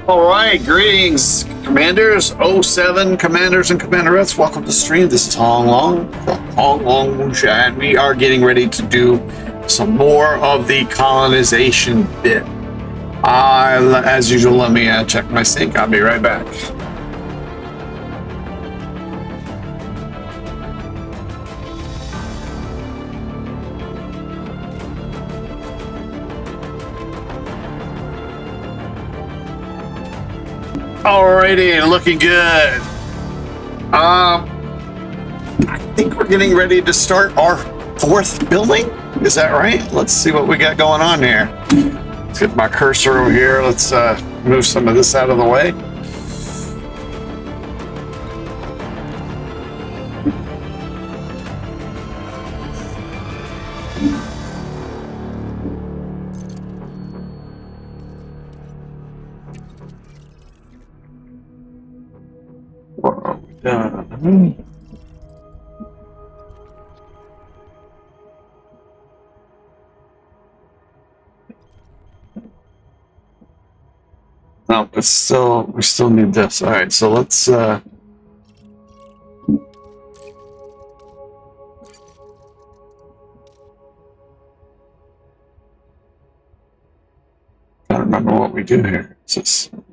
All right, greetings, commanders, 07 commanders and commanderettes. Welcome to the stream. This is Hong Long from Hong Long Wuxia, and we are getting ready to do some more of the colonization bit. As usual, let me check my sync. I'll be right back. Alrighty, looking good. I think we're getting ready to start our 4th building. Is that right? Let's see what we got going on here. Let's get my cursor over here. Let's move some of this out of the way. What are we done? No, we still need this. All right, so let's I don't remember what we do here. It's just what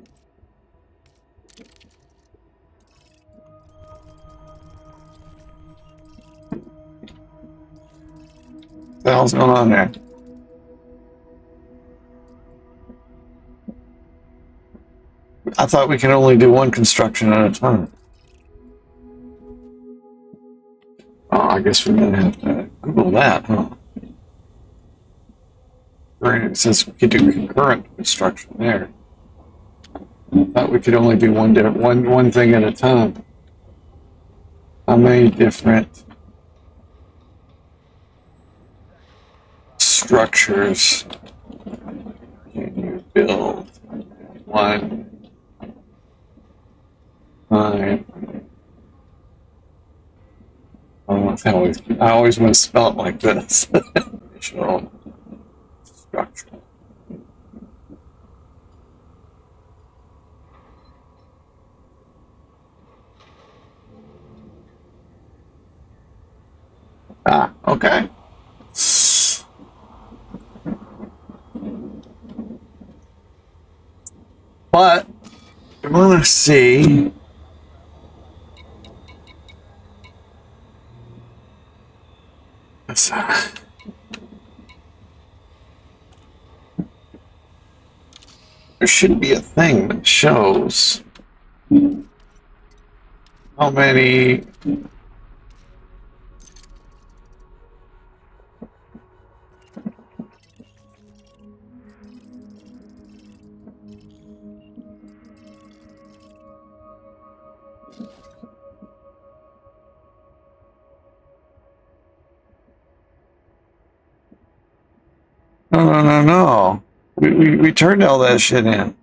the hell's going on there? I thought we can only do one construction at a time. Oh, I guess we're gonna have to Google that, huh? It says we could do concurrent construction there. I thought we could only do one thing at a time. How many different structures can you build? One time. I always want to spell it like this. Additional structure. Ah, okay. But I want to see. There should be a thing that shows how many No. We turned all that shit in.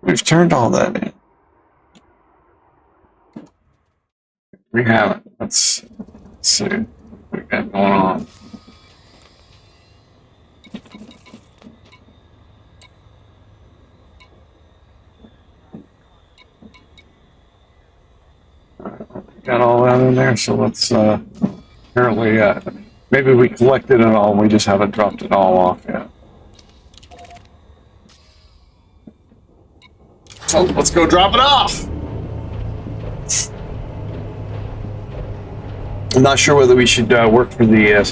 We've turned all that in. We haven't. Let's see what we got going on. Got all that in there, so let's apparently maybe we collected it all and we just haven't dropped it all off yet. So let's go drop it off. I'm not sure whether we should work for the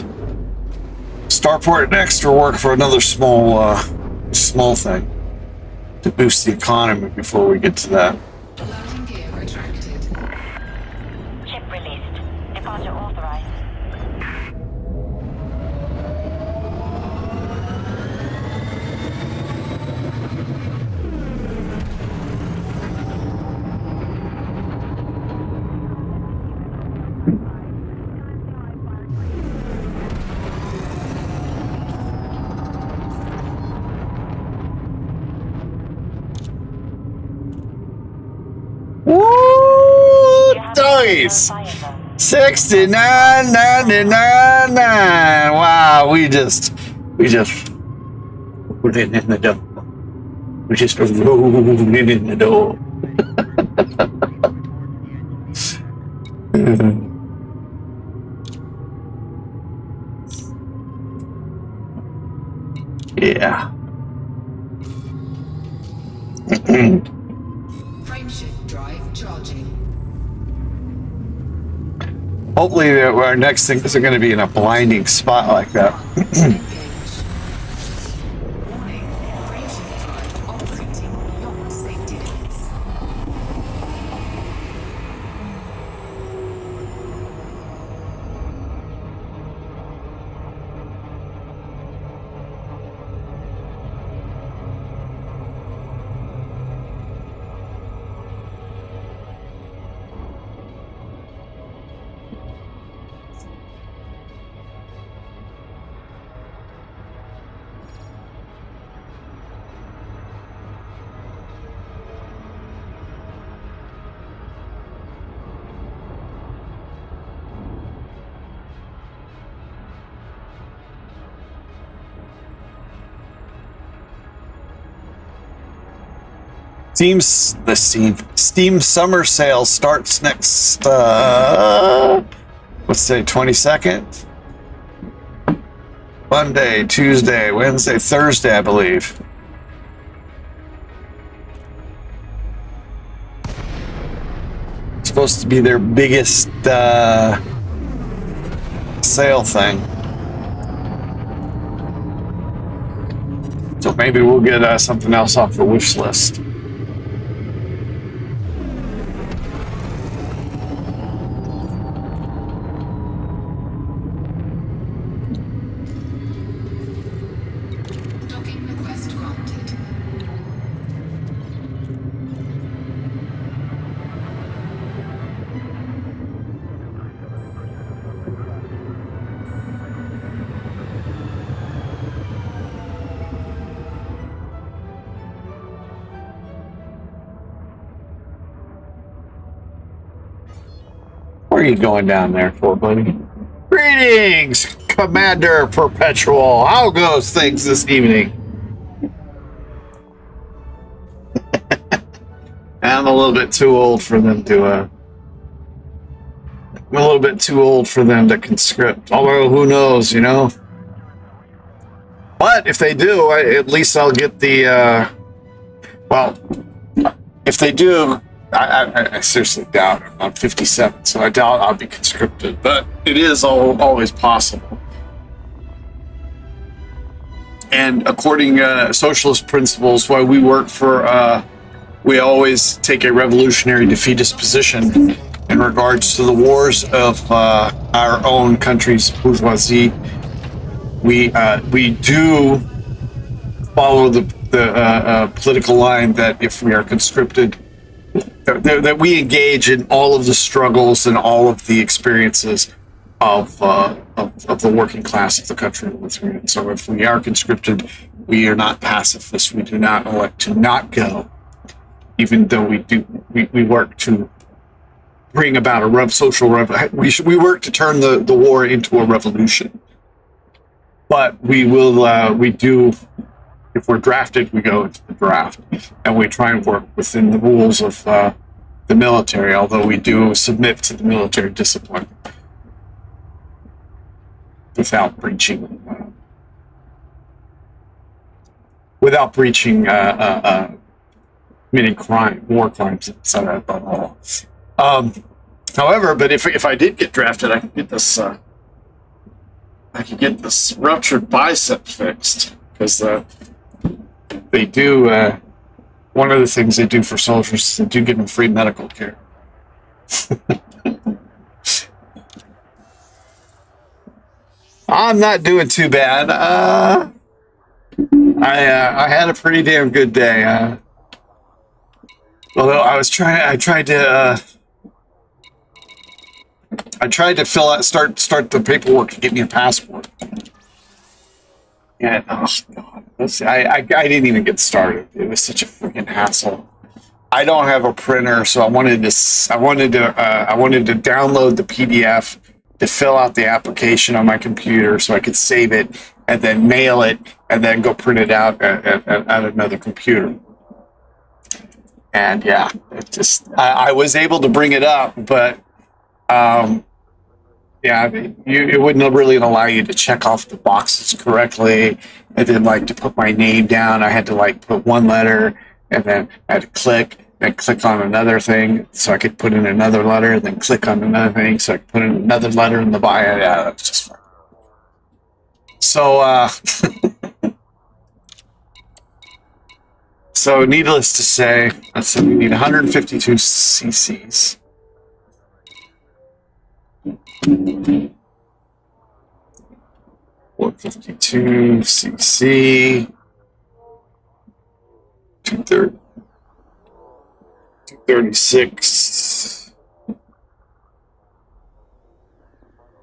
starport next or work for another small thing to boost the economy before we get to that. Landing gear retracted. Ship released. Departure authorized. Woo! Nice! 69.99. Wow, we just put it in the door. We just rolled it in the door. Yeah. Frameshift drive charging. Hopefully our next thing isn't going to be in a blinding spot like that. Engage. Warning. Steam summer sale starts next, let's say 22nd. Monday, Tuesday, Wednesday, Thursday, I believe. It's supposed to be their biggest sale thing. So maybe we'll get something else off the wish list. Docking request granted. Where are you going down there for, buddy? Greetings, Commander Perpetual. How goes things this evening? I'm a little bit too old for them to, I'm a little bit too old for them to conscript. Although, who knows, you know? But if they do, at least I'll get the, well, if they do, I seriously doubt it. I'm 57, so I doubt I'll be conscripted. But it is always possible. And according to socialist principles, why we work for, we always take a revolutionary defeatist position in regards to the wars of our own country's bourgeoisie. We do follow the political line that if we are conscripted, that we engage in all of the struggles and all of the experiences of the working class of the country. So if we are conscripted, we are not pacifists. We do not elect to not go, even though we work to bring about a social revolution. We work to turn the war into a revolution. But we do. If we're drafted, we go into the draft, and we try and work within the rules of the military, although we do submit to the military discipline without breaching many war crimes, etc. However, but if I did get drafted, I could get this ruptured bicep fixed, because they do, one of the things they do for soldiers is they do give them free medical care. I'm not doing too bad. I had a pretty damn good day. Although I tried to fill out, start the paperwork to get me a passport. Yeah, oh god, I didn't even get started. It was such a freaking hassle. I don't have a printer, so I wanted to download the PDF to fill out the application on my computer so I could save it and then mail it and then go print it out at another computer. And yeah, I was able to bring it up, but yeah, it wouldn't really allow you to check off the boxes correctly, and then to put my name down, I had to put one letter, and then I had to click on another thing so I could put in another letter, and then click on another thing so I could put in another letter in the bio. Yeah, that's just fun. So so needless to say, let's see, we need 152 cc's. 152 cc, 236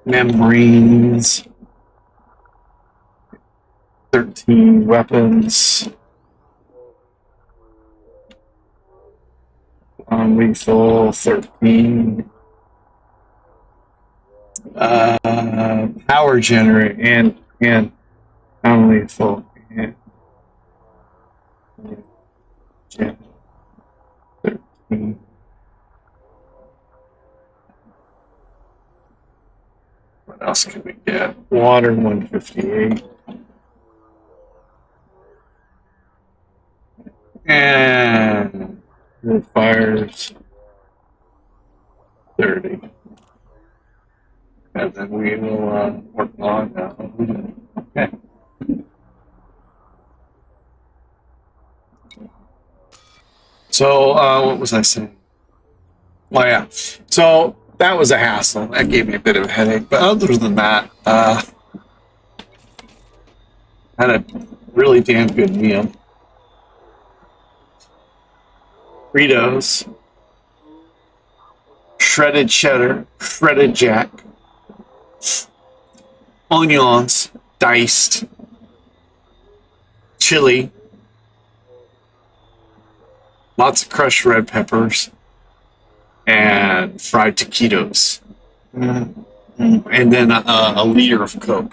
membranes, 13 weapons, non-lethal 13. Power generator and non-lethal and What else can we get? Water 158. And wood fires 30. And then we will work on okay. So what was I saying? Oh yeah. So that was a hassle. That gave me a bit of a headache. But other than that, had a really damn good meal. Fritos, shredded cheddar, shredded jack, onions diced, chili, lots of crushed red peppers, and fried taquitos. And then a liter of Coke.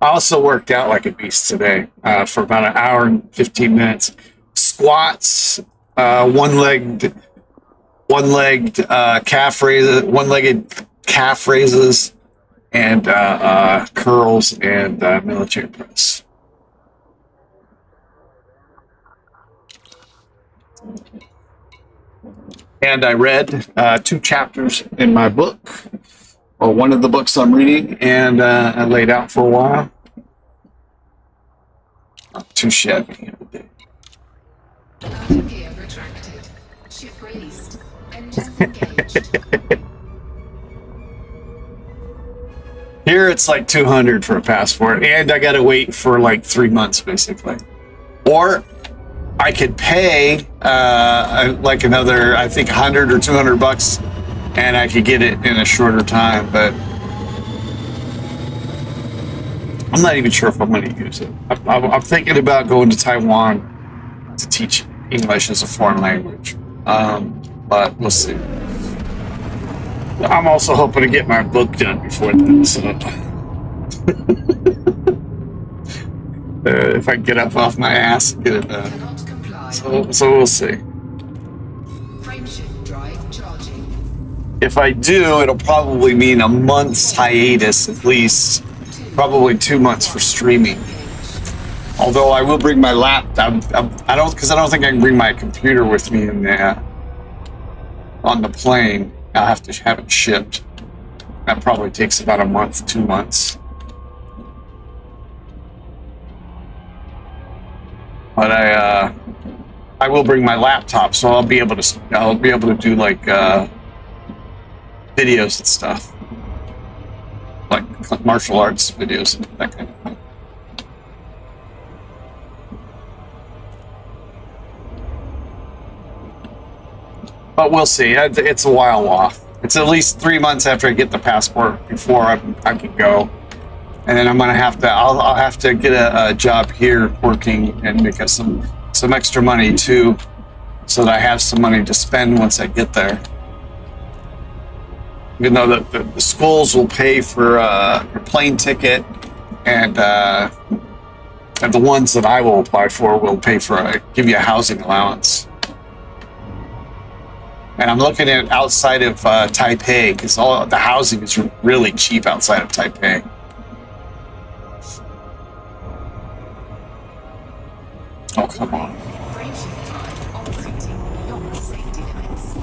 I also worked out like a beast today for about an hour and 15 minutes. Squats, one-legged calf raises, one-legged calf raises, and curls and military press. And I read 2 chapters in my book, or one of the books I'm reading, and I laid out for a while. Not too shabby. Landing gear retracted. Ship released. Engines engaged. Here it's like 200 for a passport, and I got to wait for like 3 months basically. Or I could pay like another, I think 100 or 200 bucks, and I could get it in a shorter time. But I'm not even sure if I'm going to use it. I'm thinking about going to Taiwan to teach English as a foreign language, but we'll see. I'm also hoping to get my book done before then, so if I can get up off my ass and get it done. Cannot comply. So we'll see. Frameshift drive charging. If I do, it'll probably mean a month's hiatus at least, probably 2 months for streaming. Although I will bring my laptop, I don't think I can bring my computer with me in there on the plane. I'll have to have it shipped. That probably takes about a month, 2 months. But I will bring my laptop, so I'll be able to do like videos and stuff, like martial arts videos and that kind of thing. But we'll see. It's a while off. It's at least 3 months after I get the passport before I can go, and then I'll have to get a job here working and make us some extra money too, so that I have some money to spend once I get there. Even though the schools will pay for your plane ticket, and the ones that I will apply for will pay for give you a housing allowance. And I'm looking at outside of Taipei, because all the housing is really cheap outside of Taipei. Oh, come on. Frameshift drive operating beyond safety limits.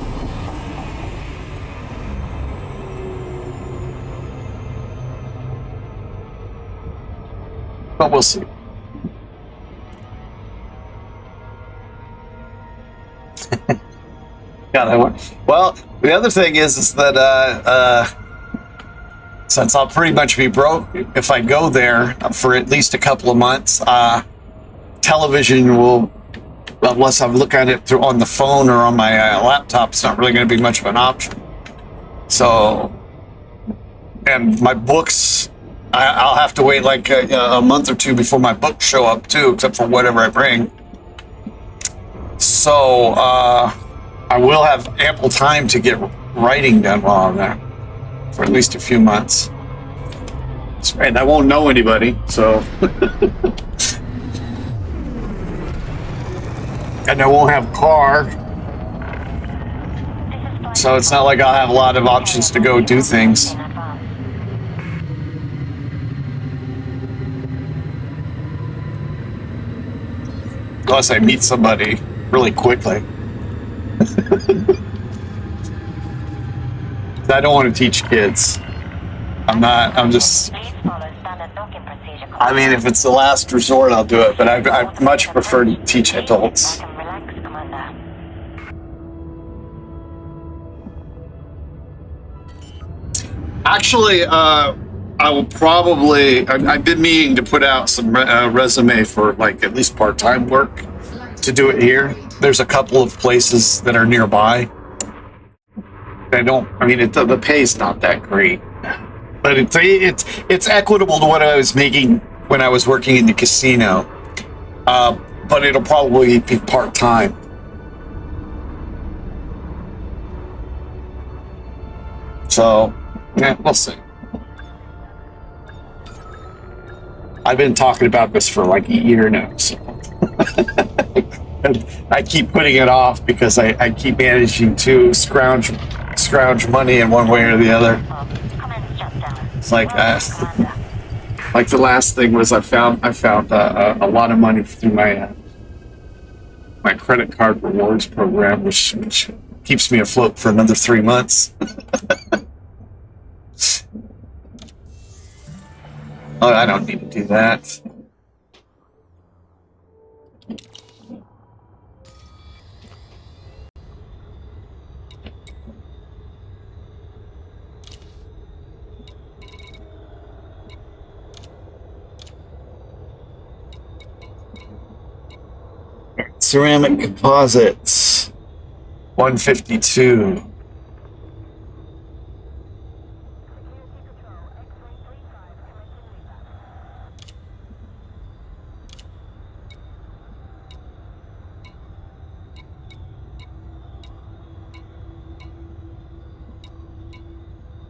But we'll see. Well, the other thing is that since I'll pretty much be broke if I go there for at least a couple of months, television will, unless I look at it on the phone or on my laptop, it's not really going to be much of an option. So, and my books, I'll have to wait like a month or two before my books show up too, except for whatever I bring. So, I will have ample time to get writing done while I'm there for at least a few months. And I won't know anybody, so. and I won't have a car, so it's not like I'll have a lot of options to go do things. Unless I meet somebody really quickly. I don't want to teach kids. I'm just... I mean, if it's the last resort, I'll do it, but I much prefer to teach adults. Actually, I will probably... I've been meaning to put out some resume for, like, at least part-time work to do it here. There's a couple of places that are nearby. I mean, the pay's not that great. But it's equitable to what I was making when I was working in the casino. But it'll probably be part-time. So, yeah, we'll see. I've been talking about this for like a year now, so I keep putting it off because I keep managing to scrounge money in one way or the other. It's like like the last thing was I found a lot of money through my credit card rewards program, which keeps me afloat for another 3 months. Oh, I don't need to do that. Ceramic composites, 152.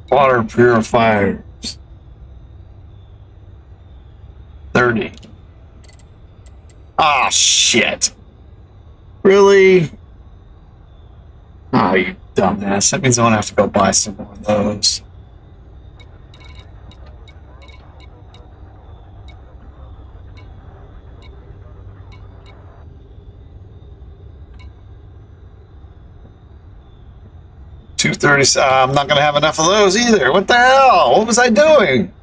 Water purifiers, 30. Ah, shit. Really? Oh, you dumbass. That means I'm gonna have to go buy some more of those. $230. I'm not gonna have enough of those either. What the hell? What was I doing?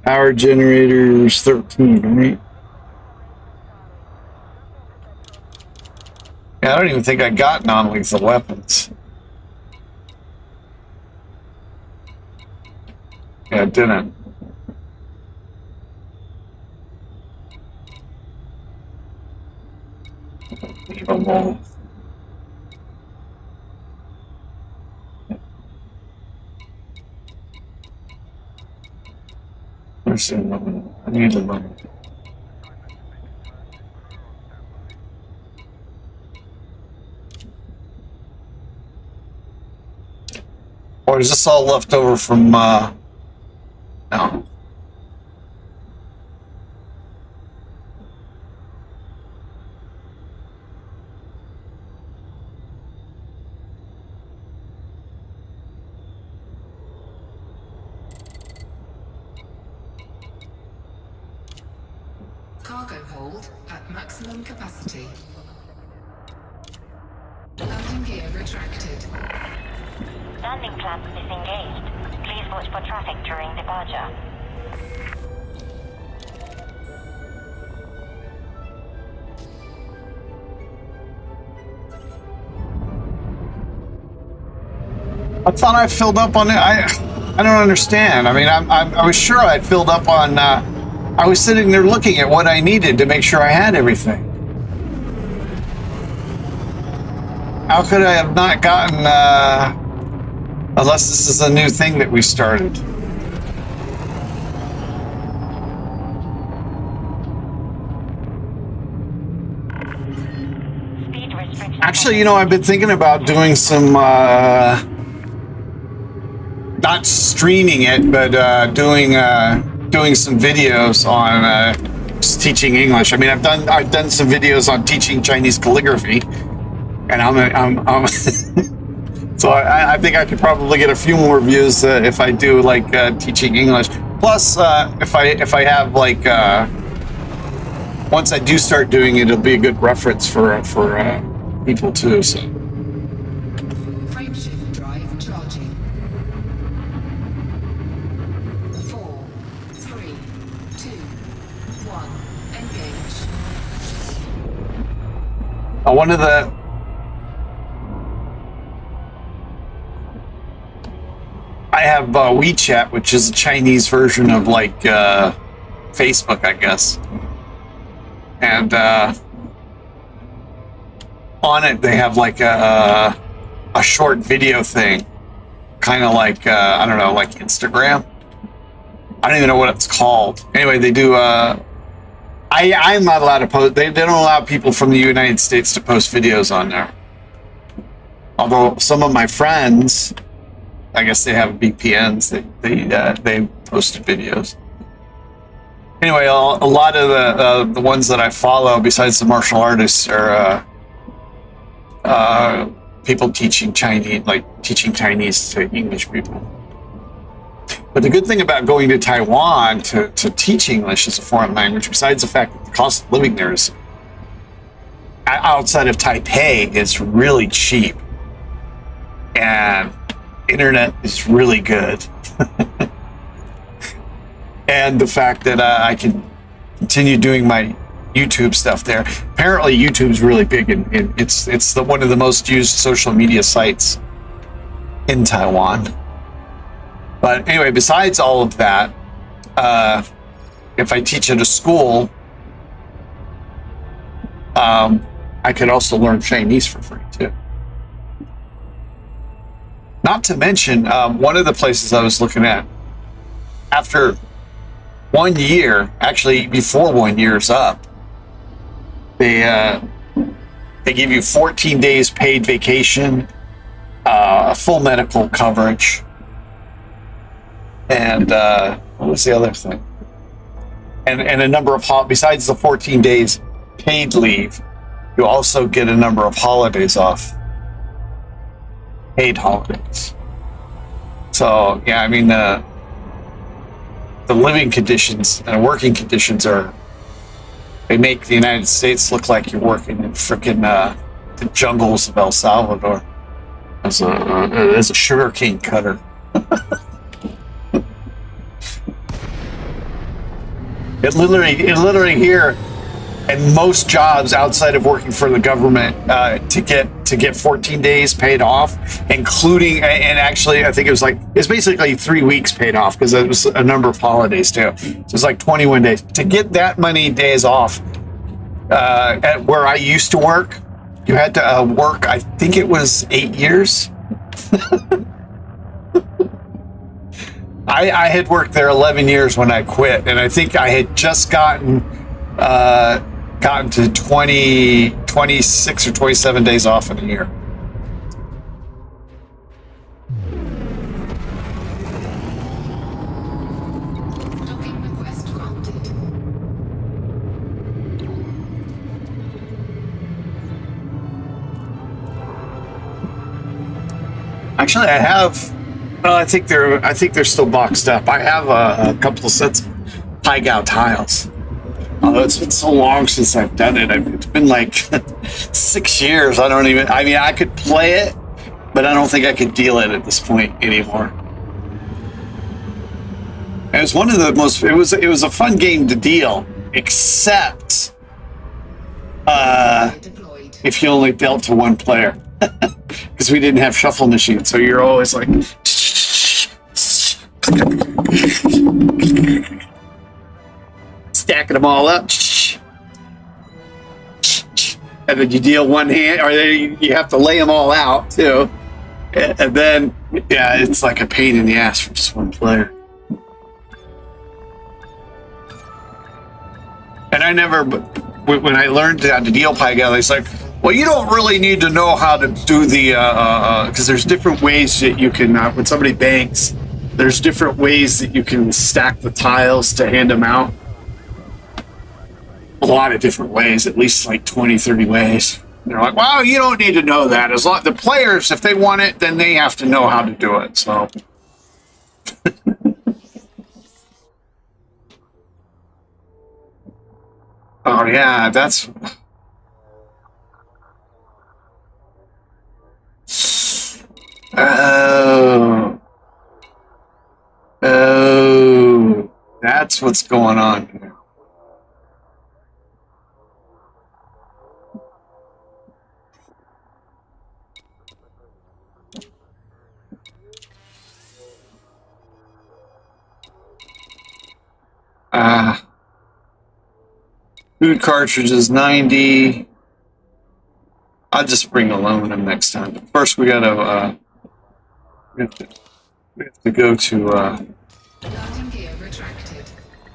Power generators, 13, right? Yeah, I don't even think I got non-lethal weapons. Yeah, I didn't. Where's the aluminum? I need aluminum. Or is this all left over from, no. Cargo hold at maximum capacity. Landing gear retracted. Landing clamp disengaged. Please watch for traffic during departure. I thought I filled up on it. I don't understand. I mean, I was sure I'd filled up on. I was sitting there looking at what I needed to make sure I had everything. How could I have not gotten? Unless this is a new thing that we started. Actually, you know, I've been thinking about doing some not streaming it, but doing some videos on just teaching English. I mean, I've done some videos on teaching Chinese calligraphy, and I'm so I think I could probably get a few more views if I do like teaching English. Plus, if I have like once I do start doing it, it'll be a good reference for people too. So. Frameshift drive charging. 4, 3, 2, 1. Engage. One of the I have WeChat, which is a Chinese version of like Facebook, I guess. And on it, they have like a short video thing, kind of like I don't know, like Instagram. I don't even know what it's called. Anyway, they do. I'm not allowed to post. They don't allow people from the United States to post videos on there. Although some of my friends, I guess they have VPNs. They posted videos. Anyway, a lot of the ones that I follow, besides the martial artists, are people teaching Chinese, like teaching Chinese to English people. But the good thing about going to Taiwan to teach English as a foreign language, besides the fact that the cost of living there is outside of Taipei, is really cheap, and internet is really good. And the fact that I can continue doing my YouTube stuff there. Apparently, YouTube's really big, and it's one of the most used social media sites in Taiwan. But anyway, besides all of that, if I teach at a school, I could also learn Chinese for free too. Not to mention, one of the places I was looking at, after 1 year, actually before 1 year's up, they give you 14 days paid vacation, full medical coverage, and what was the other thing? And a number of besides the 14 days paid leave, you also get a number of holidays off, paid holidays. So yeah, I mean the living conditions and working conditions they make the United States look like you're working in frickin' the jungles of El Salvador as a sugarcane cutter. It literally here, and most jobs outside of working for the government, to get 14 days paid off, including, and actually I think it's basically 3 weeks paid off because it was a number of holidays too. So it's like 21 days to get that many days off. At where I used to work, you had to work, I think it was 8 years. I had worked there 11 years when I quit, and I think I had just gotten to 26 or 27 days off in a year. Docking request granted. Actually, I have. I think they're still boxed up. I have a couple of sets of Pai-Gow tiles. Although it's been so long since I've done it. It's been like 6 years. I mean, I could play it, but I don't think I could deal it at this point anymore. It was one of the most. It was a fun game to deal, except if you only dealt to one player, because we didn't have shuffle machines. So you're always like. Stacking them all up, and then you deal one hand, or you have to lay them all out too, and then yeah, it's like a pain in the ass for just one player. And I never, when I learned how to deal Pai-Gow, it's like, well, you don't really need to know how to do the because there's different ways that you can when somebody banks. there's different ways that you can stack the tiles to hand them out. A lot of different ways, at least like 20, 30 ways. They're like, well, you don't need to know that. As long the players, if they want it, then they have to know how to do it. So. Oh yeah, that's. Oh, that's what's going on here. Food cartridges 90. I'll just bring aluminum next time. But first, we have to go to. Landing gear retracted.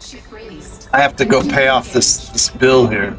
Ship released. I have to go pay off this bill here.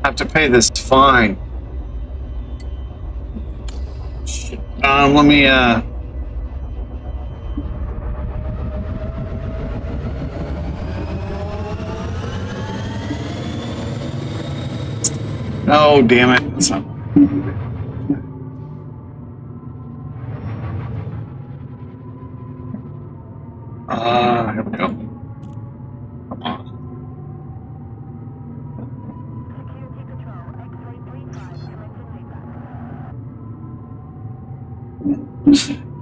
I have to pay this fine. Let me oh damn it. It's not... here we go. Come on.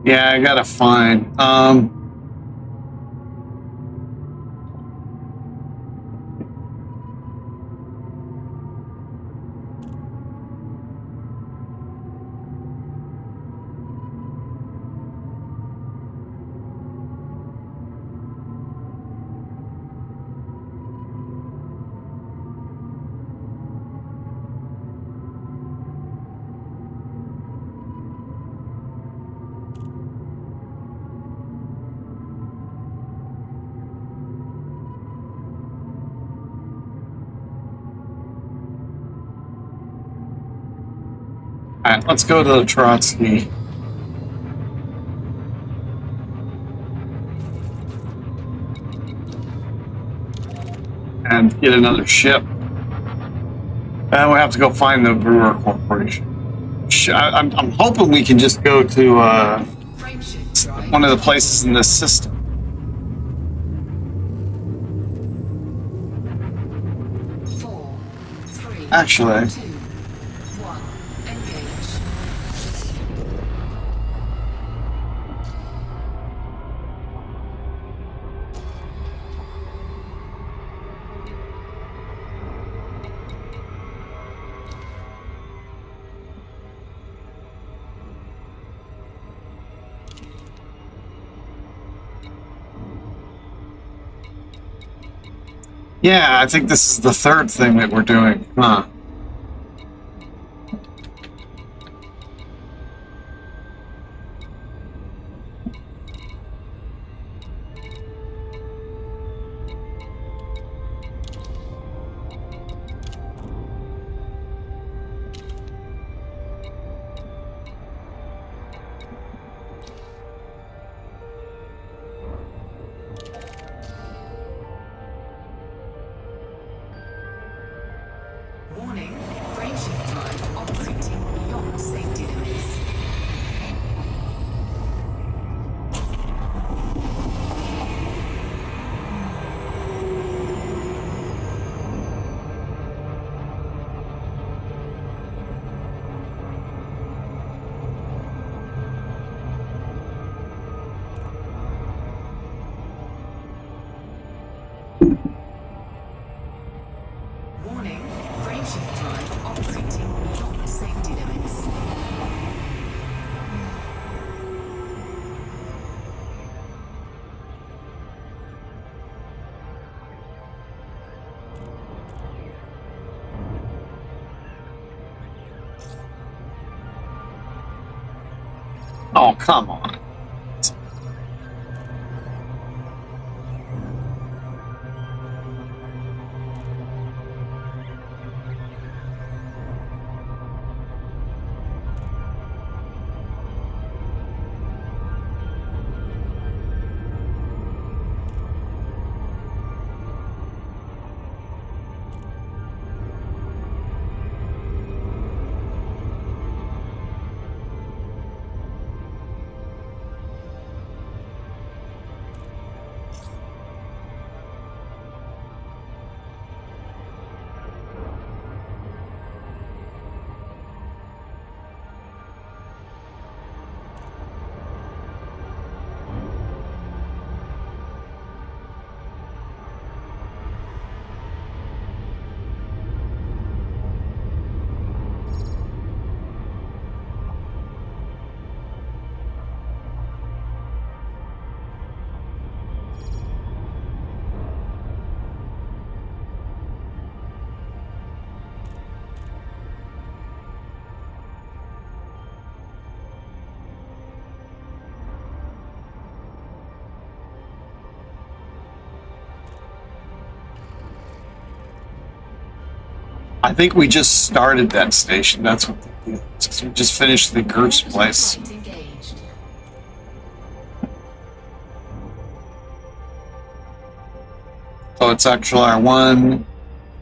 Yeah, I got a fine. All right, let's go to the Trotsky. And get another ship. And we have to go find the Brewer Corporation. I'm hoping we can just go to one of the places in this system. Actually. Yeah, I think this is the third thing that we're doing, huh? Warning. shift drive operating beyond safety limits. Oh, come on. I think we just started that station. That's what they do. We just finished the Group's place. Flight engaged. So it's actually our 1,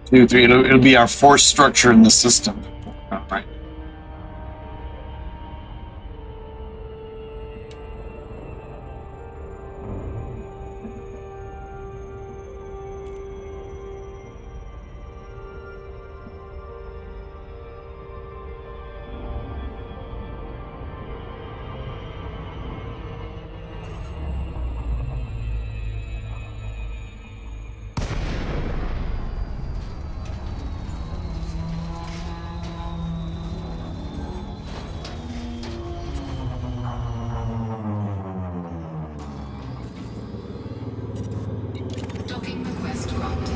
2, 3. It'll be our fourth structure in the system. All right. Docking request granted.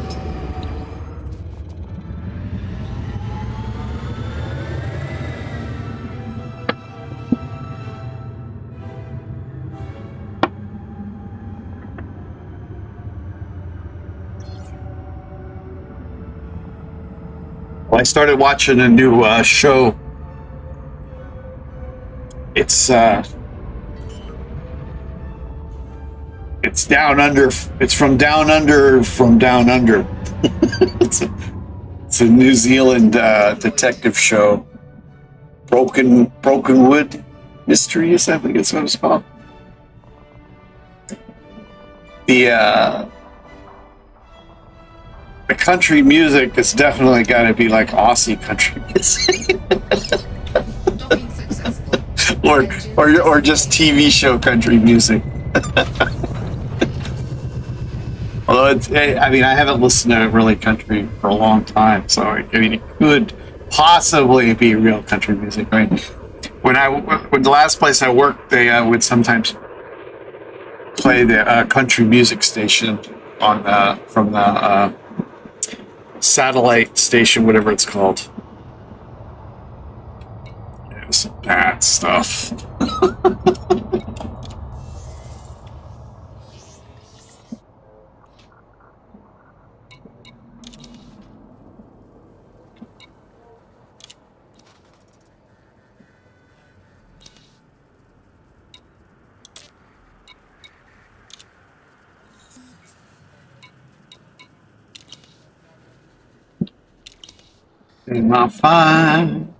Well, I started watching a new show. It's down under. It's from down under. From down under. It's a New Zealand detective show. Broken Wood Mysteries, I think it's what it's called. The country music is definitely got to be like Aussie country music. Docking successful. or just TV show country music. Although I haven't listened to really country for a long time, so I mean, it could possibly be real country music. I mean, when the last place I worked, they would sometimes play the country music station on from the satellite station, whatever it's called. It was some bad stuff. Not fine.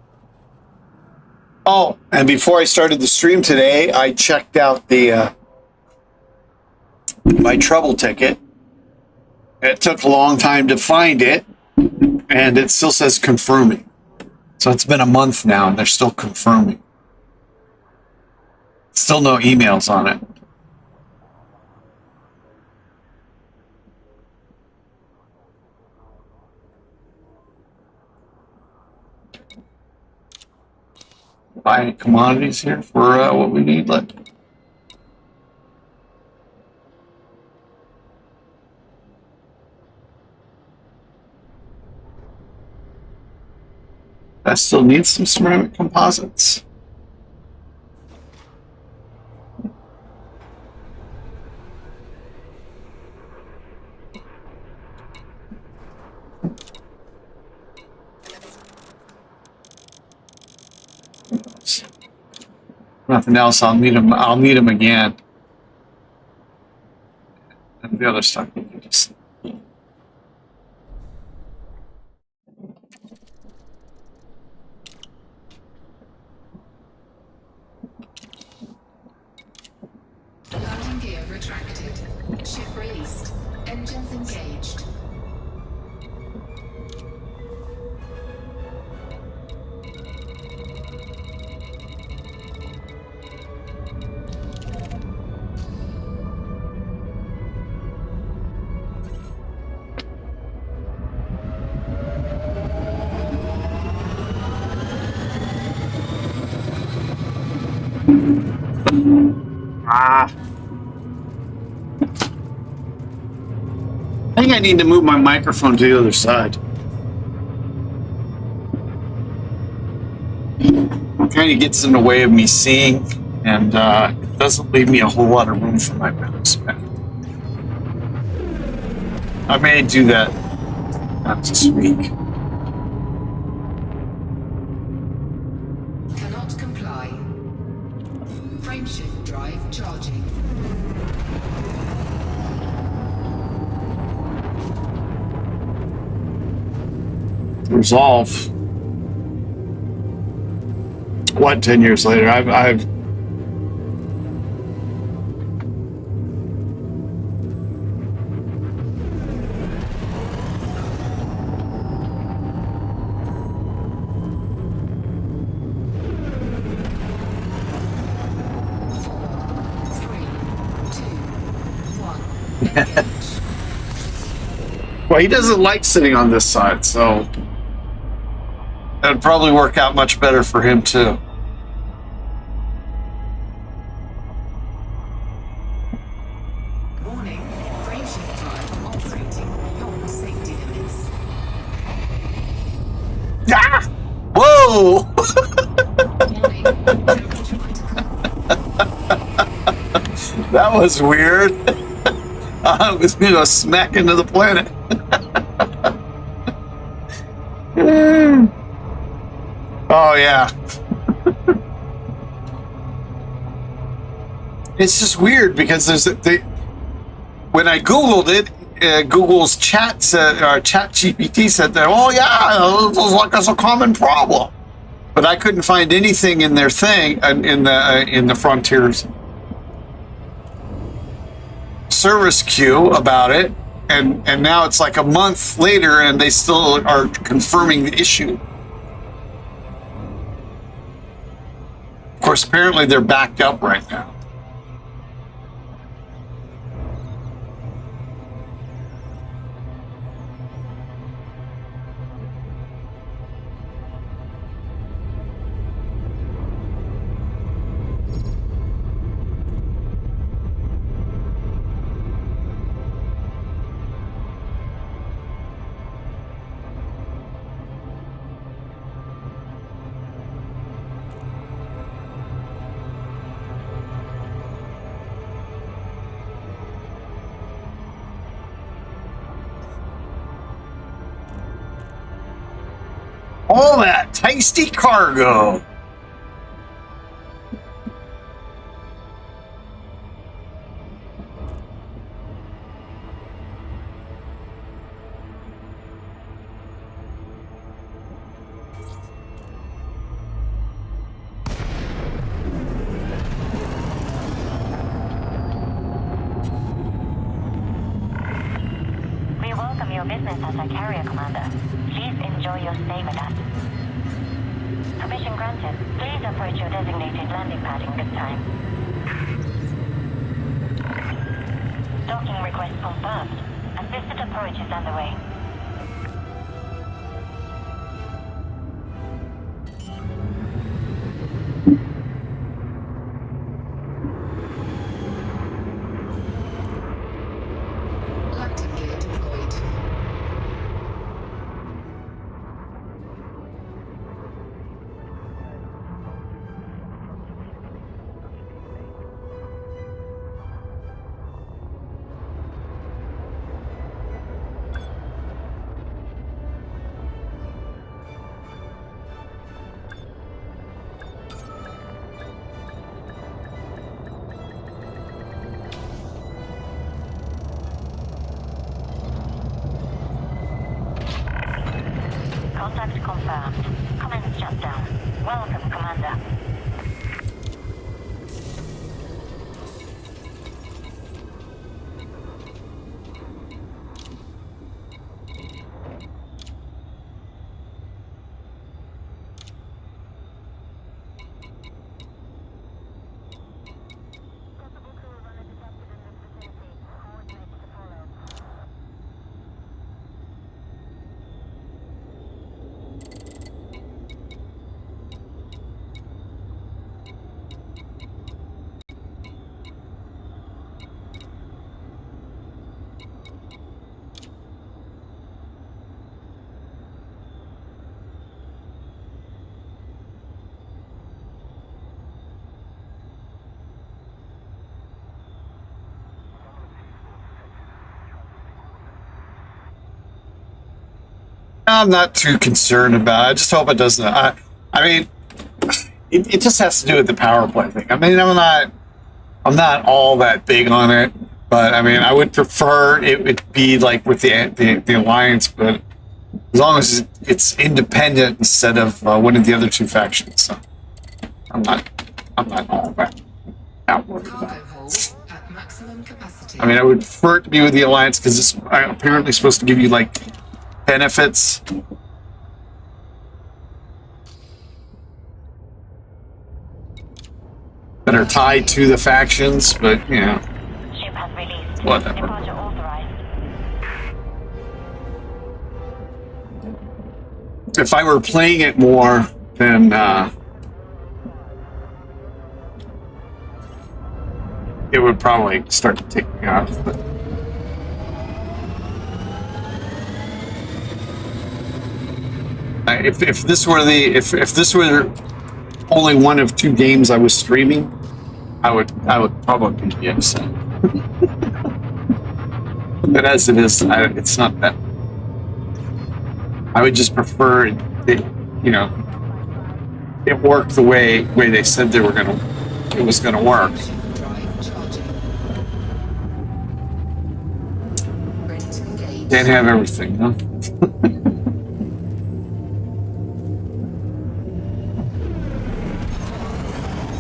Oh, and before I started the stream today, I checked out the my trouble ticket. It took a long time to find it, and it still says confirming. So it's been a month now, and they're still confirming. Still no emails on it. Buy commodities here for what we need. Let I still need some ceramic composites. Nothing else. I'll need them. I'll need them again. And the other stuff we can just. Landing gear retracted. Ship released. Engines engaged. I think I need to move my microphone to the other side. It kind of gets in the way of me seeing, and it doesn't leave me a whole lot of room for my mouse pad. I may do that this week. Cannot comply. Frameshift drive charging. Resolve. What, 10 years later? I've 4, 3, 2, 1. well, he doesn't like sitting on this side, so that'd probably work out much better for him too. Warning, frameshift drive operating beyond safety limits. Ah! Whoa! Warning, temperature critical. That was weird. I was going to smack into the planet. Oh, yeah. It's just weird because when I Googled it, Google's chat said, or Chat GPT said that, oh, yeah, this is like a common problem. But I couldn't find anything in their thing, in the Frontiers service queue about it, and now it's like a month later and they still are confirming the issue. Of course, apparently they're backed up right now. All that tasty cargo. We welcome your business as a carrier commander. Please enjoy your stay with us. Permission granted. Please approach your designated landing pad in good time. Docking request confirmed. Assisted approach is underway. confirmed. Commence shutdown. Welcome, Commander. I'm not too concerned about it. I just hope it doesn't. I mean, it just has to do with the power play thing. I mean, I'm not all that big on it, but I mean, I would prefer it would be like with the alliance, but as long as it's independent instead of one of the other two factions. So I'm not all that outward about Cargo it. hold at maximum capacity. I mean, I would prefer it to be with the alliance because it's apparently supposed to give you like benefits. That are tied to the factions, but you know, Ship has released. whatever. Departure authorized. If I were playing it more, then it would probably start to tick me off. But if this were if this were only one of two games I was streaming, I would probably be upset. But as it is, it's not that. I would just prefer it, you know, it worked the way they said it was gonna work. Drive charging. Ready to engage. Can't have everything, huh?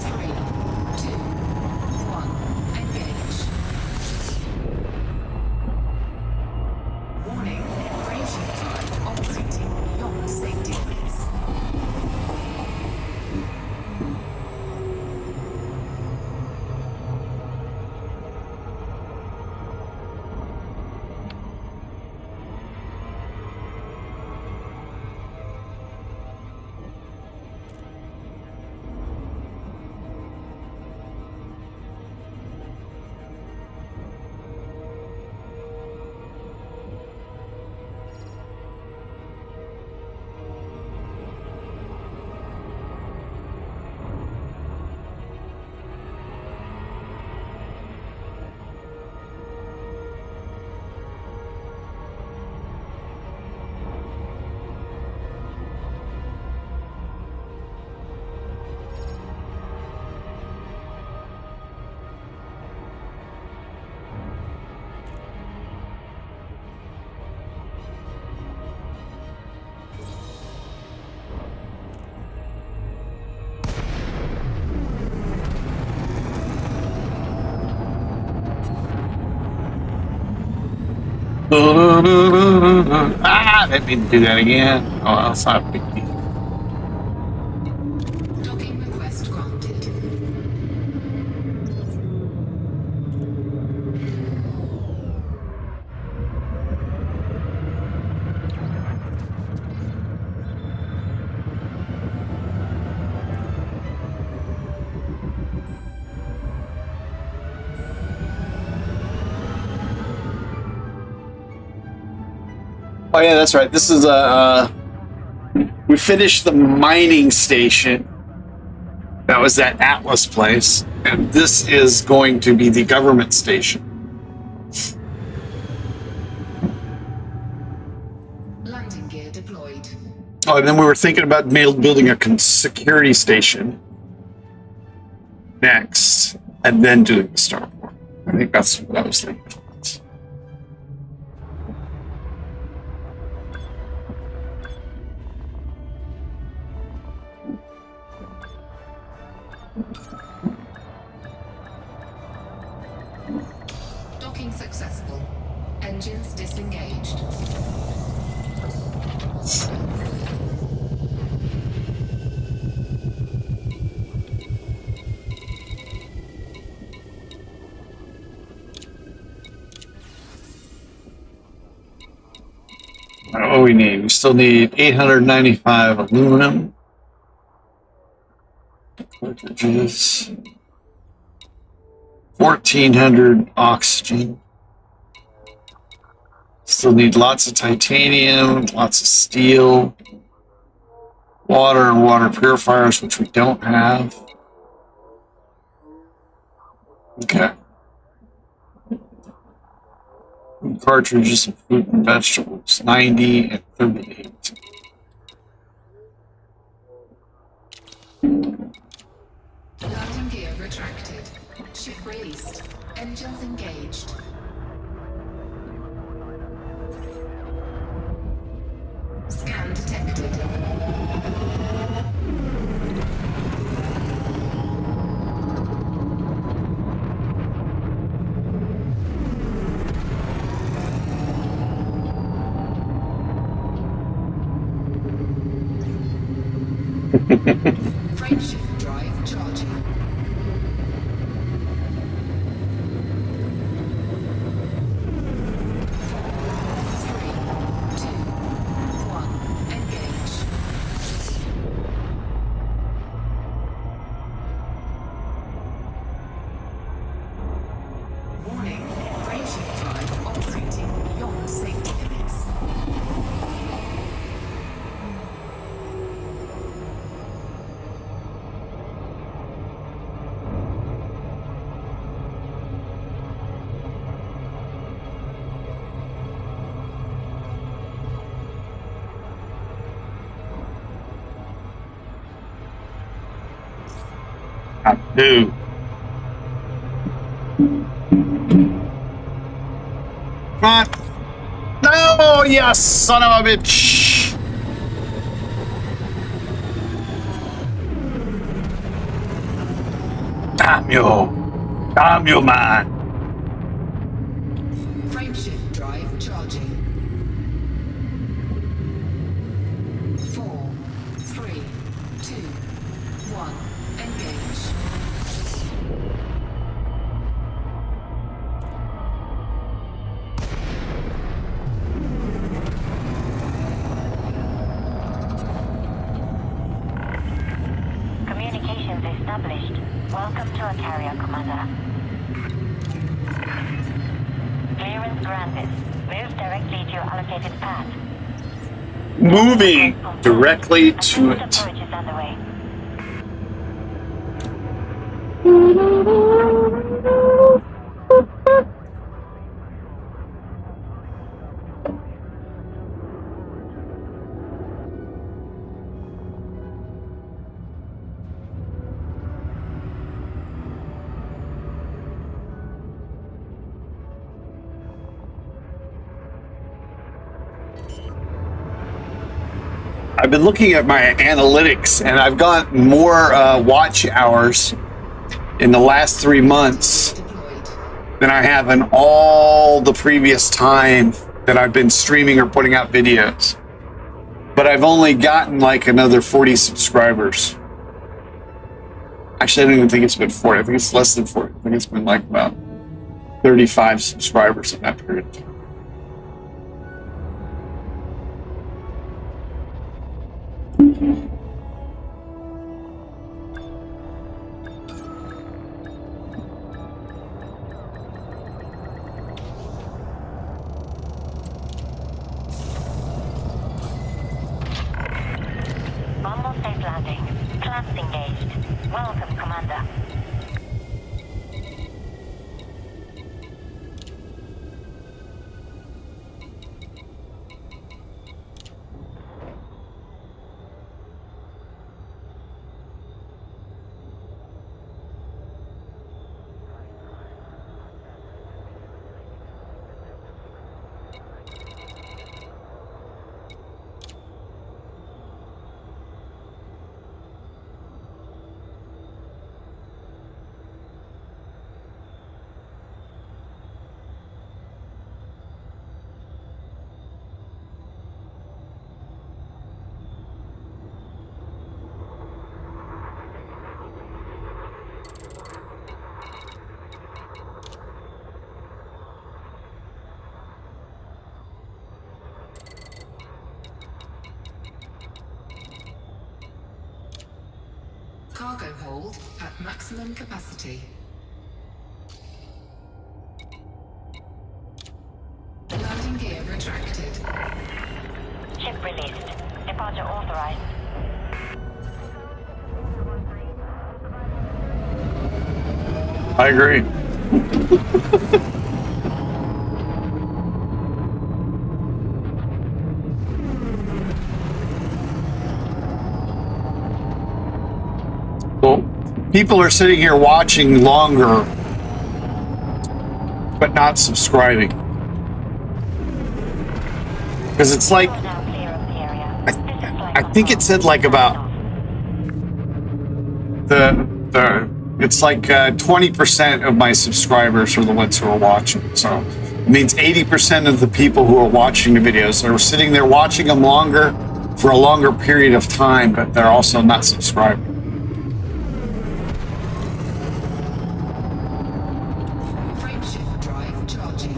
3, 2, 1, engage. Warning, brainship drive operating beyond safety limits. Ah, didn't mean to do that again. Oh, that's not a big deal. Docking request granted. Oh yeah, that's right. This is we finished the mining station. That was that Atlas place, and this is going to be the government station. Landing gear deployed. Oh, and then we were thinking about building a security station next, and then doing the starport. I think that's what I was thinking. Docking successful. Engines disengaged. What do we need? We still need 895 aluminum. Cartridges. 1400 oxygen. Still need lots of titanium, lots of steel, water and water purifiers, which we don't have. Okay. Food cartridges and fruit and vegetables, 90 and 38. Landing gear retracted. Ship released. Engines engaged. Scan detected. Frameshift drive charging. 4, 3, 2, 1. Engage. Warning, frameshift drive operating beyond safety limits. Dude. Come on. No, you son of a bitch. Damn you. Damn you, man. Frameshift drive charging. 4, 3, 2, 1. Engage. Communications established. Welcome to a carrier, Commander. Clearance granted. Move directly to your allocated path. Moving directly to Attempted it. approach is underway. I've been looking at my analytics, and I've got more watch hours in the last 3 months Deployed. than I have in all the previous time that I've been streaming or putting out videos. But I've only gotten like another 40 subscribers. Actually, I don't even think it's been 40. I think it's less than 40. I think it's been like about 35 subscribers in that period of time. Rumble safe landing. Clamps engaged. Welcome, Commander. Cargo hold at maximum capacity. Landing gear retracted. Ship released. Departure authorized. I agree. Well, people are sitting here watching longer, but not subscribing. Because it's like, I think it said like about it's like 20% of my subscribers are the ones who are watching. So it means 80% of the people who are watching the videos are sitting there watching them longer for a longer period of time, but they're also not subscribing. Frameshift drive charging.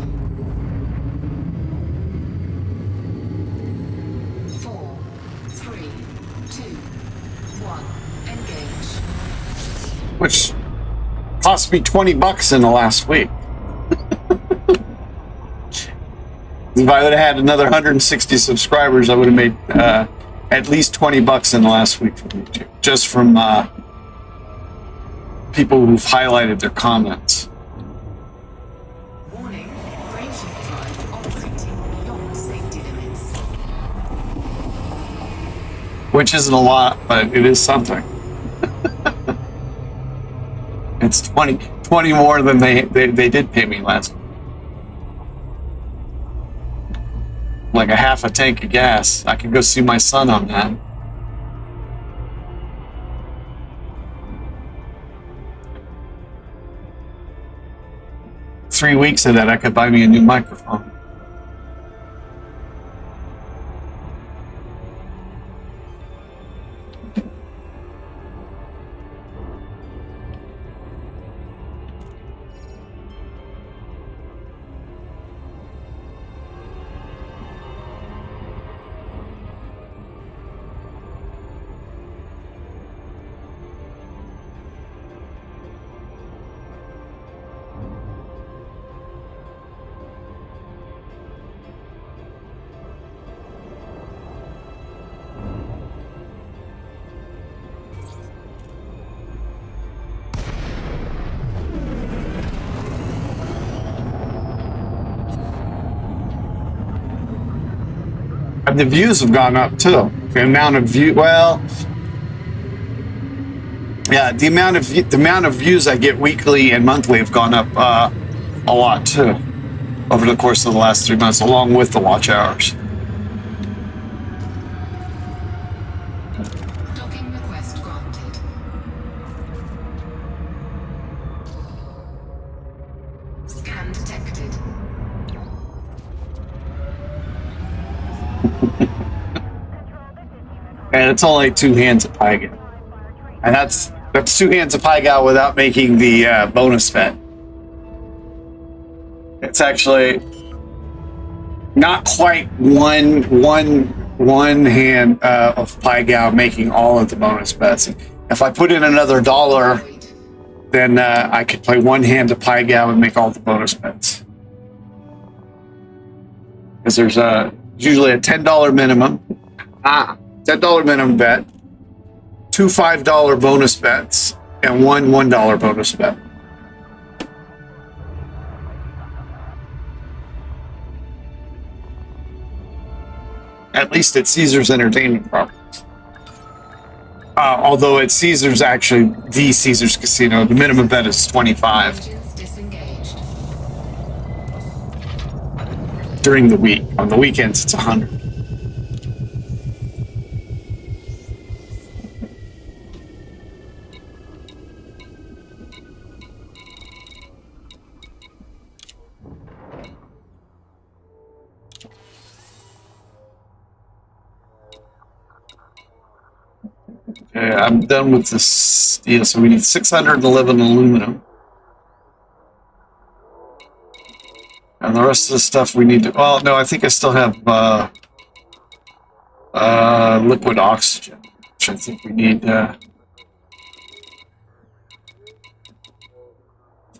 4, 3, 2, 1. Engage. Which cost me $20 in the last week. If I would have had another 160 subscribers, I would have made at least $20 in the last week from YouTube, just from people who've highlighted their comments. Warning, frameshift drive operating beyond safety limits. Which isn't a lot, but it is something. It's 20 more than they did pay me last week. Like a half a tank of gas. I could go see my son on that. Three weeks of that, I could buy me a new microphone. And the views have gone up too. The amount of the amount of views I get weekly and monthly have gone up a lot too over the course of the last 3 months, along with the watch hours. Docking request granted. Scan detected. And it's only 2 hands of pie gal. And that's 2 hands of pie gal without making the bonus bet. It's actually not quite one hand of pie gal making all of the bonus bets. If I put in another $1, then I could play 1 hand of pie gal and make all the bonus bets. Because there's usually a $10 minimum. $10 minimum bet, 2 $5 bonus bets, and 1 $1 bonus bet. At least at Caesars Entertainment Properties. Although at Caesars, actually, the Caesars Casino, the minimum bet is 25 Disengaged. during the week. On the weekends, it's 100. Okay, I'm done with this steel, so we need 611 aluminum. And the rest of the stuff we need to... Well, no, I think I still have liquid oxygen, which I think we need...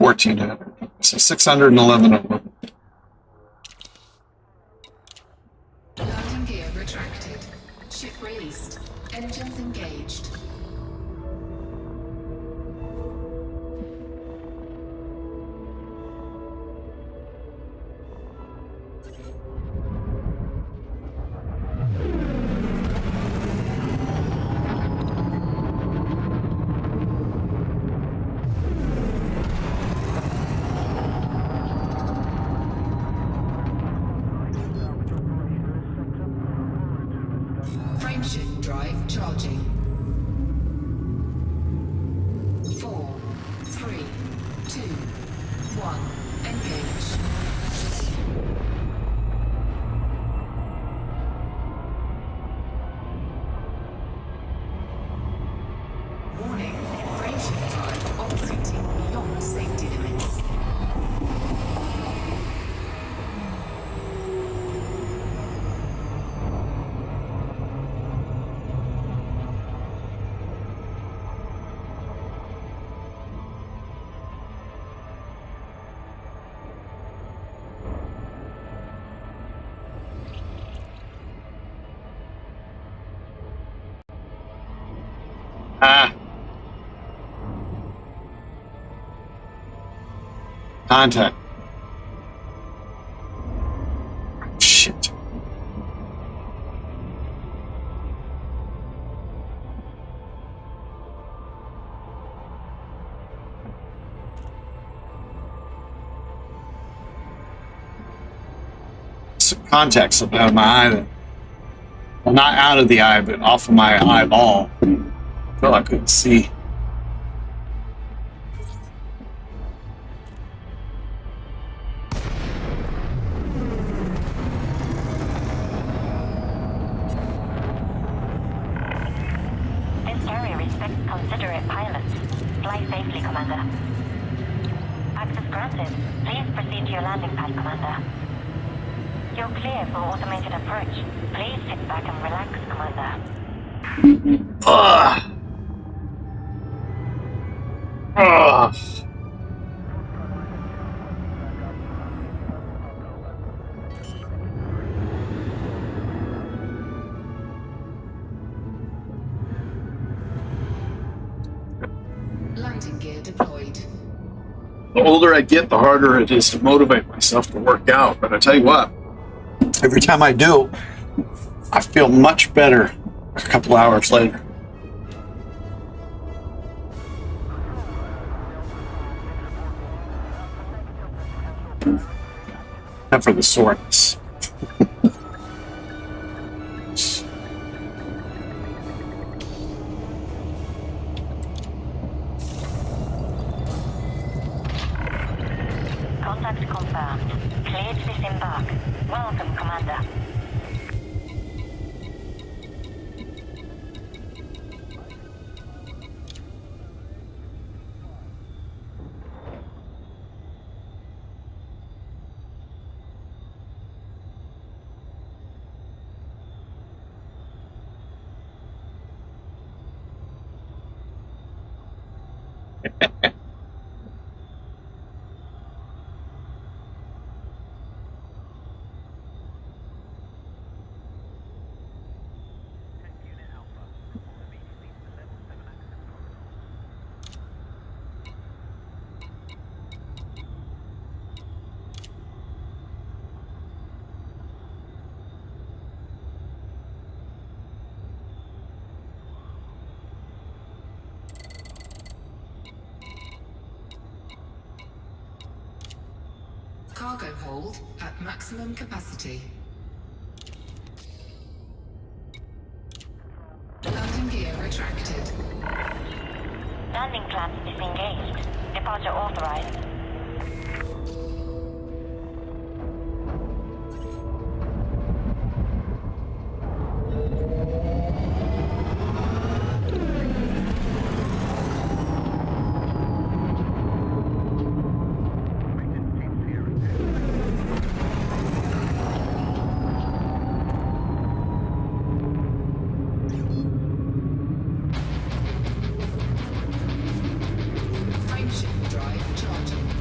1,400. So 611 of them. Landing gear retracted. Ship released. Engines engaged. Frameshift drive charging. 4, 3, 2, 1. Engage. Warning, frameshift drive operating beyond safety limits. Ah. Contact. Shit. Some contact slipped out of my eye. Well, not out of the eye, but off of my eyeball. I feel I couldn't see. This carrier respects considerate pilots. Fly safely, Commander. Access granted. Please proceed to your landing pad, Commander. You're clear for automated approach. Please sit back and relax, Commander. Ugh. Ugh. Landing gear deployed. The older I get, the harder it is to motivate myself to work out. But I tell you what, every time I do, I feel much better a couple hours later. Except for the soreness. Contact confirmed. Cleared to disembark. Welcome, Commander. Cargo hold at maximum capacity. Landing gear retracted. Landing flaps disengaged. Departure authorized. Frameshift drive charging.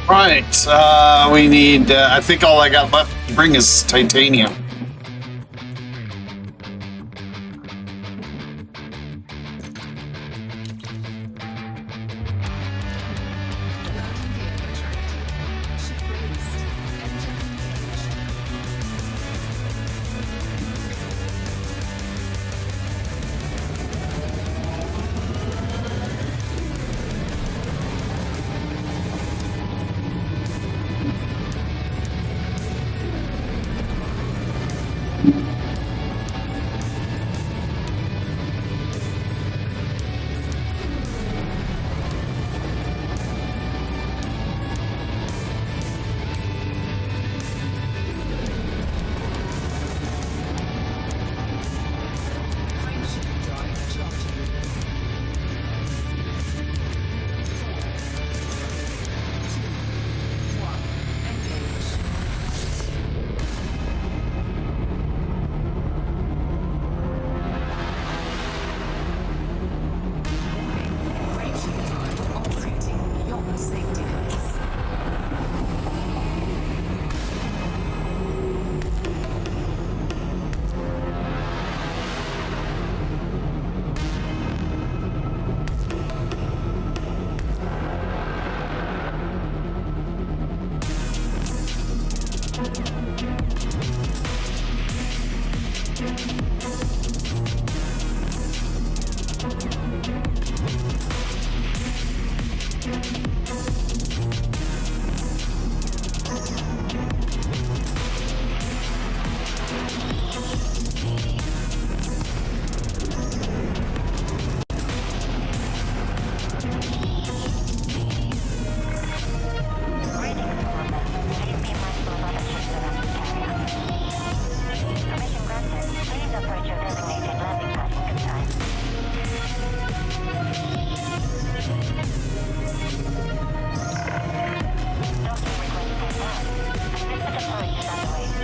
Right. We need. I think all I got left to bring is titanium. Ship released. Engines engaged. Frameshift drive charging. 4, 3, 2, 1. Engage. Warning. Frameshift drive operating beyond safety limits. Greetings, Commander. Please be mindful of other ships around this area. Permission granted. Please approach your designated landing pad in good time. Docking request confirmed. Assisted approach is underway.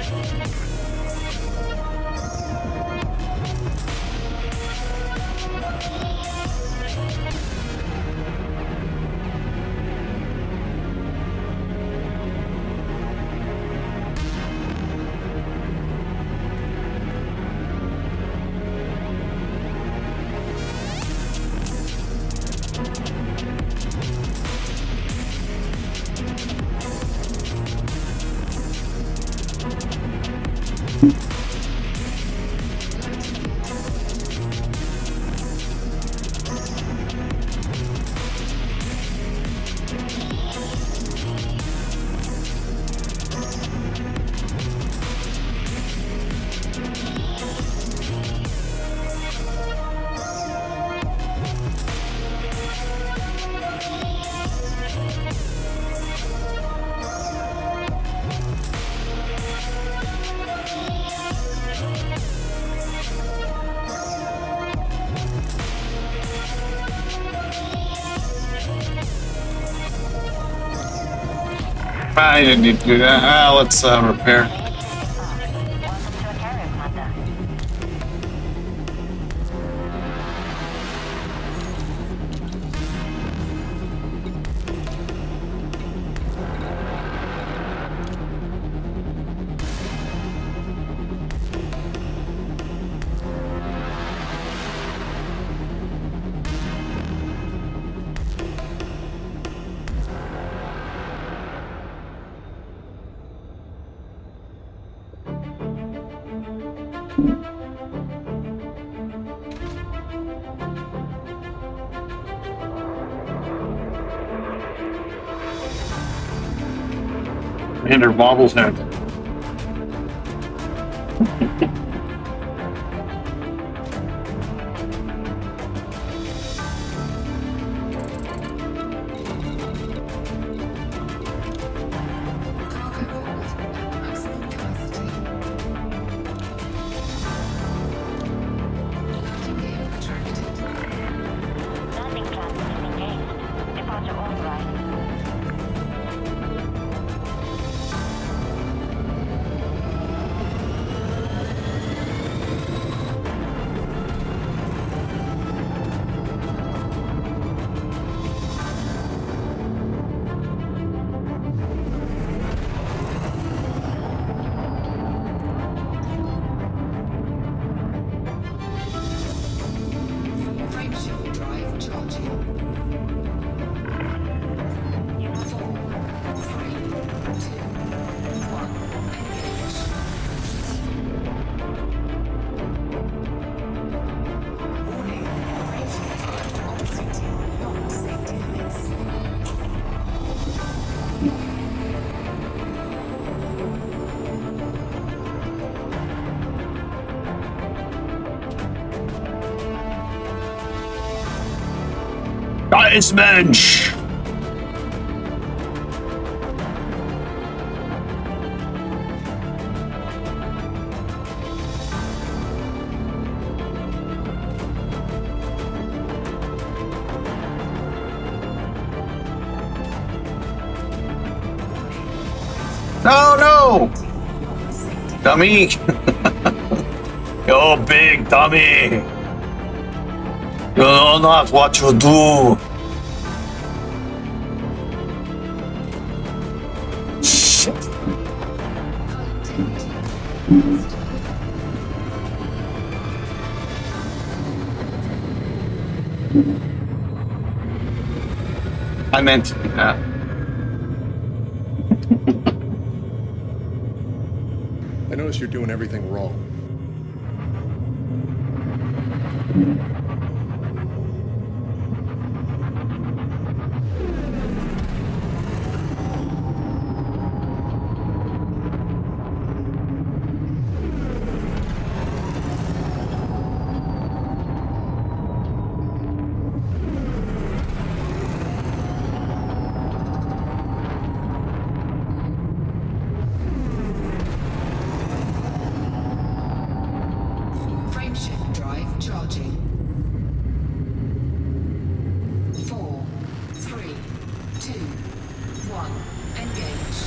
I didn't need to do that. Let's repair. Welcome to a carrier, Commander. Commander Bobble's head. Cargo hold at maximum capacity. Landing gear retracted. Landing plan system engaged. Departure authorized. Ice Bench! No, no! Dummy! You're big dummy! You know not what you do! Shit! I meant to do that. I notice you're doing everything wrong. Frameshift drive charging. 4, 3, 2, 1. Engage.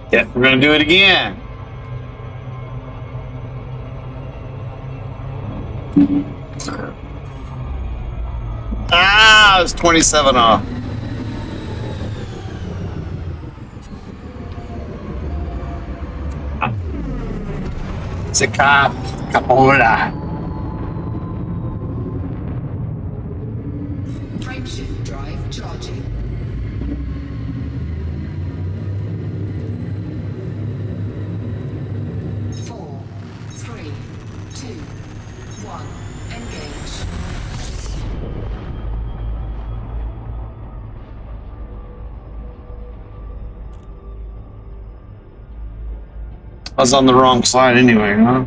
Yeah, we're gonna do it again. Ah, it's 27 off. It's a cop. Capola. Frameshift drive charging. 4, 3, 2, 1. Engage. I was on the wrong side anyway, huh?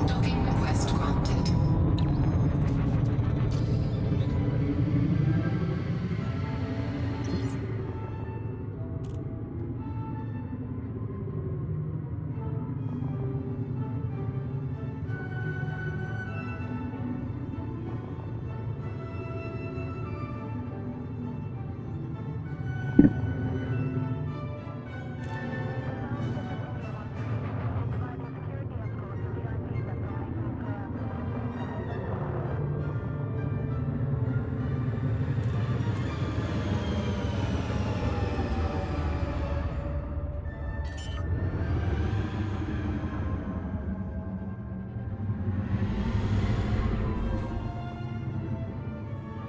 Docking request granted.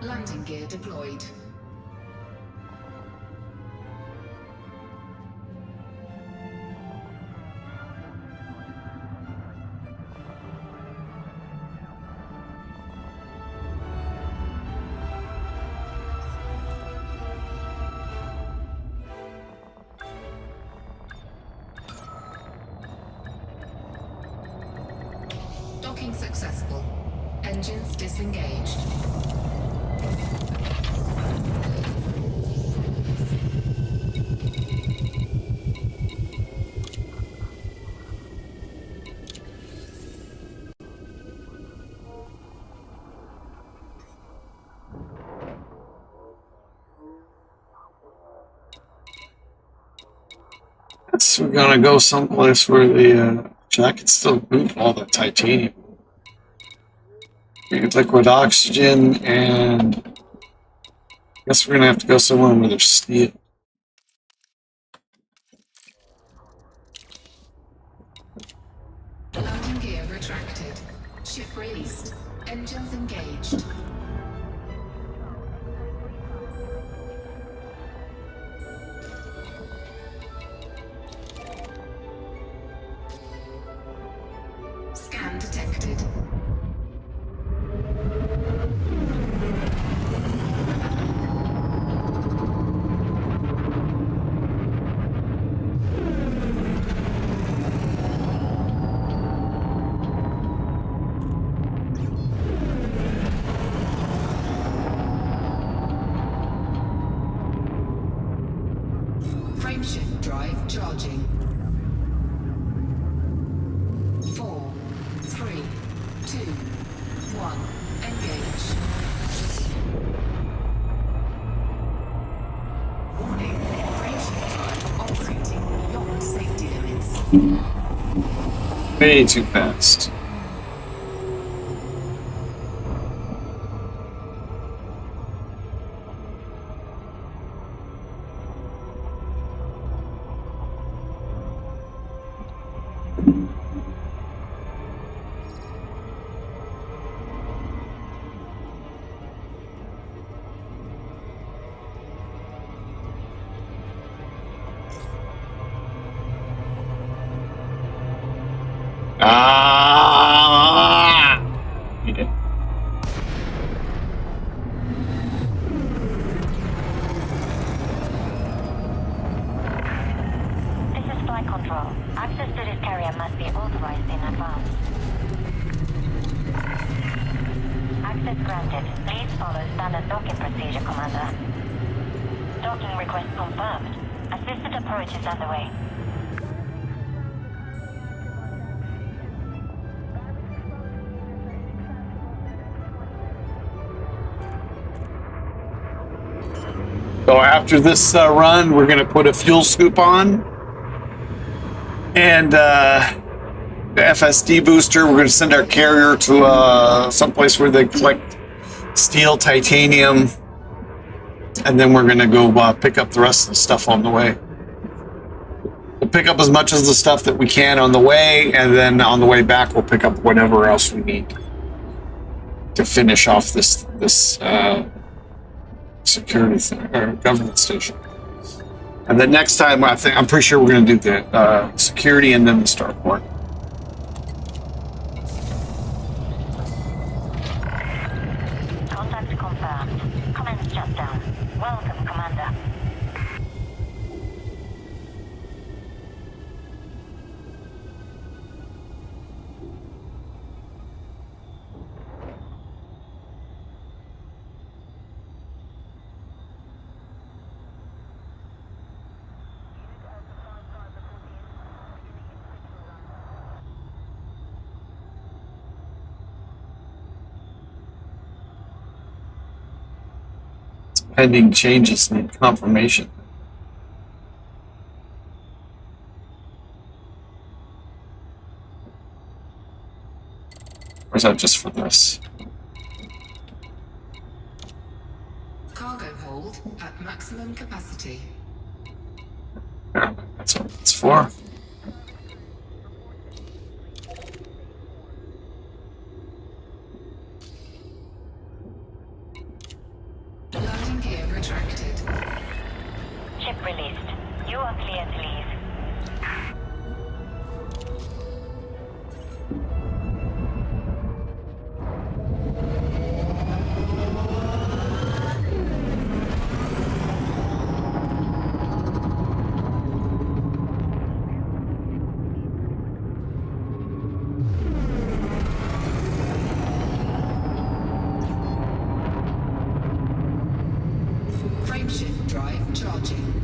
Landing gear deployed. Docking successful. Engines disengaged. So we're gonna go someplace where the I can still move all the titanium. We get liquid oxygen, and I guess we're gonna have to go somewhere where there's steel. Ship released. Engines engaged. Scan detected. Frameshift drive charging. 4, 3, 2, 1. Engage. Warning. Frameshift drive operating beyond safety limits. Way too fast. Ah! Yeah. This is flight control. Access to this carrier must be authorized in advance. Access granted. Please follow standard docking procedure, Commander. Docking request confirmed. Assisted approach is underway. So after this run, we're going to put a fuel scoop on. And the FSD booster, we're going to send our carrier to someplace where they collect steel, titanium. And then we're going to go pick up the rest of the stuff on the way. We'll pick up as much as the stuff that we can on the way. And then on the way back, we'll pick up whatever else we need to finish off this security thing, or government station. And then next time, I'm pretty sure we're going to do the security and then the starport. Contact confirmed. Commence shutdown. Welcome, Commander. Pending changes need confirmation. Or is that just for this? Cargo hold at maximum capacity. Yeah, that's what it's for. Landing gear retracted. Ship released. You are clear to leave. Frameshift drive charging.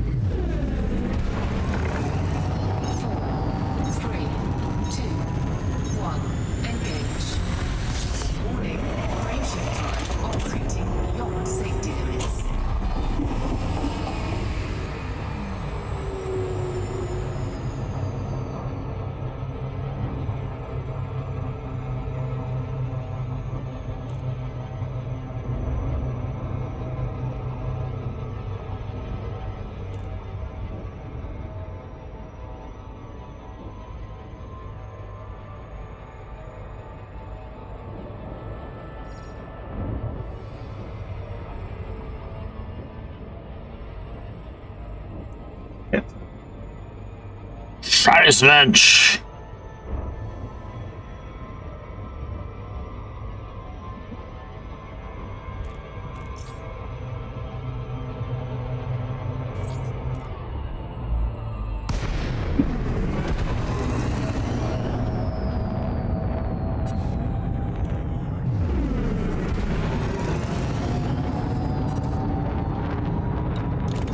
Scheiß Mensch.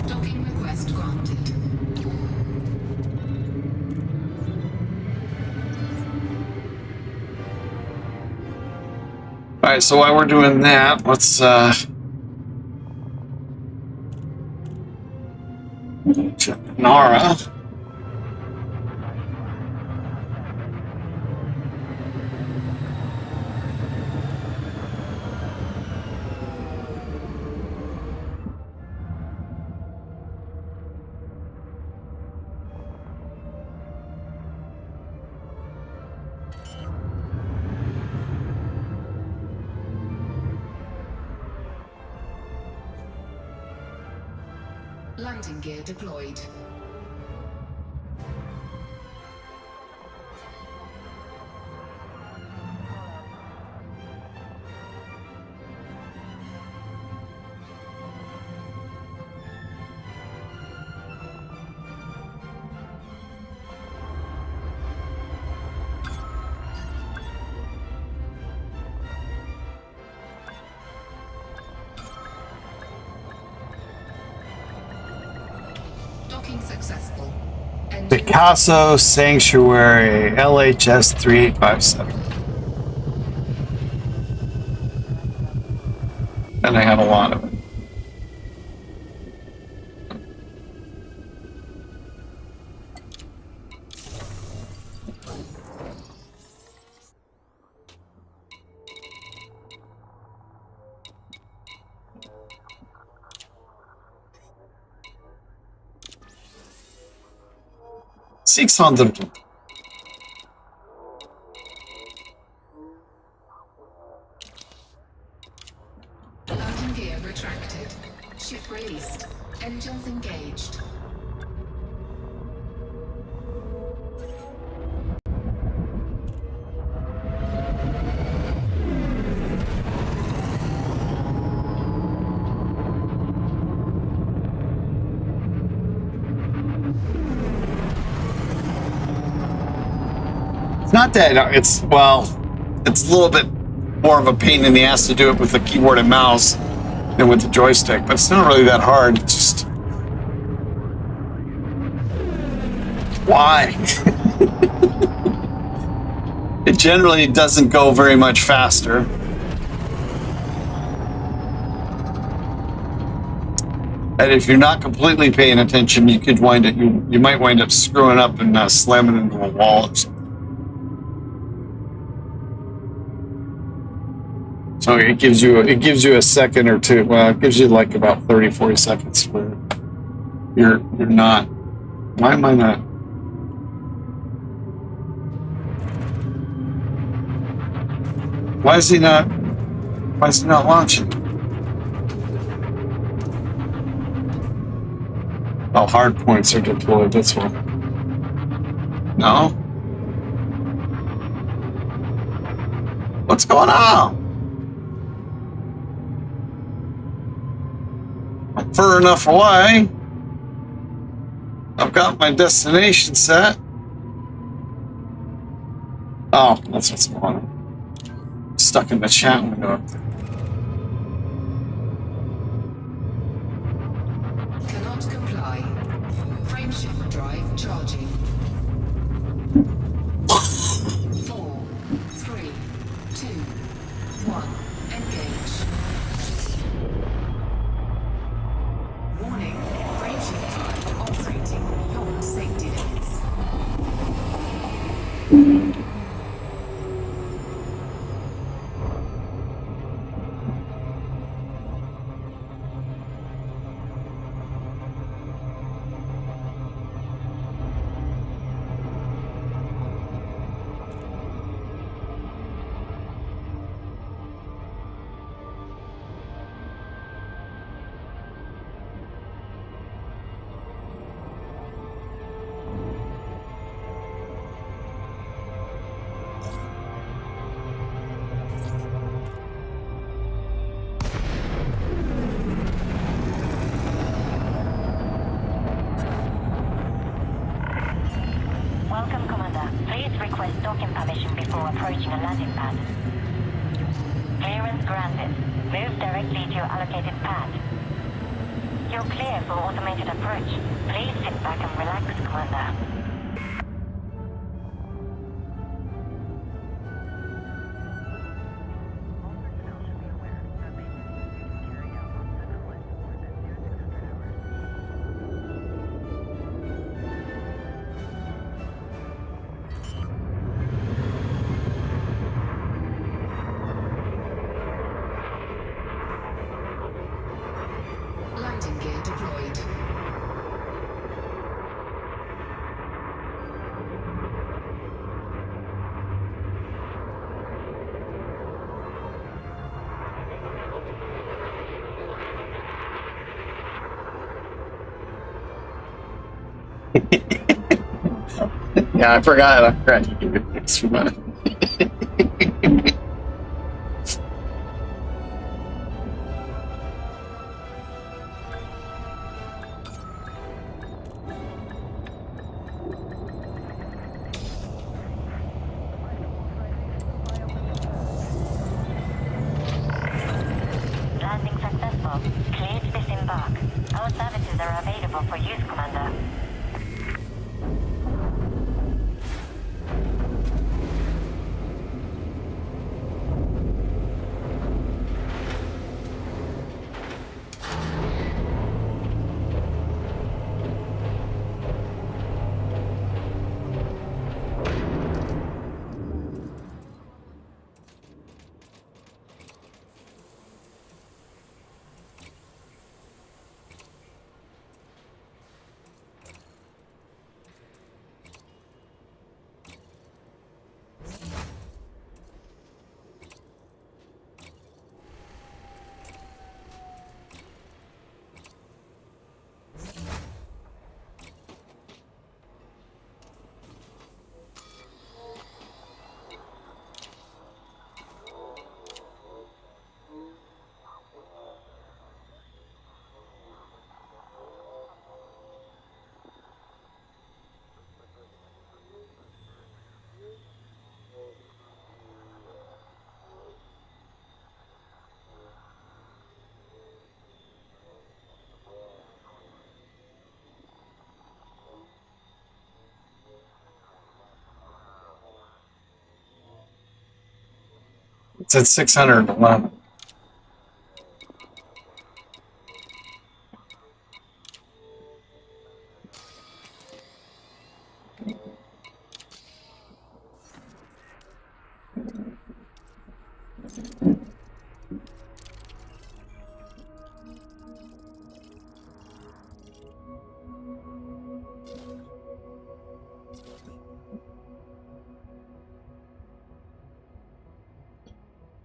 Docking request granted. All right, so while we're doing that, let's check Nara. Landing gear deployed. Docking successful. Engine Picasso Sanctuary, LHS 3857. And I have a lot of it. $600. landing gear retracted. Ship released. Engines engaged. It's not that, it's, well, it's a little bit more of a pain in the ass to do it with the keyboard and mouse than with the joystick, but it's not really that hard. It's just, why? It generally doesn't go very much faster. And if you're not completely paying attention, you could wind up, you might wind up screwing up and slamming into a wall or something. So it gives you a second or two. Well, it gives you like about 30, 40 seconds where you're not. Why am I not? Why is he not launching? Oh, hard points are deployed. That's why. No. What's going on? I'm far enough away. I've got my destination set. Oh, that's what's going on. Stuck in the chat window up there. Cannot comply. Frameshift drive charging. 4, 3, 2, 1. Engage. Warning. Frameshift drive operating beyond safety limits. docking permission before approaching a landing pad. Clearance granted. Move directly to your allocated pad. You're clear for automated approach. Please sit back and relax, Commander. Landing gear deployed. Yeah, I forgot you can do this for that. 611.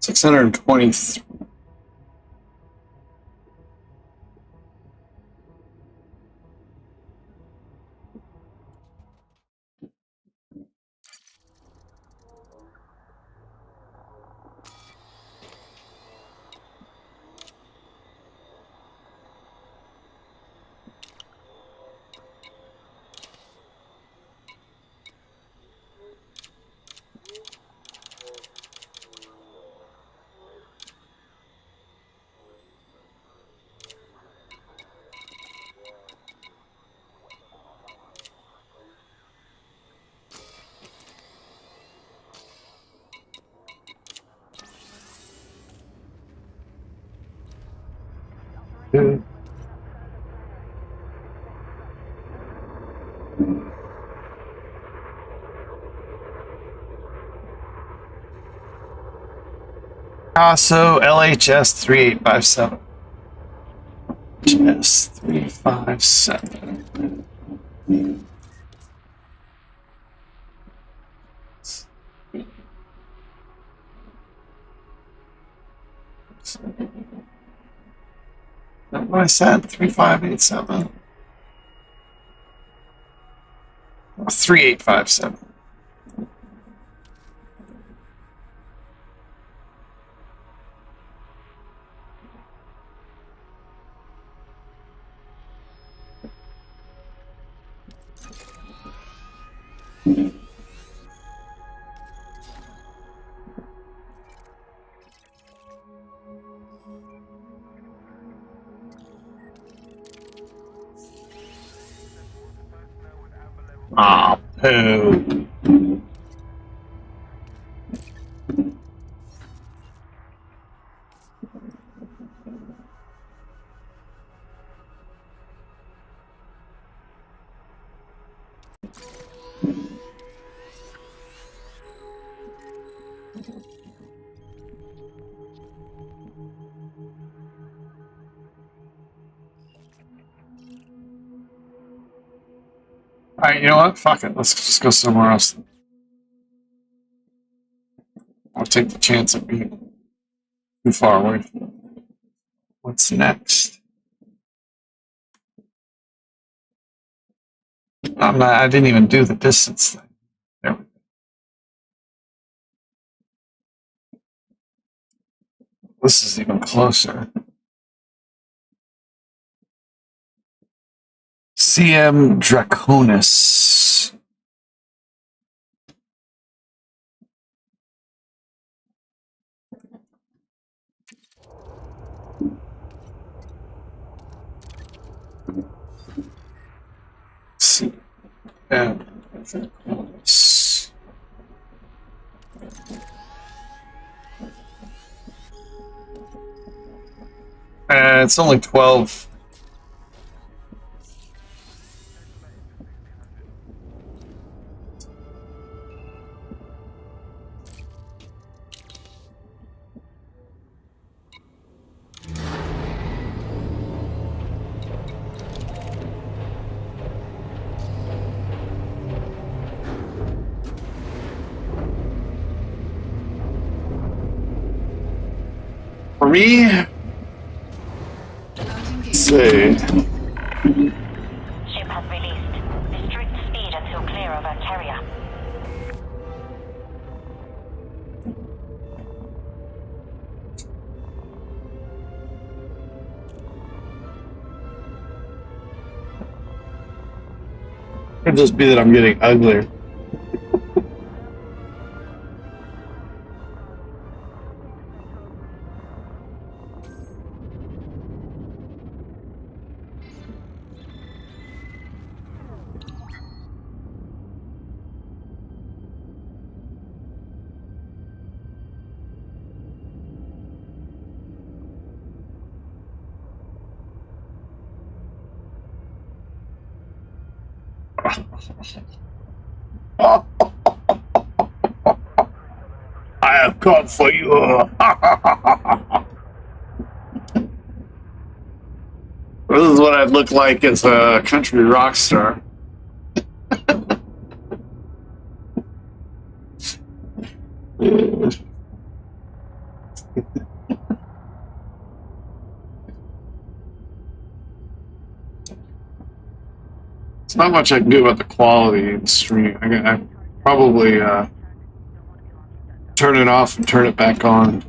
$623. Picasso LHS 3857. LHS 357. That's what I said, 3587. 3857. Ah, poo. Alright, you know what? Fuck it. Let's just go somewhere else. I'll take the chance of being too far away from it. What's next? I didn't even do the distance thing. There we go. This is even closer. CM Draconis. CM Draconis. It's only 12. For me, say. Ship has released. Restrict speed until clear of our carrier. Could just be that I'm getting uglier. I have come for you. This is what I'd look like as a country rock star. It's not much I can do about the quality in stream. I probably turn it off and turn it back on.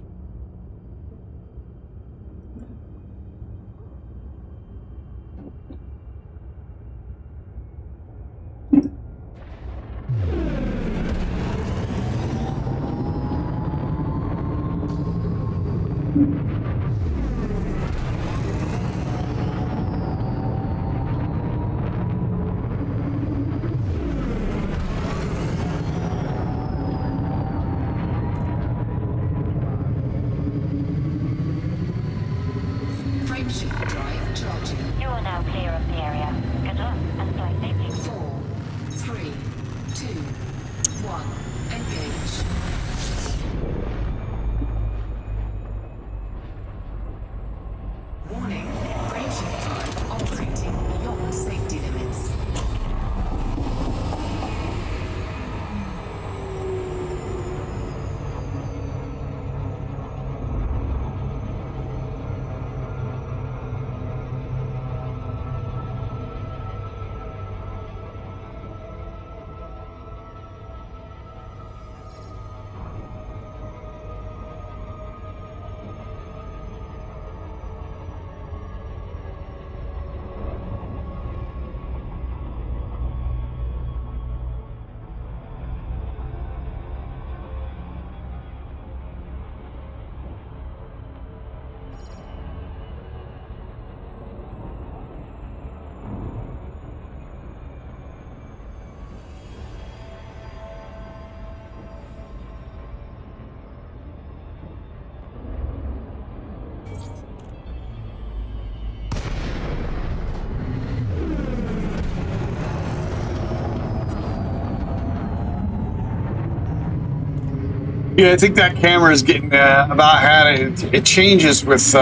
Yeah, I think that camera is getting about had it. It changes with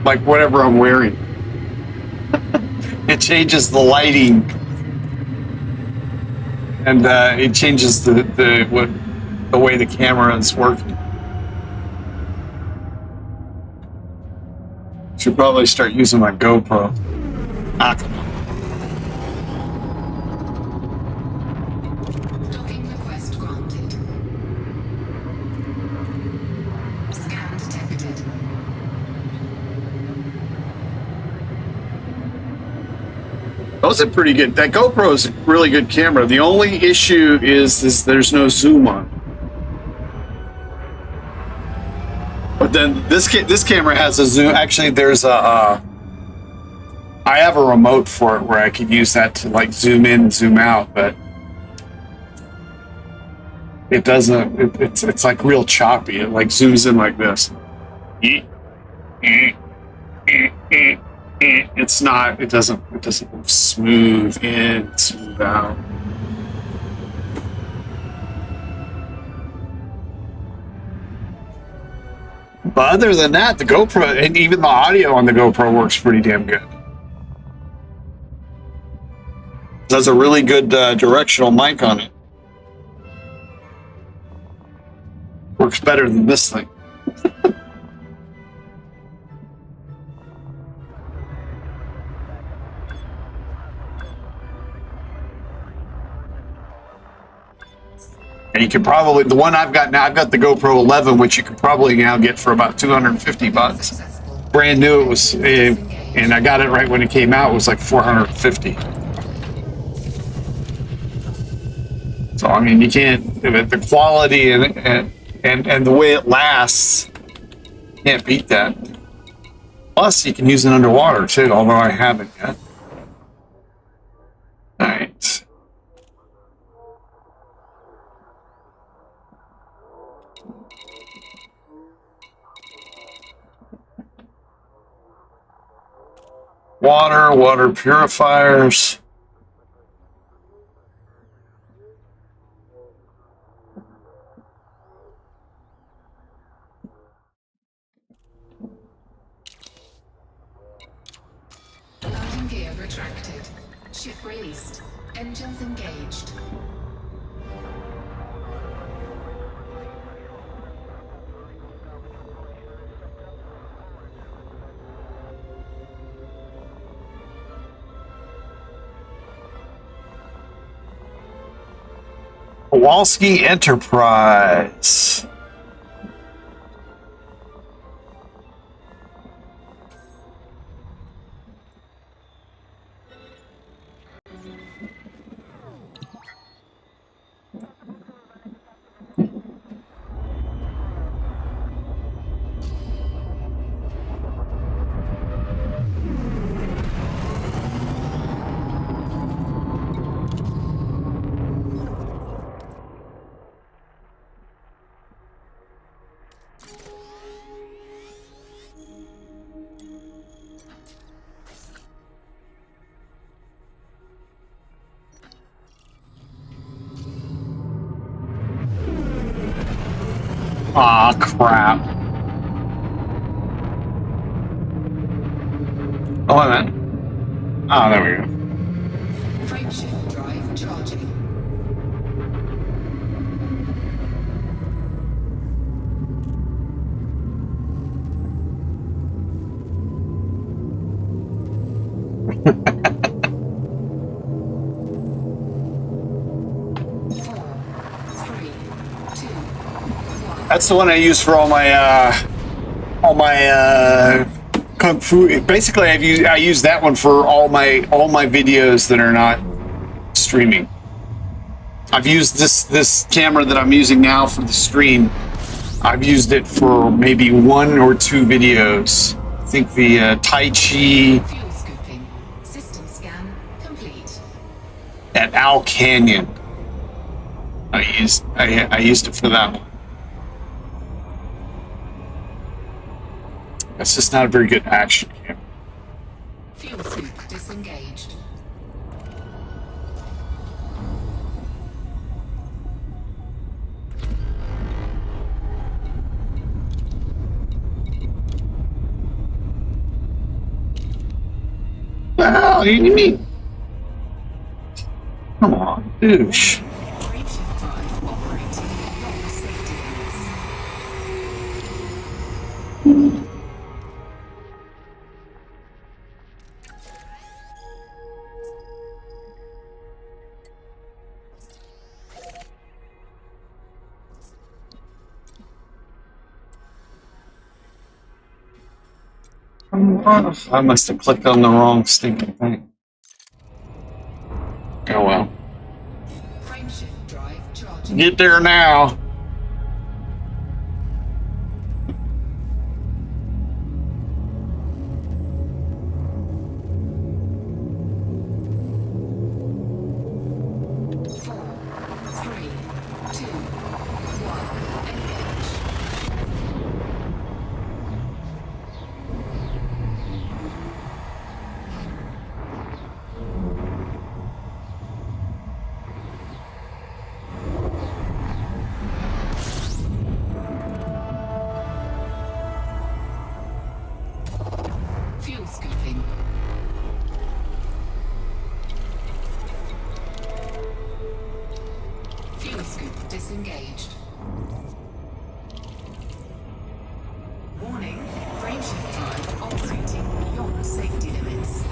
like whatever I'm wearing. It changes the lighting, and it changes the way the camera is working. Should probably start using my GoPro. Ah, come on. Docking request granted. Scan detected. Those are pretty good. That GoPro is a really good camera. The only issue is there's no zoom on. But then this camera has a zoom. Actually, there's a. I have a remote for it where I could use that to like zoom in, and zoom out, but it doesn't. It's like real choppy. It like zooms in like this. It's not. It doesn't move smooth in, smooth out. But other than that, the GoPro and even the audio on the GoPro works pretty damn good. It has a really good directional mic on it. Works better than this thing. And you can probably, the one I've got now, I've got the GoPro 11, which you can probably now get for about $250. Brand new, it was, and I got it right when it came out, it was like $450. So, I mean, you can't, the quality and the way it lasts, can't beat that. Plus, you can use it underwater too, although I haven't yet. All right. Water purifiers. Landing gear retracted. Ship released. Engines engaged. Kowalski Enterprise. Aw, crap. Oh, wait a minute. Oh, there we go. Frameshift drive charging. That's the one I use for all my kung fu. Basically, I use that one for all my videos that are not streaming. I've used this camera that I'm using now for the stream. I've used it for maybe 1 or 2 videos. I think the Tai Chi Fuel scooping. System scan complete. at Owl Canyon. I used it for that one. That's just not a very good action camera. Fuel scoop disengaged. the hell? You mean? Come on, douche. Frameshift drive operating beyond safety limits. I must have clicked on the wrong stinking thing. Oh well. Frameshift drive charging. Get there now. Fuel scooping. Fuel scoop disengaged. Warning, frameshift drive operating beyond safety limits.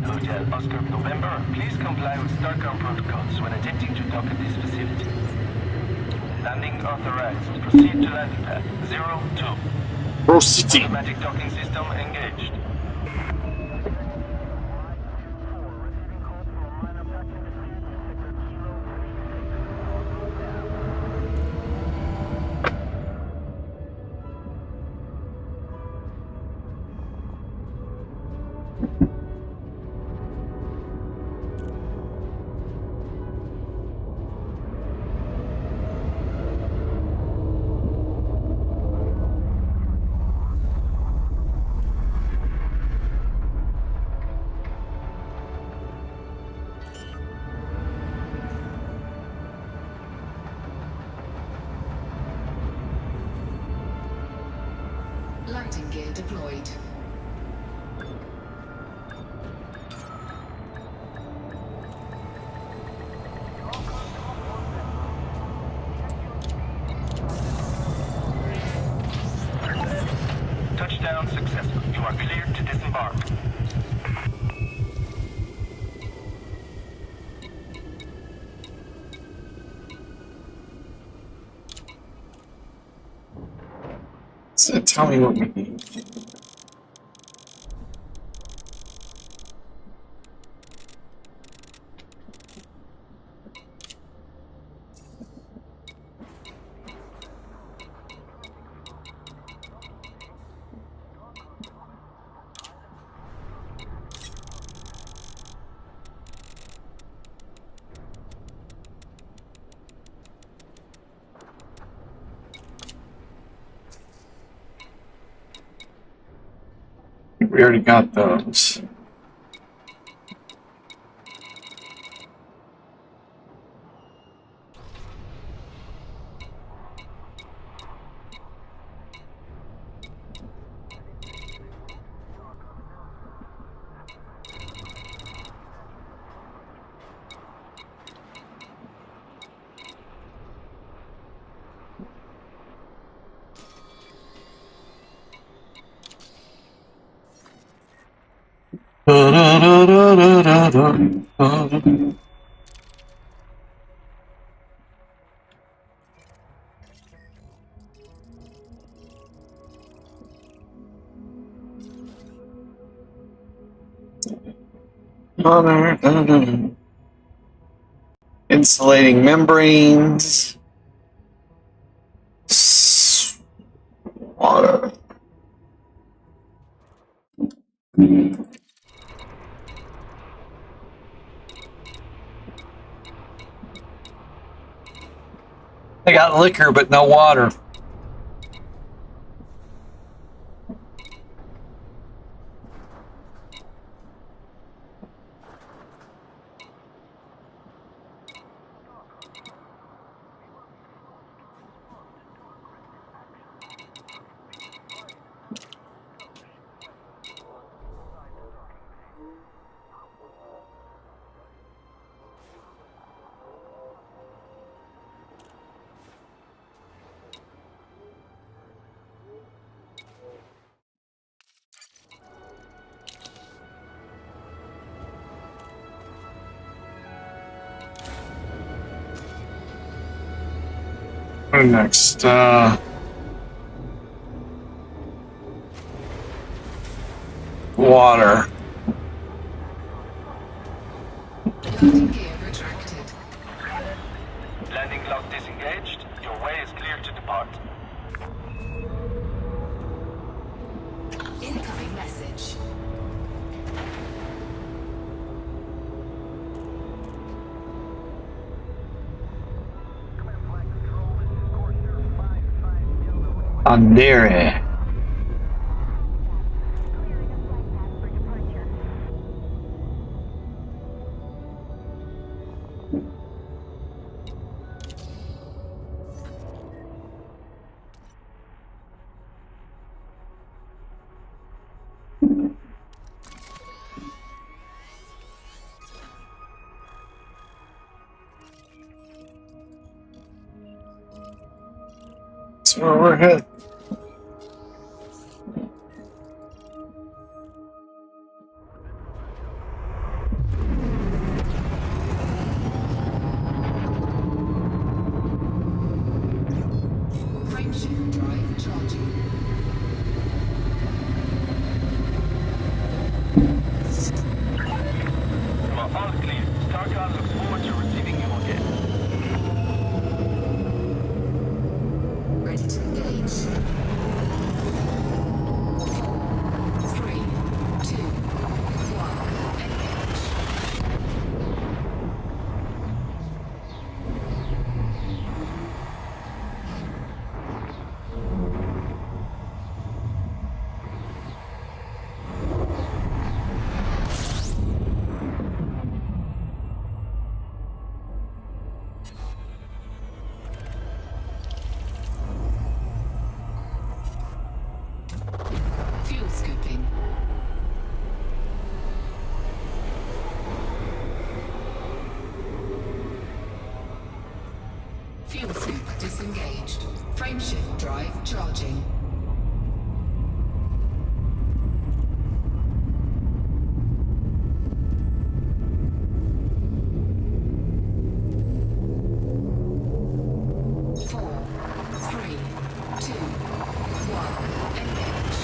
Hotel Oscar November, please comply with STARCOM protocols when attempting to dock at this facility. Landing authorized. Proceed to landing pad 02. Proceed. Automatic docking system engaged. Landing gear deployed. Touchdown successful. You are cleared to disembark. So tell me what we need. we already got those. Insulating membranes. Water. They got liquor, but no water. What next? Water. Landing gear retracted. Landing lock disengaged. Your way is clear to depart. Incoming message. Andere. That's where we're headed. Frameshift drive charging. You are all clear. Starcon looks forward to receiving you again. Ready to engage. 4, 3, 2, 1, engage. Fuel scooping. Fuel scoop disengaged. Frameshift drive charging. Four, three, two, one, engage.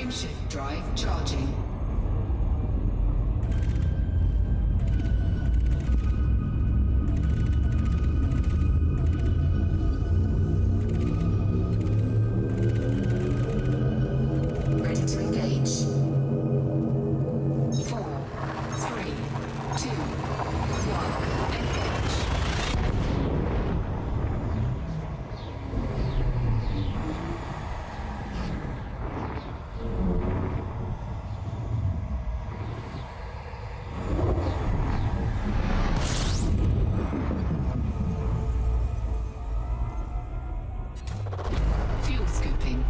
Frameshift drive charging. Ready to engage. 4, 3, 2, 1, engage. Fuel scooping.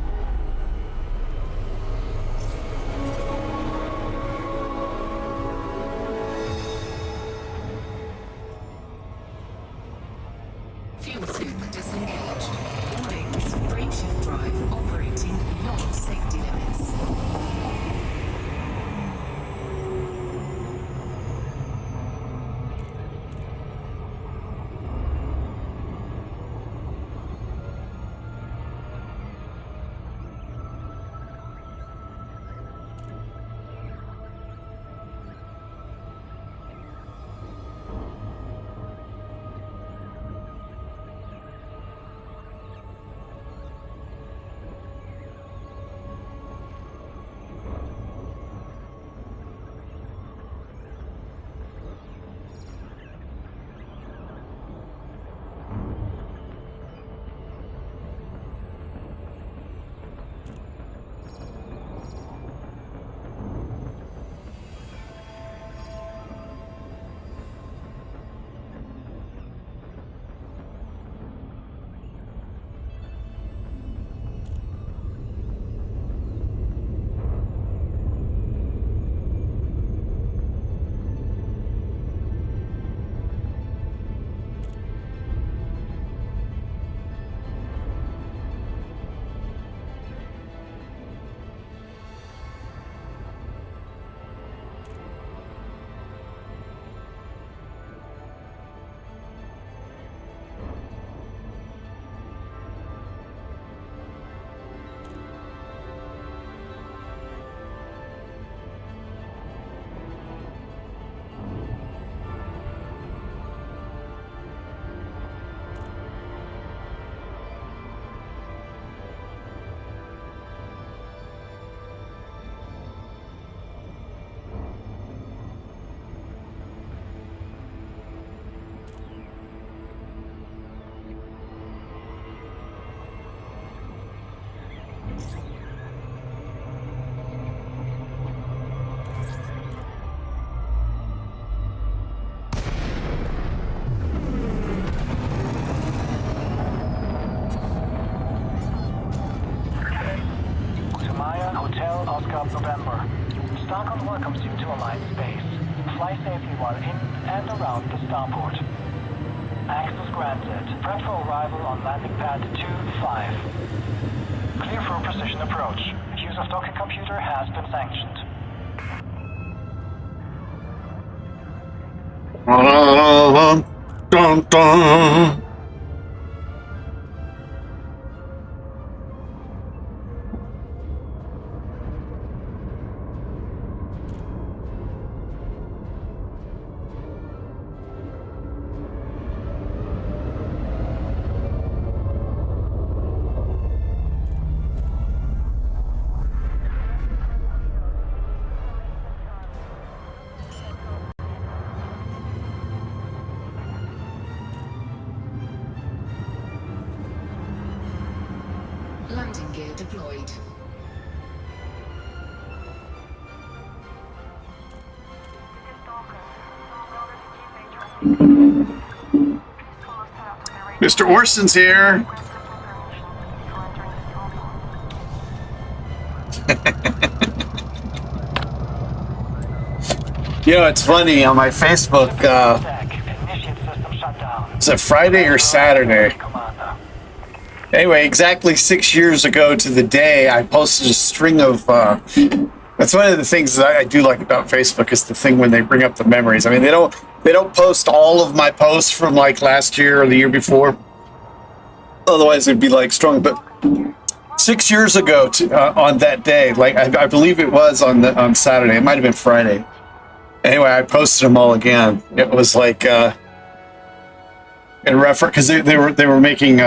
Fuel scoop disengaged. Warnings. Frameshift drive operating beyond safety limits. Hotel Oscar November. Stockholm welcomes you to Alliance Space. Fly safely while in and around the starport. Access granted. Prep for arrival on landing pad 2-5. Clear for precision approach. Use of docking computer has been sanctioned. Dun, dun. Landing gear deployed. Mr. Orson's here. You know, it's funny on my Facebook. Is it Friday or Saturday? Anyway, exactly 6 years ago to the day, I posted a string of. That's one of the things that I do like about Facebook is the thing when they bring up the memories. I mean, they don't post all of my posts from like last year or the year before. Otherwise, it'd be like strong. But 6 years ago on that day, like I believe it was on Saturday. It might have been Friday. Anyway, I posted them all again. It was like in reference because they were making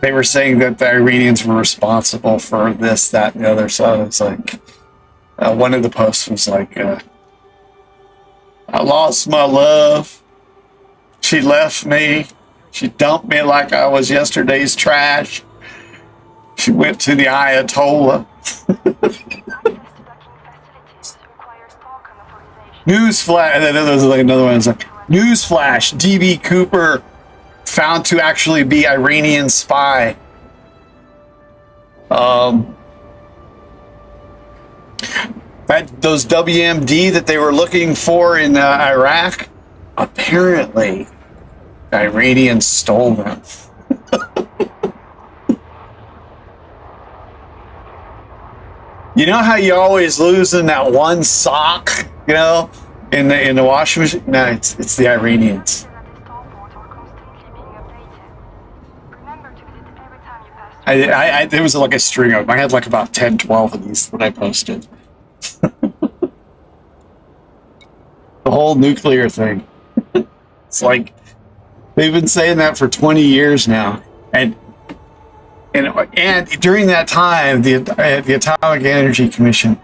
they were saying that the Iranians were responsible for this, that, and the other. So it's like one of the posts was like, "I lost my love. She left me. She dumped me like I was yesterday's trash. She went to the Ayatollah." Newsflash, and then there was like another one. It's like, newsflash, DB Cooper found to actually be Iranian spy. Those WMD that they were looking for in Iraq, apparently the Iranians stole them. You know how you always losing that one sock, you know, in the washing machine? No, it's the Iranians. There was like a string of them. I had like about 10, 12 of these that I posted. The whole nuclear thing. It's like they've been saying that for 20 years now, and during that time, the Atomic Energy Commission,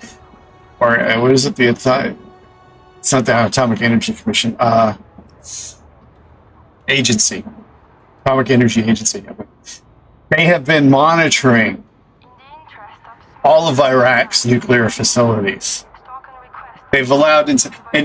or what is it? It's not the Atomic Energy Commission. Agency, Atomic Energy Agency. They have been monitoring all of Iraq's nuclear facilities. They've allowed, and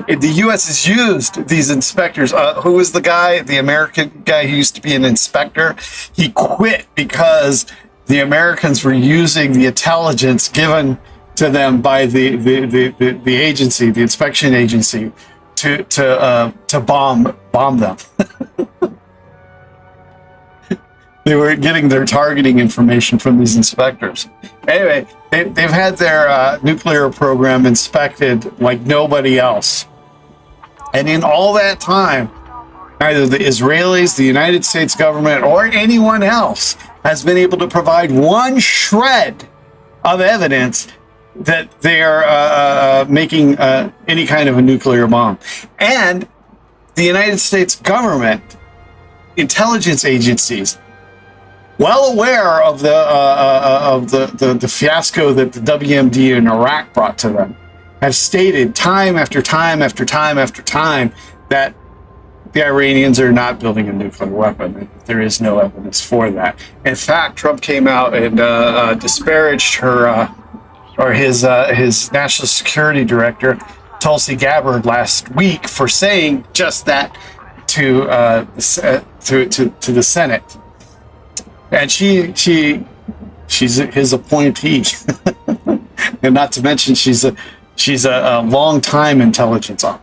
the U.S. has used these inspectors. Who was the guy, the American guy who used to be an inspector? He quit because the Americans were using the intelligence given to them by the agency, the inspection agency, to bomb them. They were getting their targeting information from these inspectors. Anyway, they've had their nuclear program inspected like nobody else. And in all that time, neither the Israelis, the United States government, or anyone else has been able to provide one shred of evidence that they are making any kind of a nuclear bomb. And the United States government, intelligence agencies, well aware of the fiasco that the WMD in Iraq brought to them, have stated time after time after time after time that the Iranians are not building a nuclear weapon. There is no evidence for that. In fact, Trump came out and disparaged her, or his national security director, Tulsi Gabbard, last week for saying just that to the Senate. And she's his appointee, and not to mention she's a long-time intelligence officer,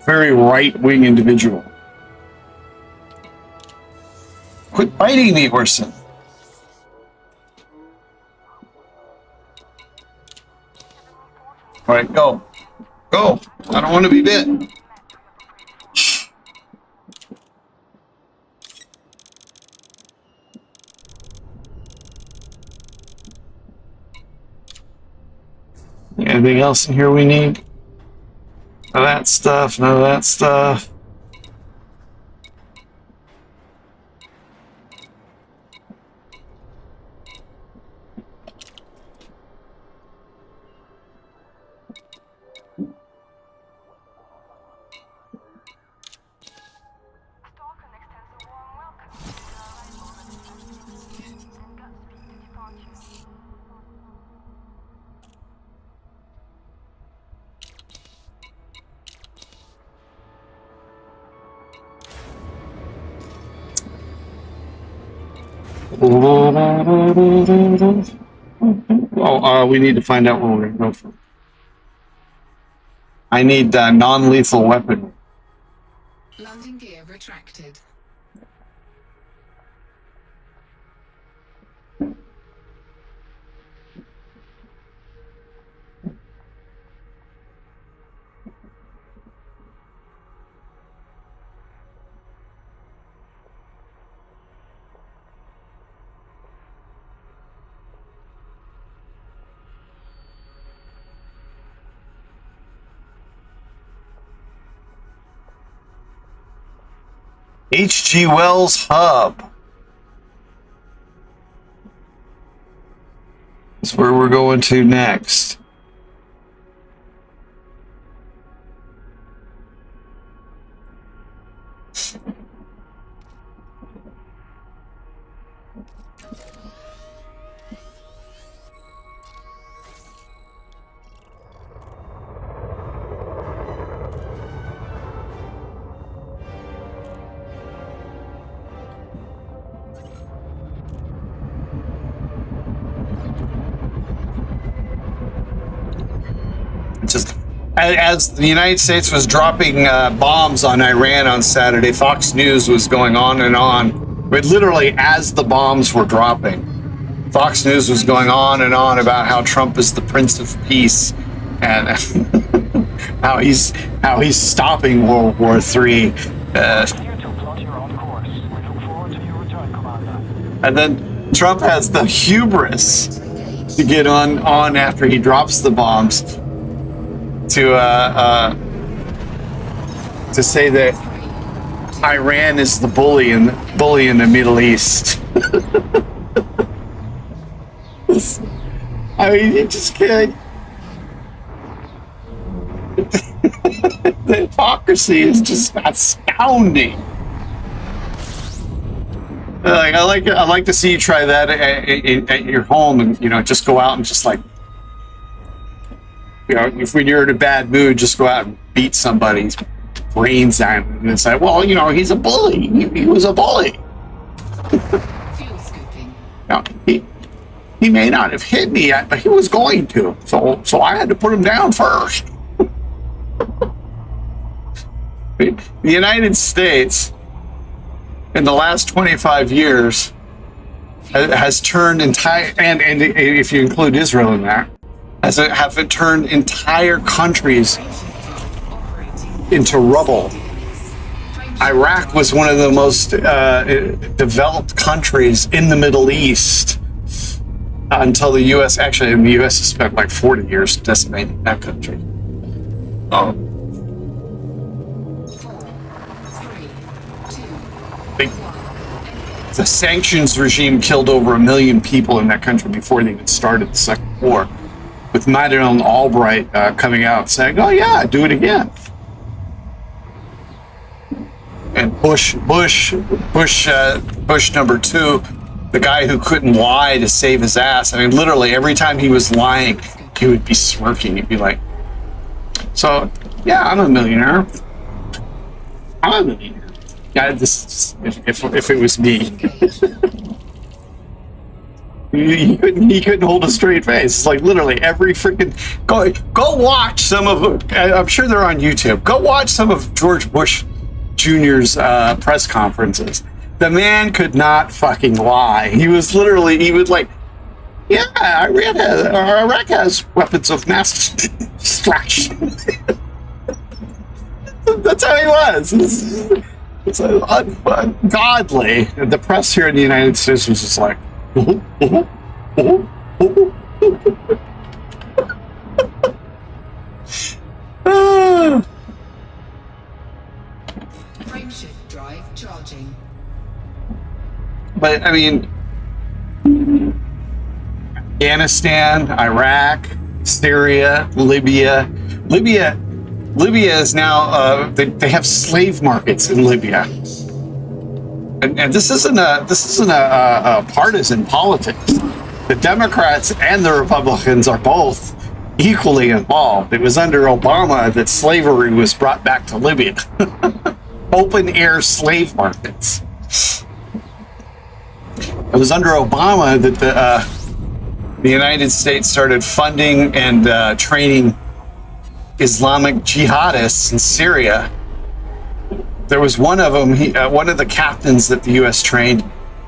very right-wing individual. Quit biting me, Orson. All right, go. I don't want to be bit. Anything else in here we need? None of that stuff, none of that stuff. Oh, we need to find out where we're going to go from. I need non-lethal weapon. Landing gear retracted. H.G. Wells Hub. That's where we're going to next. Just as the United States was dropping bombs on Iran on Saturday, Fox News was going on and on. But literally, as the bombs were dropping, Fox News was going on and on about how Trump is the Prince of Peace and how he's stopping World War III. And then Trump has the hubris to get on after he drops the bombs to say that Iran is the bully in the Middle East. I mean, you just can't. The hypocrisy is just astounding. Like I like to see you try that at your home, and just go out and just like. If when you're in a bad mood, just go out and beat somebody's brains out and say, well, he's a bully. He was a bully. Fuel scooping. He may not have hit me yet, but he was going to. So I had to put him down first. The United States, in the last 25 years, has turned entire, and if you include Israel in that, have it turned entire countries into rubble. Iraq was one of the most developed countries in the Middle East until the U.S. Actually, the U.S. has spent like 40 years decimating that country. The sanctions regime killed over 1 million people in that country before they even started the Second War. With Madeleine Albright coming out saying, "Oh yeah, do it again." And Bush number 2, the guy who couldn't lie to save his ass. I mean, literally every time he was lying, he would be smirking. He'd be like, "So yeah, I'm a millionaire. I'm a millionaire." Yeah, this if it was me. He couldn't hold a straight face. It's like literally every freaking go watch some of them. I'm sure they're on YouTube. Go watch some of George Bush Jr.'s press conferences. The man could not fucking lie. He would like, yeah, Iraq has weapons of mass destruction. That's how he was. It's ungodly. The press here in the United States was just like. Frameshift drive charging. But I mean, Afghanistan, Iraq, Syria, Libya is now they have slave markets in Libya. And this isn't a partisan politics. The Democrats and the Republicans are both equally involved. It was under Obama that slavery was brought back to Libya. Open air slave markets. It was under Obama that the United States started funding and training Islamic jihadists in Syria. There was one of them, one of the captains that the U.S. trained,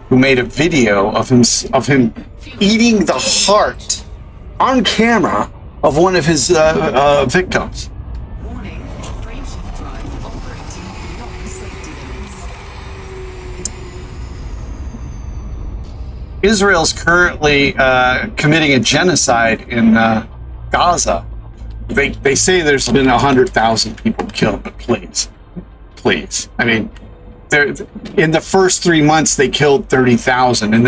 who made a video of him eating the heart on camera of one of his victims. Warning, frameshift drive operating beyond safety limits. Israel's currently committing a genocide in Gaza. They say there's been 100,000 people killed, but please. I mean, in the first 3 months they killed 30,000, and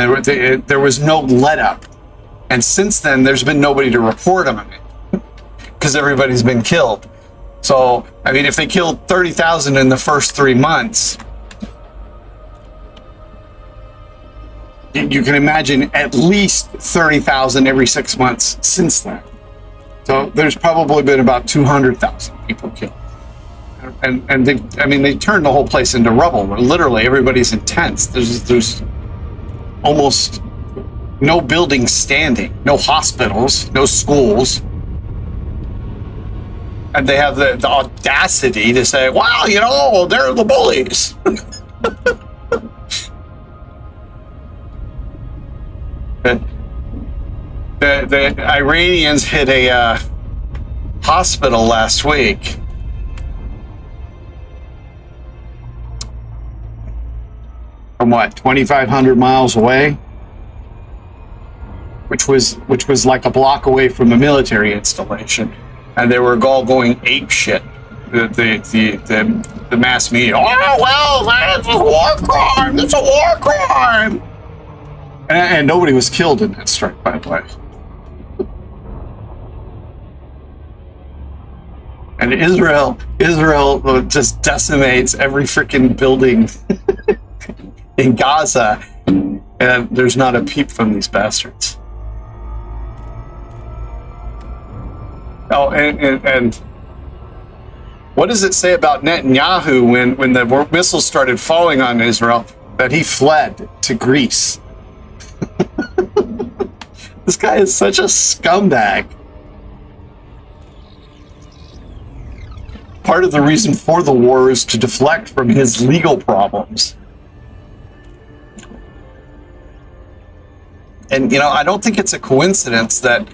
there was no let up. And since then, there's been nobody to report on it because everybody's been killed. So, I mean, if they killed 30,000 in the first 3 months, you can imagine at least 30,000 every 6 months since then. So there's probably been about 200,000 people killed. And they turned the whole place into rubble. Literally, everybody's in tents. There's almost no buildings standing, no hospitals, no schools. And they have the audacity to say, well, you know, they're the bullies. The Iranians hit a hospital last week. From what, 2,500 miles away? Which was like a block away from a military installation. And they were all going ape shit. The mass media. Oh well, that's a war crime. It's a war crime. And nobody was killed in that strike, by the way. And Israel just decimates every freaking building in Gaza, and there's not a peep from these bastards. Oh, and what does it say about Netanyahu when the missiles started falling on Israel, that he fled to Greece? This guy is such a scumbag. Part of the reason for the war is to deflect from his legal problems. And, you know, I don't think it's a coincidence that,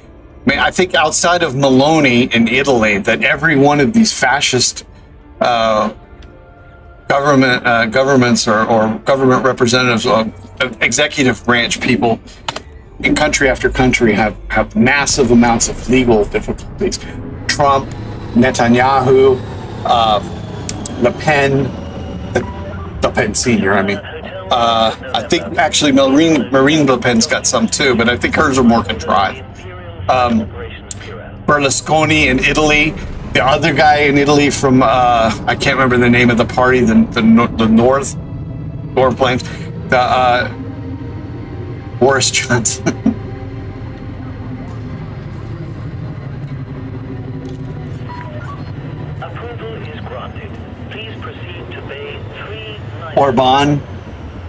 I think outside of Meloni in Italy, that every one of these fascist governments or government representatives, executive branch people in country after country have massive amounts of legal difficulties. Trump, Netanyahu, Le Pen Senior, I mean. I think actually Marine Le Pen's got some too, but I think hers are more contrived. Berlusconi in Italy, the other guy in Italy from, I can't remember the name of the party, the North Plains, Boris Johnson. Approval is granted. Please proceed to Bay 390. Orban.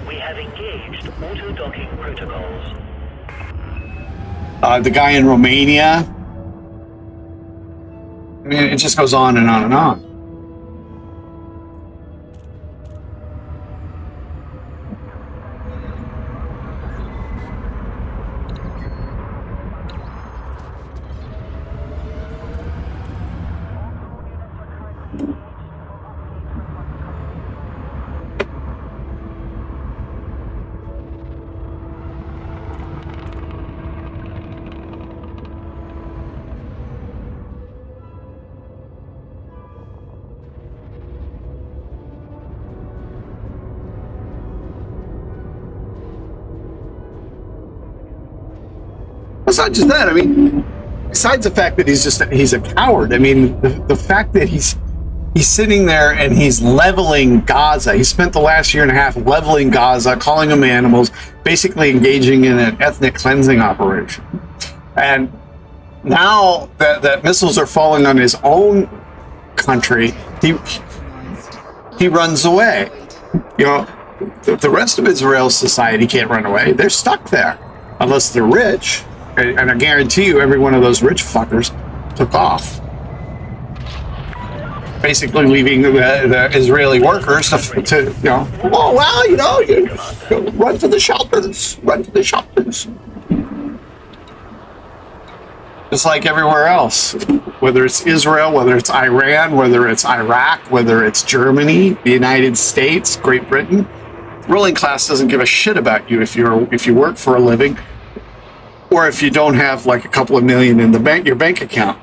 We have engaged auto-docking protocols. The guy in Romania. I mean, it just goes on and on and on. It's not just that. I mean, besides the fact that he's a coward. I mean, the fact that he's sitting there and he's leveling Gaza. He spent the last year and a half leveling Gaza, calling them animals, basically engaging in an ethnic cleansing operation. And now that missiles are falling on his own country, he runs away. You know, the rest of Israel's society can't run away. They're stuck there unless they're rich. And I guarantee you, every one of those rich fuckers took off, basically leaving the Israeli workers to you know, oh well, you know, you run to the shelters, just like everywhere else, whether it's Israel, whether it's Iran, whether it's Iraq, whether it's Germany, the United States, Great Britain. The ruling class doesn't give a shit about you if you work for a living, or if you don't have like a couple of million in your bank account.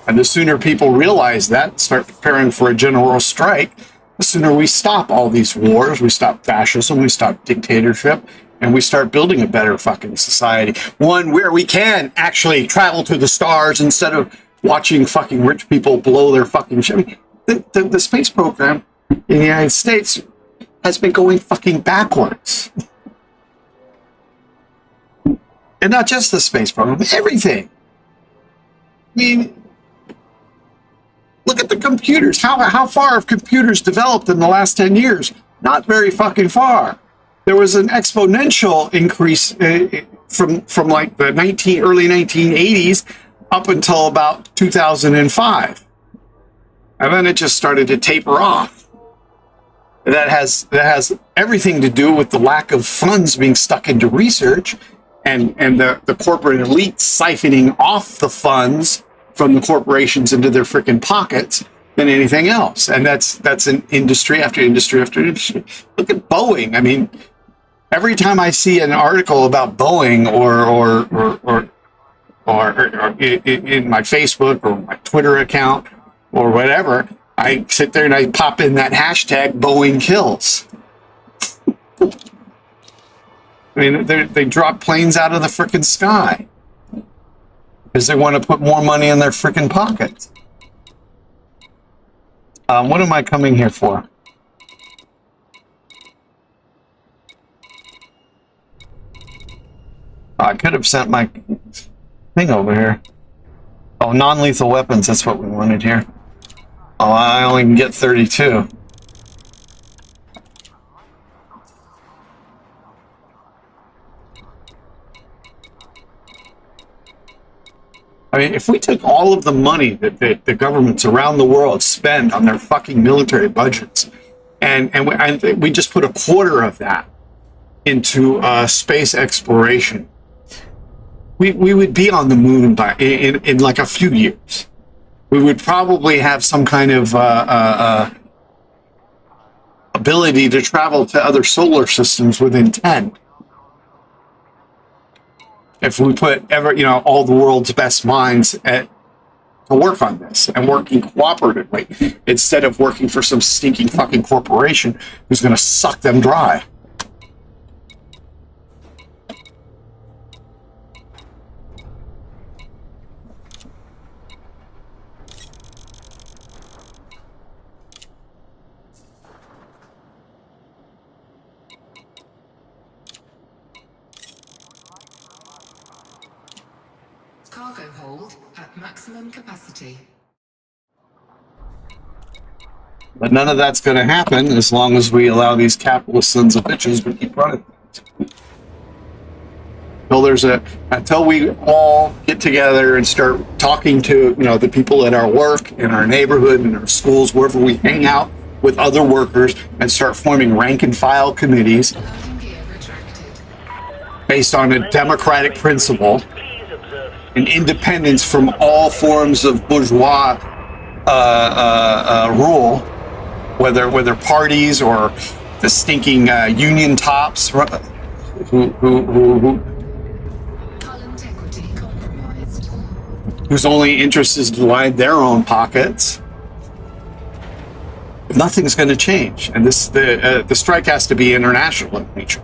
And the sooner people realize that, start preparing for a general strike, the sooner we stop all these wars, we stop fascism, we stop dictatorship, and we start building a better fucking society. One where we can actually travel to the stars instead of watching fucking rich people blow their fucking shit. I mean, the space program in the United States has been going fucking backwards. And not just the space program, everything. I mean, look at the computers. How far have computers developed in the last 10 years? Not very fucking far. There was an exponential increase from like the early 1980s up until about 2005. And then it just started to taper off. That has everything to do with the lack of funds being stuck into research and the corporate elite siphoning off the funds from the corporations into their freaking pockets than anything else. And that's an industry after industry after industry. Look at Boeing. I mean, every time I see an article about Boeing or in my Facebook or my Twitter account or whatever, I sit there and I pop in that hashtag Boeing kills. I mean, they drop planes out of the freaking sky because they want to put more money in their freaking pockets. What am I coming here for? I could have sent my thing over here. Oh, non-lethal weapons, that's what we wanted here. Oh, I only can get 32. I mean, if we took all of the money that the governments around the world spend on their fucking military budgets, and we just put a quarter of that into space exploration, we would be on the moon in like a few years. We would probably have some kind of ability to travel to other solar systems within 10. If we put all the world's best minds to work on this and working cooperatively instead of working for some stinking fucking corporation who's going to suck them dry. Cargo hold at maximum capacity. But none of that's going to happen as long as we allow these capitalist sons of bitches to keep running things. Until we all get together and start talking to the people at our work, in our neighborhood, in our schools, wherever we hang out with other workers, and start forming rank and file committees based on a democratic principle and independence from all forms of bourgeois rule, whether parties or the stinking union tops whose only interest is to line their own pockets. Nothing's going to change, and the strike has to be international in nature.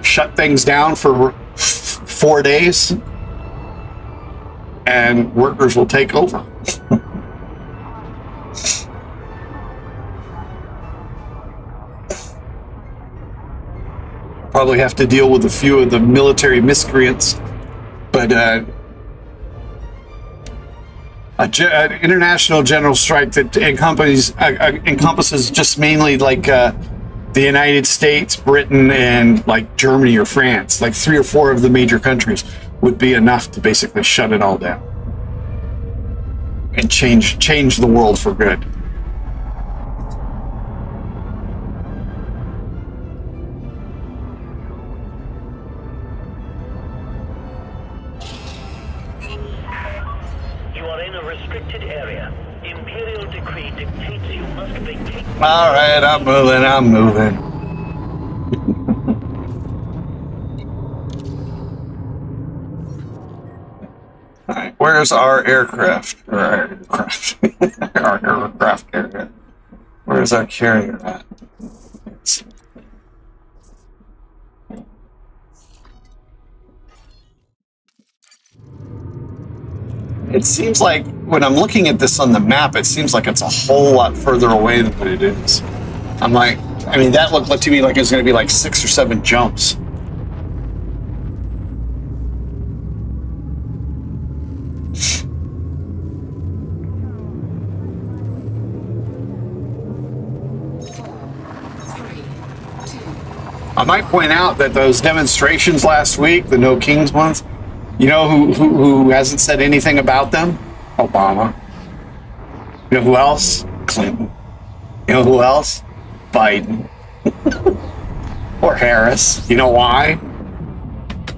Shut things down for 4 days, and workers will take over. Probably have to deal with a few of the military miscreants, but an international general strike that encompasses just mainly like the United States, Britain, and like Germany or France, like 3 or 4 of the major countries, would be enough to basically shut it all down and change the world for good. All right, I'm moving. Where's our aircraft? Or our aircraft. Our aircraft carrier. Where's our carrier at? It seems like when I'm looking at this on the map, it seems like it's a whole lot further away than what it is. I'm like, I mean, that looked to me like it was going to be like 6 or 7 jumps. I might point out that those demonstrations last week, the No Kings ones, you know who hasn't said anything about them? Obama. You know who else? Clinton. You know who else? Biden. Or Harris. You know why?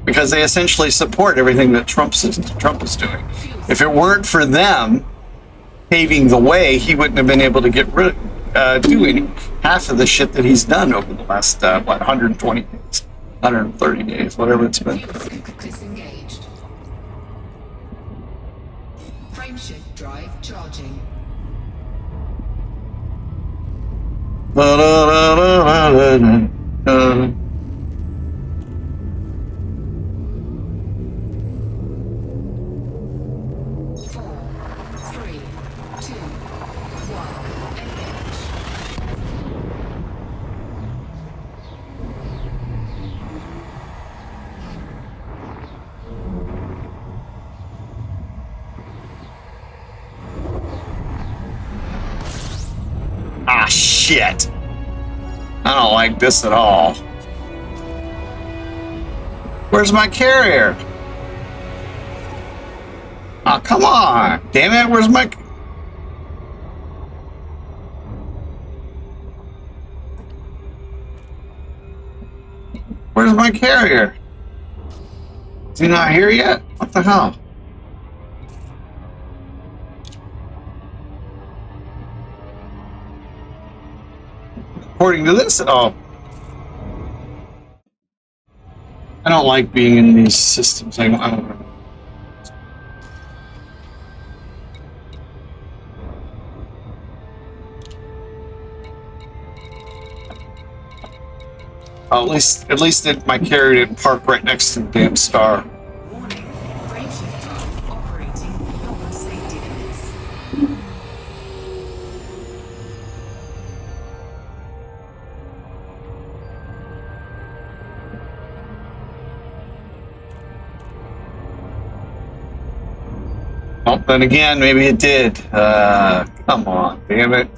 Because they essentially support everything that Trump is doing. If it weren't for them paving the way, he wouldn't have been able to get rid of doing half of the shit that he's done over the last 120 days, 130 days, whatever it's been. Disengaged. Frameshift drive charging. Ah, shit. I don't like this at all. Where's my carrier? Oh, come on. Damn it, where's my... Where's my carrier? Is he not here yet? What the hell? According to this, oh. I don't like being in these systems. I don't know. Oh, at least my carrier didn't park right next to the damn star. Warning, frameshift drive operating beyond safety limits. Well, then again, maybe it did. Come on, damn it.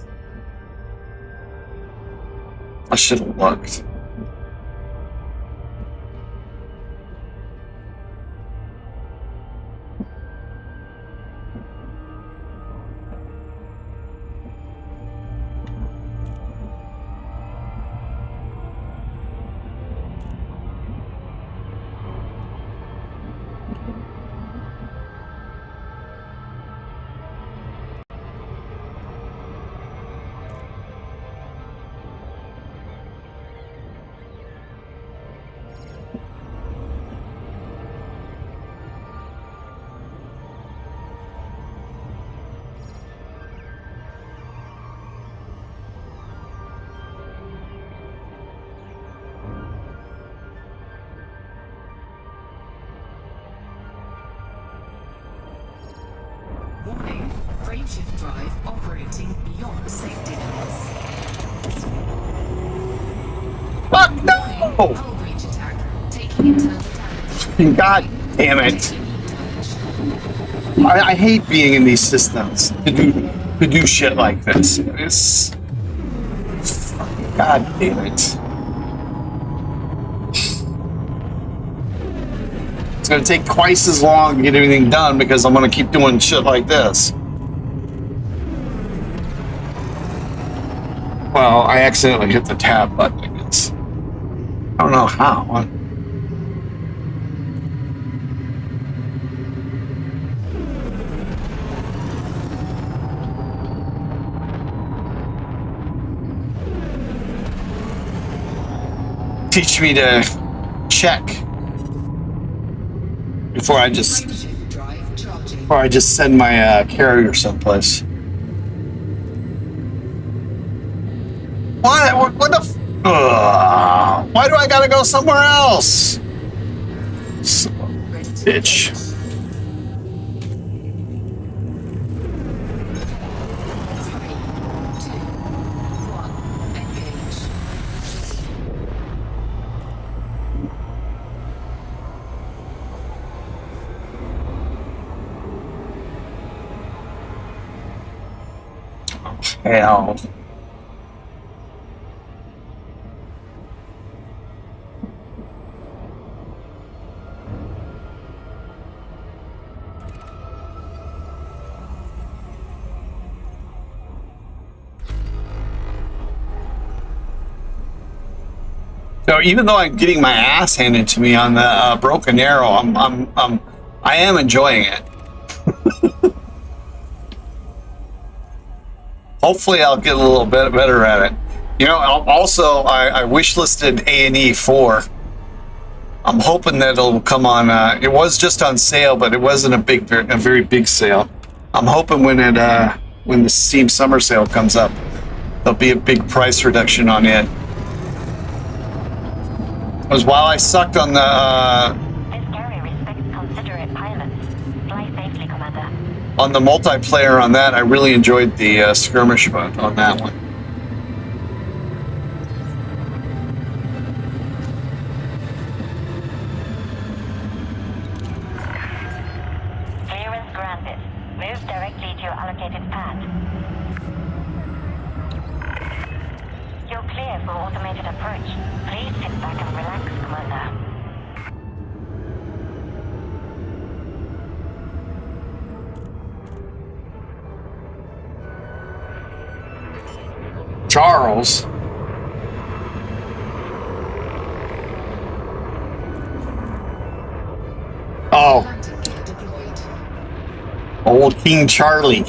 I should have looked. Warning, frameshift drive operating beyond safety limits. Fuck no! Hull breach attack. Taking internal damage. God damn it. I hate being in these systems to do shit like this. It's... God damn it. It's gonna take twice as long to get everything done because I'm gonna keep doing shit like this. Well, I accidentally hit the tab button, I guess. I don't know how. Teach me to check before I just... Frameshift drive charging. Or I just send my carrier someplace. What the why do I gotta go somewhere else? Son of a bitch. 3, 2, 1, engage. Hell. So even though I'm getting my ass handed to me on the Broken Arrow, I am enjoying it. Hopefully, I'll get a little bit better at it. You know, also I wishlisted A&E 4. I'm hoping that it'll come on. It was just on sale, but it wasn't a very big sale. I'm hoping when the Steam Summer Sale comes up, there'll be a big price reduction on it. Because while I sucked on the This carrier respects considerate pilots. Fly safely, Commander. on the multiplayer on that, I really enjoyed the skirmish mode on that one. Clearance granted. Move directly to your allocated path. You're clear for automated approach. Please sit back and relax, Commander. Charles. Oh, Landing gear deployed. old King Charlie.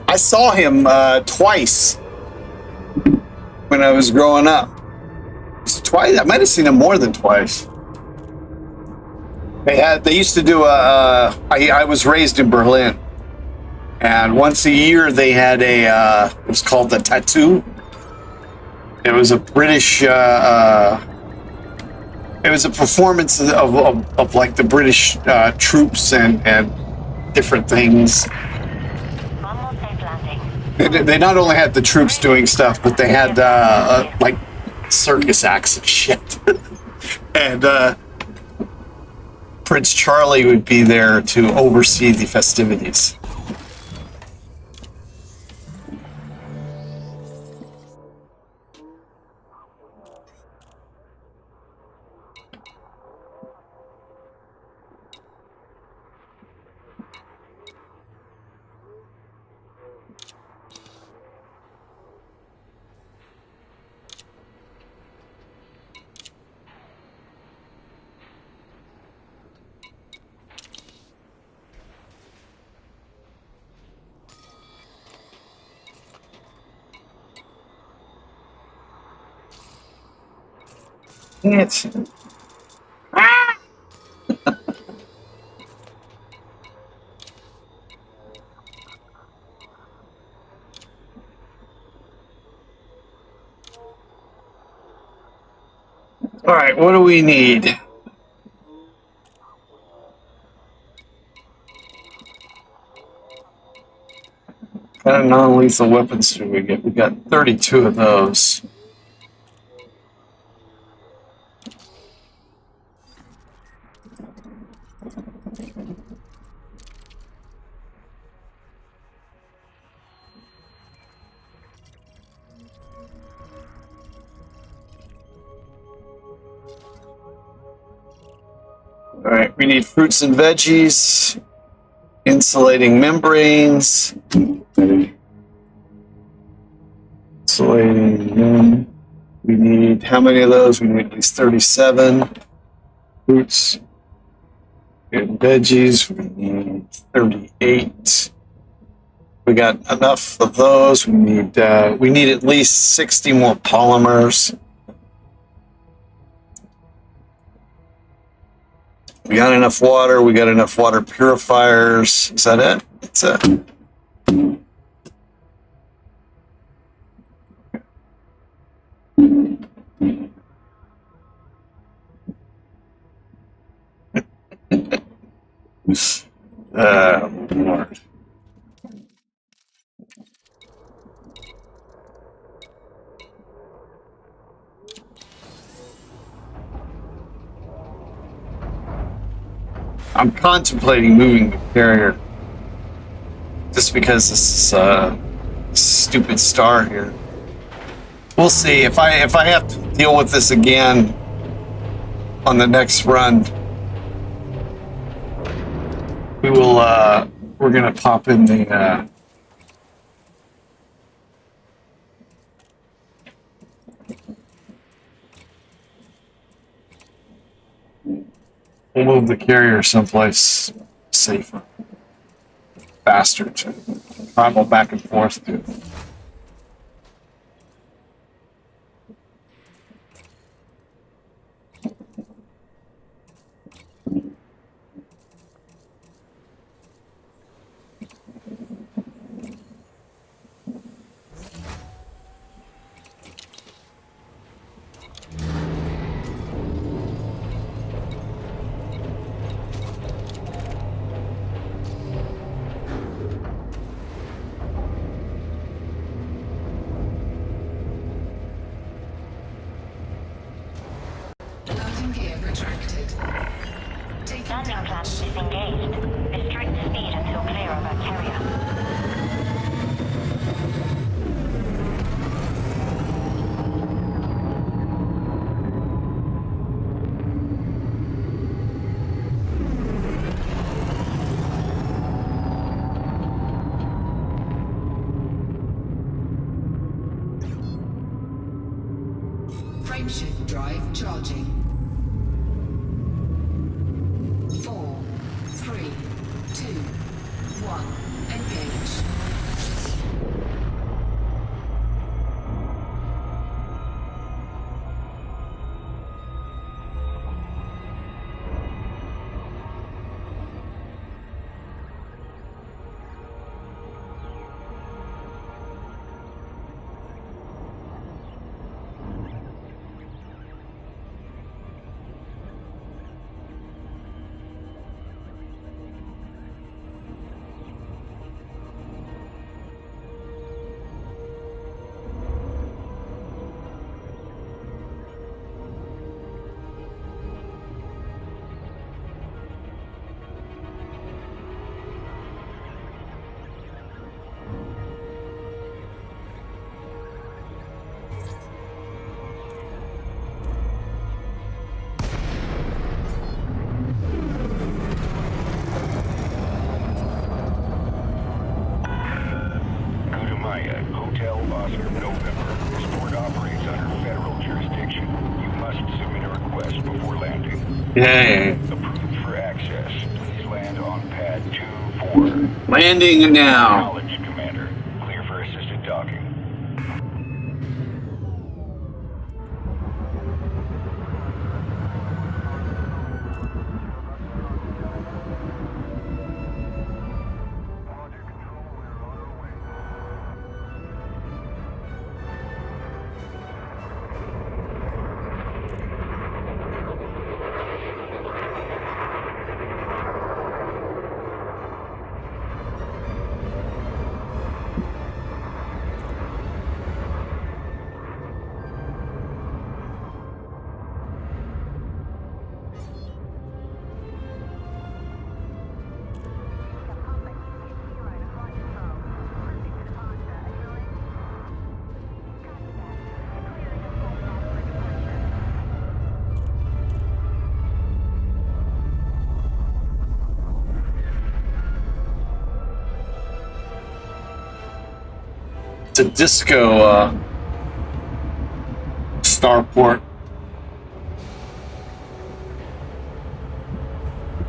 I saw him twice when I was growing up. Twice? I might have seen him more than twice. They used to do I was raised in Berlin, and once a year they had it was called the Tattoo. It was a British it was a performance of like the British troops and different things. One more safe landing. They not only had the troops doing stuff, but they had like circus acts and shit. And Prince Charlie would be there to oversee the festivities. It's all right. What do we need? What kind of non-lethal weapons do we get? We got 32 of those. All right, we need fruits and veggies, insulating membranes, insulating. We need how many of those? We need at least 37 fruits and veggies. We need 38. We got enough of those. We need at least 60 more polymers. We got enough water. We got enough water purifiers. Is that it? That's it. Lord. I'm contemplating moving the carrier just because this is a stupid star here. We'll see if I have to deal with this again on the next run. We will. We're gonna pop in the. We'll move the carrier someplace safer, faster to travel back and forth to. Landing gear retracted. Taking Landing plan damage. disengaged. Restrict speed until clear of our carrier. Frameshift drive charging. 4, 3, 2, 1. Engage. Hotel Oscar November. This port operates under federal jurisdiction. You must submit a request before landing. Yay! Approved for access. Please land on pad 2-4. Landing now. Acknowledged, Commander. Clear for assisted docking. It's a disco starport.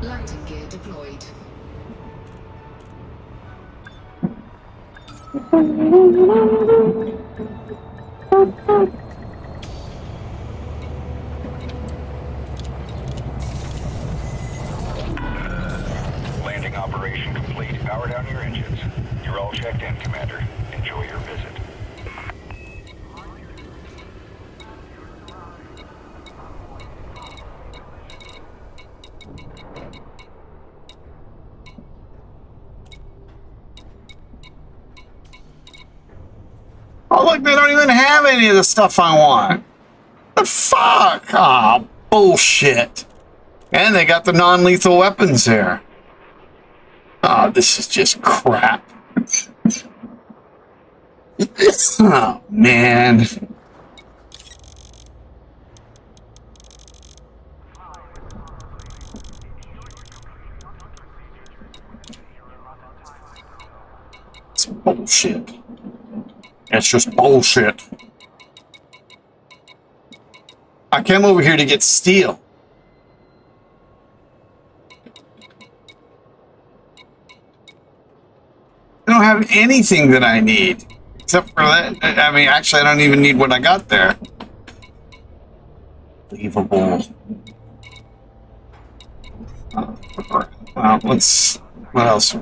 Landing gear deployed. Power down your engines. You're all checked in, Commander. Enjoy your visit. Oh, look, they don't even have any of the stuff I want. The fuck? Ah, bullshit. And they got the non-lethal weapons here. Oh, this is just crap. Oh, man. It's bullshit. It's just bullshit. I came over here to get steel. I don't have anything that I need. Except for that. I mean, actually, I don't even need what I got there. Unbelievable. Well, let's... What else?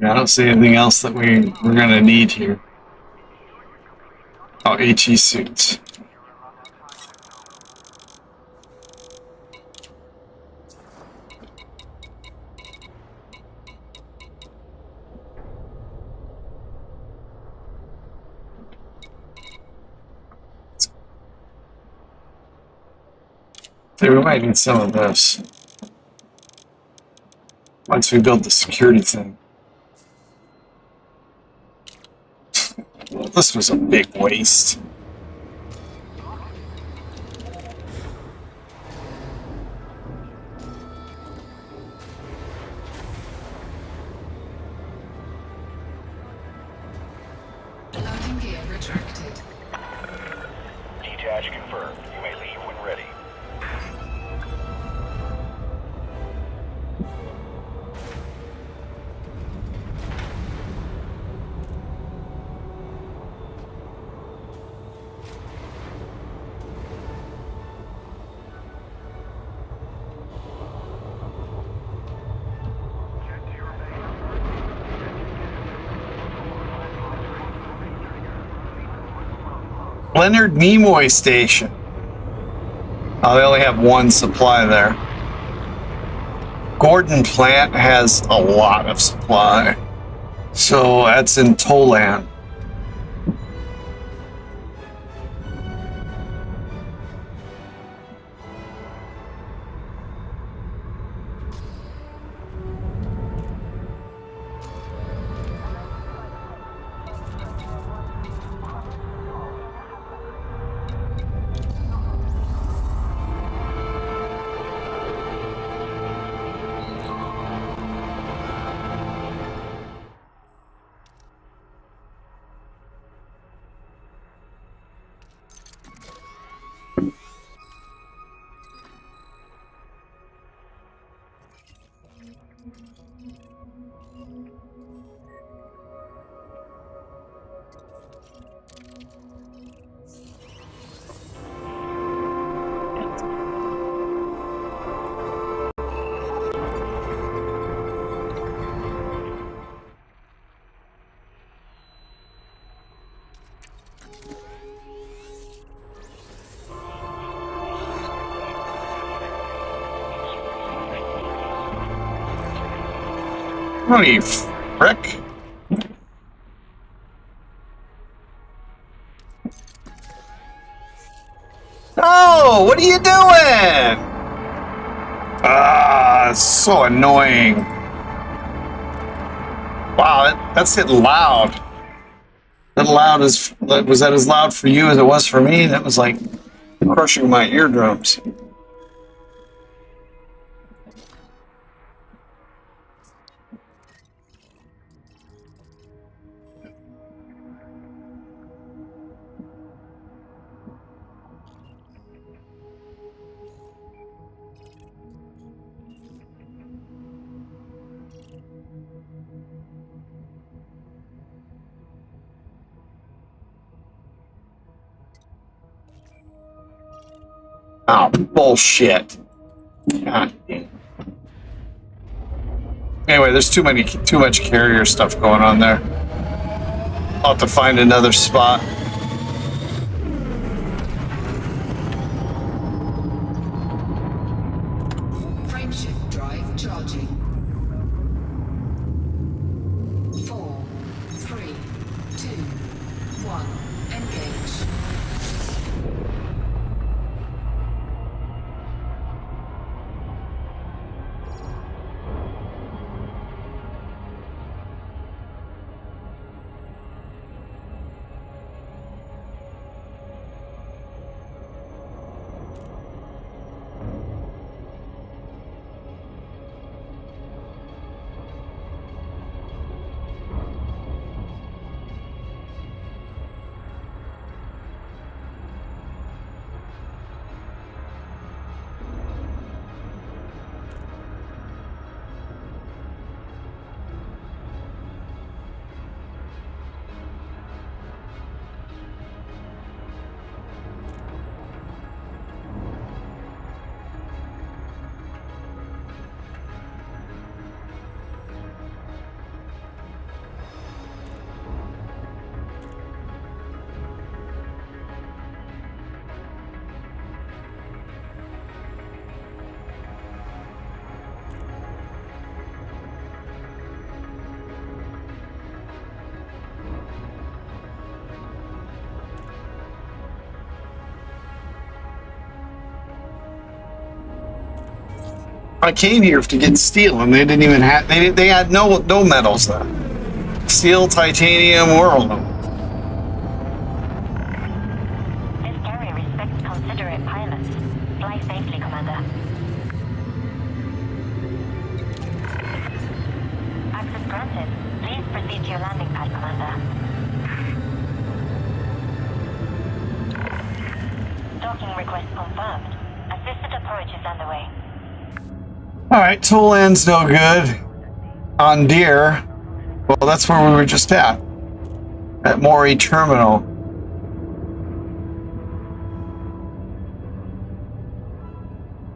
I don't see anything else that we're going to need here. Oh, HE suits. So we might need some of this. Once we build the security thing. Well, this was a big waste. Landing gear retracted. Detach confirmed. You may leave when ready. Leonard Nimoy Station. Oh, they only have one supply there. Gordon Plant has a lot of supply. So that's in Tolan. Holy frick. Oh, what are you doing? Ah, it's so annoying. Wow, that's hitting loud. That loud is, was that as loud for you as it was for me? That was like crushing my eardrums. Oh, bullshit. God damn. Anyway, there's too much carrier stuff going on there. I'll have to find another spot. Frameshift drive charging. 4, 3, 2, 1. Engage. I came here to get steel, and they didn't even have. They had no metals there. Steel, titanium, or aluminum. This carrier respects considerate pilots. Fly safely, Commander. Access granted. Please proceed to your landing pad, Commander. Docking request confirmed. Assisted approach is underway. Alright, tool land's no good. On Deer. Well, that's where we were just at. At Maury Terminal.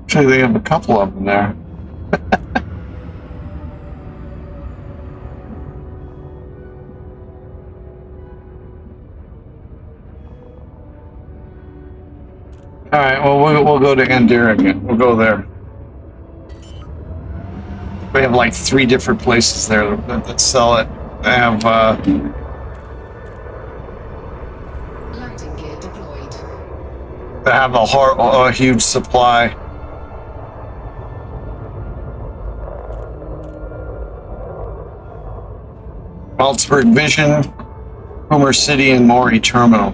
Actually, they have a couple of them there. Alright, well, we'll go to Andir again. We'll go there. We have like 3 different places there that sell it. They have, Landing gear deployed. they have a huge supply. Maltzberg Vision, Homer City, and Maury Terminal.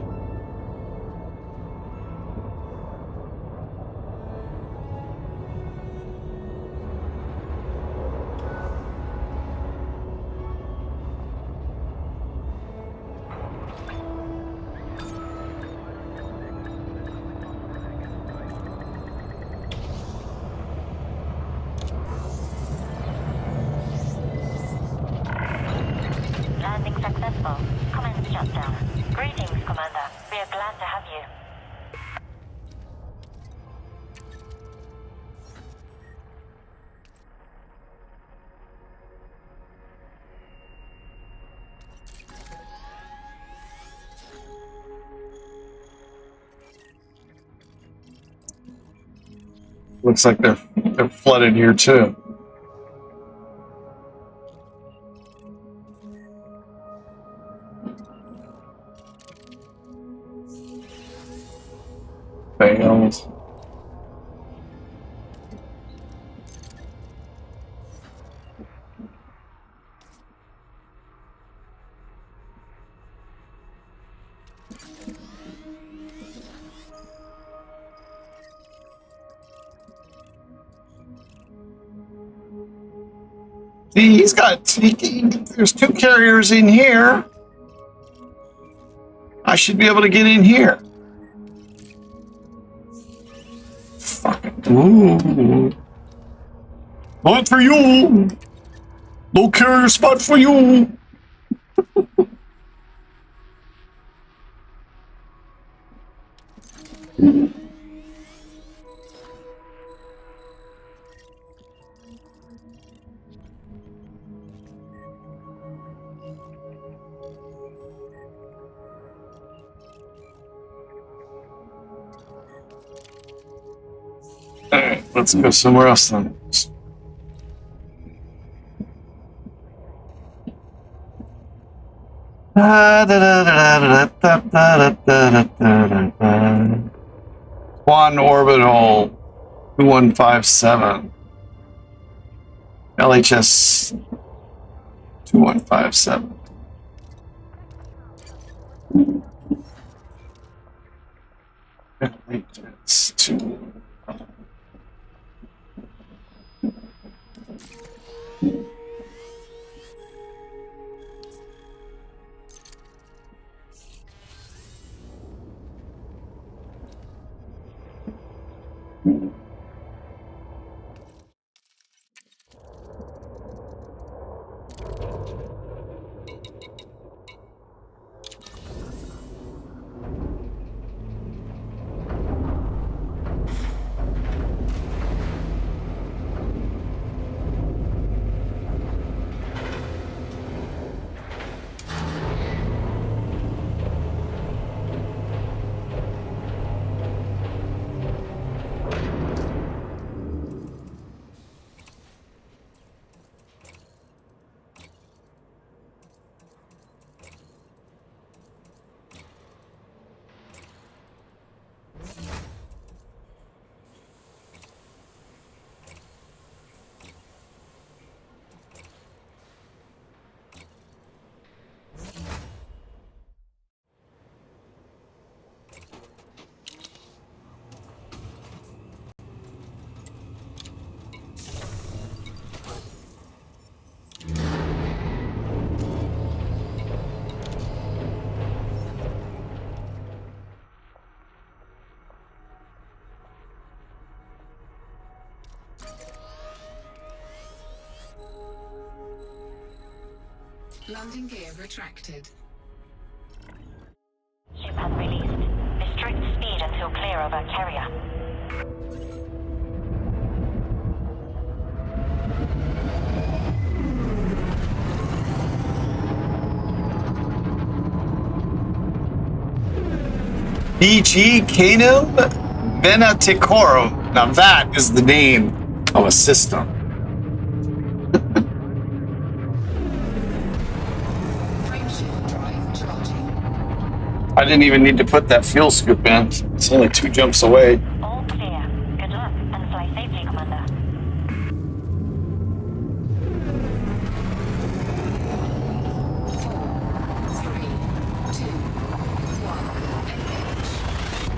Landing successful. Commence shutdown. Greetings, Commander. We are glad to have you. Looks like they're flooded here too. fails. See, he's got. There's 2 carriers in here. I should be able to get in here. Fucking. Ooh. Not for you. No carrier spot for you. Alright, let's go somewhere else then. Swan Orbital 2157. LHS 2157. LHS 2. Landing gear retracted. Ship has released. Restrict speed until clear of a carrier. BG Canum Venaticorum. Now that is the name of a system. Frameshift drive charging. I didn't even need to put that fuel scoop in. It's only 2 jumps away. All clear. Good luck and fly safely, Commander.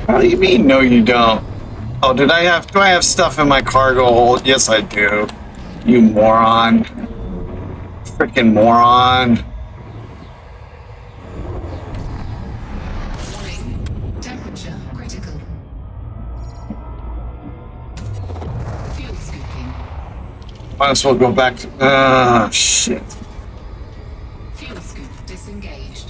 How do you mean, no you don't? Oh, do I have stuff in my cargo hold? Yes, I do. You moron. Freaking moron. Warning. Temperature critical. Fuel scooping. Might as well go back to... Ah, shit. Fuel scoop disengaged.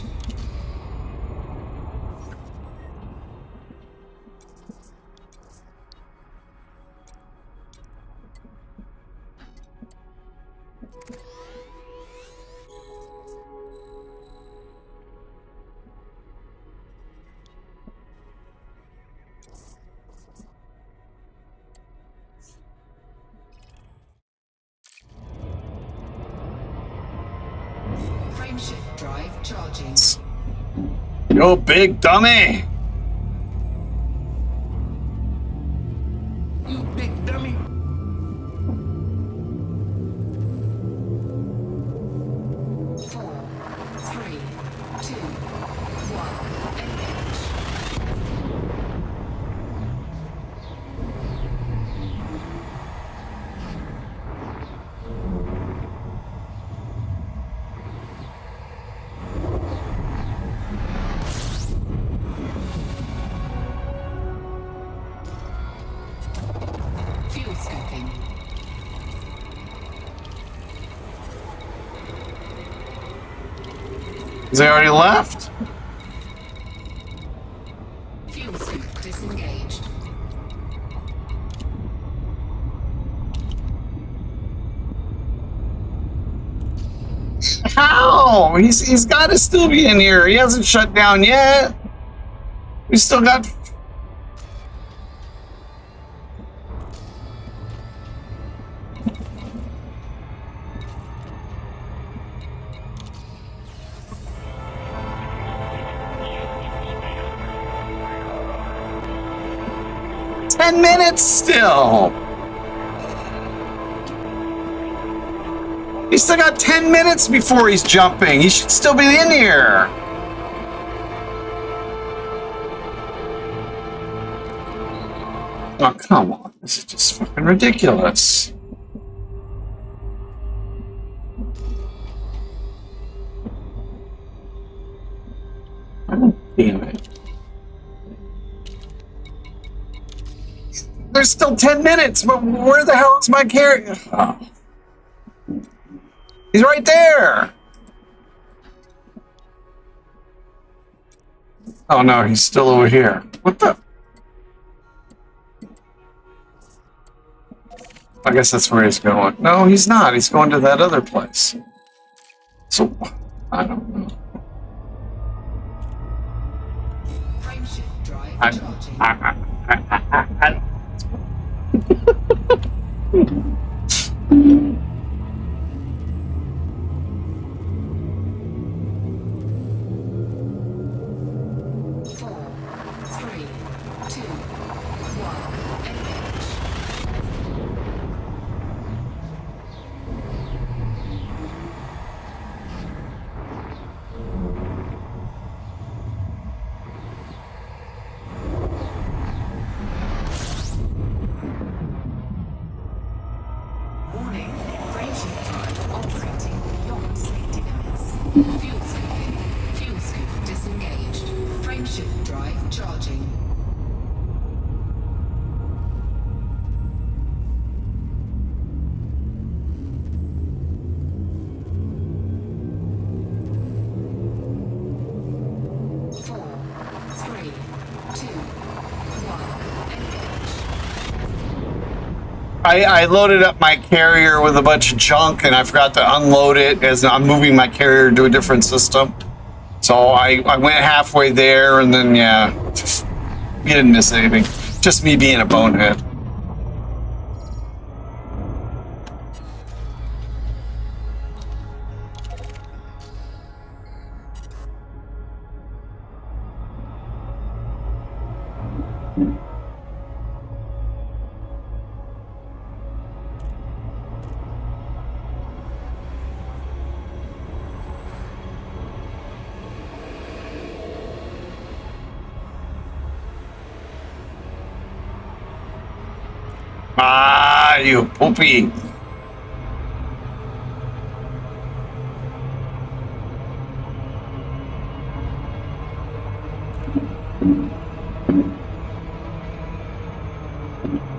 Frameshift drive charging. You big dummy! Has he already left? Fuel scoop disengaged. How? He's got to still be in here. He hasn't shut down yet. We still got. Minutes still. He's still got 10 minutes before he's jumping. He should still be in here. Oh, come on. This is just fucking ridiculous. Oh, damn it. There's still 10 minutes, but where the hell is my carrier? Oh. He's right there. Oh no, he's still over here. What the? I guess that's where he's going. No, he's not. He's going to that other place. So, I don't know. Frameshift drive charging. Fuel scoop disengaged. Frameshift drive charging. I loaded up my carrier with a bunch of junk and I forgot to unload it as I'm moving my carrier to a different system. So I went halfway there and then, yeah, just, you didn't miss anything. Just me being a bonehead. Ah, you poopy.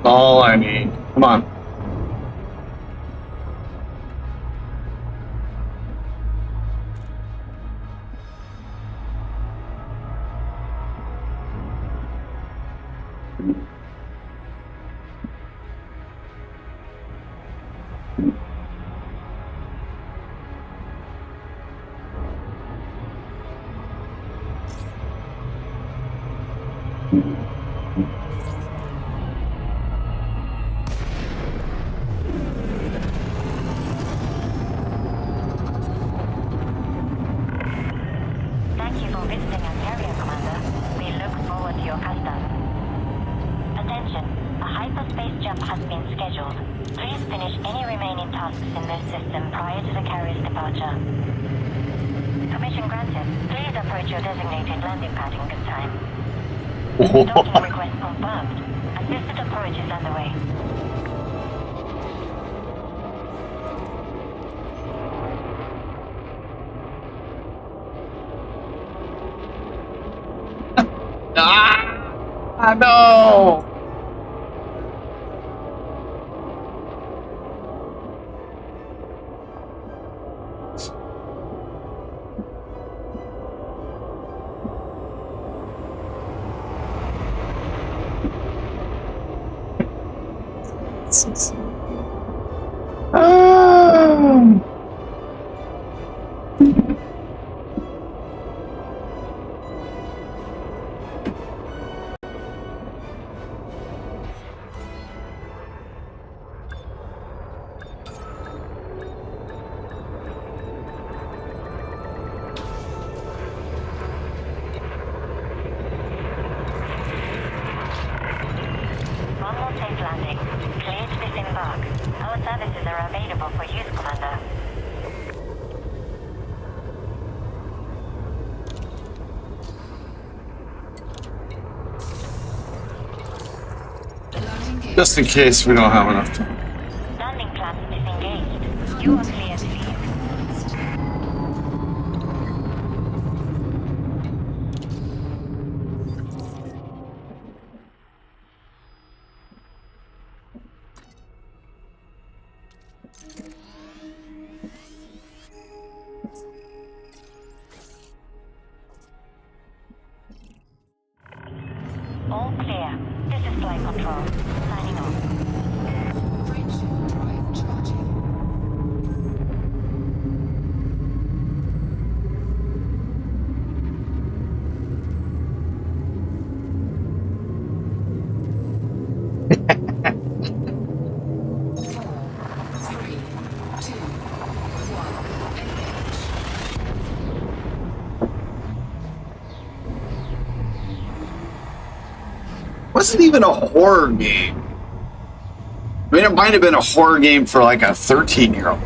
All I need. Come on. Thank you for visiting our carrier, Commander. We look forward to your custom. Attention, a hyperspace jump has been scheduled. Please finish any remaining tasks in this system prior to the carrier's departure. Permission granted. Please approach your designated landing pad in good time. Docking request confirmed. Assisted approach is underway. Ah, no. nonsense. Oh. Normal safe landing. Clear to disembark. Our services are available for use, Commander. Landing gear. Just in case we don't have enough time. Landing plans disengaged. You are clear to leave. All clear. This is flight control. Signing off. Frameshift drive charging. Four, three, two, one. Engage. Wasn't even a horror game. I mean, it might have been a horror game for like a 13-year-old.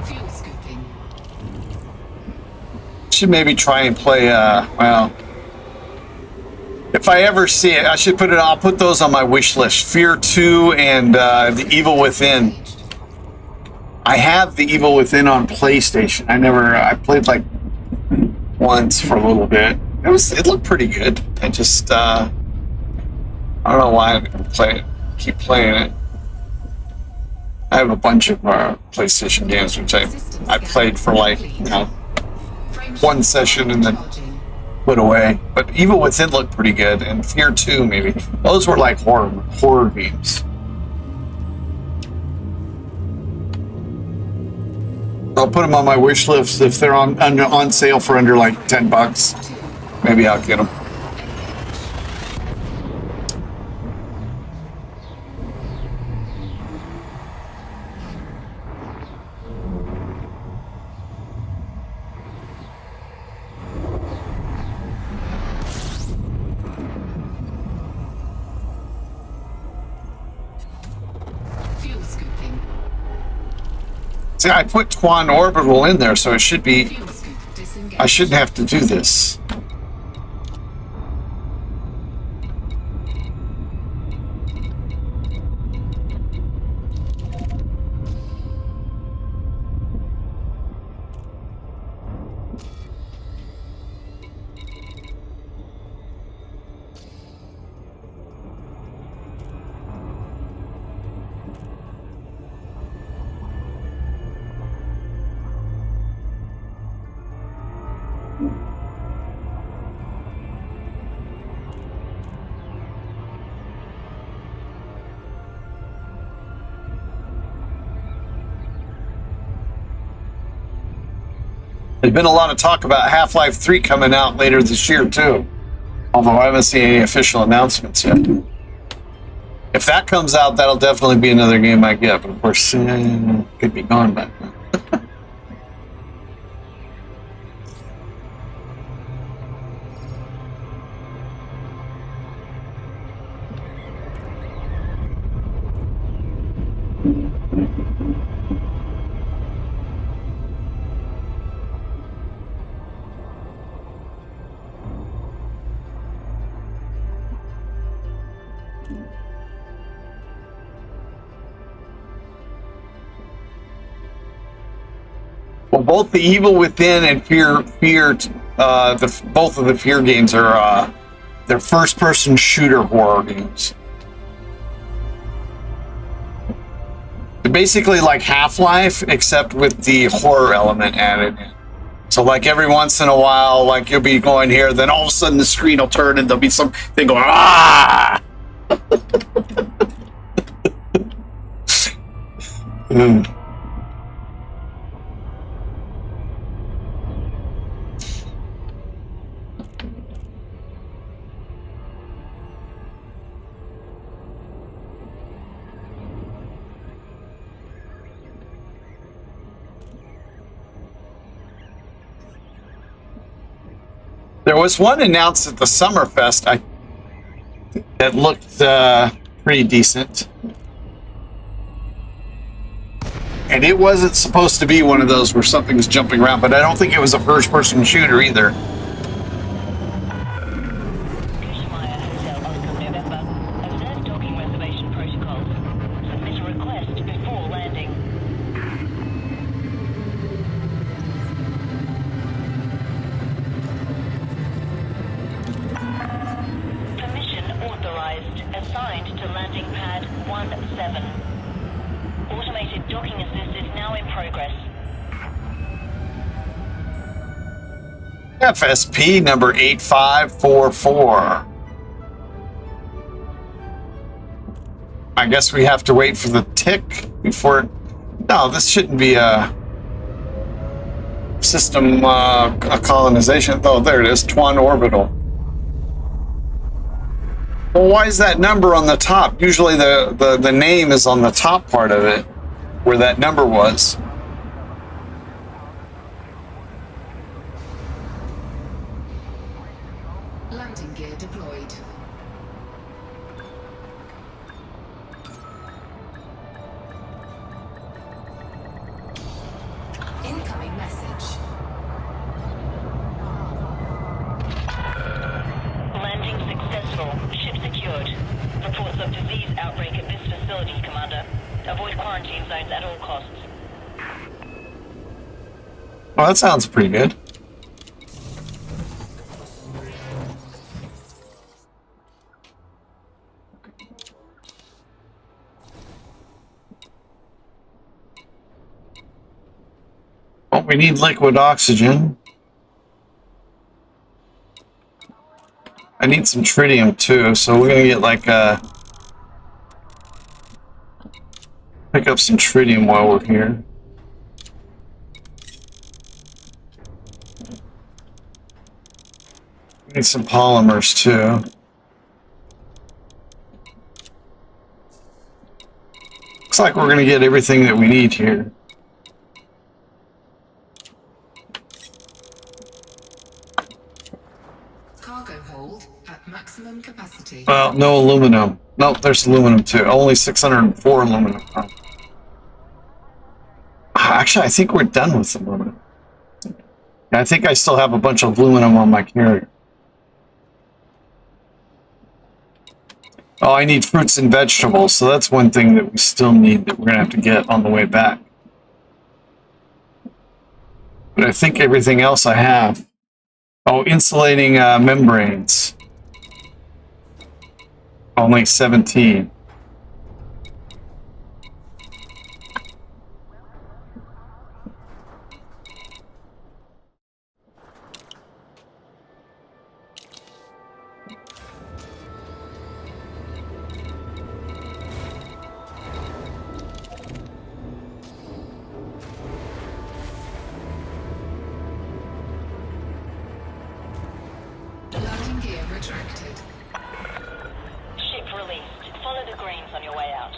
Fuel scooping. Should maybe try and play, well, if I ever see it, I should put it, I'll put those on my wish list. Fear 2 and The Evil Within. Engaged. I have The Evil Within on PlayStation. I played like once for a little bit. It looked pretty good. I just, I don't know why I keep playing it. I have a bunch of PlayStation games which I played for like, one session and then put away. But Evil Within looked pretty good, and Fear 2 maybe. Those were like horror games. I'll put them on my wish list if they're on sale for under like $10. Maybe I'll get them. Fuel scooping. See, I put Twan Orbital in there, so it should be. Fuel scoop disengaged. I shouldn't have to do this. There's been a lot of talk about Half-Life 3 coming out later this year, too. Although I haven't seen any official announcements yet. If that comes out, that'll definitely be another game I get. But of course, could be gone by then. Well, both the Evil Within and Fear, both of the Fear games are they're first-person shooter horror games. They're basically like Half-Life, except with the horror element added in. So like every once in a while, like you'll be going here, then all of a sudden the screen will turn and there'll be something going, ah! There was one announced at the Summerfest that looked pretty decent. And it wasn't supposed to be one of those where something's jumping around, but I don't think it was a first-person shooter either. FSP number 8544. I guess we have to wait for the tick before... No, this shouldn't be a system a colonization. Oh, there it is, Twan Orbital. Well, why is that number on the top? Usually the name is on the top part of it, where that number was. Landing gear deployed. Incoming message. Landing successful. Ship secured. Reports of disease outbreak at this facility, Commander. Avoid quarantine zones at all costs. Well, that sounds pretty good. Well, we need liquid oxygen. I need some tritium too, so we're gonna get like pick up some tritium while we're here. We need some polymers too. Looks like we're gonna get everything that we need here. Cargo hold at maximum capacity. Well, no aluminum. Nope, there's aluminum too. Only 604 aluminum. Actually, I think we're done with aluminum. I think I still have a bunch of aluminum on my carrier. Oh, I need fruits and vegetables, so that's one thing that we still need that we're going to have to get on the way back. But I think everything else I have. Oh, insulating membranes. Only 17. Landing gear retracted. Ship released. Follow the greens on your way out.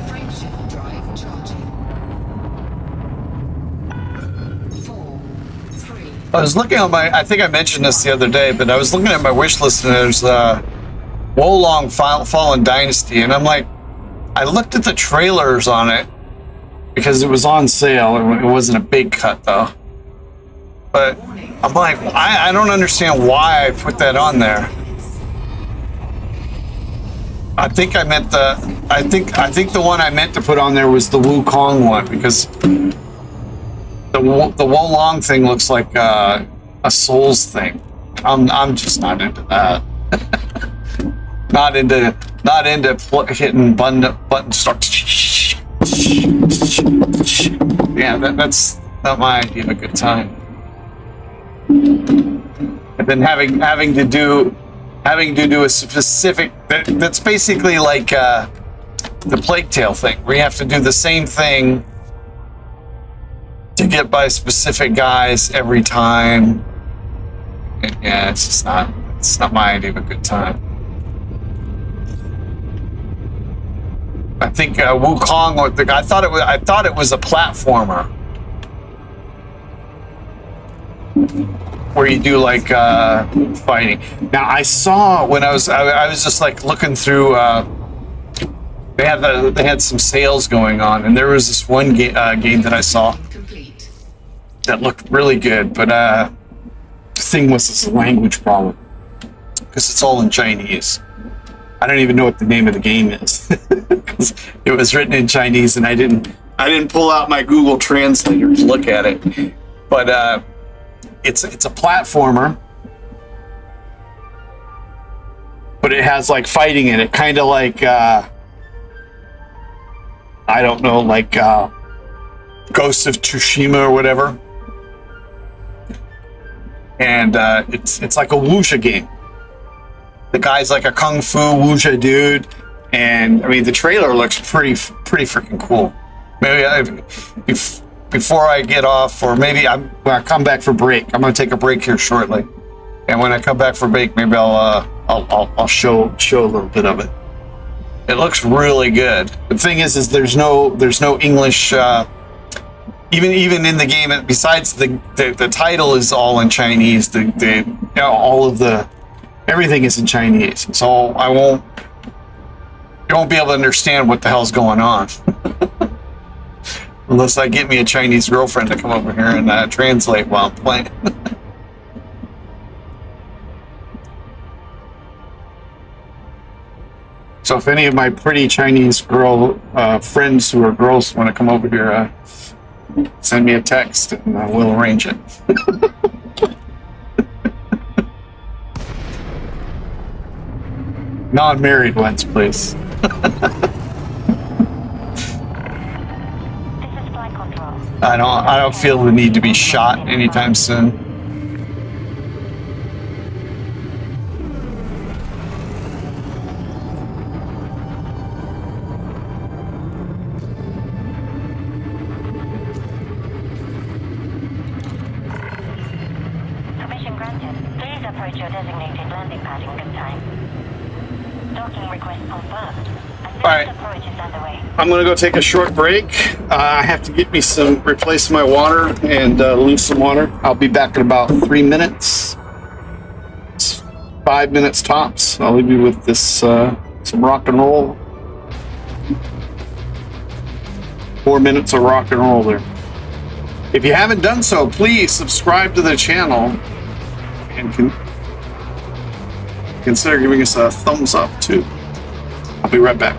Frameshift drive charging. 4, 3. I was looking at my, I think I mentioned this the other day, but I was looking at my wish list and there's Wolong Fallen Dynasty, and I'm like, I looked at the trailers on it because it was on sale. It wasn't a big cut though. But I'm like, I don't understand why I put that on there. I think the one I meant to put on there was the Wukong one, because the Wolong thing looks like a Souls thing. I'm just not into that. not into hitting button start. Yeah, that's not my idea of a good time. And then having to do a specific, that's basically like the Plague Tale thing, where you have to do the same thing to get by specific guys every time. And yeah, it's not my idea of a good time. I think Wukong, I thought it was a platformer where you do like fighting. Now I saw when I was just like looking through. They had some sales going on, and there was this one game that I saw that looked really good, but the thing was this language problem because it's all in Chinese. I don't even know what the name of the game is because it was written in Chinese, and I didn't pull out my Google Translator to look at it. But it's a platformer, but it has like fighting in it, kind of like I don't know, like Ghost of Tsushima or whatever. And it's like a wuxia game. The guy's like a kung fu wuxia dude, and I mean the trailer looks pretty freaking cool. Maybe before I get off, or maybe when I come back for break, I'm gonna take a break here shortly, and when I come back for break, maybe I'll show a little bit of it. It looks really good. The thing is there's no English. Even in the game, besides the title is all in Chinese. All of the everything is in Chinese, so you won't be able to understand what the hell's going on. Unless I get me a Chinese girlfriend to come over here and translate while I'm playing. So if any of my pretty Chinese girl friends who are girls want to come over here, send me a text and we'll arrange it. Non-married ones, please. I don't feel the need to be shot anytime soon. Permission granted. Please approach your designated landing pad in good time. Docking request confirmed. All right. Approach is underway. I'm gonna go take a short break. I have to get me replace my water and lose some water. I'll be back in about 3 minutes. It's 5 minutes tops. I'll leave you with this some rock and roll. 4 minutes of rock and roll there. If you haven't done so, please subscribe to the channel and consider giving us a thumbs up too. I'll be right back.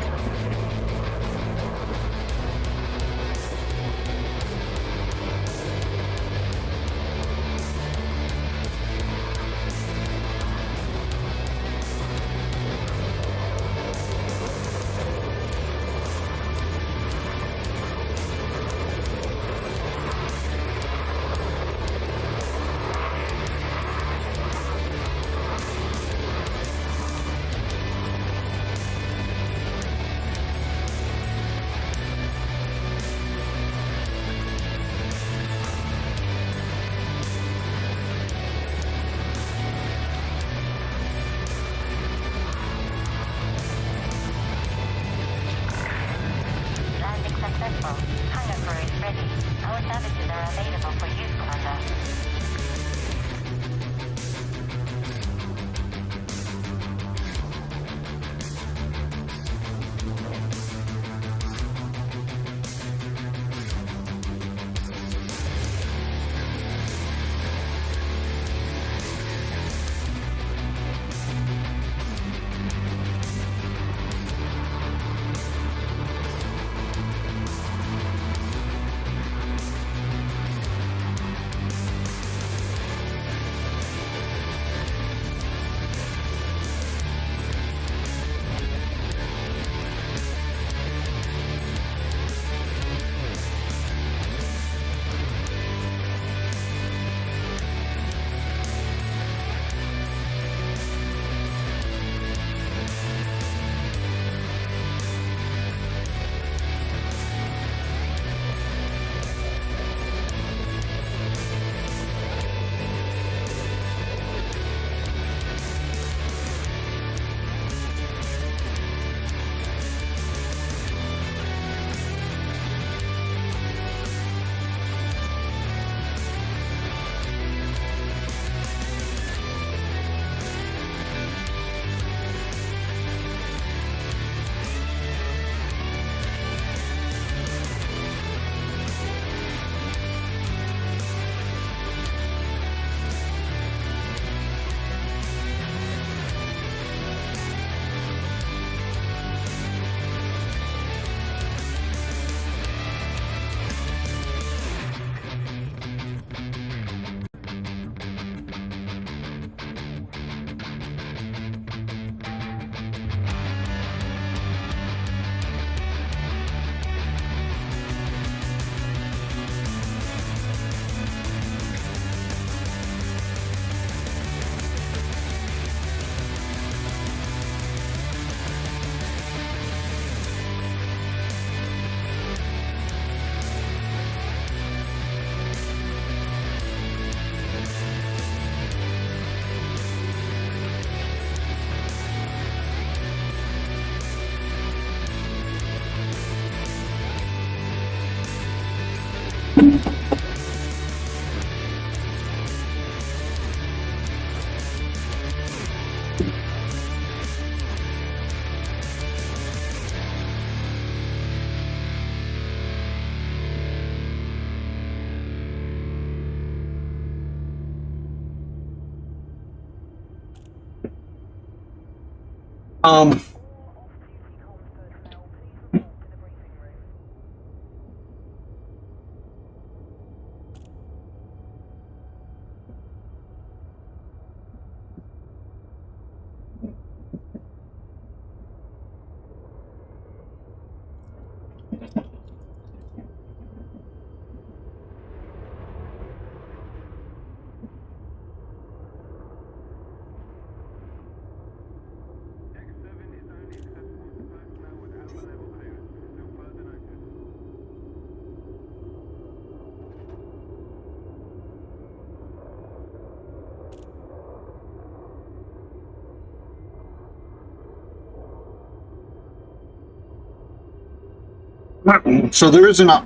So there isn't a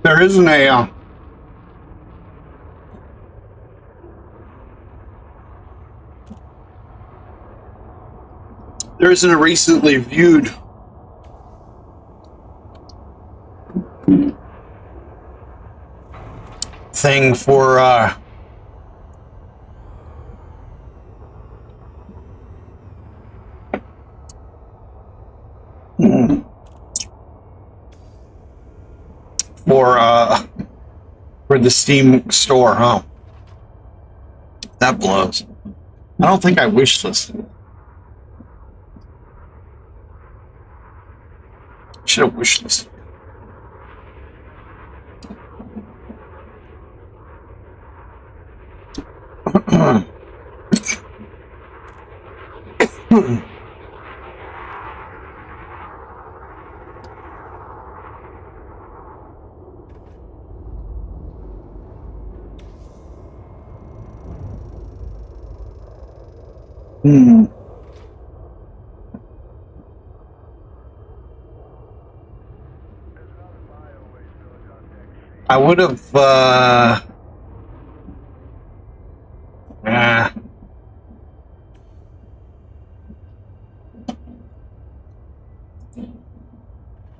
there isn't a there isn't a recently viewed thing for for the Steam store, huh? That blows. I don't think I wish listed. Should have wish listed. I would have I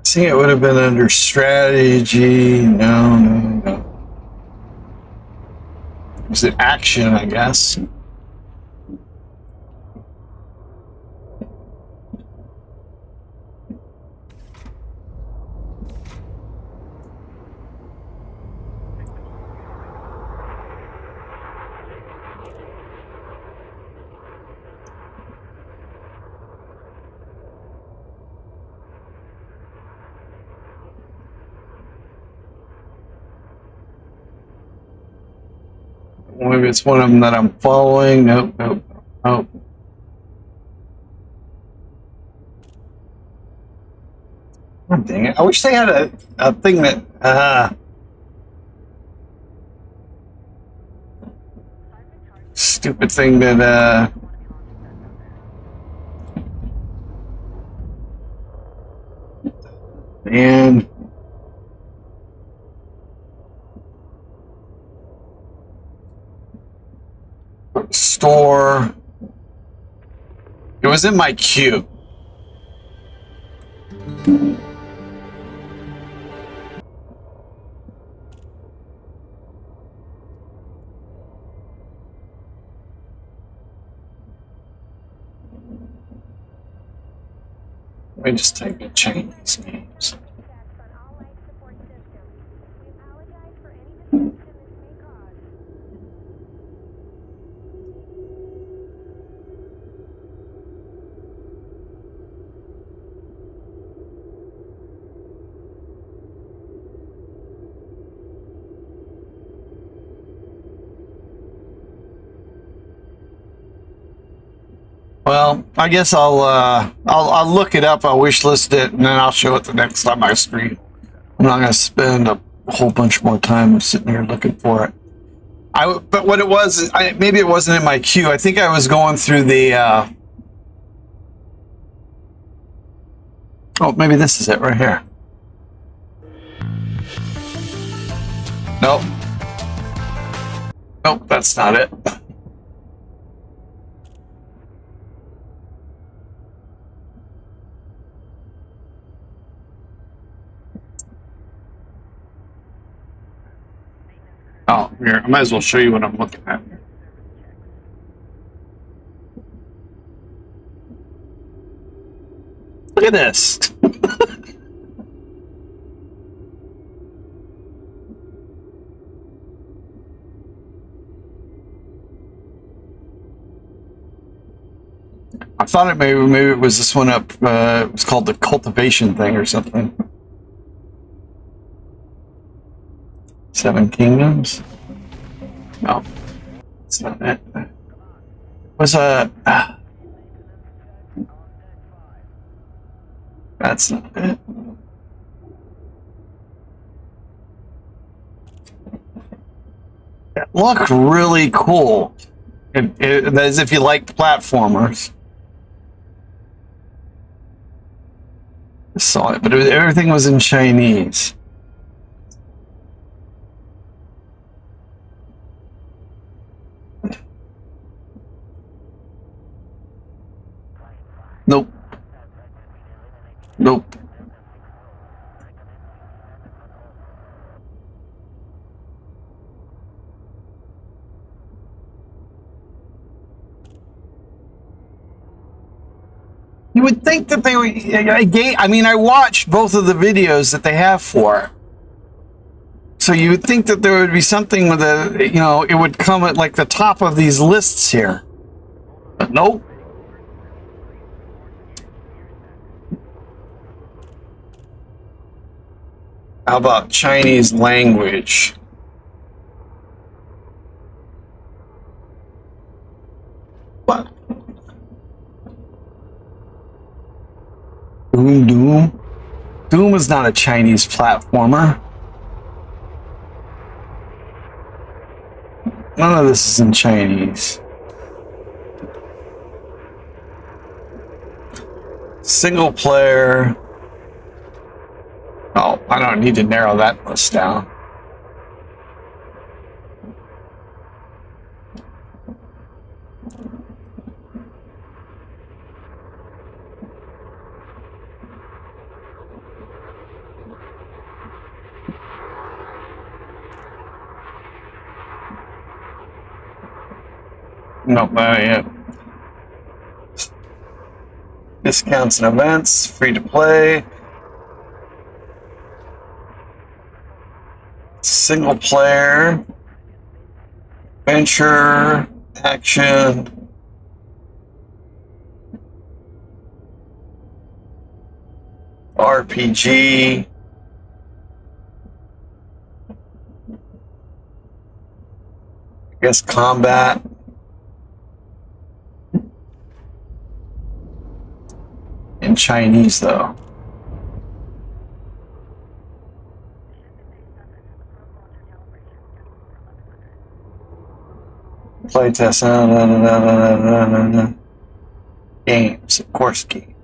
think it would have been under strategy. No. Was it action, I guess? Maybe it's one of them that I'm following. Nope. Oh. Oh, dang it. I wish they had a thing that stupid thing that and store. It was in my queue. Let me just take and change these names. Well, I guess I'll look it up. I'll wish list it, and then I'll show it the next time I stream. I'm not gonna spend a whole bunch more time sitting here looking for it. But what it was, maybe it wasn't in my queue. I think I was going through the. Oh, maybe this is it right here. Nope. Nope, that's not it. Oh, here, I might as well show you what I'm looking at. Look at this. I thought maybe it was this one up. It was called the cultivation thing or something. Seven Kingdoms. No, it's not it. It was a. That's not it. It looked really cool. As if you like platformers. I saw it, but everything was in Chinese. Nope. Nope. You would think that they would. I mean, I watched both of the videos that they have for it. So you would think that there would be something with it would come at like the top of these lists here. But nope. How about Chinese language? What? Doom? Doom is not a Chinese platformer. None of this is in Chinese. Single player. Oh, I don't need to narrow that list down. Nope, not yet. Discounts and events, free to play. Single player. Adventure. Action. RPG. I guess combat. In Chinese, though. Playtest. Games, of course, games.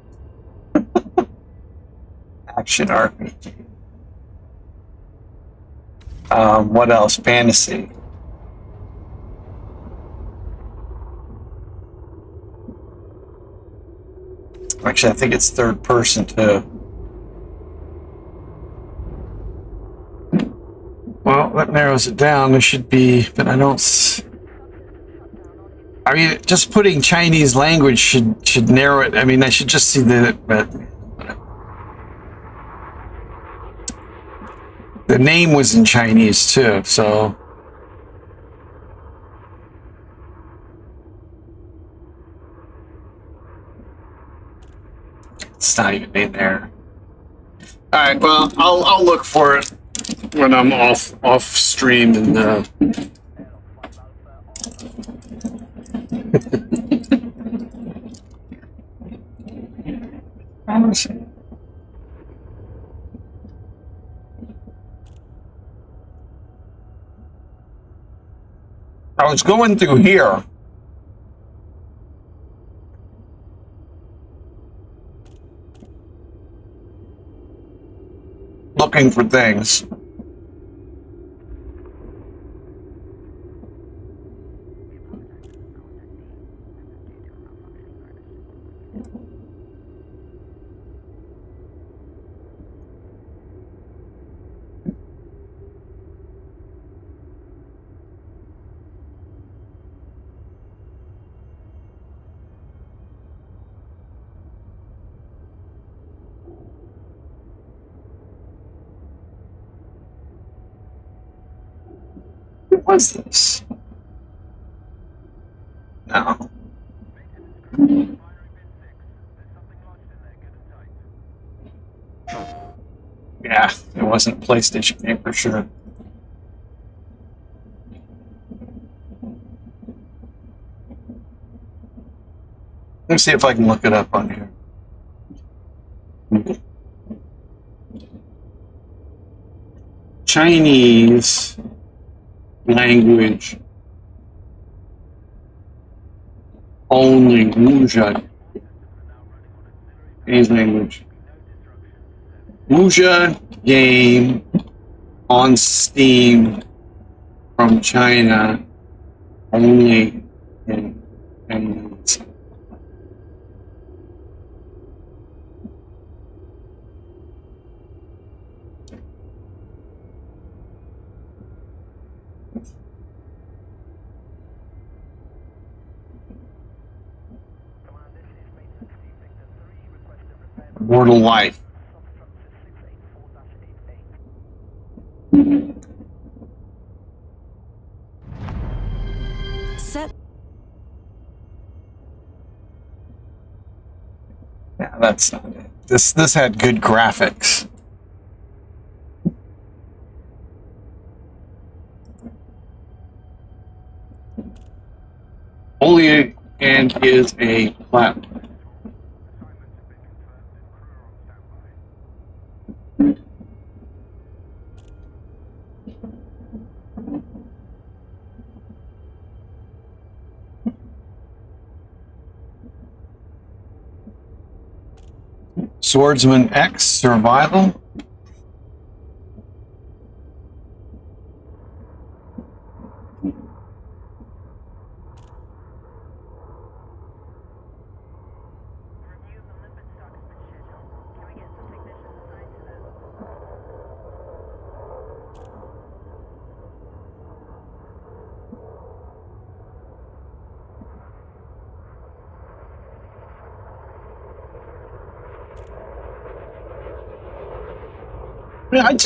Action RPG. What else? Fantasy. Actually, I think it's third person too. Well, that narrows it down. There should be, but I don't. I mean, just putting Chinese language should narrow it. I mean, I should just see that, but the name was in Chinese too, so. It's not even in there. All right, well, I'll look for it when I'm off stream and I was going through here. Looking for things. What was this? No. Yeah, it wasn't a PlayStation game for sure. Let me see if I can look it up on here. Chinese language only. Wuxia. Chinese language. Wuxia game on Steam from China only in Chinese. Mortal Life. Set. Yeah, that's not it. This had good graphics. Only and is a platform. Swordsman X Survival. It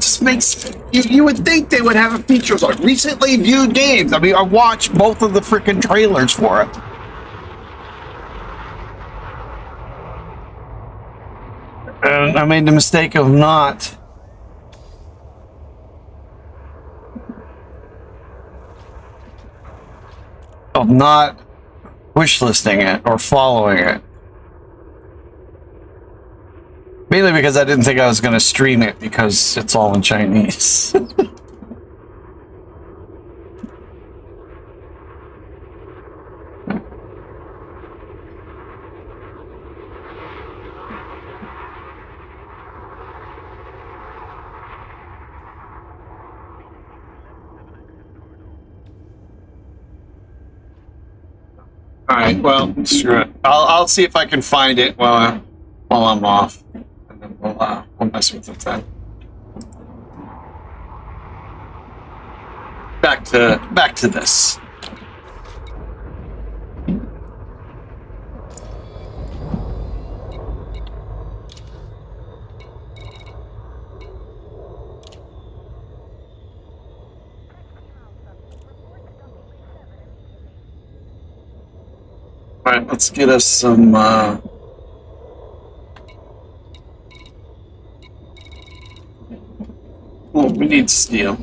just makes you would think they would have a feature like recently viewed games. I mean, I watched both of the freaking trailers for it. And I made the mistake of not wish listing it or following it. Mainly because I didn't think I was going to stream it because it's all in Chinese. All right, well, screw it. I'll see if I can find it while I'm off, and then we'll mess with it then. Back to this. All right, let's get us some. Oh, we need steel.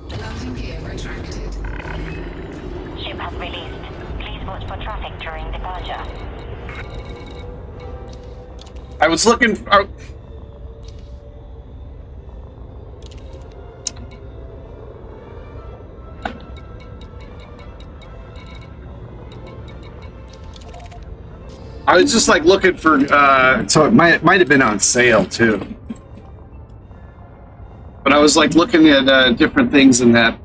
Landing gear retracted. Ship has released. Please watch for traffic during departure. I was looking. I was just like looking for. So it might have been on sale too. But I was like looking at different things in that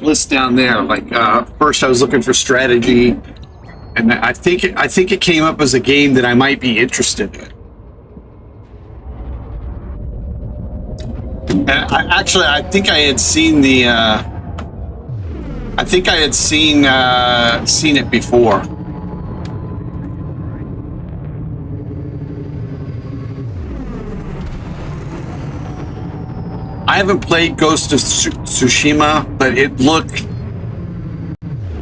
list down there. Like first, I was looking for strategy, and I think it came up as a game that I might be interested in. And I think I had seen the. I think I had seen it before. I haven't played Ghost of Tsushima, but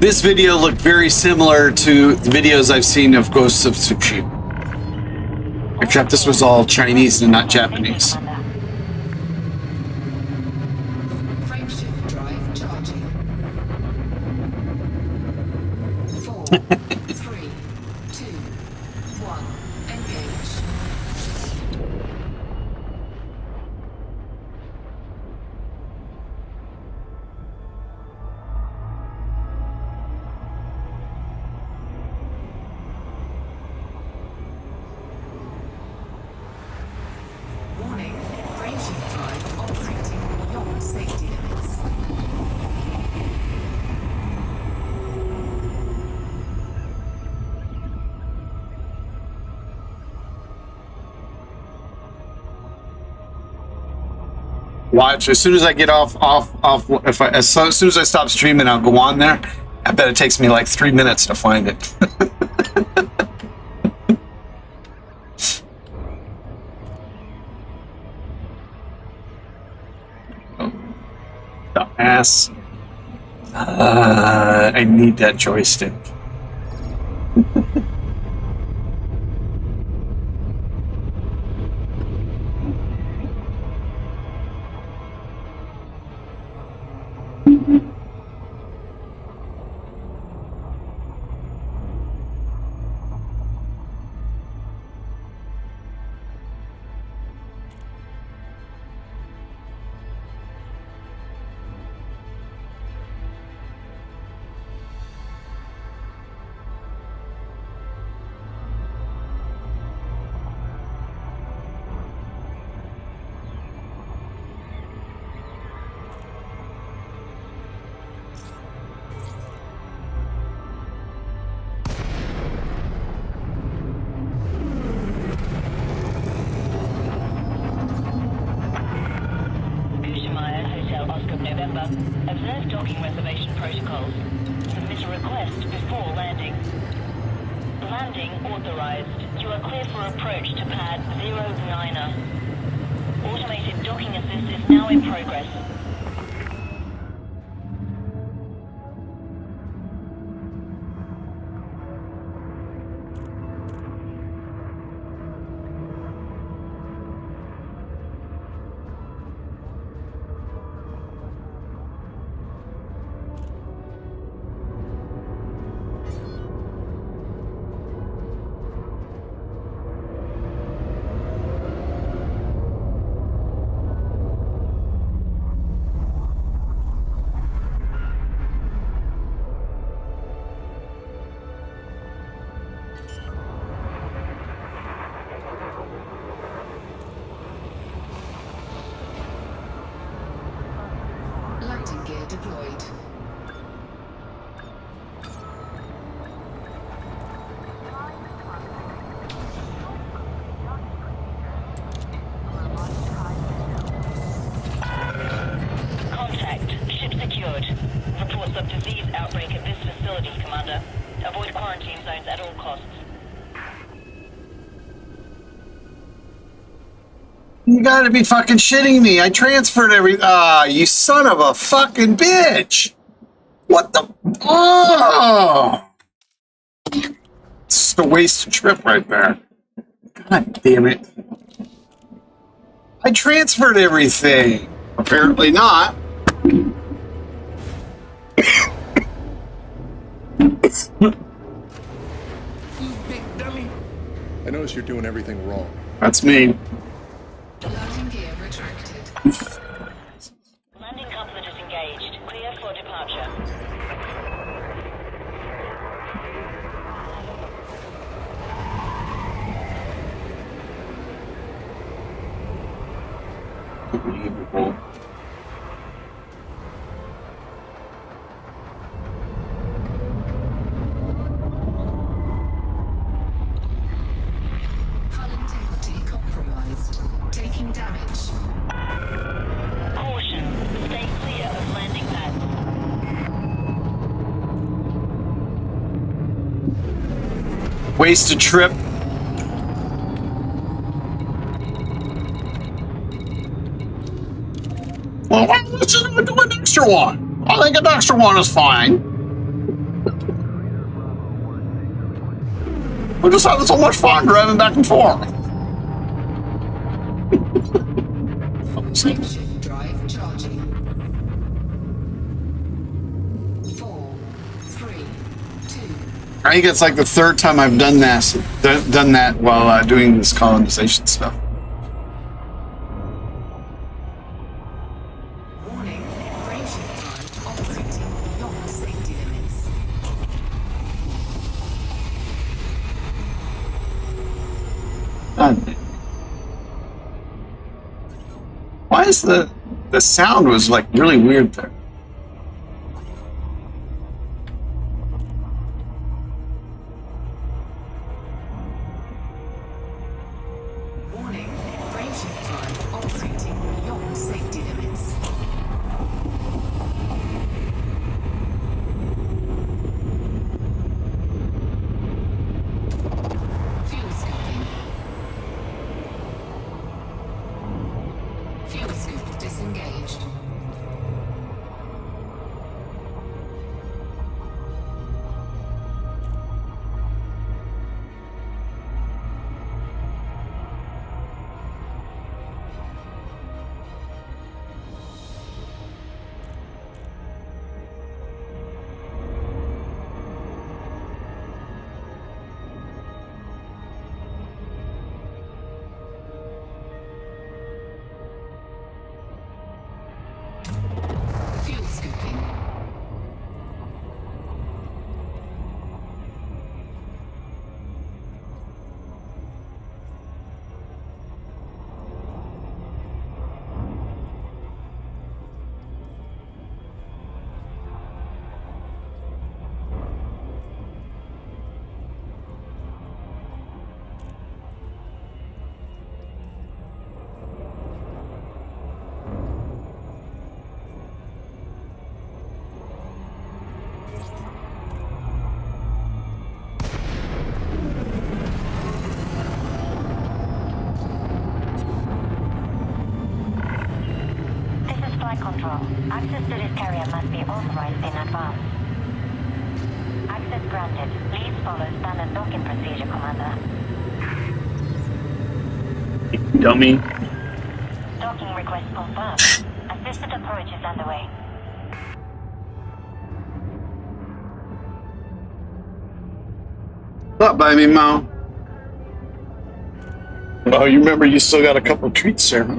this video looked very similar to the videos I've seen of Ghosts of Tsushima. Except this was all Chinese and not Japanese. Frameshift drive charging. 4, 3, 2, 1. Engage. Warning, frameshift drive operating beyond safety limits. Watch, as soon as I get off, as soon as I stop streaming, I'll go on there. I bet it takes me like 3 minutes to find it. Oh, dumbass. I need that joystick. November. Observe docking reservation protocols. Submit a request before landing. Landing authorized. You are clear for approach to pad 09er. Automated docking assist is now in progress. Landing gear deployed. Contact. Ship secured. Reports of disease outbreak at this facility, Commander. Avoid quarantine zones at all costs. You gotta be fucking shitting me. I transferred you son of a fucking bitch. What the? Oh! It's just a wasted trip right there. God damn it. I transferred everything. Apparently not. You big dummy. I notice you're doing everything wrong. That's me. Landing gear retracted. Landing coupler disengaged. Clear for departure. Unbelievable. Wasted trip. Well, let's just do an extra one. I think an extra one is fine. We're just having so much fun driving back and forth. Shapeshift drive charging. 4, 3, 2. I think it's like the third time I've done this, done that while doing this colonization stuff. Warning, frameshift drive operating beyond safety limits. Why is the sound was like really weird there? Warning, frameshift drive operating beyond safety limits. Fuel scooping. Fuel scoop disengaged. Fuel scooping. This is flight control. Access to this carrier must be authorized in advance. Access granted. Please follow standard docking procedure, Commander. Dummy. Docking request confirmed. Assisted approach is underway. Stop by me, Mo. Oh, you remember you still got a couple of treats there, huh?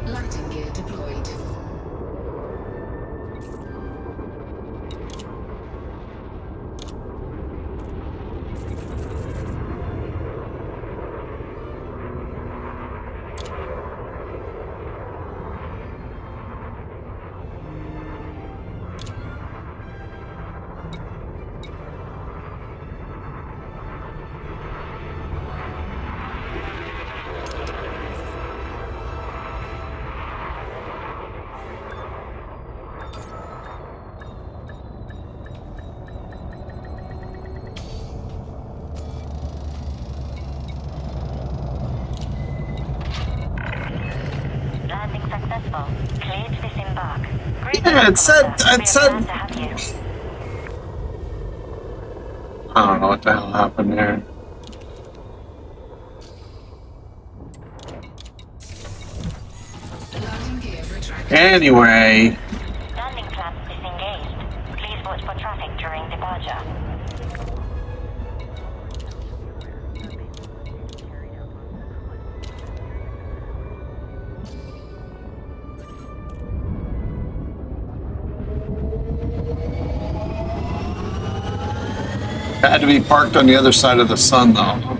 Landing gear deployed. Landing successful. Cleared to disembark. Yeah, it said- Commander. it We are said- glad to have you. I don't know what the hell happened there. Landing gear retracted. Anyway, Landing clamps disengaged. Please watch for traffic during departure. had to be parked on the other side of the sun, though.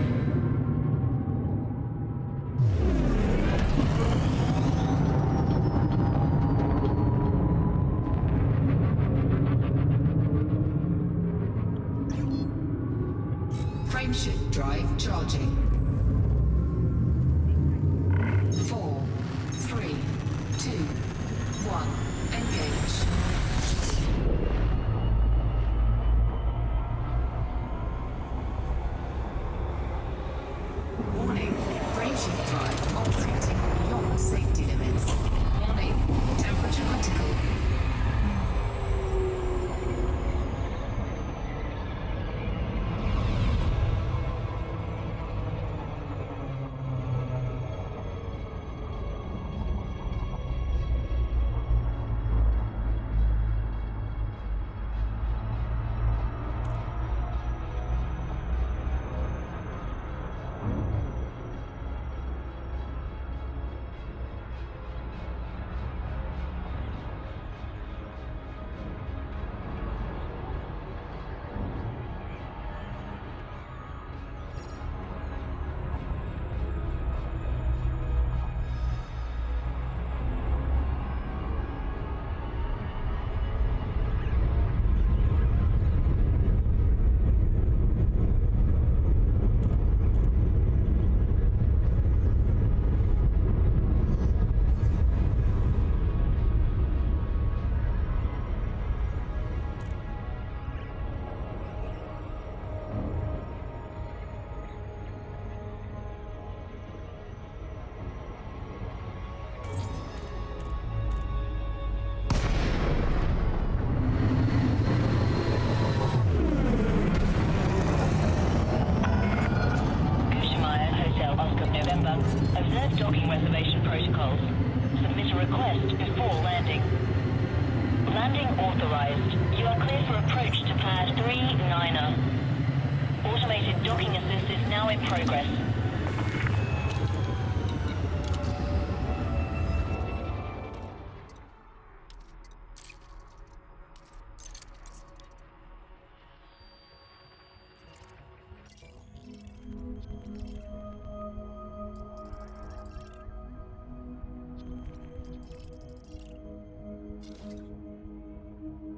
docking reservation protocols. Submit a request before landing. Landing authorized. You are clear for approach to pad 39er. Automated docking assist is now in progress.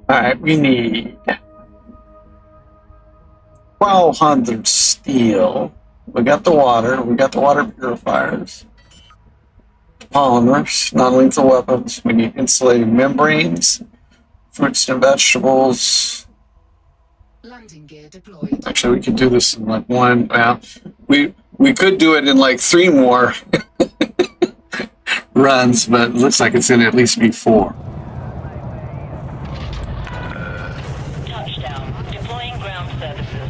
Alright, we need 1,200 steel. We got the water. We got the water purifiers. Polymers, non-lethal weapons. We need insulating membranes, fruits and vegetables. Landing gear deployed. Actually, we could do this in like one. We could do it in like 3 more runs, but it looks like it's going to at least be 4. Touchdown. Deploying ground services.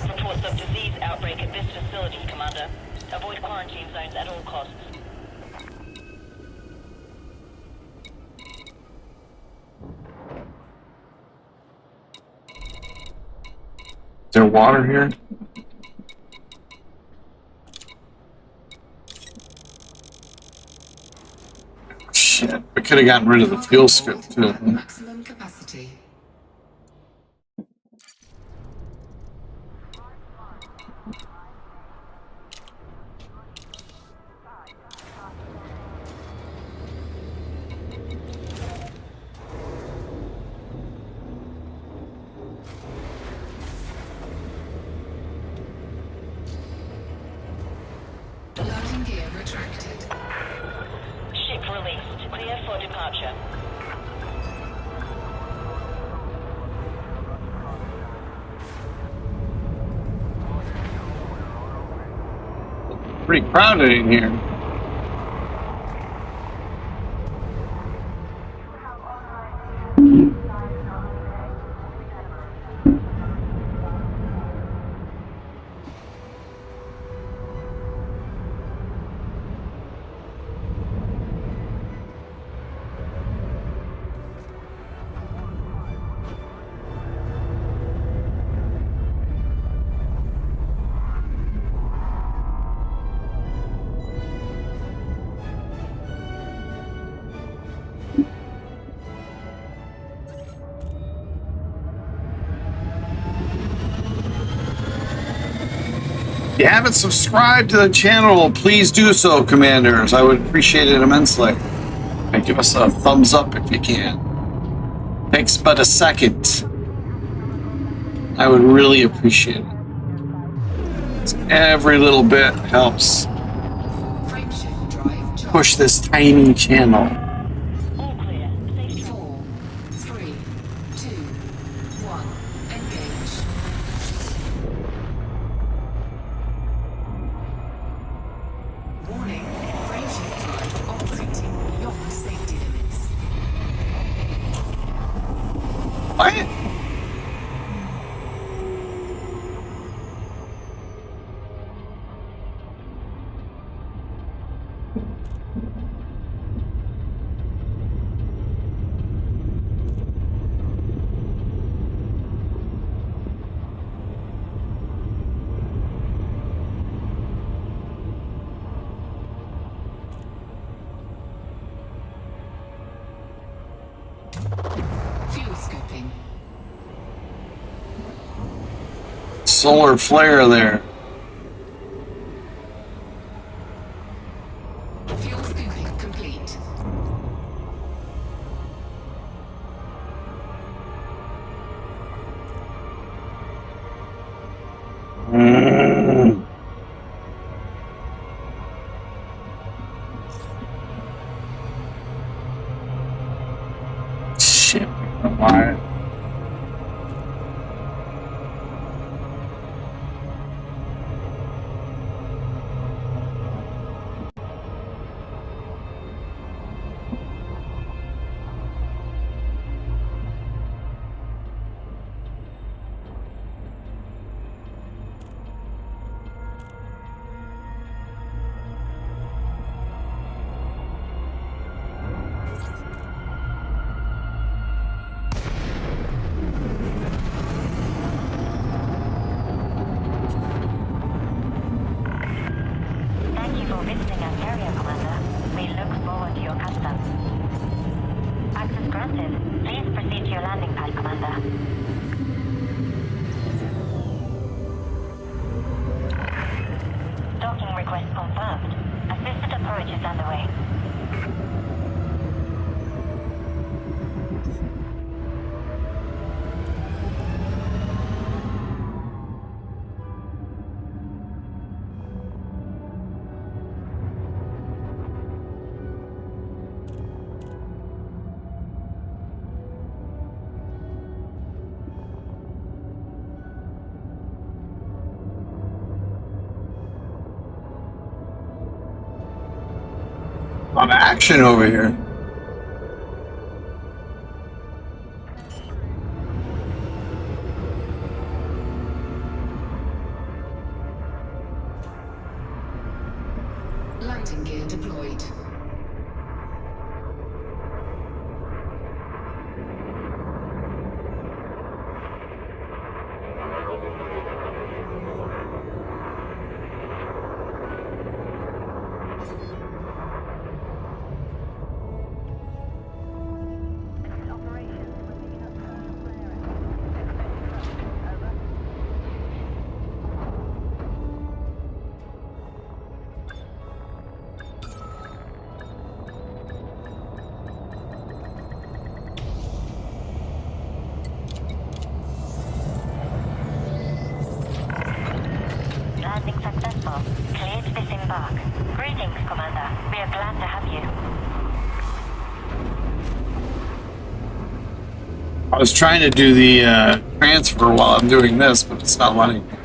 Reports of disease outbreak at this facility, Commander. Avoid quarantine zones at all costs. Is there water here? Shit, we could have gotten rid of the fuel scoop too. Maximum capacity. Landing gear retracted. Ship released. Clear for departure. Pretty crowded in here. If you haven't subscribed to the channel, please do so, Commanders. I would appreciate it immensely. And give us a thumbs up if you can. Takes but a second. I would really appreciate it. Every little bit helps Frameshift drive charged. push this tiny channel. All clear. Safe travel. 4, 3, 2, 1. Engage. Warning. Frameshift drive operating beyond safety limits. What? Fuel scooping. Solar flare there. Fuel scooping complete. Mm. Shit. Why? Forage is underway. A lot of action over here. Landing gear deployed. Landing successful. Cleared to disembark. Greetings, Commander. We are glad to have you. I was trying to do the transfer while I'm doing this, but it's not letting me.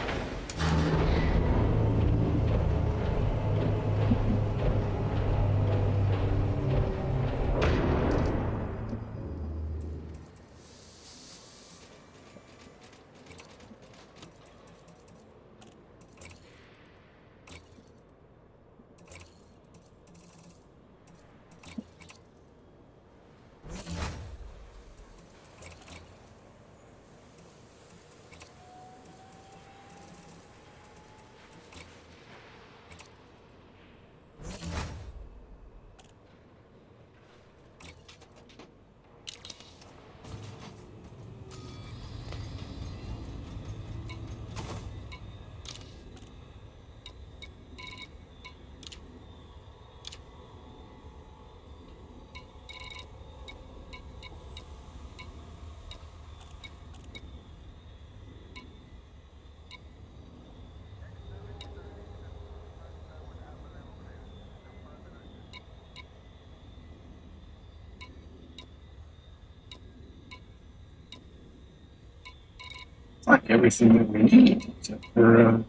It's like everything that we need, except for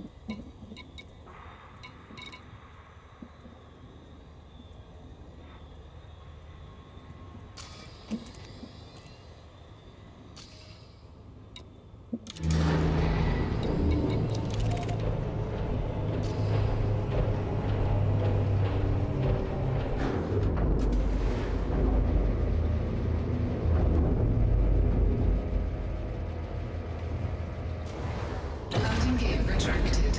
Landing gear retracted.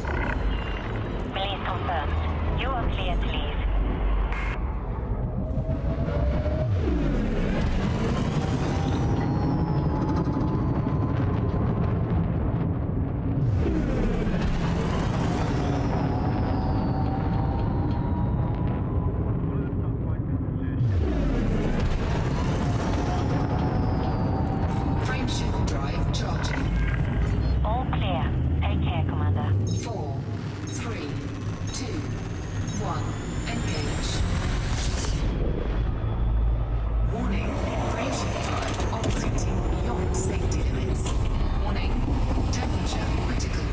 Release confirmed. You are clear to leave. Frameshift drive charging. All clear. Take care, Commander. 4, 3, 2, 1. Engage. Warning. Frameshift drive operating beyond safety limits. Warning. Temperature critical.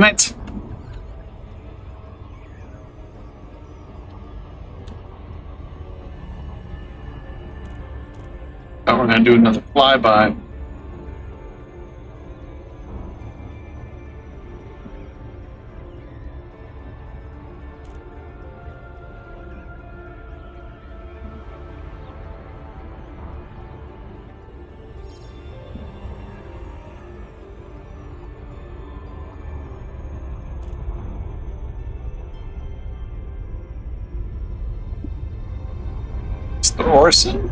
damn it. Oh, we're gonna do another flyby. Orson.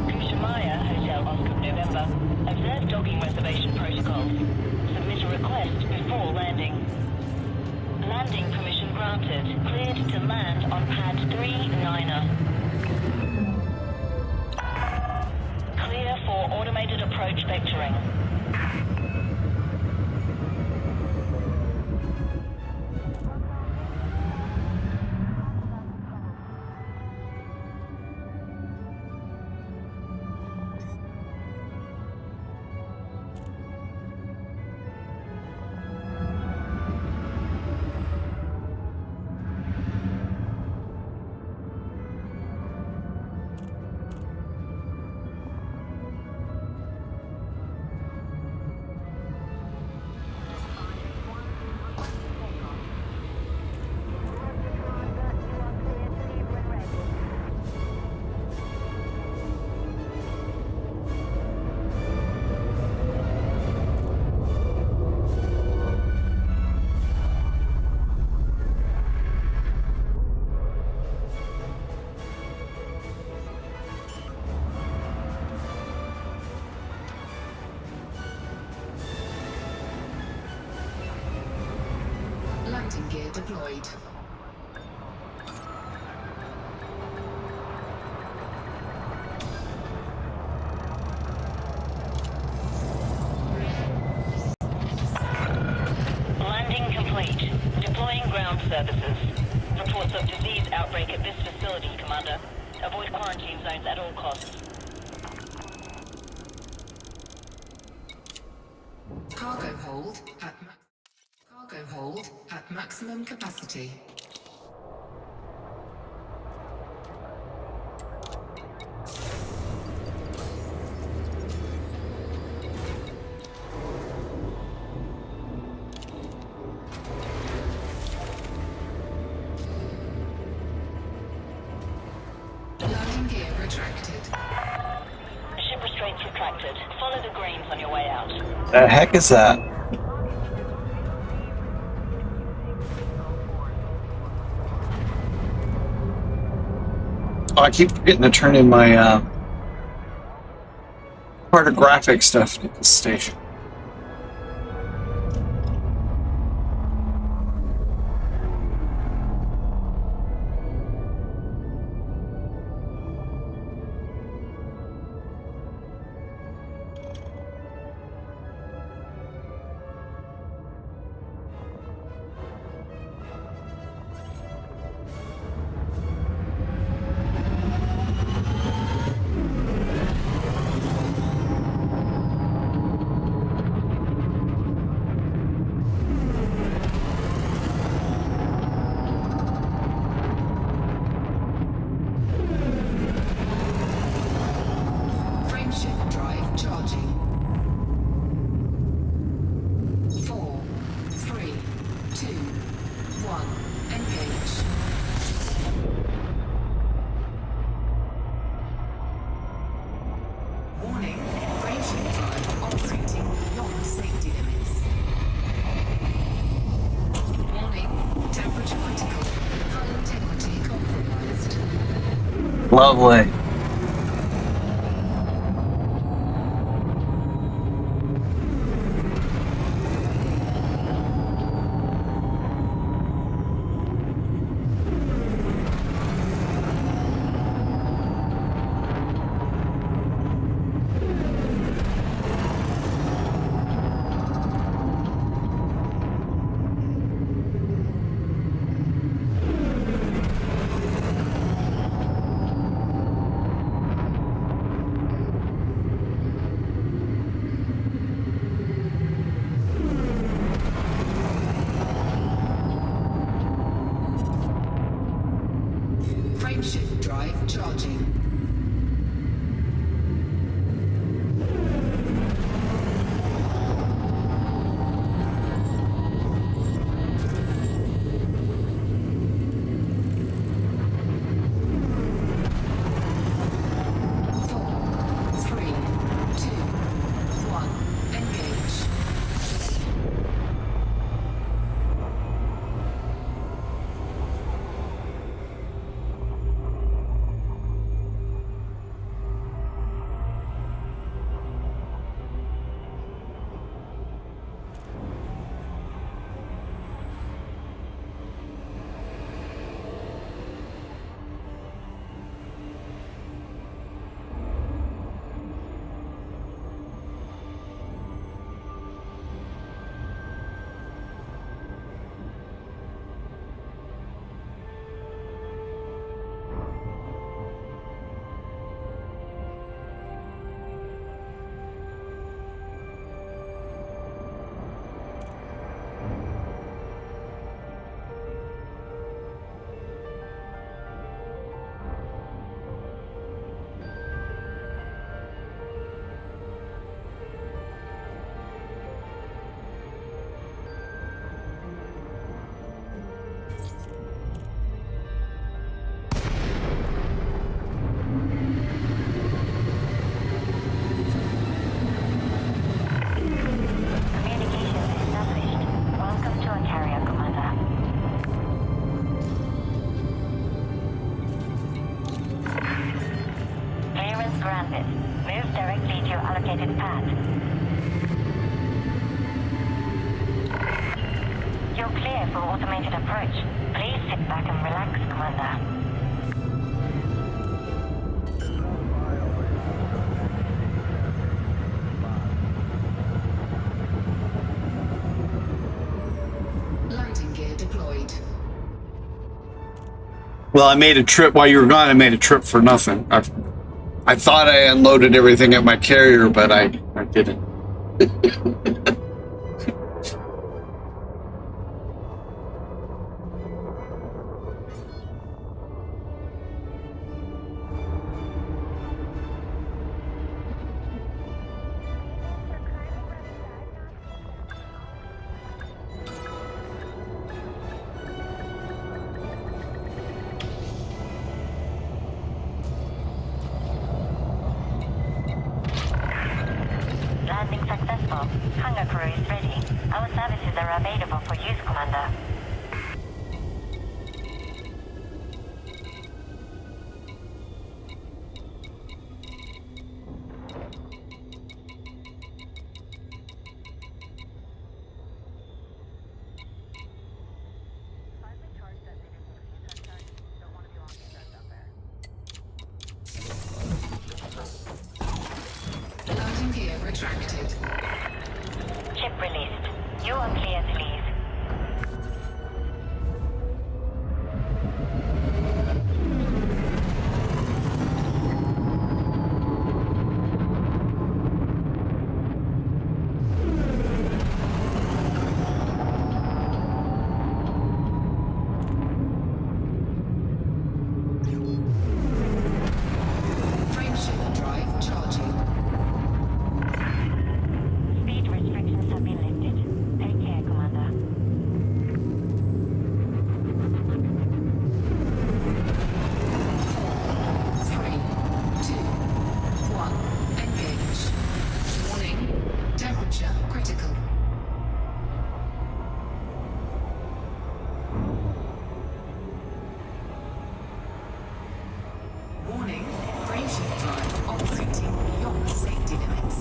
Kushamaya, Hotel Oscar November. Observe docking reservation protocols. Submit a request before landing. Landing permission granted. Cleared to land on pad 39er. Clear for automated approach vectoring. Landing gear deployed. Landing complete. Deploying ground services. Reports of disease outbreak at this facility, Commander. Avoid quarantine zones at all costs. Cargo hold at maximum capacity. Landing gear retracted. Ship restraints retracted. Follow the greens on your way out. The heck is that? Oh, I keep forgetting to turn in my cartographic stuff at the station. Frameshift drive charging. 4, 3, 2, 1. Engage. Warning, frameshift drive operating beyond safety limits. Warning, temperature critical. Hull integrity compromised. Lovely. Frameshift drive charging. Granted. Move directly to your allocated path. You're clear for automated approach. Please sit back and relax, Commander. Landing gear deployed. Well, I made a trip while you were gone. I made a trip for nothing. I thought I unloaded everything at my carrier, but I didn't. Landing successful. Hangar crew is ready. Our services are available for use, Commander. Landing gear retracted. Ship released. You are clear to leave. Frameshift drive charging. Speed restrictions have been lifted. Take care, Commander. Three, two, one. Engage. Warning. Temperature critical. Warning. Frameshift drive operating beyond safety limits.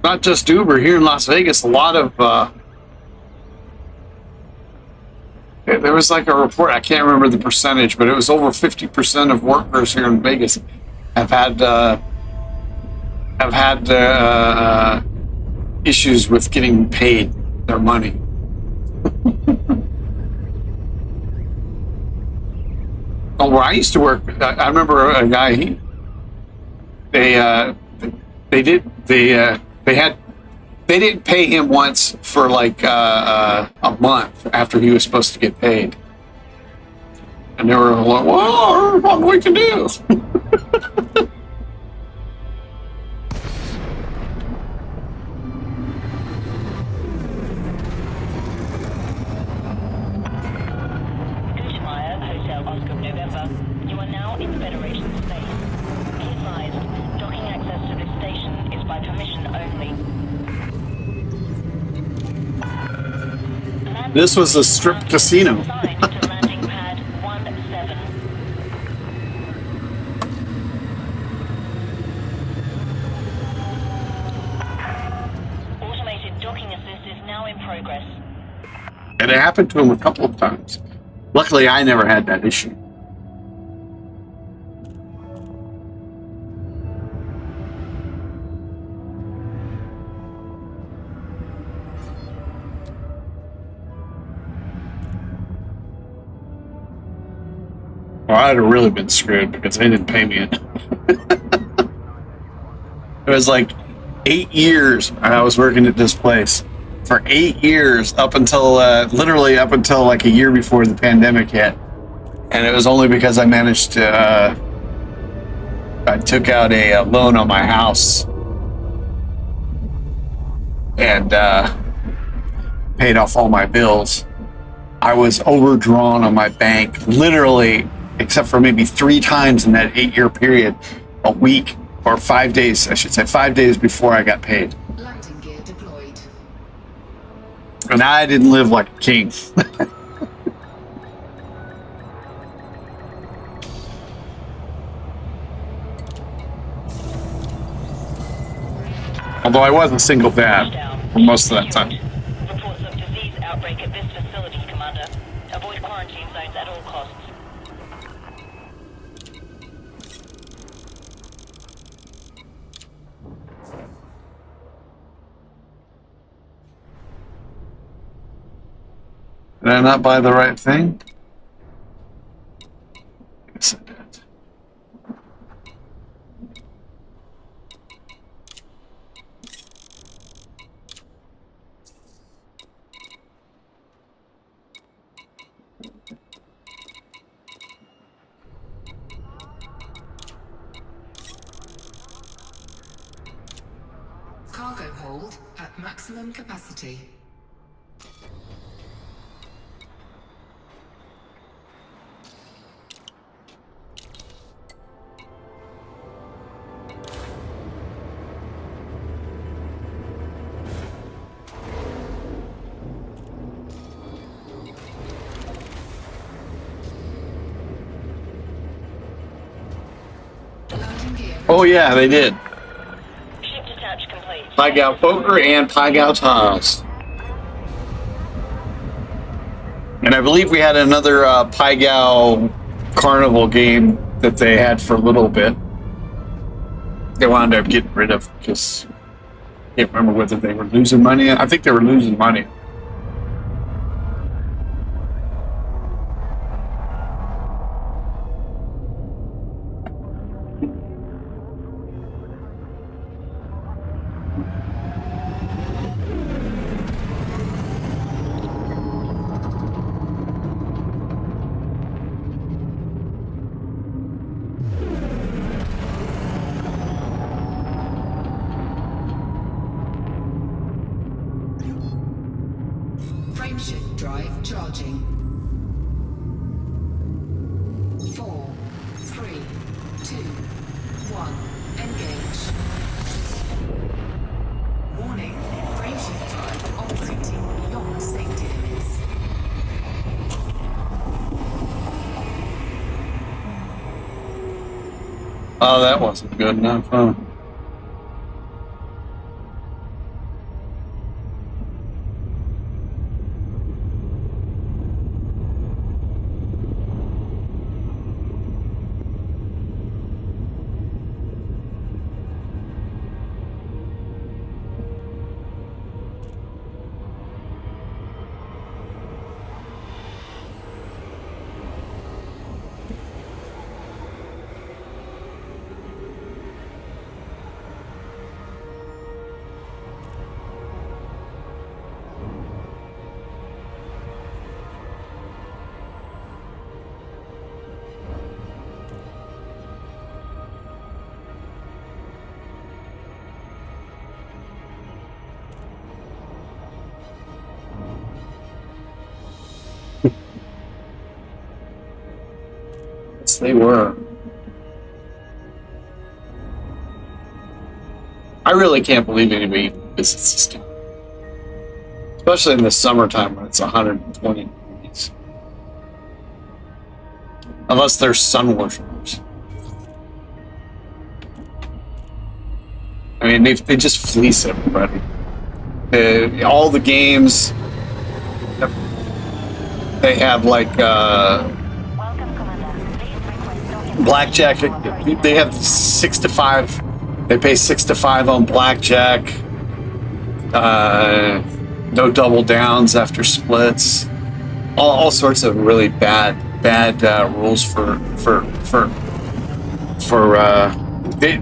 Not just Uber here in Las Vegas. A lot of there was like a report. I can't remember the percentage, but it was over 50% of workers here in Vegas have had issues with getting paid their money. Oh, where I used to work, I remember a guy. They didn't pay him once for like a month after he was supposed to get paid, and they were like, "Well, what do we can do?" Hotel Oscar November. You are now in Federation space. Be advised, docking access to this station is by permission only. This was a strip casino. Assigned to landing pad 17. Automated docking assist is now in progress. And it happened to him a couple of times. Luckily, I never had that issue. Well, I'd have really been screwed because they didn't pay me it. It was like 8 years I was working at this place. For 8 years, up until literally up until like a year before the pandemic hit. And it was only because I managed to, I took out a loan on my house and paid off all my bills. I was overdrawn on my bank, literally, except for maybe 3 times in that 8-year period, a week or 5 days, I should say 5 days before I got paid. Landing gear deployed. And I didn't live like a king. Although I was a single dad for most of that time. Reports of disease outbreak at this facility, Commander. Avoid quarantine zones at all costs. Did I not buy the right thing? Yes, I did. Cargo hold at maximum capacity. Landing gear. Oh yeah, they did. Ship detach complete. Pai Gow Poker and Pai Gow Tiles. And I believe we had another Pai Gow Carnival game that they had for a little bit. They wound up getting rid of because I can't remember whether they were losing money. I think they were losing money. Frameshift drive charging. 4, 3, 2, 1. Engage. Warning, frameshift drive operating beyond safety limits. Oh, that wasn't good enough, huh? Yes, they were. I really can't believe anybody visits this town. Especially in the summertime when it's 120 degrees. Unless they're sun worshippers. I mean, they just fleece everybody. All the games, they have like blackjack. They have 6 to 5. They pay 6 to 5 on blackjack. No double downs after splits. All sorts of really bad rules for they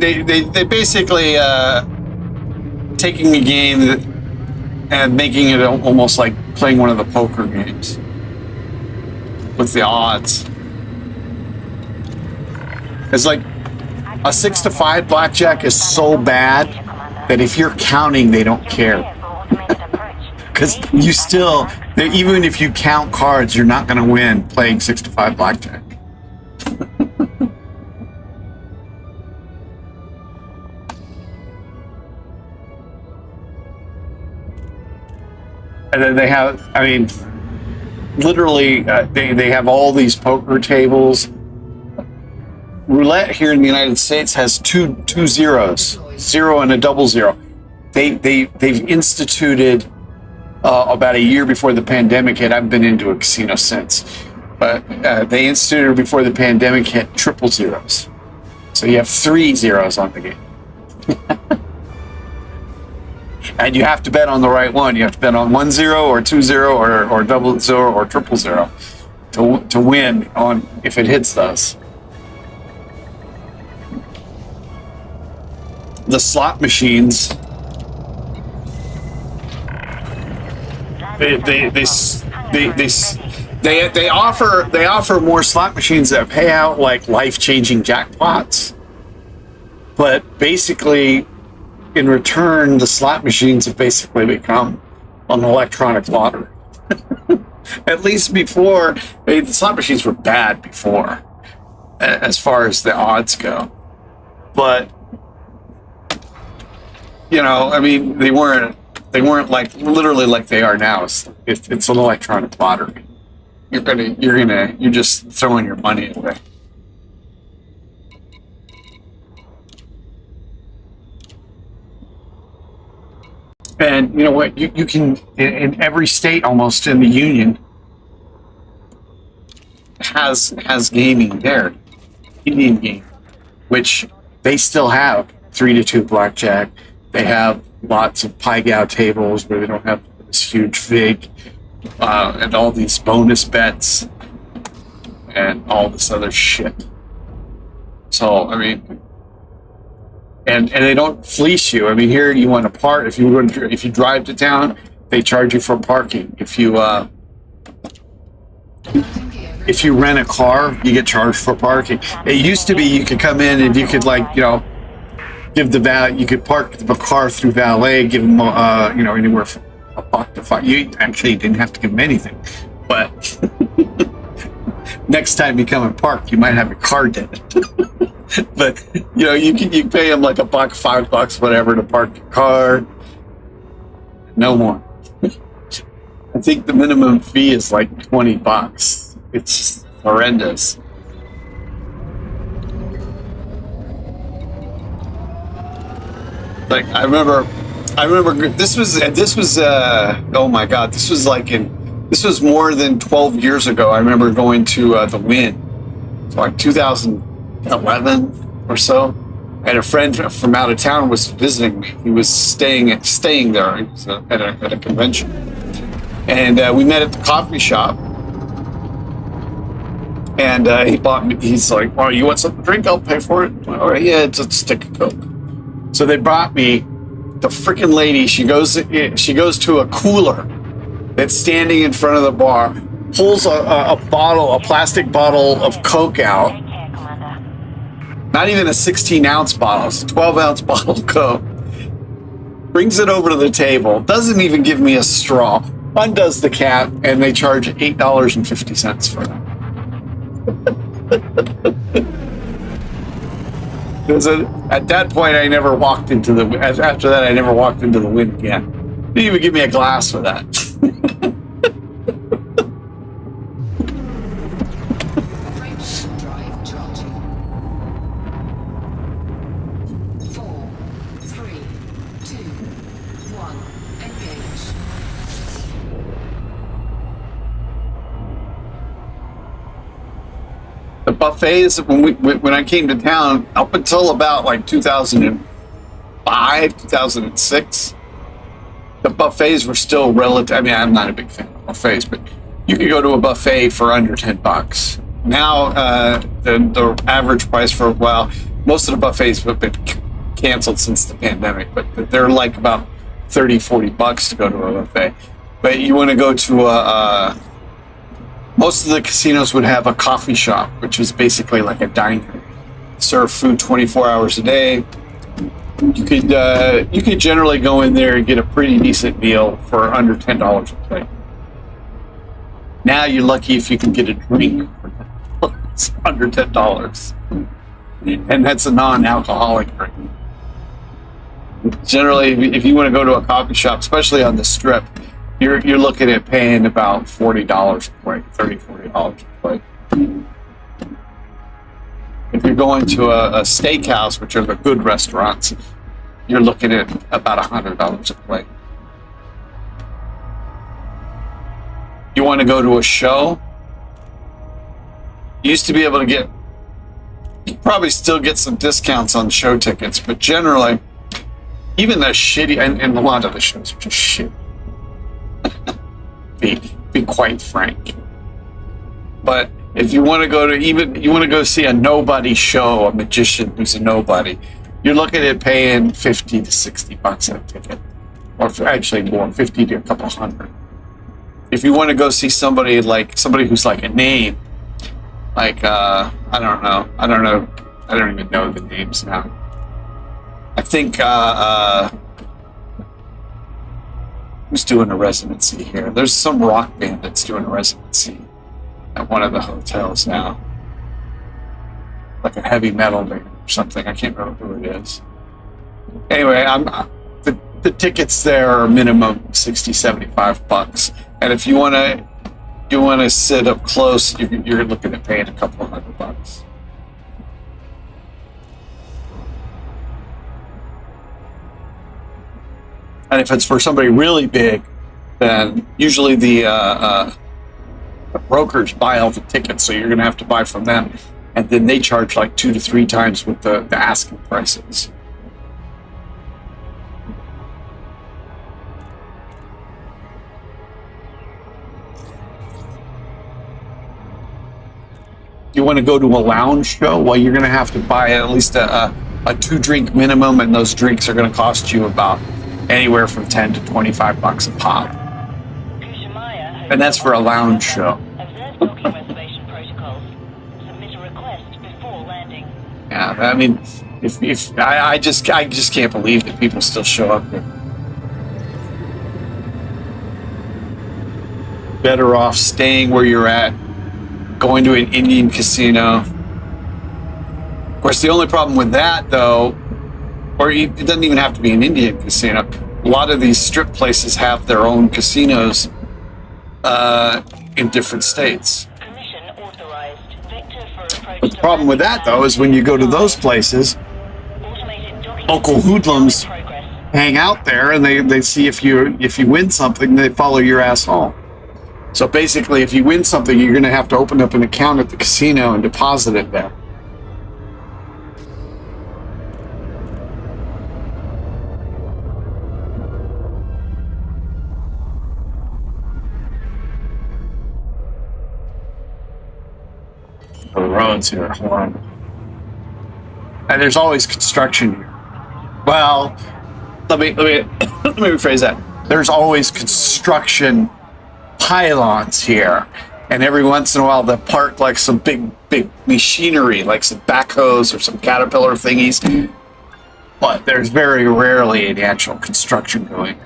basically taking a game and making it almost like playing one of the poker games with the odds. It's like a 6 to 5 blackjack is so bad that if you're counting, they don't care. Because you still, even if you count cards, you're not going to win playing 6 to 5 blackjack. And then they have, I mean, literally, they have all these poker tables. Roulette here in the United States has two zeros, 0 and a double 0. They've instituted about a year before the pandemic hit. I've been into a casino since, but they instituted before the pandemic hit triple zeros. So you have 3 zeros on the game. And you have to bet on the right one. You have to bet on 1 0 or 2 0 or double 0 or triple 0 to win on if it hits those. The slot machines, they offer more slot machines that pay out like life-changing jackpots, but basically in return the slot machines have basically become an electronic lottery. At least before, the slot machines were bad before as far as the odds go, but you know, I mean, they weren't like literally like they are now. It's an electronic lottery. You're just throwing your money away. And you know what? You can in every state almost in the union has gaming there, Indian game, which they still have 3 to 2 blackjack. They have lots of pie gow tables where they don't have this huge vig, and all these bonus bets and all this other shit. So I mean, and they don't fleece you. I mean, here you want to park. If you drive to town, they charge you for parking. If you rent a car, you get charged for parking. It used to be you could come in and you could give the you could park the car through valet, give them anywhere from $1 to $5. You actually didn't have to give them anything, but next time you come and park, you might have your car dead. But you pay them like $1, $5, whatever to park your car. No more. I think the minimum fee is like $20. It's just horrendous. Like I remember this was oh my god, this was more than 12 years ago. I remember going to the Wynn, so like 2011 or so. I had a friend from out of town was visiting me. He was staying there at a convention, and we met at the coffee shop. And he bought me. He's like, "Oh, you want something to drink? I'll pay for it." All right, yeah, it's a stick of Coke. So they brought me the freaking lady. She goes to a cooler that's standing in front of the bar, pulls a plastic bottle of Coke out. Not even a 16-ounce bottle, it's a 12-ounce bottle of Coke. Brings it over to the table, doesn't even give me a straw, undoes the cap, and they charge $8.50 for that. Because at that point, I never walked into the. After that, I never walked into the wind again. Didn't even give me a glass for that. French drive charging. 4, 3, 2, 1. Engage. The buffets when I came to town up until about like 2005, 2006, the buffets were still relative. I mean, I'm not a big fan of buffets, but you could go to a buffet for under $10. Now, the average price for, well, most of the buffets have been canceled since the pandemic, but they're like about $30-40 to go to a buffet. But you want to go to most of the casinos would have a coffee shop, which is basically like a diner. Serve food 24 hours a day. You could generally go in there and get a pretty decent meal for under $10 a plate. Now you're lucky if you can get a drink for under $10, and that's a non-alcoholic drink. Generally, if you want to go to a coffee shop, especially on the strip, you're looking at paying about $40 a plate, $30-40 a plate. If you're going to a steakhouse, which are the good restaurants, you're looking at about $100 a plate. You want to go to a show? You used to be able to get, you probably still get some discounts on show tickets, but generally, even the shitty, and a lot of the shows are just shit. Be quite frank. But if you want to go to you want to go see a nobody show, a magician who's a nobody, you're looking at paying $50 to $60 a ticket, or actually more, 50 to a couple hundred. If you want to go see somebody who's like a name, like I don't even know the names now. I think who's doing a residency here? There's some rock band that's doing a residency at one of the hotels now, like a heavy metal band or something. I can't remember who it is. Anyway, the tickets there are minimum $60-75, and if you want to sit up close, you're looking at paying a couple of $100. And if it's for somebody really big, then usually the brokers buy all the tickets, so you're going to have to buy from them, and then they charge like 2 to 3 times what the asking price is. You want to go to a lounge show? Well, you're going to have to buy at least a 2-drink minimum, and those drinks are going to cost you about anywhere from $10 to $25 a pop. And that's for a lounge show. Yeah, I mean, if I just can't believe that people still show up here. Better off staying where you're at, going to an Indian casino. Of course, the only problem with that, though, or it doesn't even have to be an Indian casino. A lot of these strip places have their own casinos in different states. But the problem with that, though, is when you go to those places, local hoodlums hang out there, and they see if you win something, they follow your ass home. So basically, if you win something, you're going to have to open up an account at the casino and deposit it there. The roads here are horrible. And there's always construction here. Well, let me rephrase that. There's always construction pylons here, and every once in a while they'll park like some big machinery, like some backhoes or some Caterpillar thingies. But there's very rarely any actual construction going.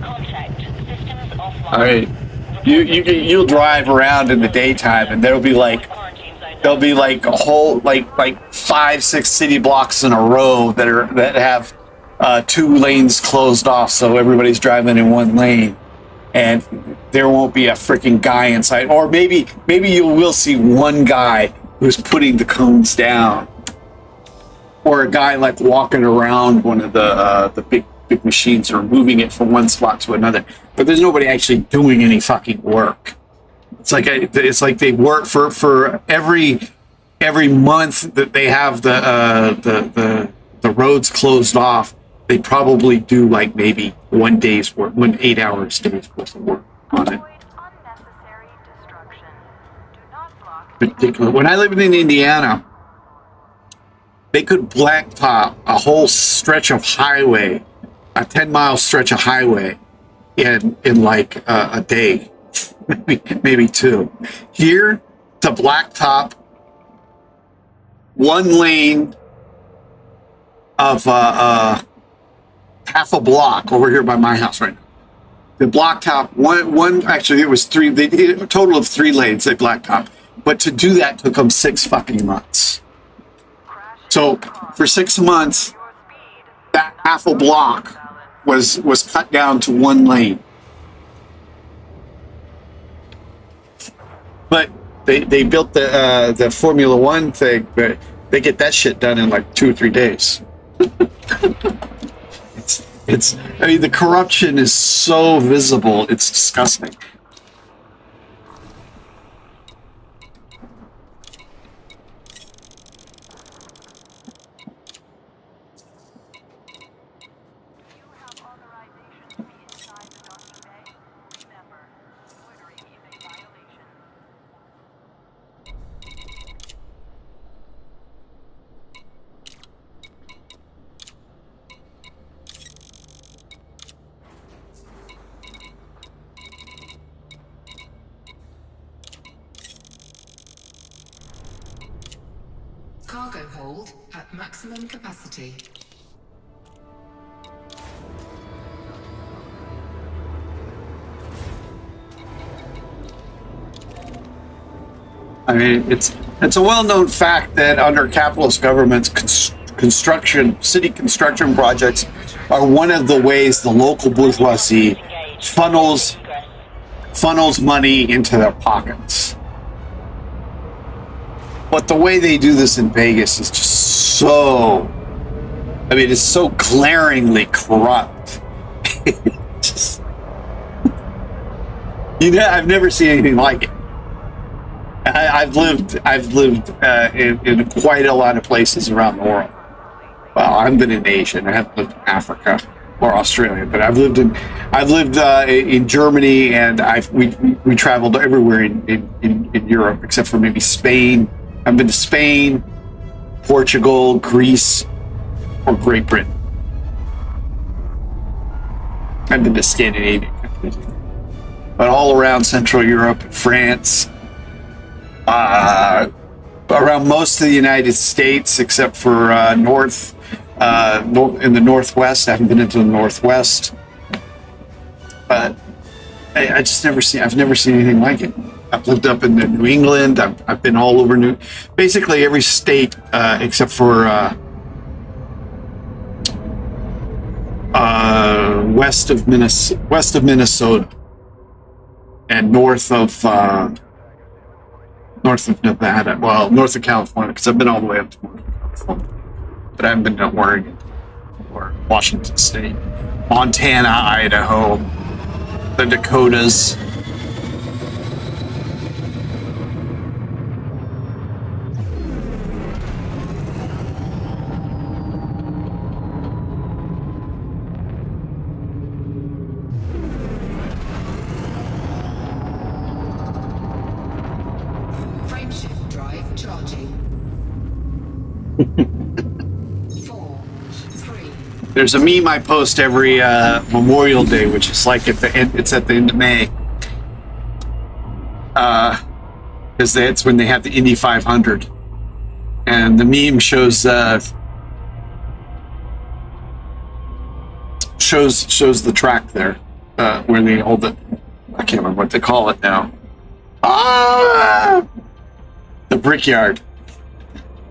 Contact. Systems offline. All right, you'll drive around in the daytime, and there'll be like a whole like 5-6 city blocks in a row that have 2 lanes closed off, so everybody's driving in one lane, and there won't be a freaking guy inside, or maybe you will see one guy who's putting the cones down, or a guy like walking around one of the big machines or moving it from one spot to another, but there's nobody actually doing any fucking work. It's like they work for every month that they have the roads closed off. They probably do like maybe 1 day's work, 8 hours day's worth of work on it. Particular. When I lived in Indiana, they could blacktop a whole stretch of highway, a 10-mile stretch of highway, in like a day, maybe 2. Here, to blacktop 1 lane of half a block over here by my house right now. The blacktop one actually it was 3. They did a total of 3 lanes. They blacktop, but to do that took them 6 fucking months. So for 6 months, that half a block was cut down to 1 lane. But they built the Formula One thing, but they get that shit done in like 2 or 3 days. I mean, the corruption is so visible, it's disgusting. Cargo hold at maximum capacity. I mean, it's a well-known fact that under capitalist governments, city construction projects are one of the ways the local bourgeoisie funnels money into their pockets. But the way they do this in Vegas is just so, I mean, it's so glaringly corrupt. Just, I've never seen anything like it. I've lived in quite a lot of places around the world. Well, I've been in Asia, and I haven't lived in Africa or Australia, but I've lived in Germany, and we traveled everywhere in Europe except for maybe Spain. I've been to Spain, Portugal, Greece, or Great Britain. I've been to Scandinavian countries, but all around Central Europe, France, around most of the United States, except for in the Northwest. I haven't been into the Northwest, but I've never seen anything like it. I've lived up in New England. I've been all over basically every state except for west of Minnesota and north of Nevada. Well, north of California, because I've been all the way up to north of California, but I haven't been to Oregon or Washington State, Montana, Idaho, the Dakotas. Frameshift drive charging. 4, 3. There's a meme I post every Memorial Day, which is like at the end. It's at the end of May, because that's when they have the Indy 500, and the meme shows the track there, where they hold I can't remember what they call it now. Ah, the Brickyard,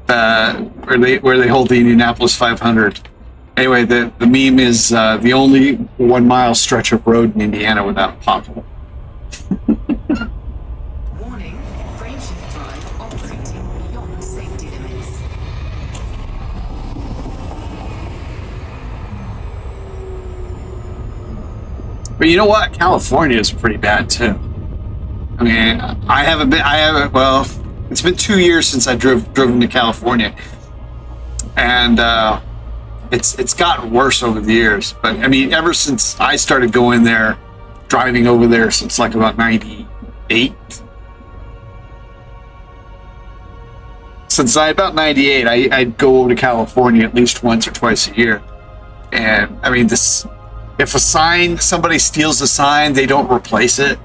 where they hold the Indianapolis 500. Anyway, the meme is the only 1 mile stretch of road in Indiana without a pothole. Warning, frameshift drive operating beyond safety limits. But you know what? California is pretty bad too. I mean, well, it's been 2 years since I driven to California, and it's gotten worse over the years. But I mean, ever since I started going there, driving over there since like about '98. Since about '98, I'd go over to California at least once or twice a year, and I mean this. If somebody steals a sign, they don't replace it.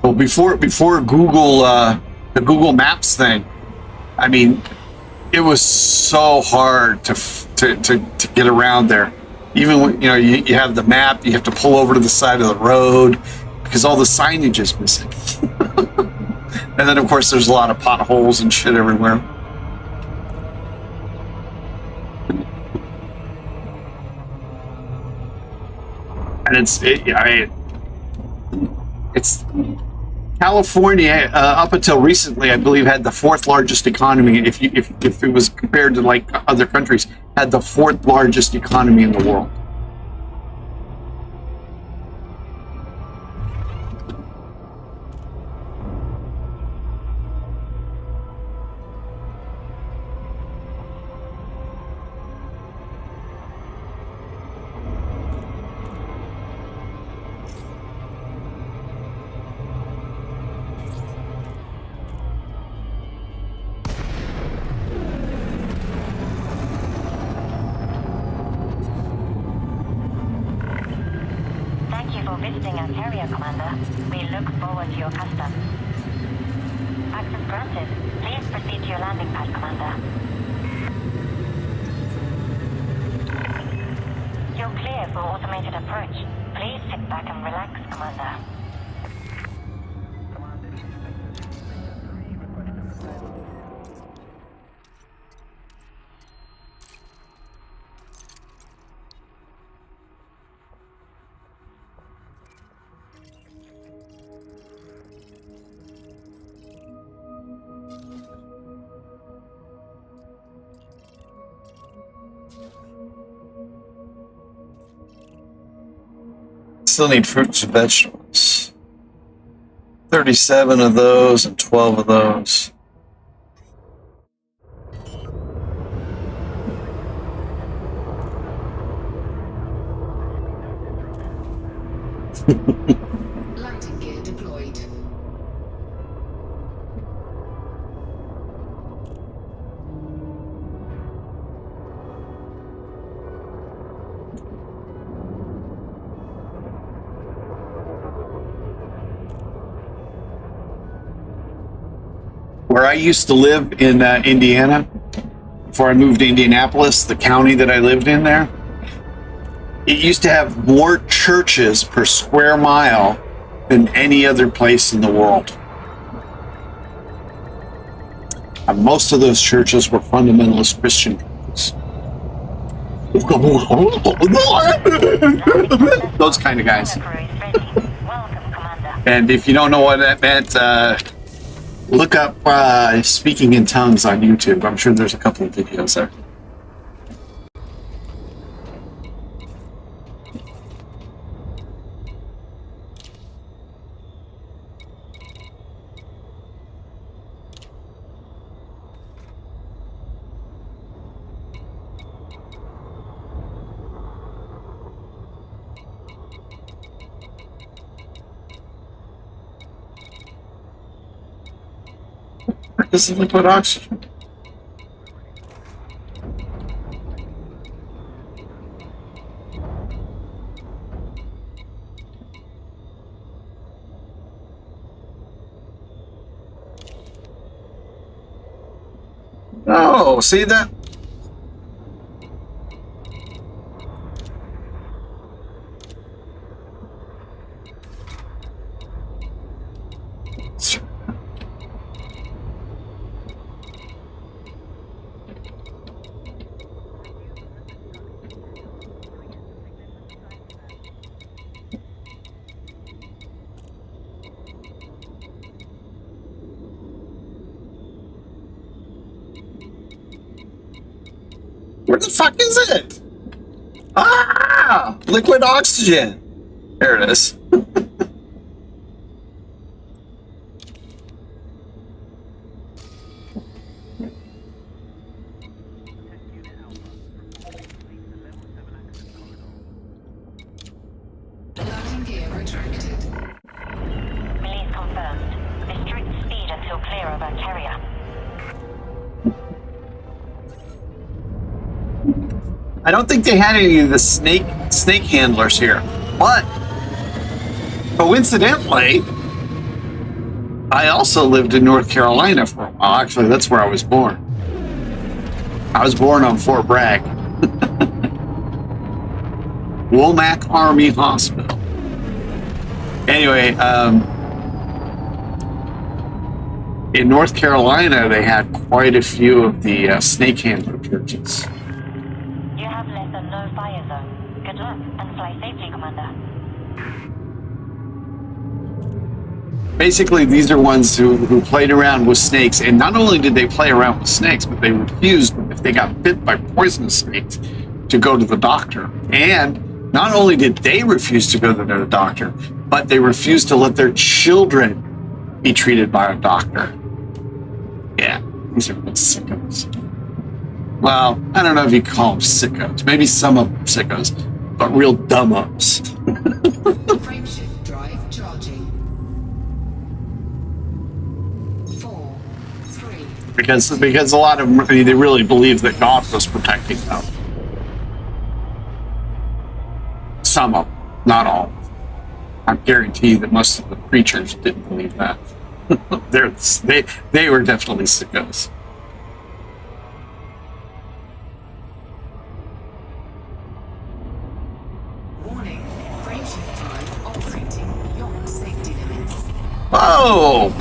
Well, before Google, the Google Maps thing, I mean, it was so hard to get around there. Even when you have the map, you have to pull over to the side of the road because all the signage is missing. And then, of course, there's a lot of potholes and shit everywhere. And it's California up until recently, I believe, had the 4th largest economy. If it was compared to like other countries, had the 4th largest economy in the world. Thank you for visiting our carrier, Commander. We look forward to your custom. Access granted. Please proceed to your landing pad, Commander. You're clear for automated approach. Please sit back and relax, Commander. Still need fruits and vegetables. 37 of those and 12 of those. Landing gear deployed. Where I used to live in Indiana, before I moved to Indianapolis, the county that I lived in there, it used to have more churches per square mile than any other place in the world. And most of those churches were fundamentalist Christian churches. Those kind of guys. Welcome, Commander. And if you don't know what that meant, look up Speaking in Tongues on YouTube. I'm sure there's a couple of videos there. This is liquid oxygen. Oh, see that? Where the fuck is it? Ah! Liquid oxygen. There it is. Landing gear retracted. Release confirmed. Restrict speed until clear of our carrier. I don't think they had any of the snake handlers here, but coincidentally, I also lived in North Carolina for a while. Actually, that's where I was born. I was born on Fort Bragg. Womack Army Hospital. Anyway, in North Carolina, they had quite a few of the snake handler churches. You have less than no fire zone. Good luck and fly safely, Commander. Basically, these are ones who played around with snakes, and not only did they play around with snakes, but they refused, if they got bit by poisonous snakes, to go to the doctor. And not only did they refuse to go to the doctor, but they refused to let their children be treated by a doctor. Yeah, these are real sickos. Well, I don't know if you call them sickos. Maybe some of them sickos, but real dumbos. Frameshift drive charging. 4, 3. Because a lot of them, they really believe that God was protecting them. Some of them, not all. I guarantee that most of the preachers didn't believe that. they were definitely sickos. Warning. Frameshift drive operating beyond safety limits. Oh!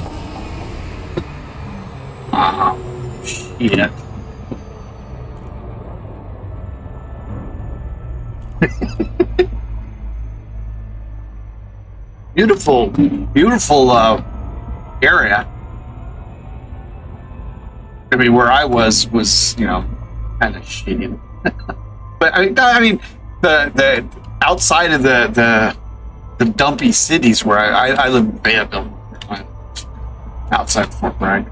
Oh, shit. Beautiful area. I mean, where I was, you know, kind of shitty. But I mean, the outside of the dumpy cities where I live in Fayetteville, outside Fort Bragg.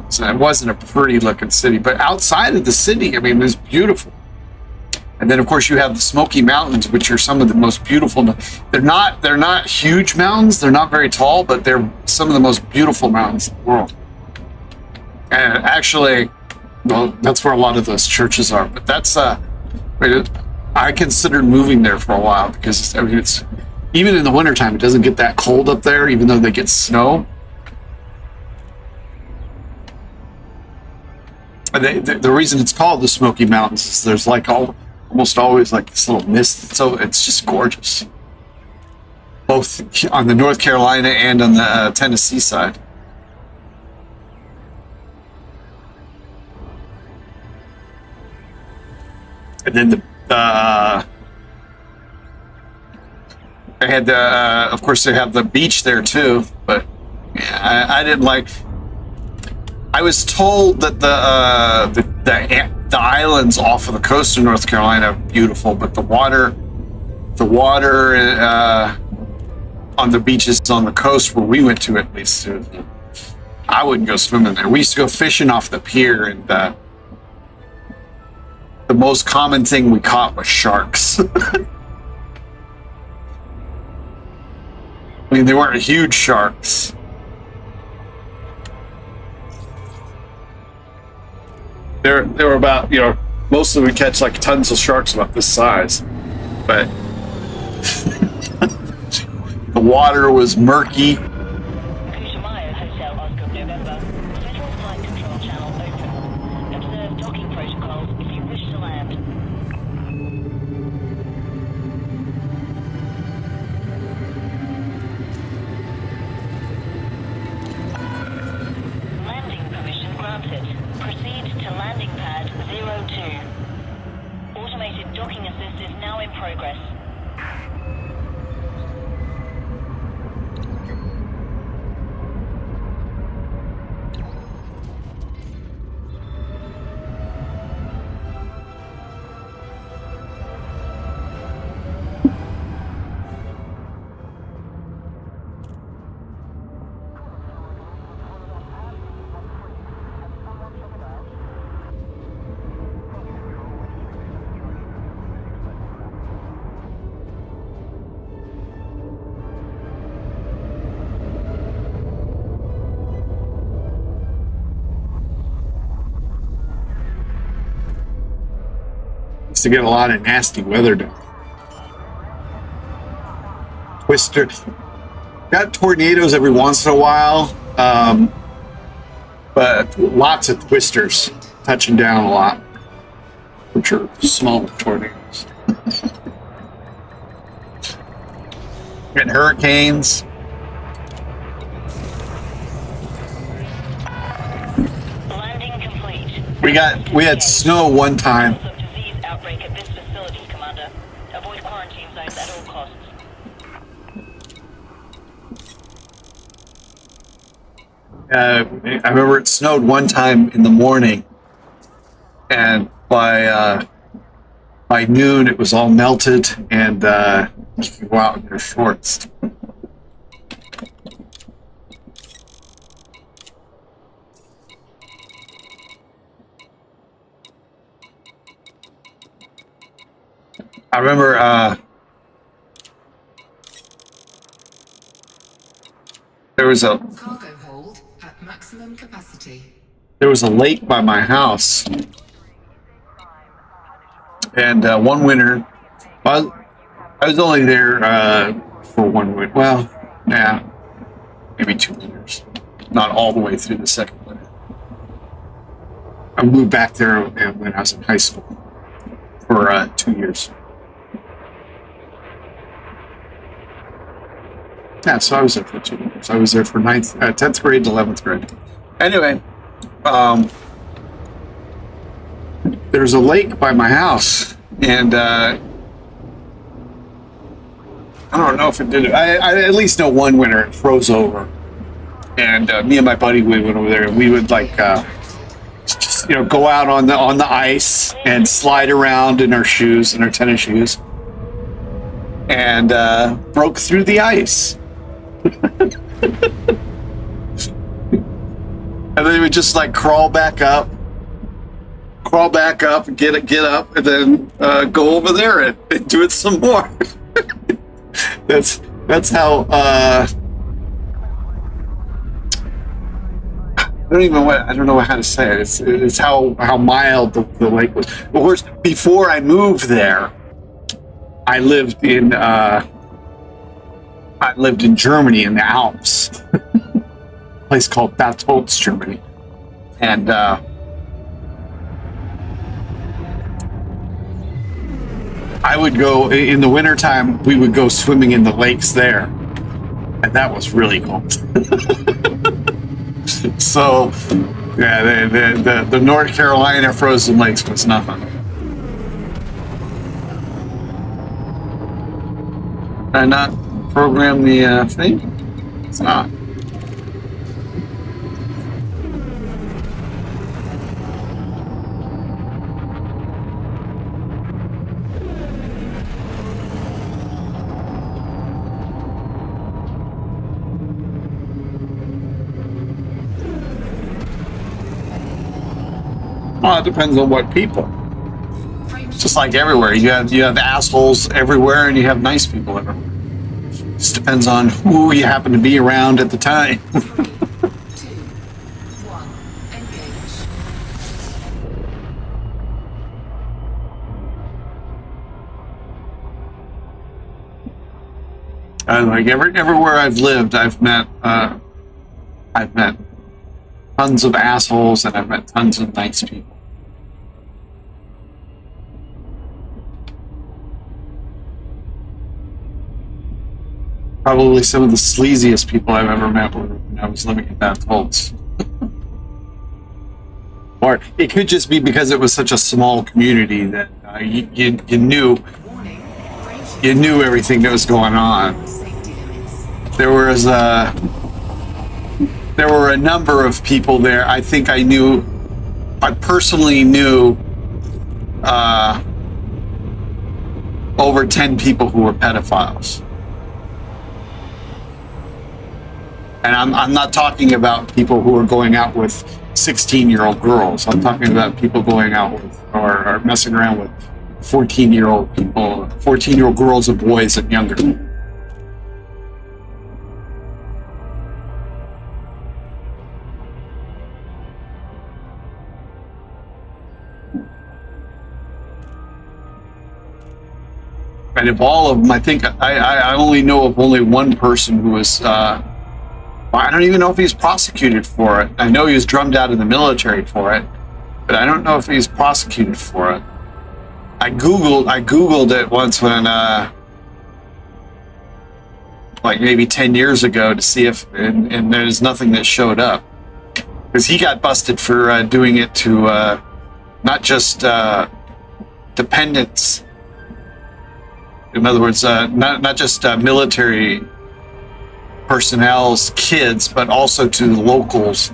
So it wasn't a pretty looking city, but outside of the city, I mean, it was beautiful. And then, of course, you have the Smoky Mountains, which are some of the most beautiful. They're not huge mountains. They're not very tall, but they're some of the most beautiful mountains in the world. And actually, well, that's where a lot of those churches are. But that's I considered moving there for a while because I mean, it's even in the wintertime, it doesn't get that cold up there, even though they get snow. The reason it's called the Smoky Mountains is there's like almost always like this little mist, so it's just gorgeous, both on the North Carolina and on the Tennessee side. And then they had of course they have the beach there too, but yeah, I didn't like. I was told that the islands off of the coast of North Carolina are beautiful, but the water on the beaches on the coast where we went to, at least, I wouldn't go swimming there. We used to go fishing off the pier, and the most common thing we caught was sharks. I mean, they weren't huge sharks. They were about, you know, mostly we catch like tons of sharks about this size, but the water was murky. Kushimaya Hotel Oscar November. Central Flight Control Channel open. Observe docking protocols if you wish to land. Docking assist is now in progress. Used to get a lot of nasty weather down. Twisters. Got tornadoes every once in a while, but lots of twisters touching down a lot, which are small tornadoes. And hurricanes. Landing complete. We had snow one time. Of disease outbreak at this facility, Commander. Avoid quarantine zones at all costs. I remember it snowed one time in the morning, and by noon it was all melted, and you could go out in your shorts. I remember there was a Cargo hold at maximum capacity. lake by my house, and one winter, I was only there for one winter. Well, yeah, maybe 2 winters, not all the way through the second winter. I moved back there when I was in high school for 2 years. Yeah, so I was there for 2 years. I was there for 10th grade to 11th grade. Anyway, there's a lake by my house, and I don't know if it did it. I at least know one winter it froze over, and me and my buddy we went over there, and we would like just go out on the ice and slide around in our shoes, in our tennis shoes, and broke through the ice. And then we would just like crawl back up, get up, and then go over there and do it some more. That's how I don't know how to say it. It's how mild the lake was. Of course, before I moved there, I lived in Germany in the Alps, a place called Bad Tolz, Germany, and I would go in the wintertime. We would go swimming in the lakes there, and that was really cool. So, yeah, the North Carolina frozen lakes was nothing. Did I not program the thing? It's not. Well, it depends on what people. It's just like everywhere. You have assholes everywhere, and you have nice people everywhere. It just depends on who you happen to be around at the time. 3, 2, 1, engage. And like everywhere I've lived, I've met tons of assholes, and I've met tons of nice people. Probably some of the sleaziest people I've ever met were when I was living in Bad Tolz. Or it could just be because it was such a small community that you knew everything that was going on. There were a number of people there. I think I personally knew over 10 people who were pedophiles. And I'm not talking about people who are going out with 16-year-old girls. I'm talking about people going out with or messing around with 14-year-old people, 14-year-old girls and boys and younger. And of all of them, I think I only know of only one person who was, I don't even know if he's prosecuted for it. I know he was drummed out of the military for it, but I don't know if he's prosecuted for it. I Googled it once when, like maybe 10 years ago to see if, and there's nothing that showed up. Because he got busted for doing it to not just dependents. In other words, not just military personnel's kids, but also to the locals'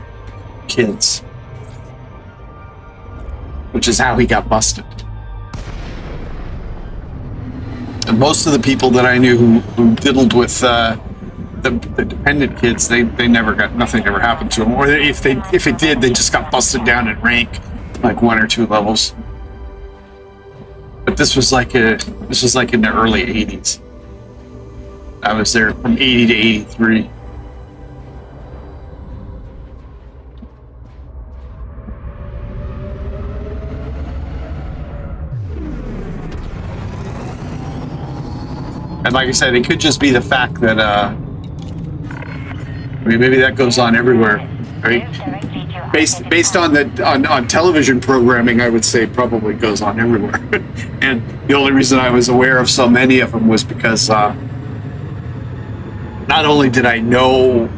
kids, which is how he got busted. And most of the people that I knew who diddled with the dependent kids, they never got, nothing ever happened to them, or if it did, they just got busted down in rank, like 1 or 2 levels. But this was like in the early 80s. I was there from 80 to 83. And like I said, it could just be the fact that, I mean, maybe that goes on everywhere, right? Based on on television programming, I would say probably goes on everywhere. And the only reason I was aware of so many of them was because not only did I know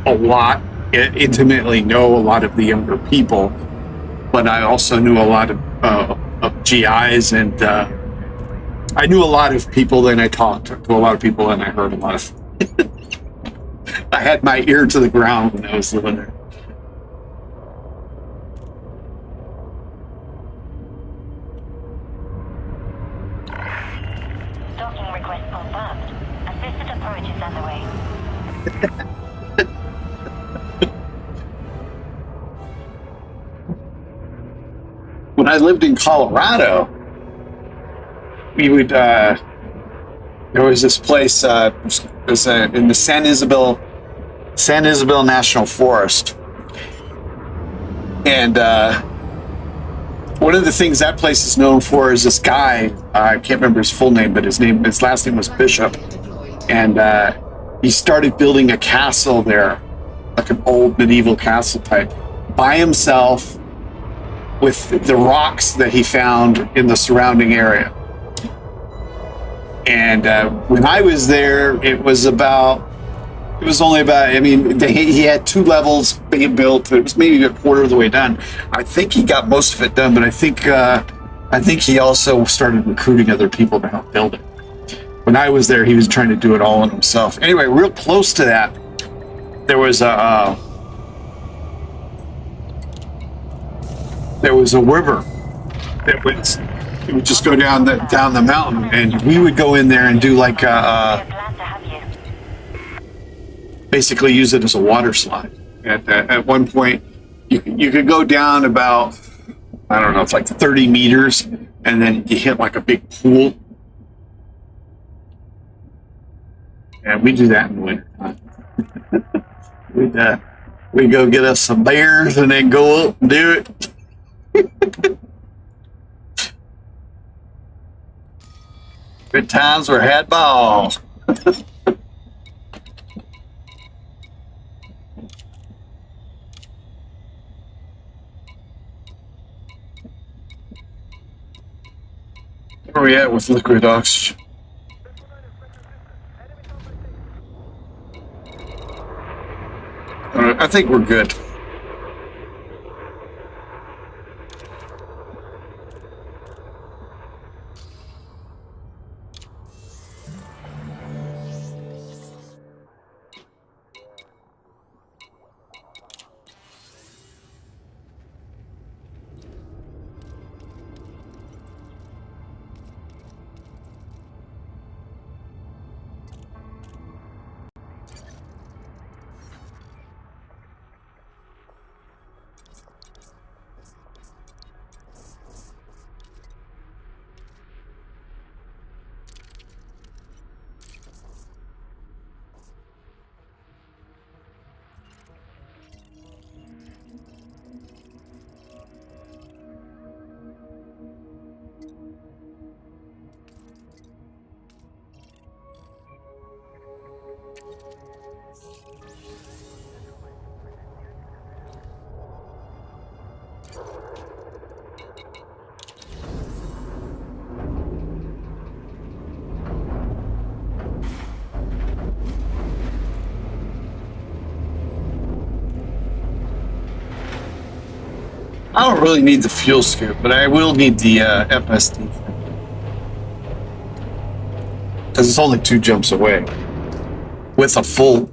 a lot, intimately know a lot of the younger people, but I also knew a lot of GIs, and I knew a lot of people, and I talked to a lot of people, and I heard a lot of. I had my ear to the ground when I was living there. Docking request confirmed. Assisted approach is underway. When I lived in Colorado, we would, there was this place, it was in the San Isabel National Forest. And one of the things that place is known for is this guy, I can't remember his full name, but his last name was Bishop. And he started building a castle there, like an old medieval castle type, by himself with the rocks that he found in the surrounding area. And when I was there, it was only about, I mean, he had 2 levels being built. It was maybe a quarter of the way done. I think he got most of it done, but I think he also started recruiting other people to help build it. When I was there, he was trying to do it all on himself. Anyway, real close to that, there was a river that it would just go down the mountain, and we would go in there and do like basically use it as a water slide. At one point, you could go down about, I don't know, it's like 30 meters, and then you hit like a big pool. And we do that in the winter time. We'd go get us some bears and then go up and do it. Good times were had by all. Where are we at with liquid oxygen? I think we're good. I don't really need the fuel scoop, but I will need the FSD. Because it's only 2 jumps away. With a full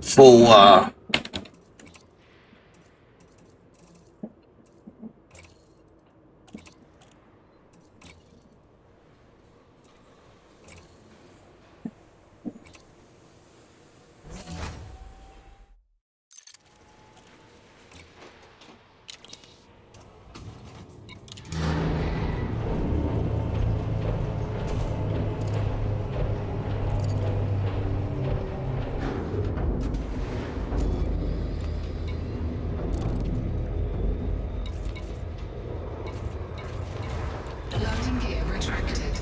Landing gear retracted.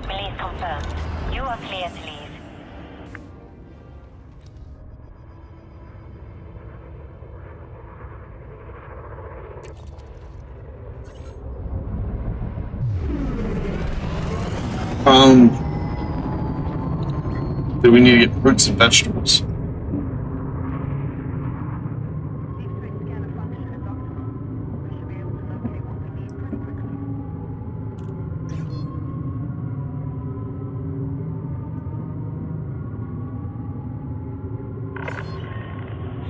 Release confirmed. You are clear to leave. Do we need to get fruits and vegetables?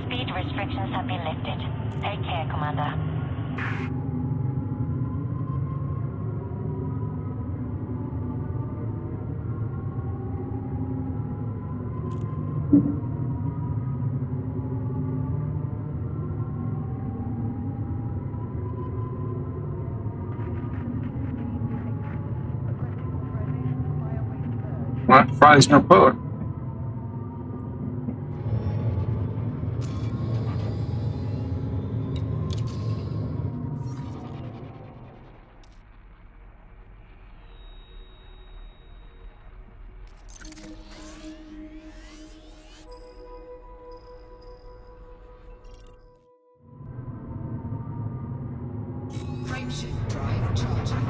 Speed restrictions have been lifted. Take care, Commander. What? Fries no poet. Frameshift drive charging.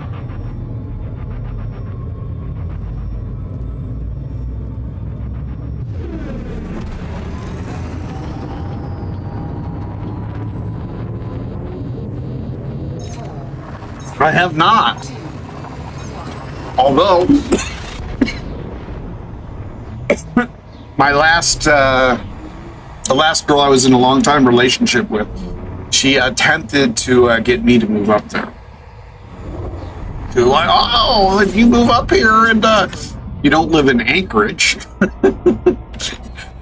I have not. Although my the last girl I was in a long time relationship with, she attempted to get me to move up there. She was like, oh, if you move up here and you don't live in Anchorage,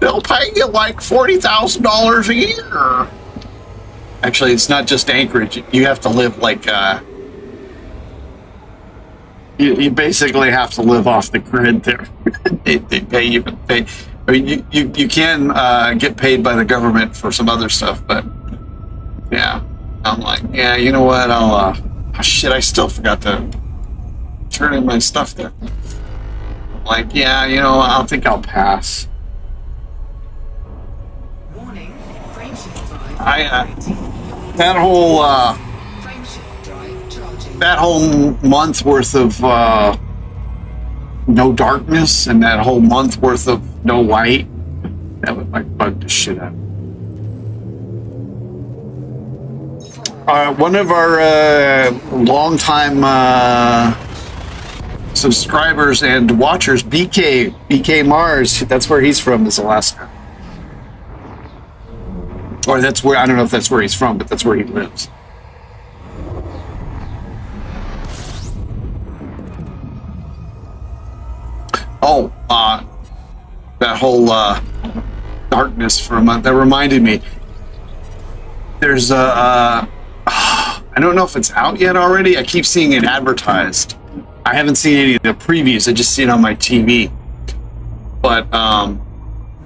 they'll pay you like $40,000 a year. Actually, it's not just Anchorage. You have to live like you basically have to live off the grid there. they pay you to pay. I mean, you can get paid by the government for some other stuff, but yeah, I'm like, yeah, you know what? I'll oh, shit, I still forgot to turn in my stuff there. I'm like, yeah, you know, I think I'll pass. Warning. Frameshift drive I operating. that whole Frameshift drive charging. that whole month worth of no darkness and that whole month worth of no light, that would like bug the shit out. One of our longtime subscribers and watchers, BK Mars, that's where he's from, is Alaska. Or that's where, I don't know if that's where he's from, but that's where he lives. Oh, that whole darkness for a month, that reminded me. There's a, I don't know if it's out yet already. I keep seeing it advertised. I haven't seen any of the previews. I just see it on my TV. But,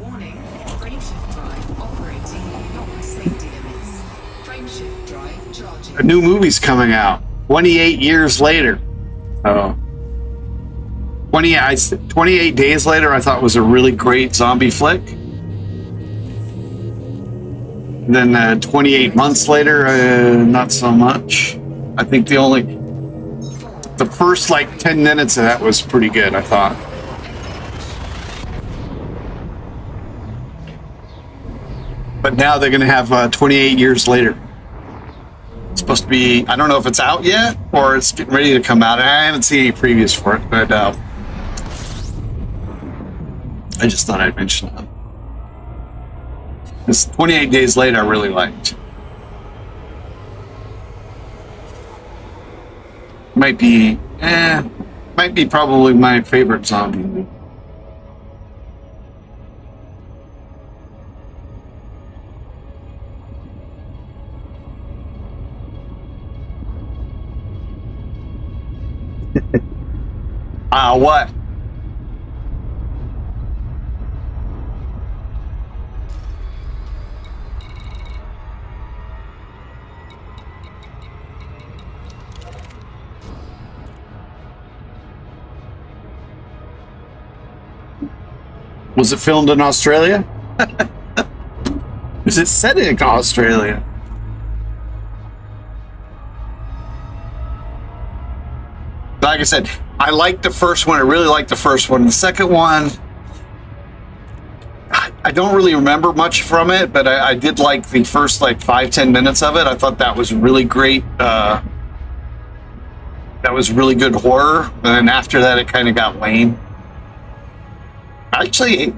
Warning. Frameshift drive operating beyond safety limits. Frameshift drive charging. a new movie's coming out 28 years later. Oh. 28 days later, I thought was a really great zombie flick. Then 28 months later, not so much. I think the first like 10 minutes of that was pretty good, I thought. But now they're going to have 28 years later. supposed to be, I don't know if it's out yet or it's getting ready to come out. I haven't seen any previews for it, but I just thought I'd mention that. This 28 Days Later I really liked. Might be probably my favorite zombie movie. What? Was it filmed in Australia? Is it set in Australia? Like I said, I liked the first one. I really liked the first one. The second one, I don't really remember much from it, but I did like the first like 5-10 minutes of it. I thought that was really great. That was really good horror. And then after that, it kind of got lame. Actually,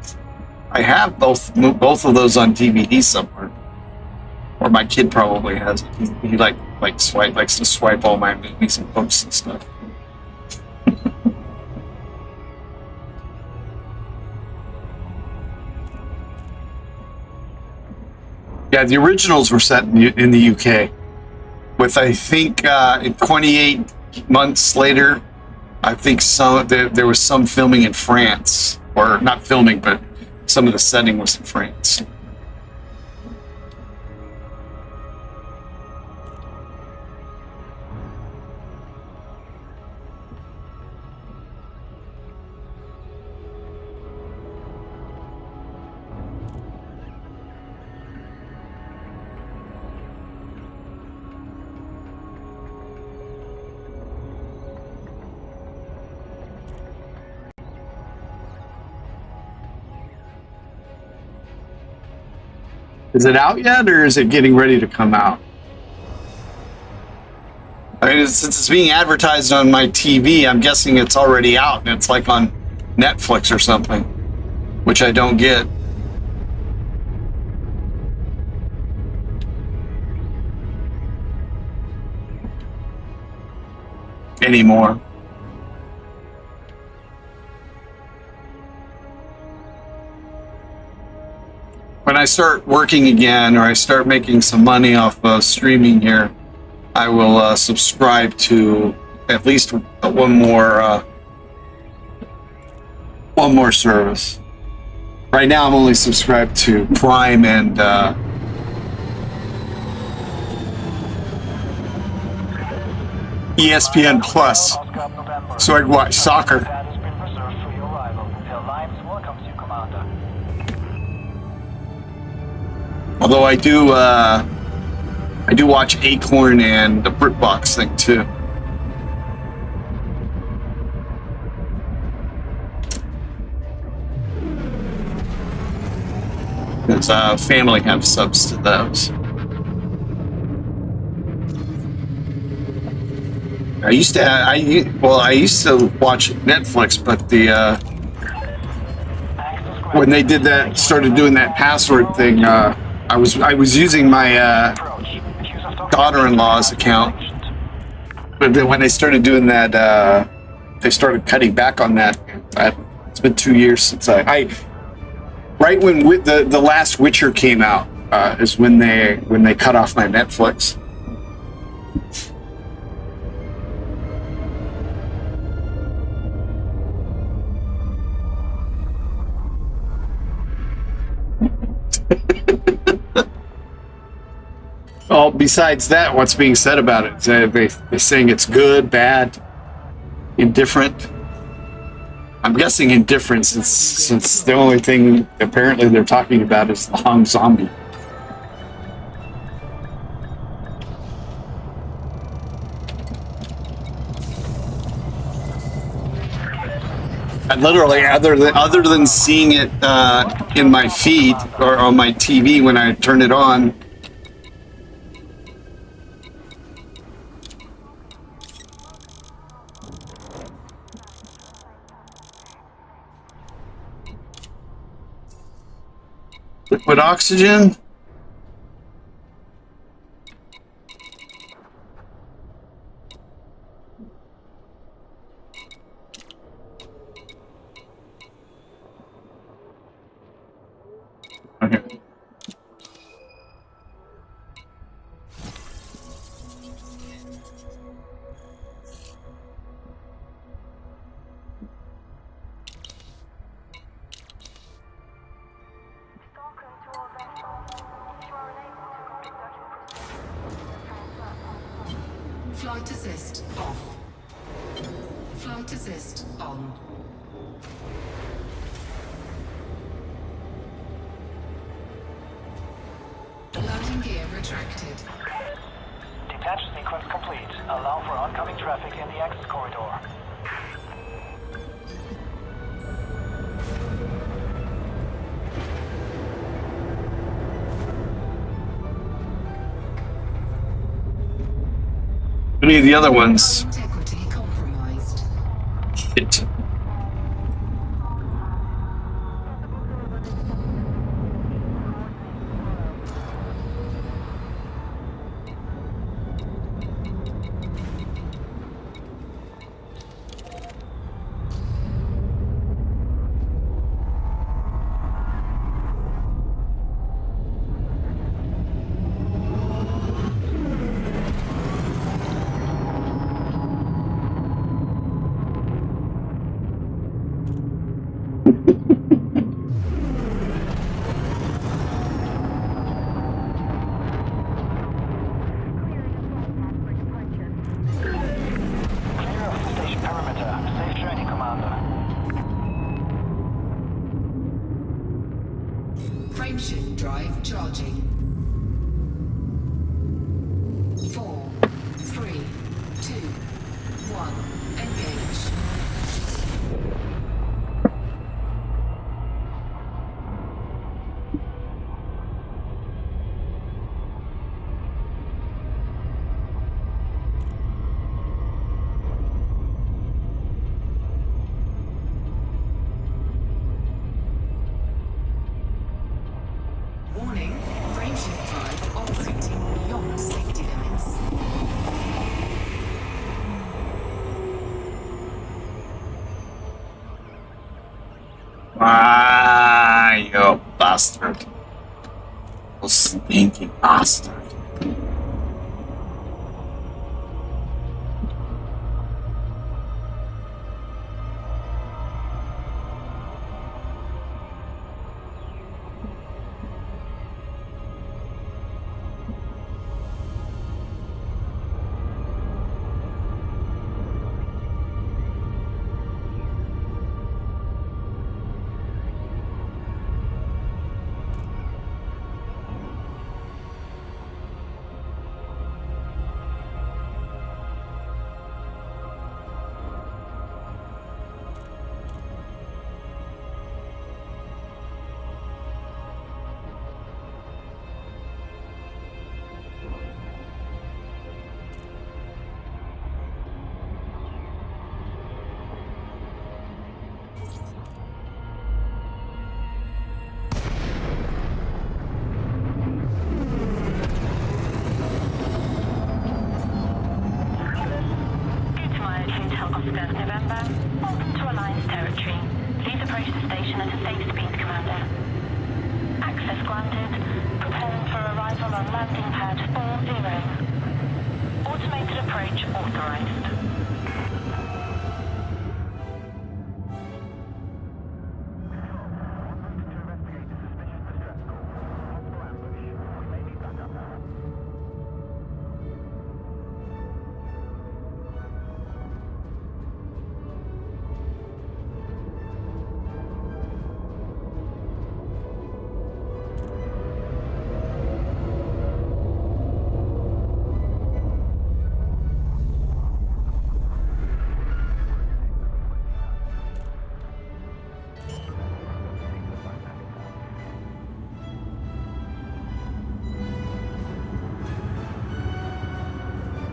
I have both of those on DVD somewhere, or my kid probably has. He likes to swipe all my movies and books and stuff. Yeah, the originals were set in the UK. With I think 28 months later, I think there was some filming in France, or not filming, but some of the setting was in France. Is it out yet, or is it getting ready to come out? I mean, since it's being advertised on my TV, I'm guessing it's already out, and it's like on Netflix or something, which I don't get. Anymore. When I start working again, or I start making some money off streaming here, I will subscribe to at least one more service. Right now, I'm only subscribed to Prime and ESPN Plus, so I can watch soccer. Although I do watch Acorn and the BritBox thing too. Because family have subs to those. I used to watch Netflix, but when they did that, started doing that password thing, I was using my daughter-in-law's account, but then when they started doing that, they started cutting back on that. It's been 2 years since I right when the last Witcher came out is when they cut off my Netflix. Well, besides that, what's being said about it? They're saying it's good, bad, indifferent. I'm guessing indifferent, since the only thing apparently they're talking about is the Hung Zombie. And literally, other than seeing it in my feed or on my TV when I turn it on, Liquid oxygen. Okay. Flight assist off. Flight assist on. Landing gear retracted. Detach sequence complete. Allow for oncoming traffic in the access corridor. Any of the other ones? Integrity compromised. Shit. Clear of the station perimeter. Safe journey, Commander. Frameshift drive charging. 4, 3, 2, 1. Engage. Warning, frameshift drive operating beyond safety limits. Ah, you bastard. You stinking bastard. November. Welcome to Alliance territory. Please approach the station at a safe speed, Commander. Access granted. Preparing for arrival on landing pad 40. Automated approach authorized.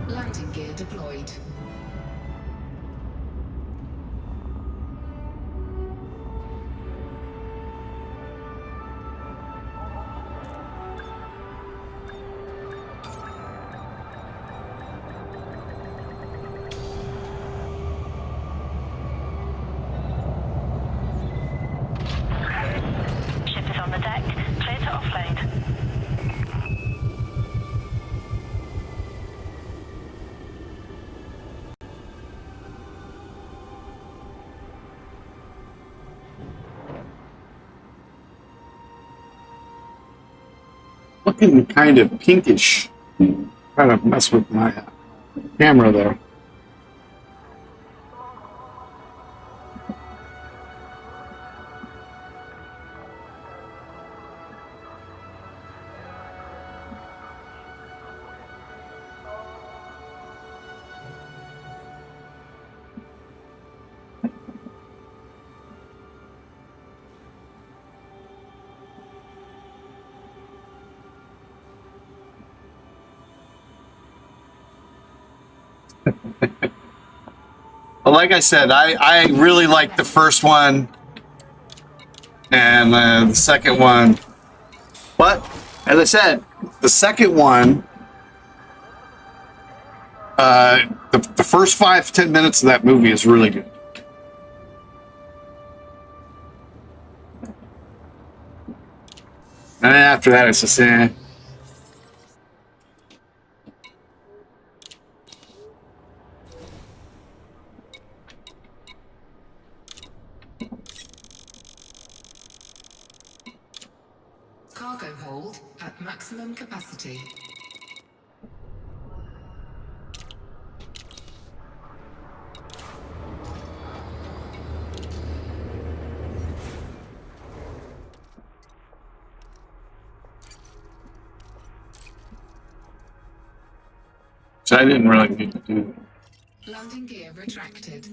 Landing gear deployed. looking kind of pinkish. Trying to mess with my camera there. Well, like I said, I really like the first one, and the second one. But as I said, the second one, the first 5 to 10 minutes of that movie is really good. And then after that, it's just Cargo hold at maximum capacity. which I didn't really need to do. Landing gear retracted.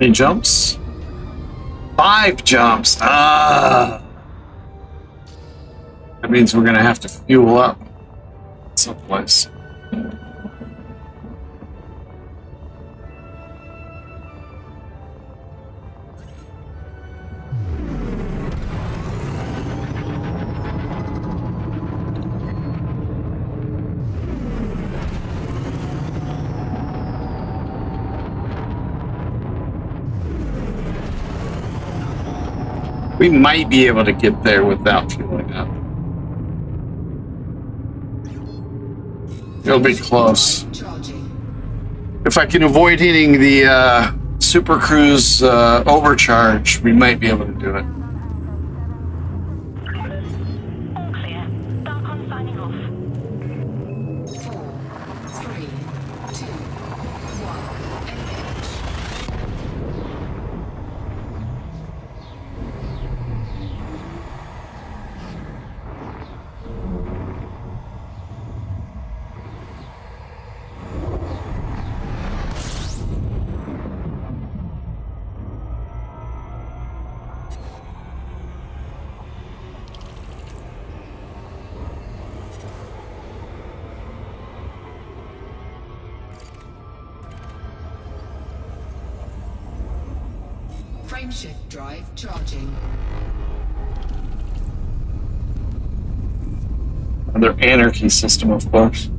Any jumps? 5 jumps. Ah. That means we're gonna have to fuel up someplace. We might be able to get there without fueling up. It'll be close. Charging. If I can avoid hitting the Super Cruise overcharge, we might be able to do it. All clear. Dark on signing off. 4, 3, 2, 1. Engage. Frameshift drive charging. Another anarchy system, of course.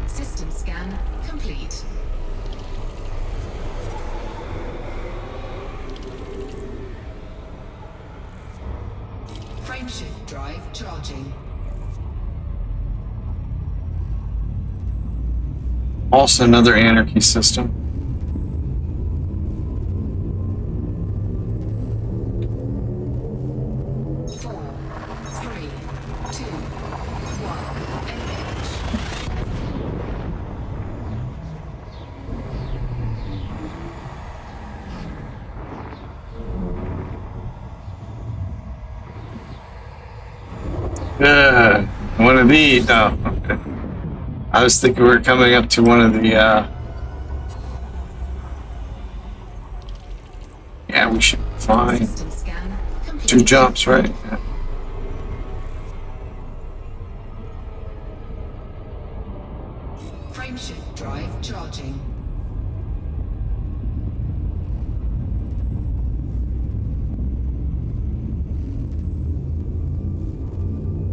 System scan complete. Frameshift drive charging. Also another anarchy system. gonna be? No. Okay. I was thinking we were coming up to one of the. Yeah, we should be fine. System scan complete. 2 jumps, right? Yeah. Frameshift drive charging.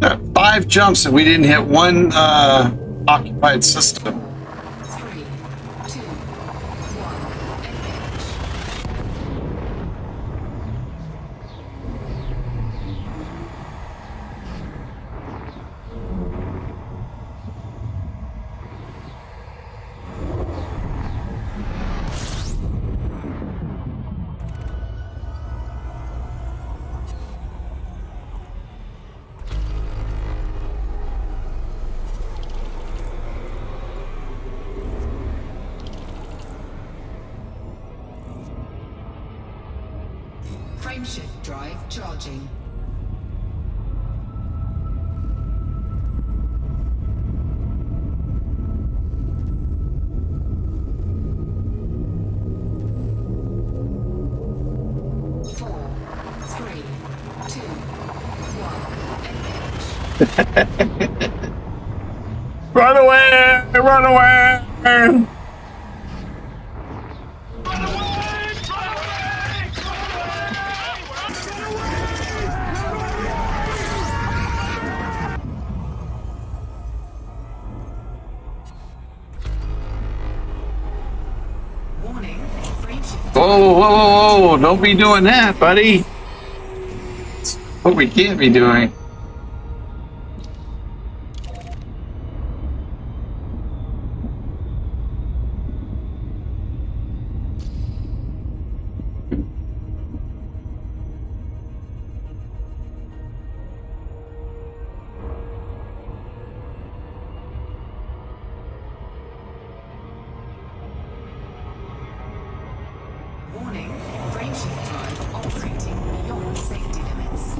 Yeah, 5 jumps and we didn't hit one occupied system. 3, 2, 1, engage. Frameshift drive charging. Four, three, two, one, engage. Run away! Run away! Warning, frameshift. Whoa, whoa, whoa, whoa! Don't be doing that, buddy. That's what we can't be doing. Warning, frameshift drive operating beyond safety limits.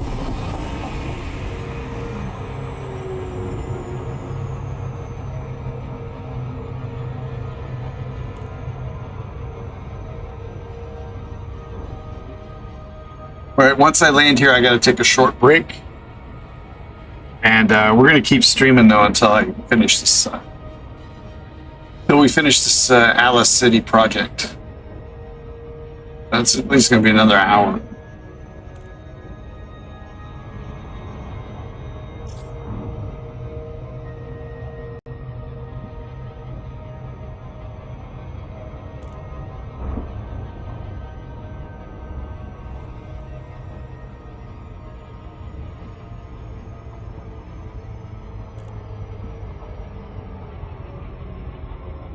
All right, once I land here, I got to take a short break. And we're going to keep streaming, though, until I finish this. Until we finish this Alice City project. That's at least going to be another hour.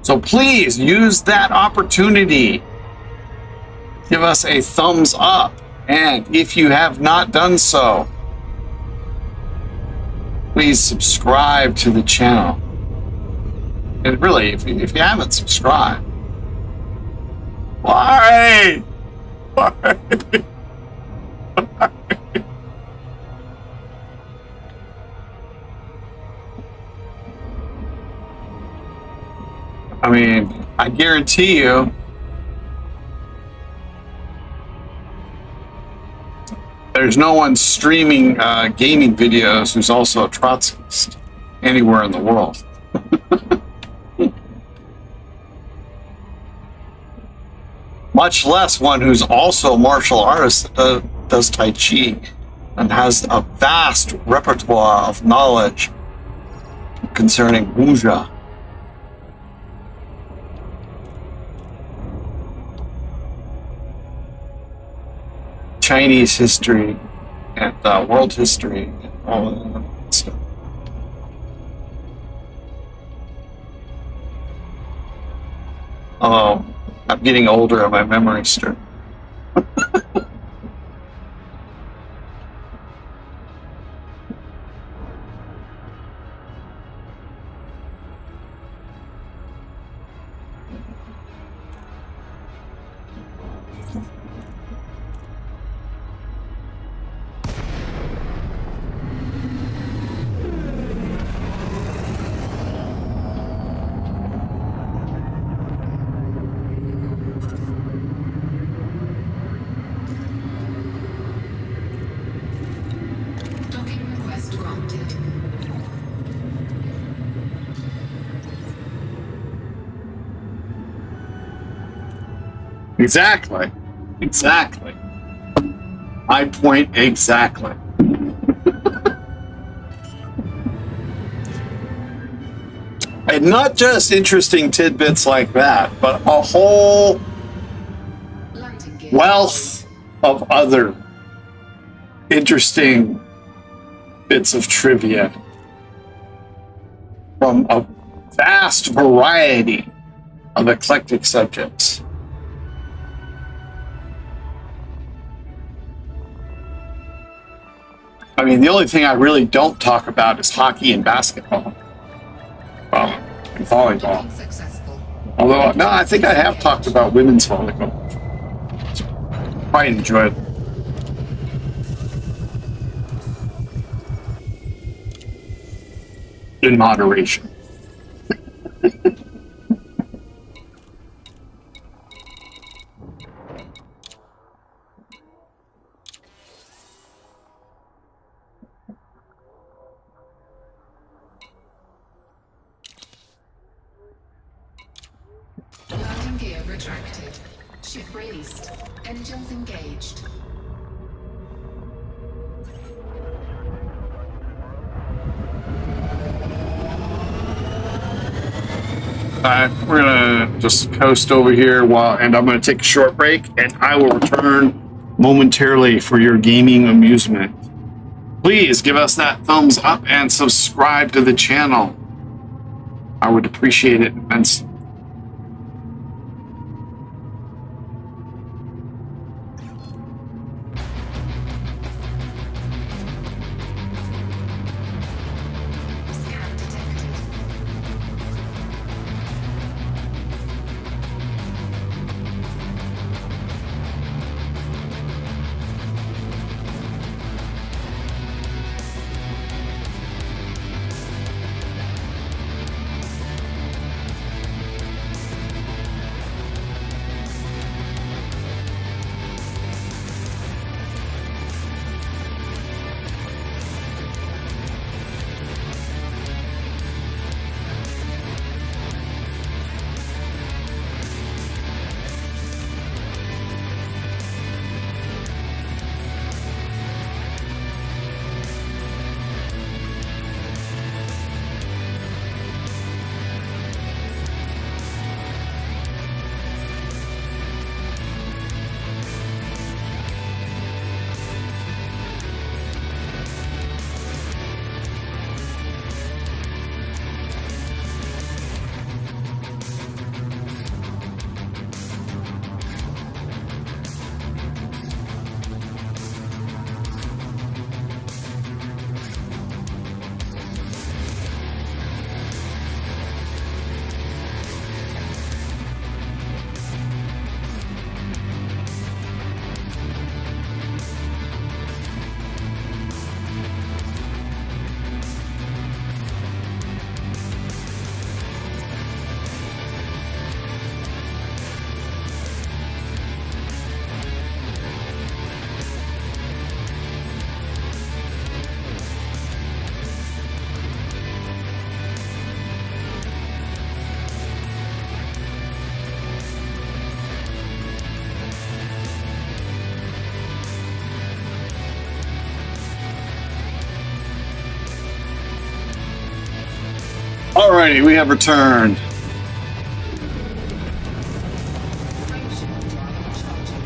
So please use that opportunity. Give us a thumbs up. And if you have not done so, please subscribe to the channel. And really, if you haven't subscribed, why? Why? I mean, I guarantee you, there's no one streaming gaming videos who's also a Trotskyist anywhere in the world. Much less one who's also a martial artist, does Tai Chi, and has a vast repertoire of knowledge concerning Wuxia. Chinese history and world history and all of that stuff. Oh, I'm getting older and my memory's stripped. Exactly. Exactly. My point exactly. And not just interesting tidbits like that, but a whole Landing gear. wealth of other interesting bits of trivia from a vast variety of eclectic subjects. I mean, the only thing I really don't talk about is hockey and basketball. Well, and volleyball. Being successful. Although, no, I think I have talked about women's volleyball. Quite enjoyed it. In moderation. Landing gear retracted. Ship released. Engines engaged. We're gonna just coast over here and I'm gonna take a short break, and I will return momentarily for your gaming amusement. Please give us that thumbs up and subscribe to the channel. I would appreciate it immensely. Scan detected. Alrighty, we have returned. Frameshift drive charging.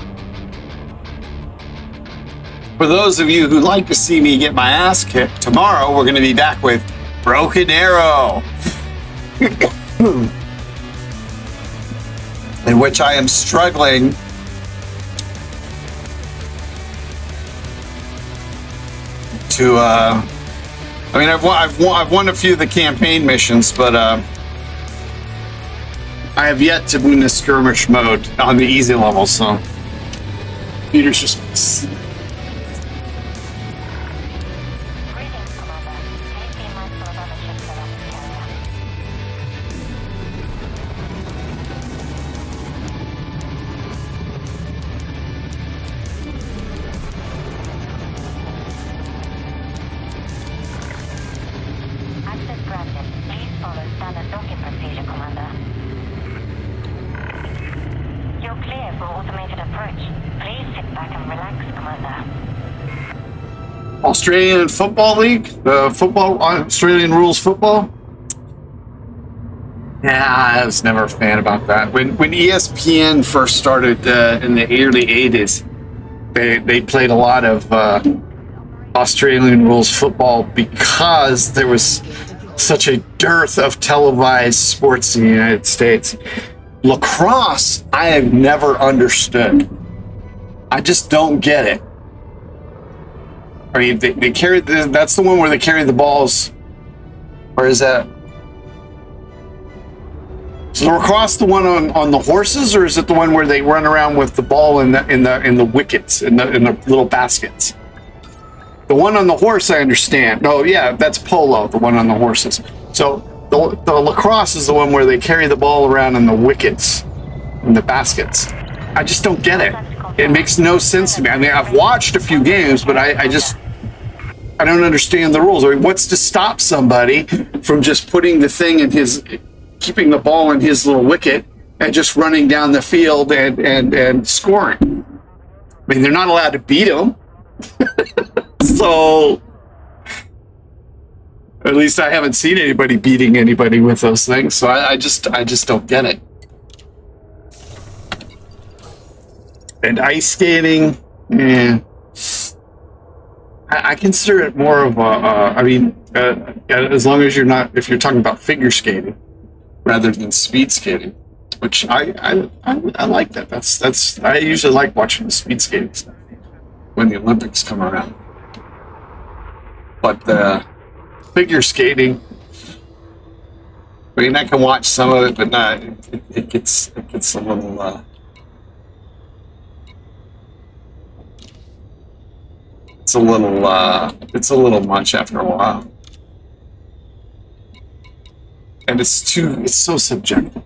'" For those of you who like to see me get my ass kicked, tomorrow we're going to be back with Broken Arrow, in which I am struggling to. I mean, I've won a few of the campaign missions, but I have yet to win the skirmish mode on the easy level. So Peter's just. Greetings, Commander. Please be mindful of other ships around this area. Access granted. Please follow standard docking procedure, Commander. You're clear for automated approach. Please sit back and relax, Commander. Australian Football League, Australian rules football. Yeah, I was never a fan about that. When ESPN first started in the early '80s, they played a lot of Australian rules football because there was such a dearth of televised sports in the United States. Lacrosse, I have never understood. I just don't get it. I mean, they carry that's the one where they carry the balls, or is that? Is lacrosse the one on the horses, or is it the one where they run around with the ball in the wickets in the little baskets? The one on the horse, I understand. Oh yeah, that's polo. The one on the horses. So the lacrosse is the one where they carry the ball around in the wickets, in the baskets. I just don't get it. It makes no sense to me. I mean, I've watched a few games, but I don't understand the rules. I mean, what's to stop somebody from just putting the thing in keeping the ball in his little wicket and just running down the field and scoring? I mean, they're not allowed to beat him. So, at least I haven't seen anybody beating anybody with those things. So I just don't get it. And ice skating, I consider it more of as long as if you're talking about figure skating rather than speed skating, which I like that. That's I usually like watching the speed skating stuff when the Olympics come around. But the figure skating, I mean, I can watch some of it, but not. It gets a little. It's a little much after a while, and it's so subjective.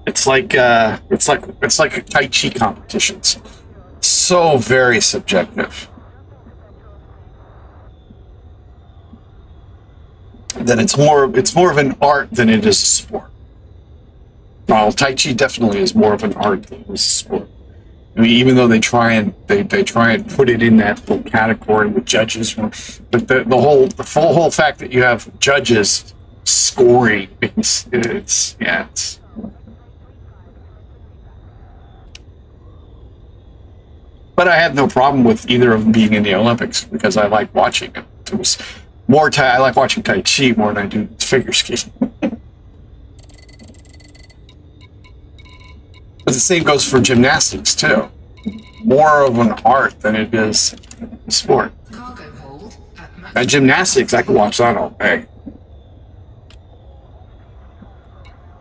It's like Tai Chi competitions, so very subjective that it's more of an art than it is a sport. Well, Tai Chi definitely is more of an art than it is a sport. I mean, even though they try and put it in that little category with judges, but the whole fact that you have judges scoring, it's. But I have no problem with either of them being in the Olympics because I like watching it. It was I like watching Tai Chi more than I do figure skating. But the same goes for gymnastics too. More of an art than it is a sport. Cargo hold at max. And gymnastics, I can watch that all day.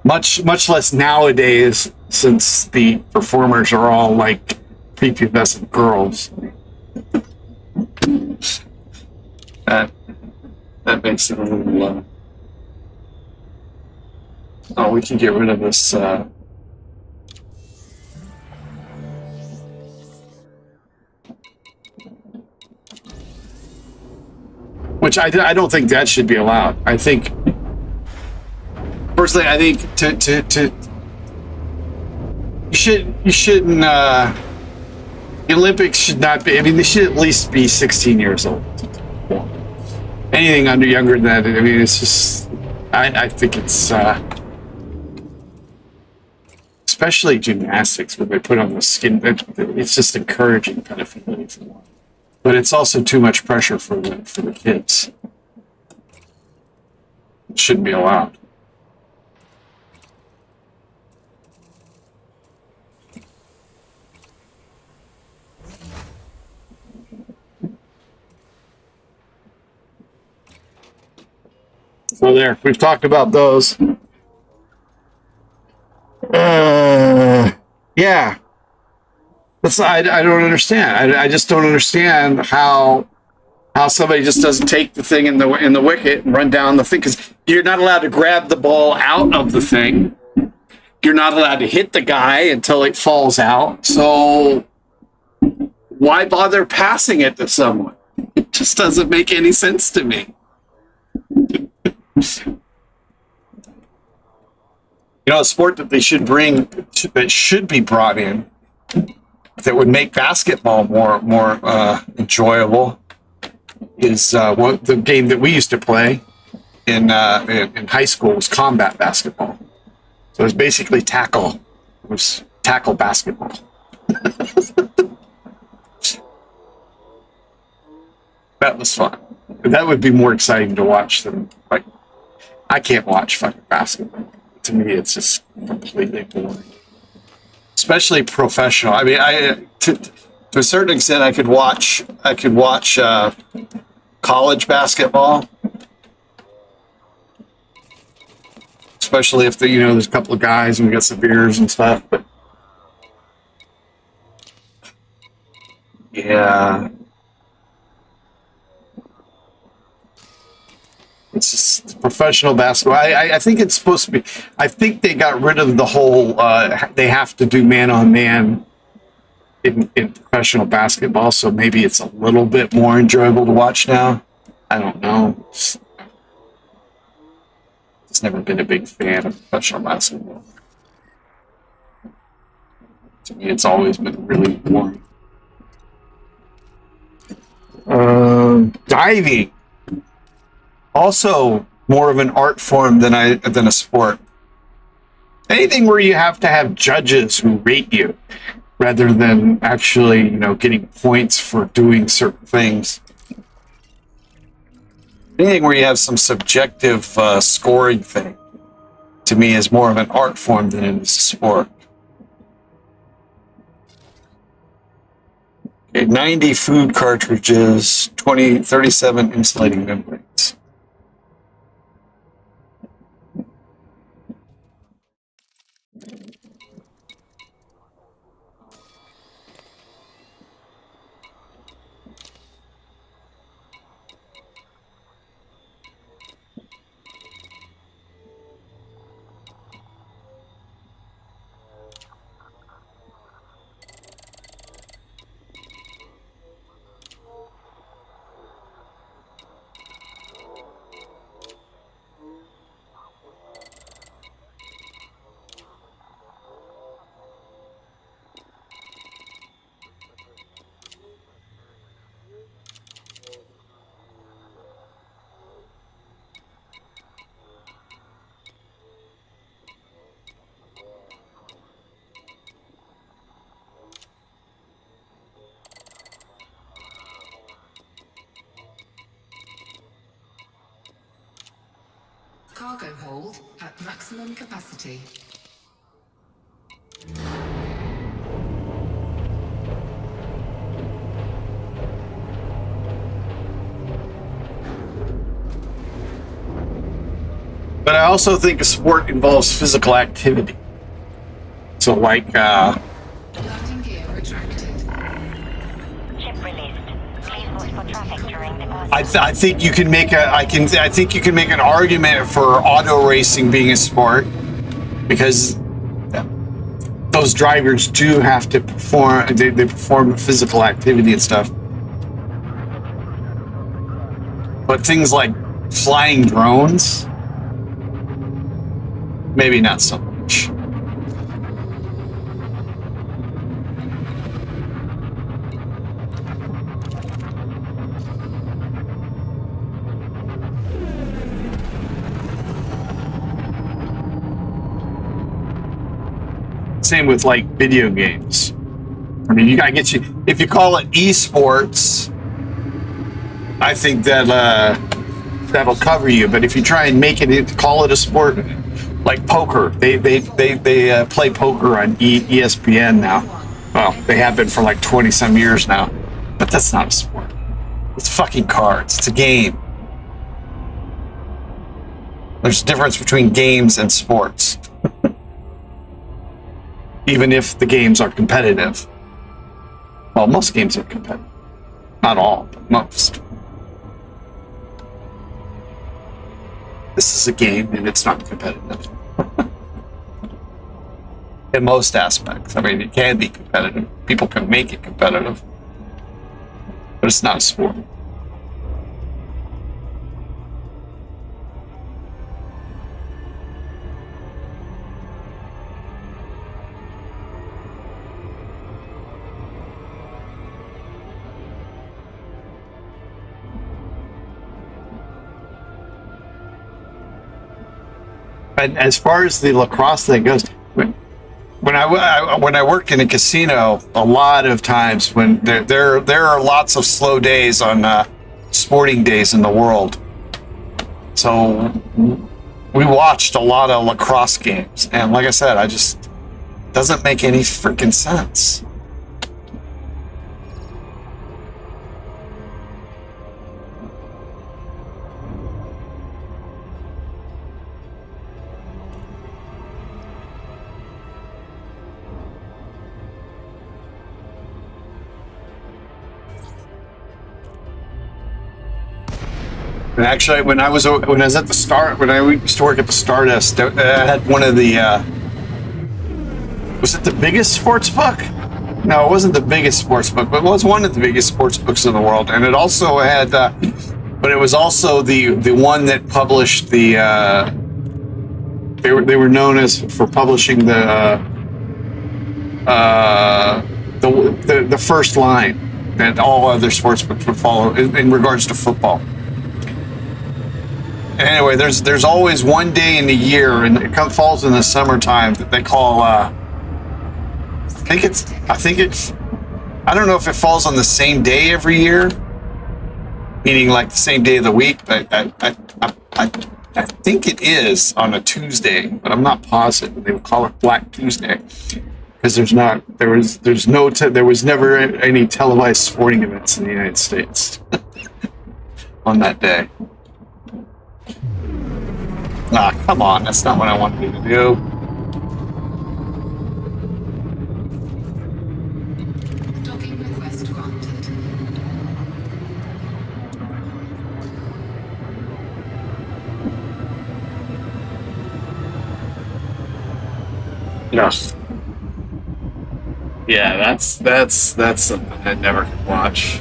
Much less nowadays, since the performers are all like prepubescent girls. That makes it a little. Oh, we can get rid of this. Which I don't think that should be allowed. I think, personally, I think you shouldn't. The Olympics should not be. I mean, they should at least be 16 years old. Anything younger than that, I mean, it's just. I think it's especially gymnastics when they put on the skin. It's just encouraging pedophilia for one. But it's also too much pressure for the kids. It shouldn't be allowed. So there, we've talked about those. Yeah. I don't understand. I just don't understand how somebody just doesn't take the thing in the wicket and run down the thing, because you're not allowed to grab the ball out of the thing. You're not allowed to hit the guy until it falls out. So why bother passing it to someone? It just doesn't make any sense to me. You know, a sport that they should bring, that should be brought in, that would make basketball more enjoyable, is the game that we used to play in high school was combat basketball. So it was basically tackle. It was tackle basketball. That was fun. That would be more exciting to watch than, like, I can't watch fucking basketball. To me, it's just completely boring. Especially professional. I mean, to a certain extent, I could watch college basketball, especially if there's a couple of guys and we got some beers and stuff. But yeah, it's just professional basketball. I think it's supposed to be. I think they got rid of the whole. They have to do man-on-man in professional basketball, so maybe it's a little bit more enjoyable to watch now. I don't know. It's never been a big fan of professional basketball. To me, it's always been really boring. Diving, also more of an art form than a sport. Anything where you have to have judges who rate you, rather than actually, getting points for doing certain things. Anything where you have some subjective scoring thing, to me, is more of an art form than it is a sport. Okay, 90 food cartridges, 37 insulating membranes. Cargo hold at maximum capacity. But I also think a sport involves physical activity. So, like, Landing gear retracted. Ship released. Please watch for traffic during departure. I think you can make an argument for auto racing being a sport, because those drivers do have to perform. They perform physical activity and stuff. But things like flying drones, maybe not so much. Same with like video games. I mean, you gotta get you. If you call it esports, I think that that'll cover you. But if you try and call it a sport, like poker, they play poker on ESPN now. Well, they have been for like 20 some years now. But that's not a sport. It's fucking cards. It's a game. There's a difference between games and sports. Even if the games are competitive. Well, most games are competitive. Not all, but most. This is a game and it's not competitive. In most aspects. I mean, it can be competitive. People can make it competitive. But it's not a sport. And as far as the lacrosse thing goes, when I worked in a casino, a lot of times when there are lots of slow days on sporting days in the world, so we watched a lot of lacrosse games, and like I said, I just doesn't make any freaking sense. And actually, when I was at the start, when I used to work at the Stardust, I had one of the. Was it the biggest sports book? No, it wasn't the biggest sports book, but it was one of the biggest sports books in the world. And it also had, but it was also the one that published the. They were known as for publishing the first line that all other sports books would follow in regards to football. Anyway, there's always one day in the year, and it falls in the summertime, that they call. I don't know if it falls on the same day every year, meaning like the same day of the week, but I think it is on a Tuesday, but I'm not positive. They would call it Black Tuesday because there was never any televised sporting events in the United States on that day. Ah, come on, that's not what I wanted you to do. Docking request granted. Yes. Yeah, that's something I never could watch.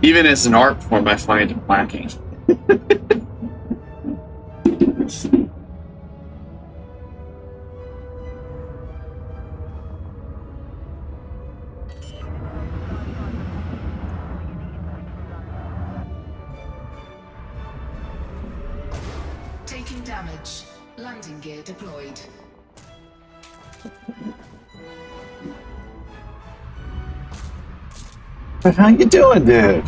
Even as an art form, I find it lacking. Taking damage. Landing gear deployed. But how you doing, dude?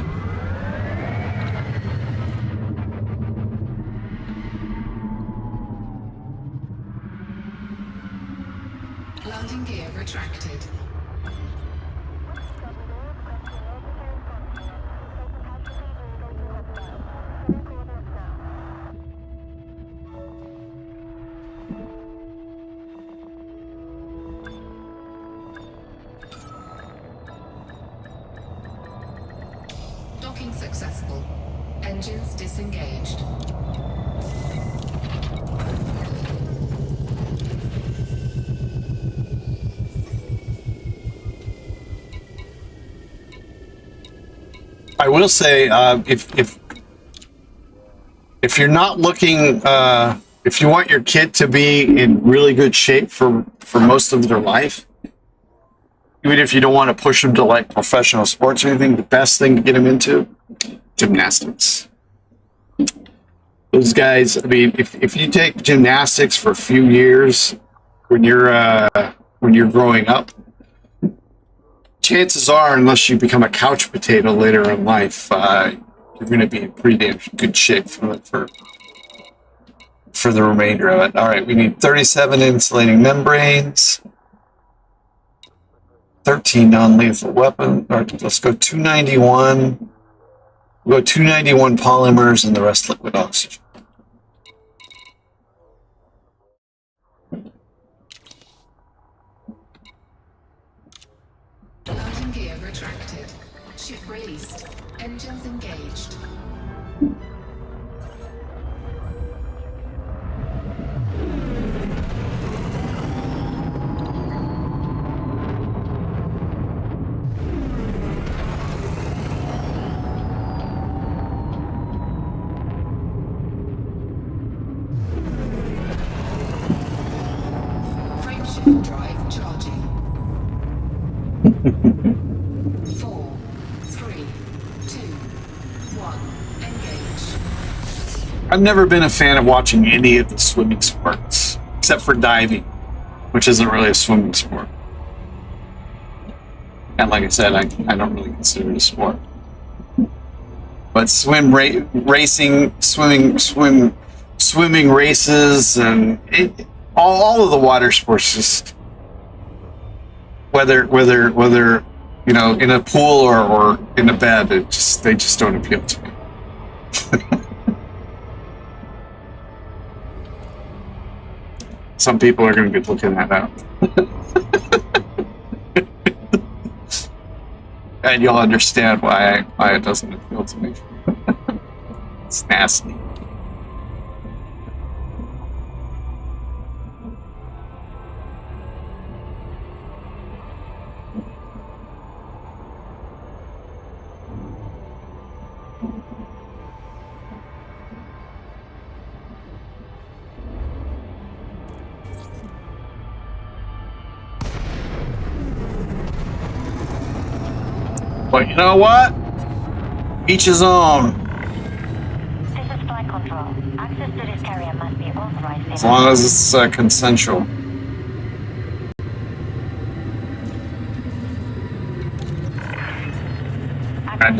Landing gear retracted. Docking successful. Engines disengaged. I will say, if you're not looking, if you want your kid to be in really good shape for most of their life, even if you don't want to push them to like professional sports or anything, the best thing to get them into, gymnastics. Those guys, I mean, if you take gymnastics for a few years when you're growing up, chances are, unless you become a couch potato later in life, you're going to be in pretty damn good shape for the remainder of it. All right, we need 37 insulating membranes, 13 non-lethal weapon. All right, let's go 291. We'll go 291 polymers and the rest liquid oxygen. Landing gear retracted. Ship released. Engines engaged. Frameshift drive charging. 4, 3, 2, 1. Engage. I've never been a fan of watching any of the swimming sports, except for diving, which isn't really a swimming sport. And like I said, I don't really consider it a sport. But racing, swimming races, and all of the water sports, just whether you know, in a pool or in a bed, they just don't appeal to me. Some people are going to be looking that up. And you'll understand why it doesn't appeal to me. It's nasty. But you know what? Each his own. This is flight control. Access to this carrier must be authorized. As long as it's consensual. It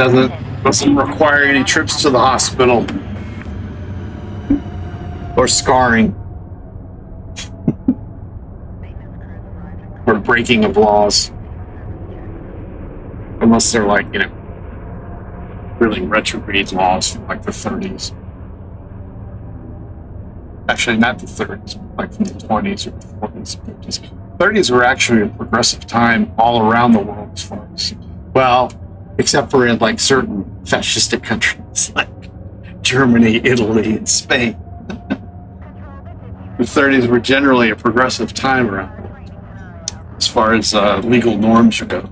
doesn't require any trips to the hospital or scarring or breaking of laws. Unless they're like, you know, really retrograde laws from like the 30s. Actually, not the 30s, but like from the 20s or the 40s or 50s. 30s were actually a progressive time all around the world as far as, well, except for in like certain fascistic countries like Germany, Italy, and Spain. The 30s were generally a progressive time around the world as far as legal norms go.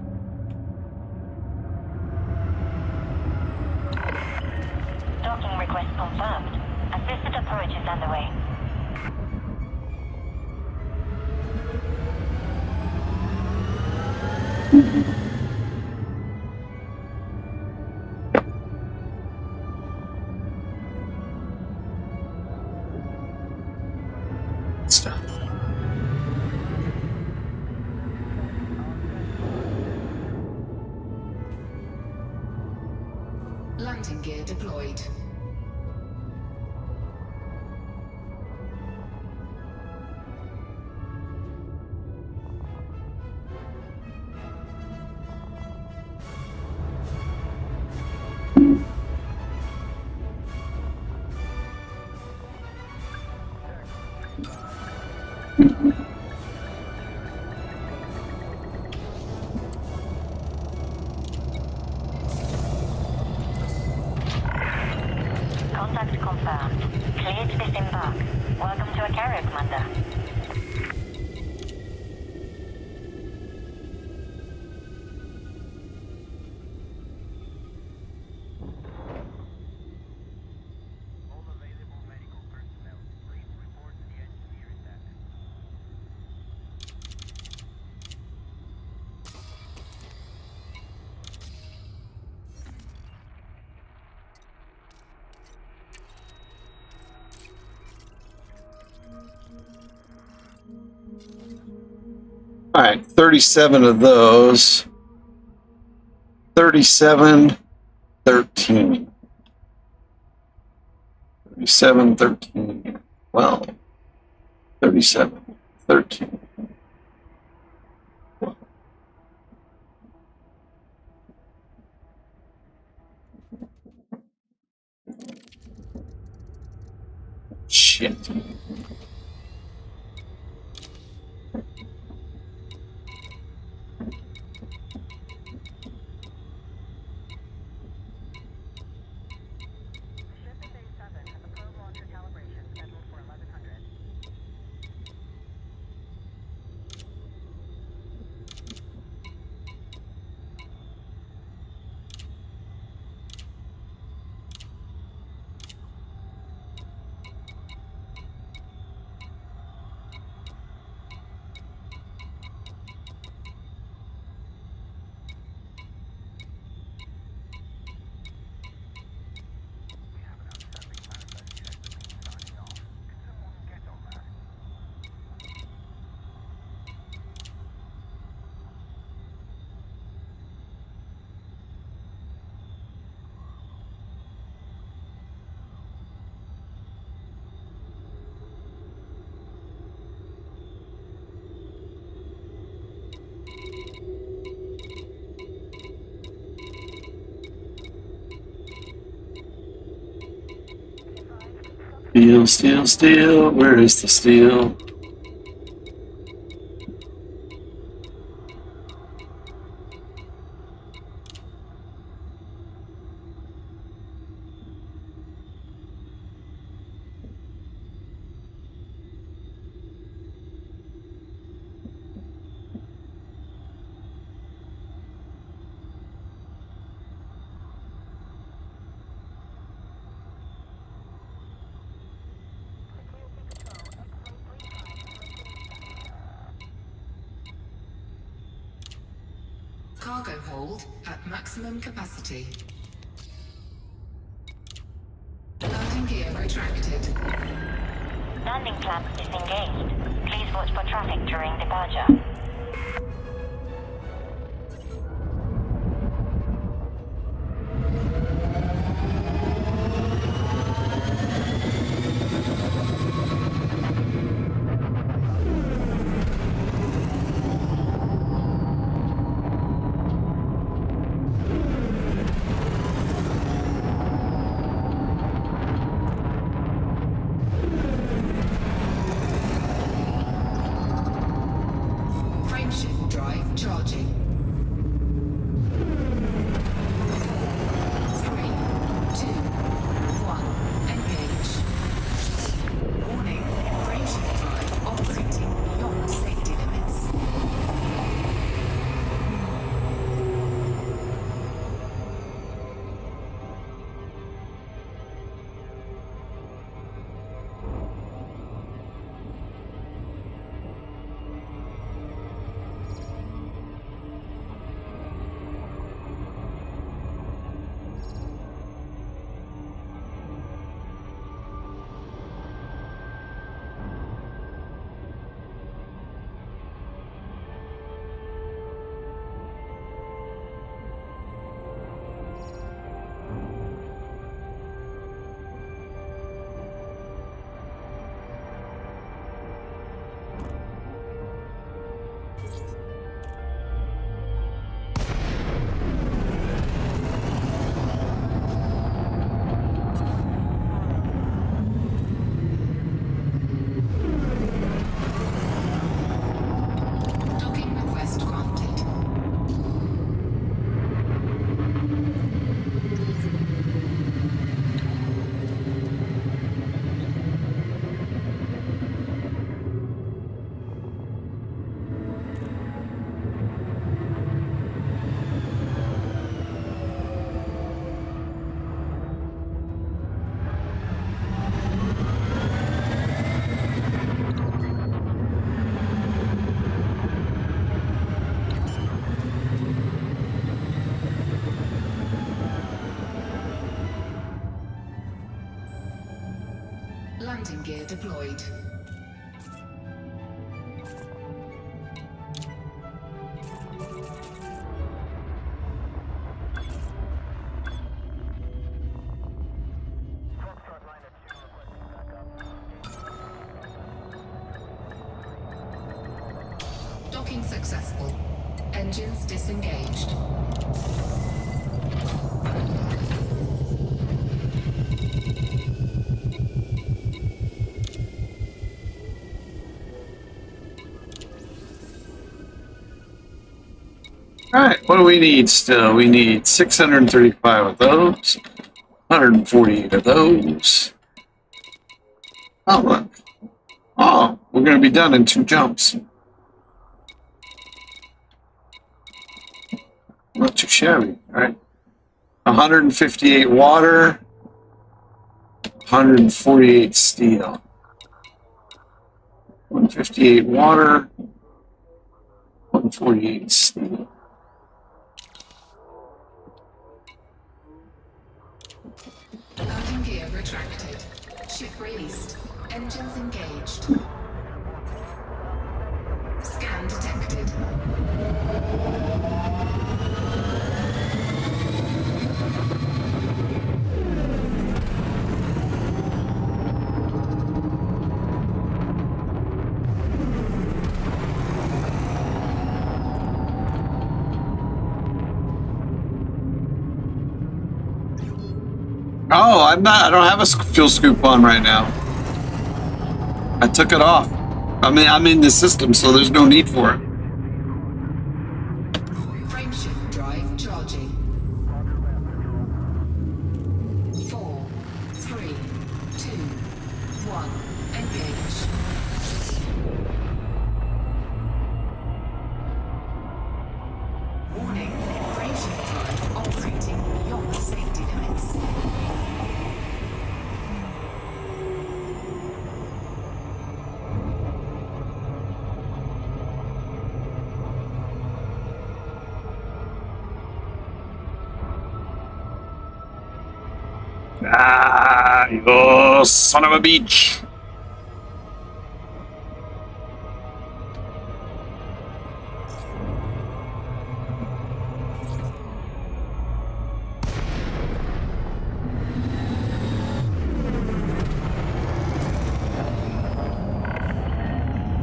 Docking request confirmed. Assisted approach is underway. Stuff. Landing gear deployed. Contact confirmed. Cleared to disembark. Welcome to a carrier, Commander. All right, 37 of those. 37, 13. 37, 13, 12. 37, 13. 12. Steel, steel, steel. Where is the steel? Cargo hold at maximum capacity. Landing gear retracted. Landing flaps disengaged. Please watch for traffic during departure. Frameshift drive charging. 3, 2, 1, engage. Warning, frameshift drive operating beyond safety limits. Docking request granted. Landing gear deployed. Docking successful. Engines disengaged. Alright, what do we need still? We need 635 of those, 148 of those. Oh, look. Oh, we're going to be done in 2 jumps. Not too shabby, right? 158 water, 148 steel. 158 water, 148 steel. Landing gear retracted. Ship released. Engines engaged. Scan detected. Oh, I don't have a fuel scoop on right now. I took it off. I mean, I'm in the system, so there's no need for it. Frameshift drive charging. 4, 3, 2, 1. Engage. Warning, frameshift drive operating beyond safety limits. Ah, you son of a bitch.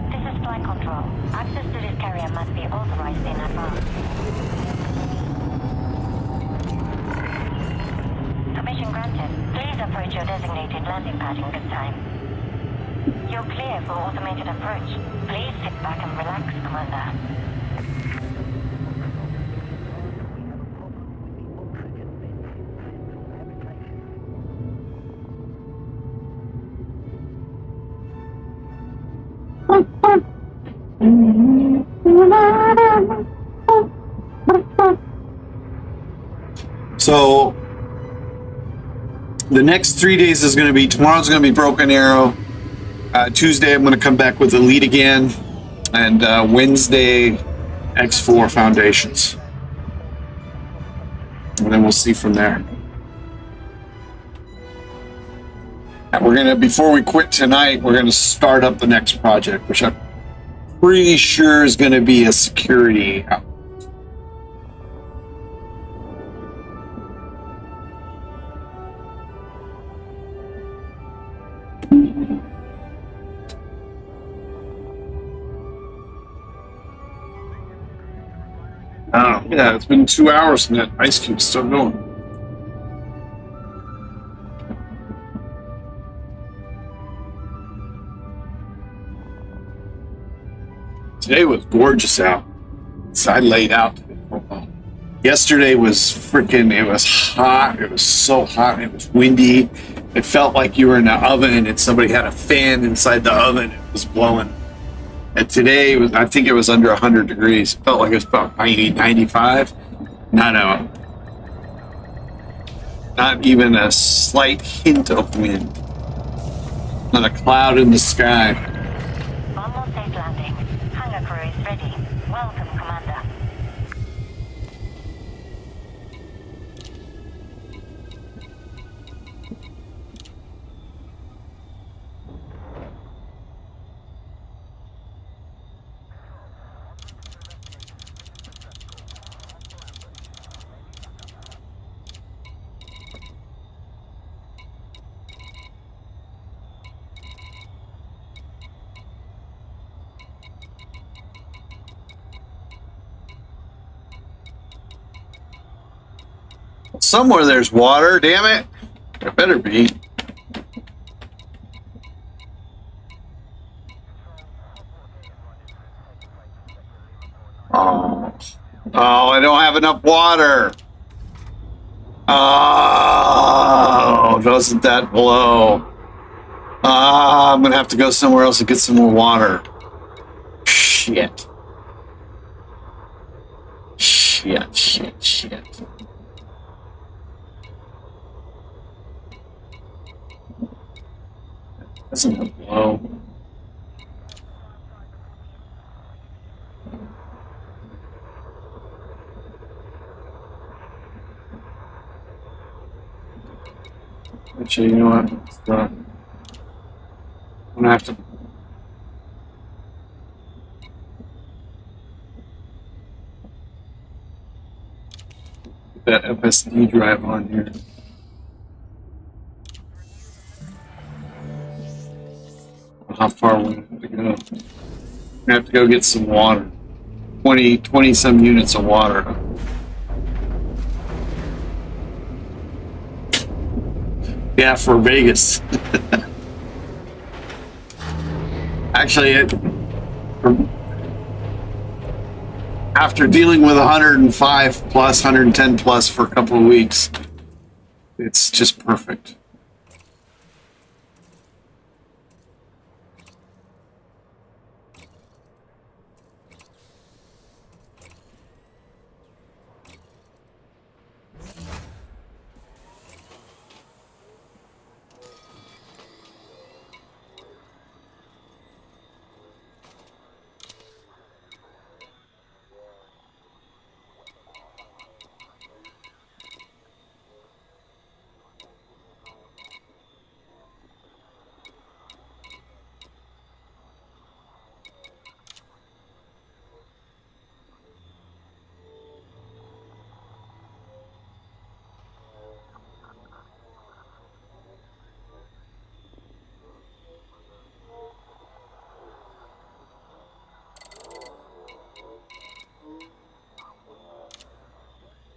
This is flight control. Access to this carrier must be authorized in advance. Permission granted. Please approach your designated landing pad in good time. You're clear for automated approach. Please sit back and relax, Commander. So the next 3 days is going to be, tomorrow's going to be Broken Arrow. Tuesday I'm going to come back with Elite again, and Wednesday X4 Foundations, and then we'll see from there. And we're going to, before we quit tonight, we're going to start up the next project, which I'm pretty sure is going to be a security. Oh, yeah, it's been 2 hours and that ice cube's still going. Today was gorgeous out. So I laid out today for a while. Yesterday was freaking, it was hot. It was so hot. It was windy. It felt like you were in an oven and somebody had a fan inside the oven. It was blowing. And today, was, I think it was under 100 degrees. It felt like it was about 90, 95. No. Not even a slight hint of wind. Not a cloud in the sky. Almost safe landing. Hangar crew is ready. Welcome, Commander. Somewhere there's water, damn it. There better be. Oh, I don't have enough water. Oh, doesn't that blow? I'm gonna have to go somewhere else and get some more water. Shit. Doesn't it blow? Actually, you know what? I'm gonna have to. Put that FSD drive on here. How far we have to go? We have to go get some water. 20 some units of water. Yeah, for Vegas. Actually, after dealing with 105 plus, 110 plus for a couple of weeks, it's just perfect.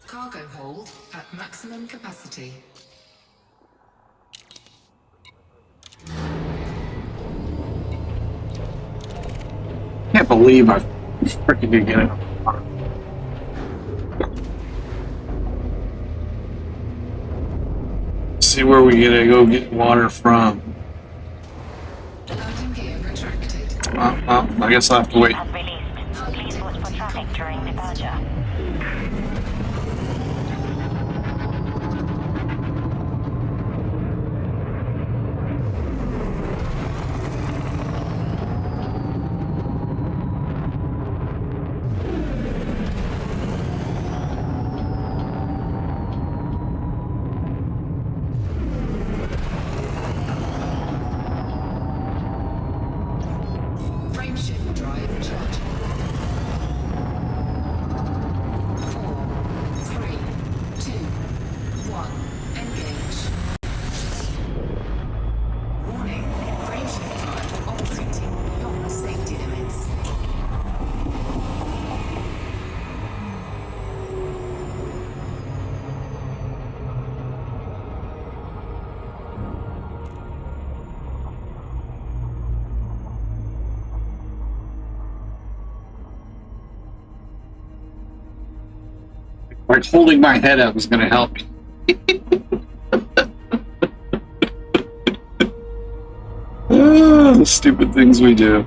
Cargo hold at maximum capacity. Can't believe I freaking did get it. See where we gotta go get water from. Landing gear retracted. I guess I'll have to wait. Has released. Please watch for traffic during departure. Frameshift drive charging. 4, 3, 2, 1. Engage. Warning. Frameshift drive operating beyond safety limits. Like holding my head up is gonna help me. The stupid things we do.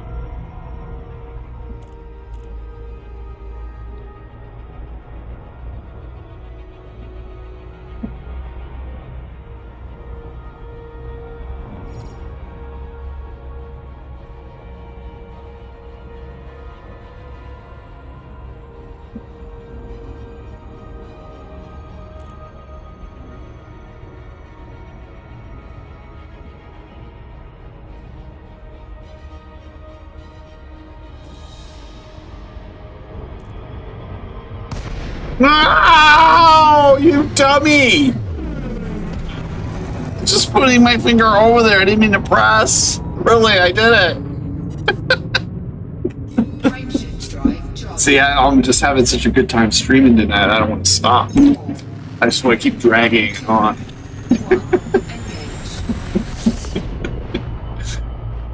No, you dummy! Just putting my finger over there. I didn't mean to press. Really, I did it. Frameshift drive charging. See, I'm just having such a good time streaming tonight. I don't want to stop. 4, I just want to keep dragging it on.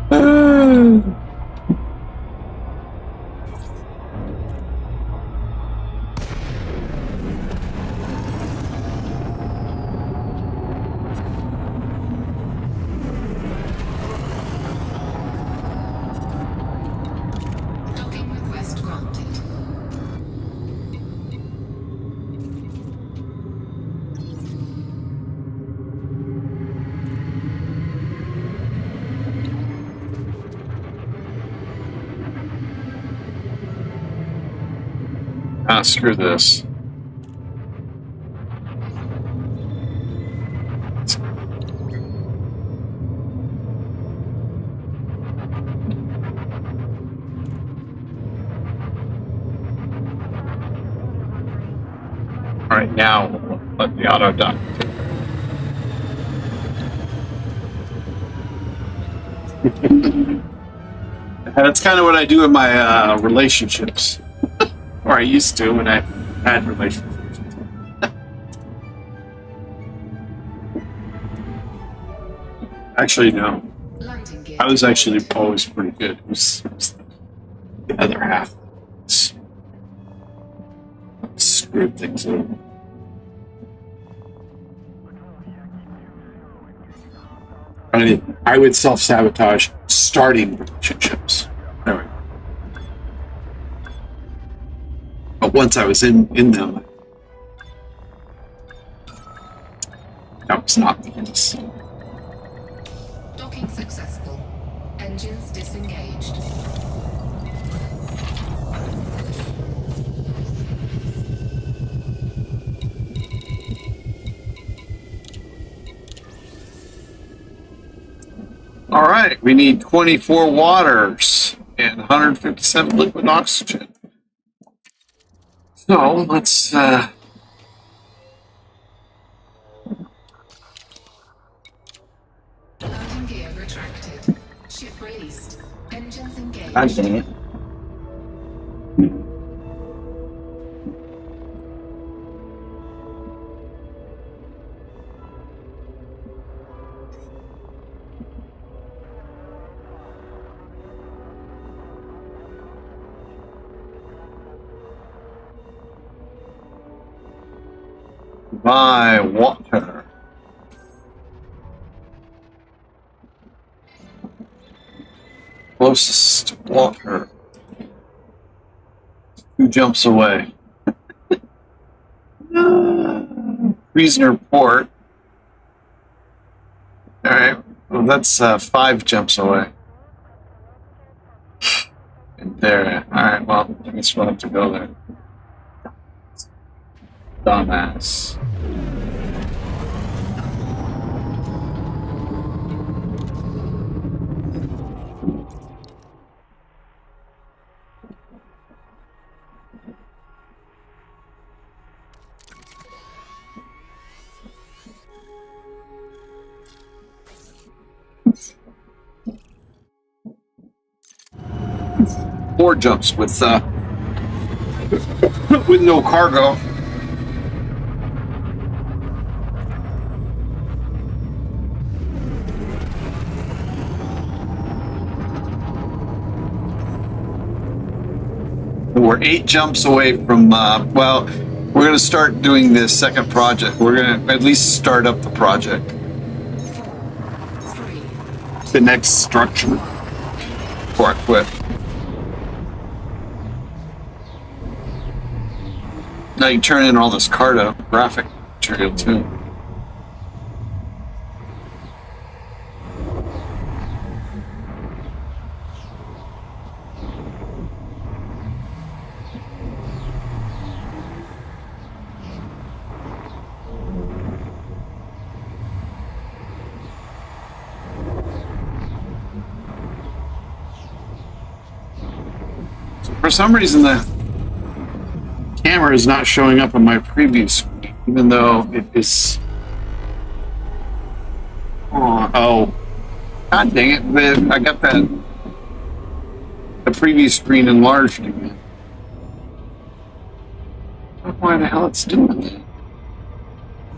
1. Engage. Docking request granted. Ah, screw this. All right, now we'll let the auto dock. That's kind of what I do in my relationships. Or I used to when I had relationships. Actually, no. Landing gear I was actually always pretty good. It was the other half screwed things over. I would self-sabotage starting relationships. Anyway. But once I was in them, that was not the case. Docking successful. Engines disengaged. All right, we need 24 waters and 157 liquid oxygen. So let's Landing gear retracted. Ship released. Engines engaged. God dang it. By water. Closest water. 2 jumps away. Prisoner port. All right. Well, that's 5 jumps away. And there. All right. Well, I guess we'll have to go there. Dumbass. Four jumps with no cargo. We're 8 jumps away from, well, we're going to start doing this second project. We're going to at least start up the project. 4, 3. The next structure before I quit. Now you turn in all this cartographic material too. For some reason, the camera is not showing up on my preview screen, even though it is. Oh, God dang it! I got the preview screen enlarged again. I don't know why the hell it's doing that.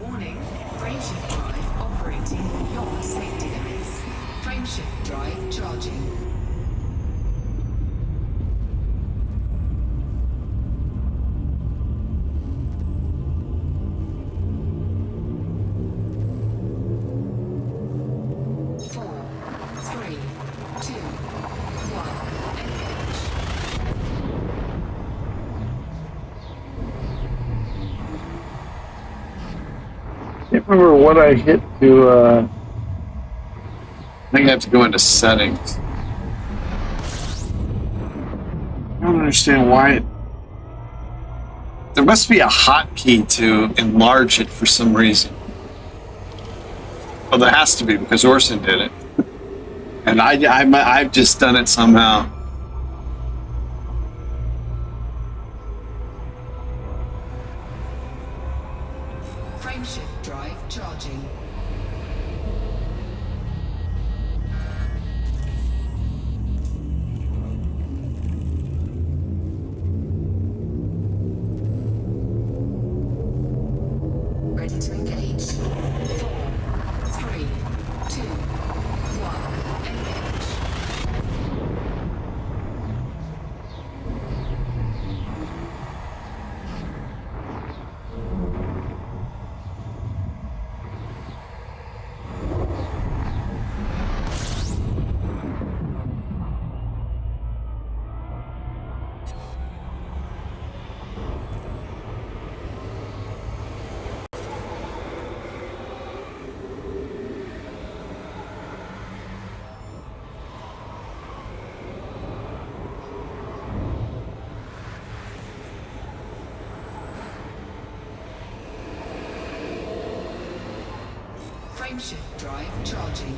Warning. Frameshift drive operating beyond safety limits. Frameshift drive charging. I can't remember what I hit to, I think I have to go into settings. I don't understand why it... There must be a hotkey to enlarge it for some reason. Well, there has to be, because Orson did it. And I've just done it somehow. Frameshift drive charging. Ready to engage. 4, 3, 2, 1, engage. Frameshift drive charging.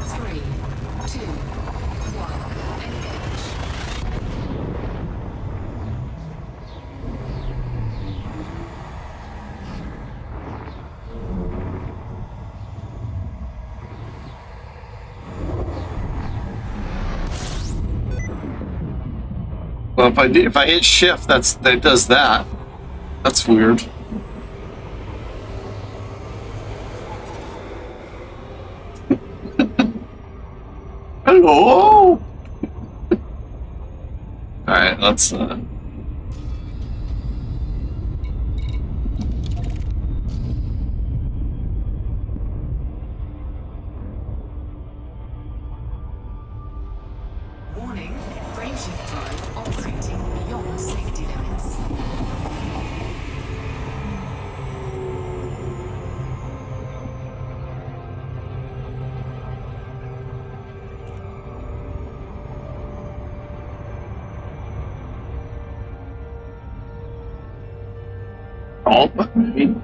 Three, two, one, engage. Well, if I hit shift, that does that. That's weird. Hello. All right, let's. Warning, frameshift drive operating beyond safety limits. Alt maybe.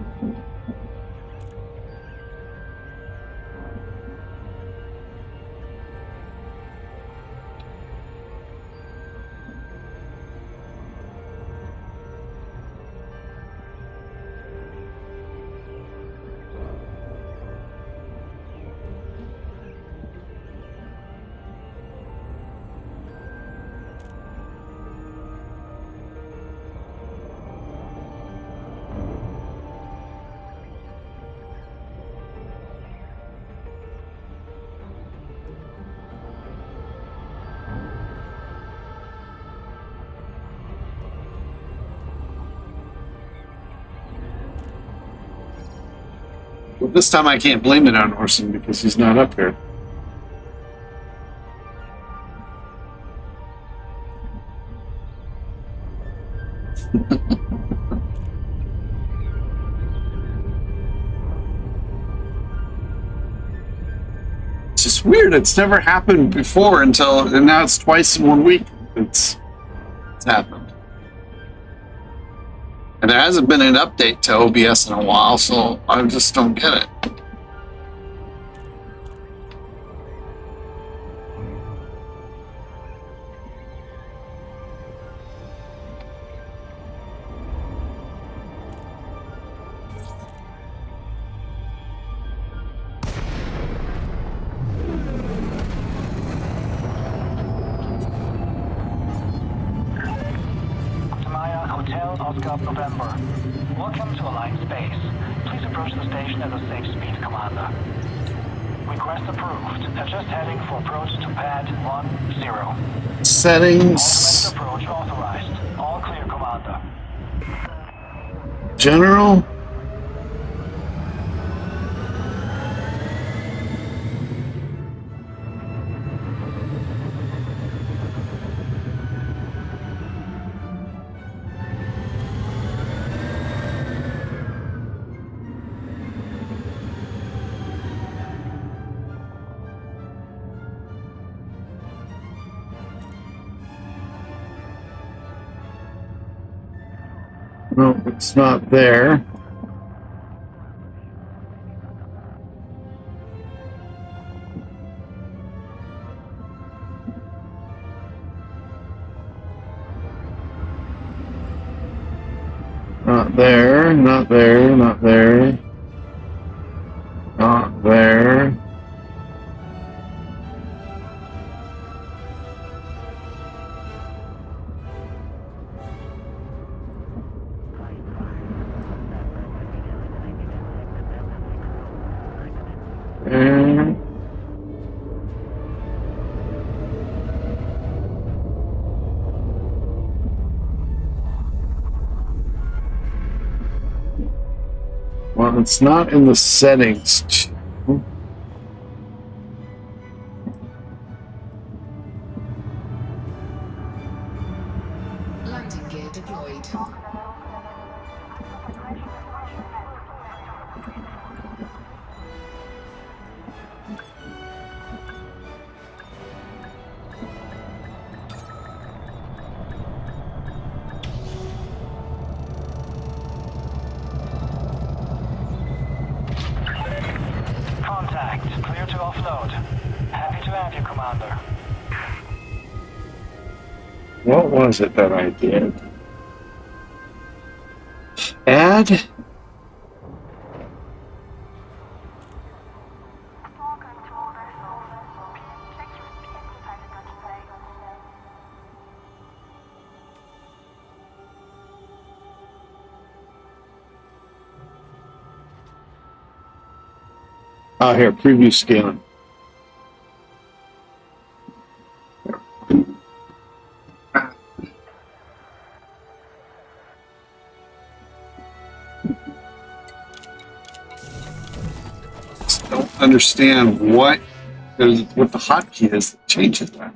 Well, this time I can't blame it on Orson because he's not up here. It's just weird. It's never happened before and now it's twice in 1 week. It's happened. And there hasn't been an update to OBS in a while, so I just don't get it. Tamaya Hotel Oscar November. Welcome to Alliance Base. Please approach the station at a safe speed, Commander. Request approved. Adjust heading for approach to pad 10. Settings. Automated approach authorized. All clear, Commander. General. No, it's not there. Not there, not there, not there. Not there. There. Well, it's not in the settings. Landing gear deployed. mode. Happy to have you, Commander. What was it that I did? Add? Oh, here, preview scaling. Just don't understand what the hotkey is that changes that.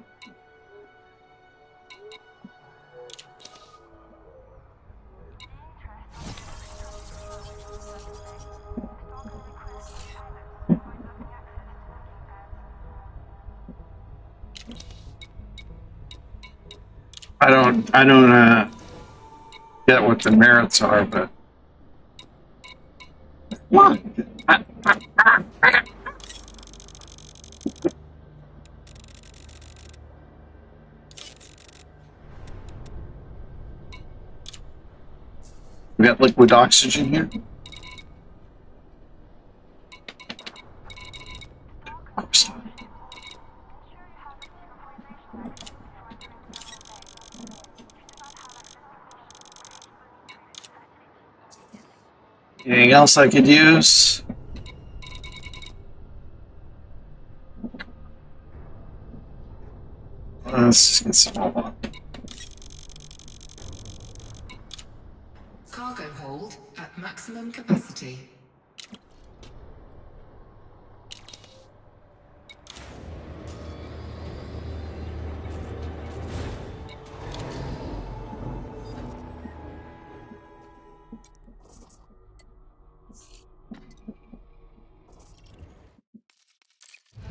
I don't get what the merits are, but come on. We got liquid oxygen here. Anything else I could use? Let's just get some more. Cargo hold at maximum capacity.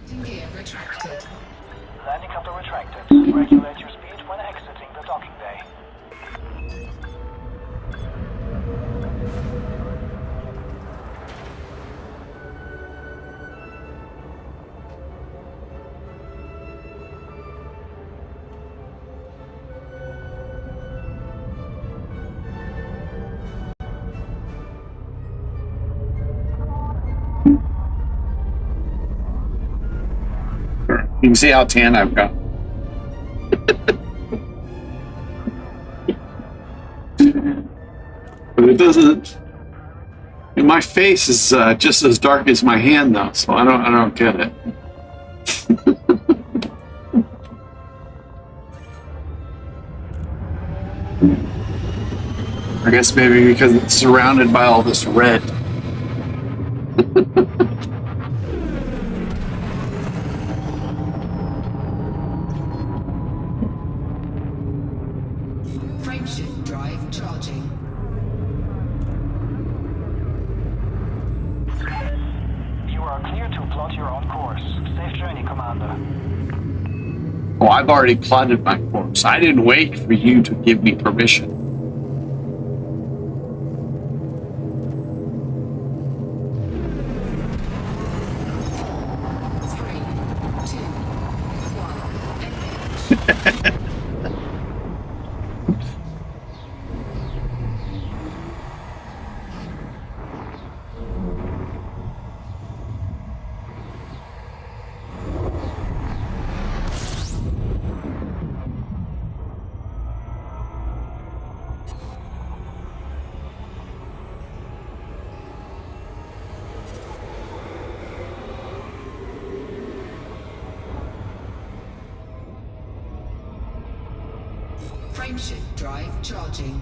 Landing gear retracted. Landing coupler retracted. Regulate your speed when exiting the docking bay. You can see how tan I've got. But it doesn't. And my face is just as dark as my hand, though, so I don't get it. I guess maybe because it's surrounded by all this red. Frameshift drive charging. You are clear to plot your own course. Safe journey, Commander. Oh, I've already plotted my course. I didn't wait for you to give me permission. Frameshift drive charging.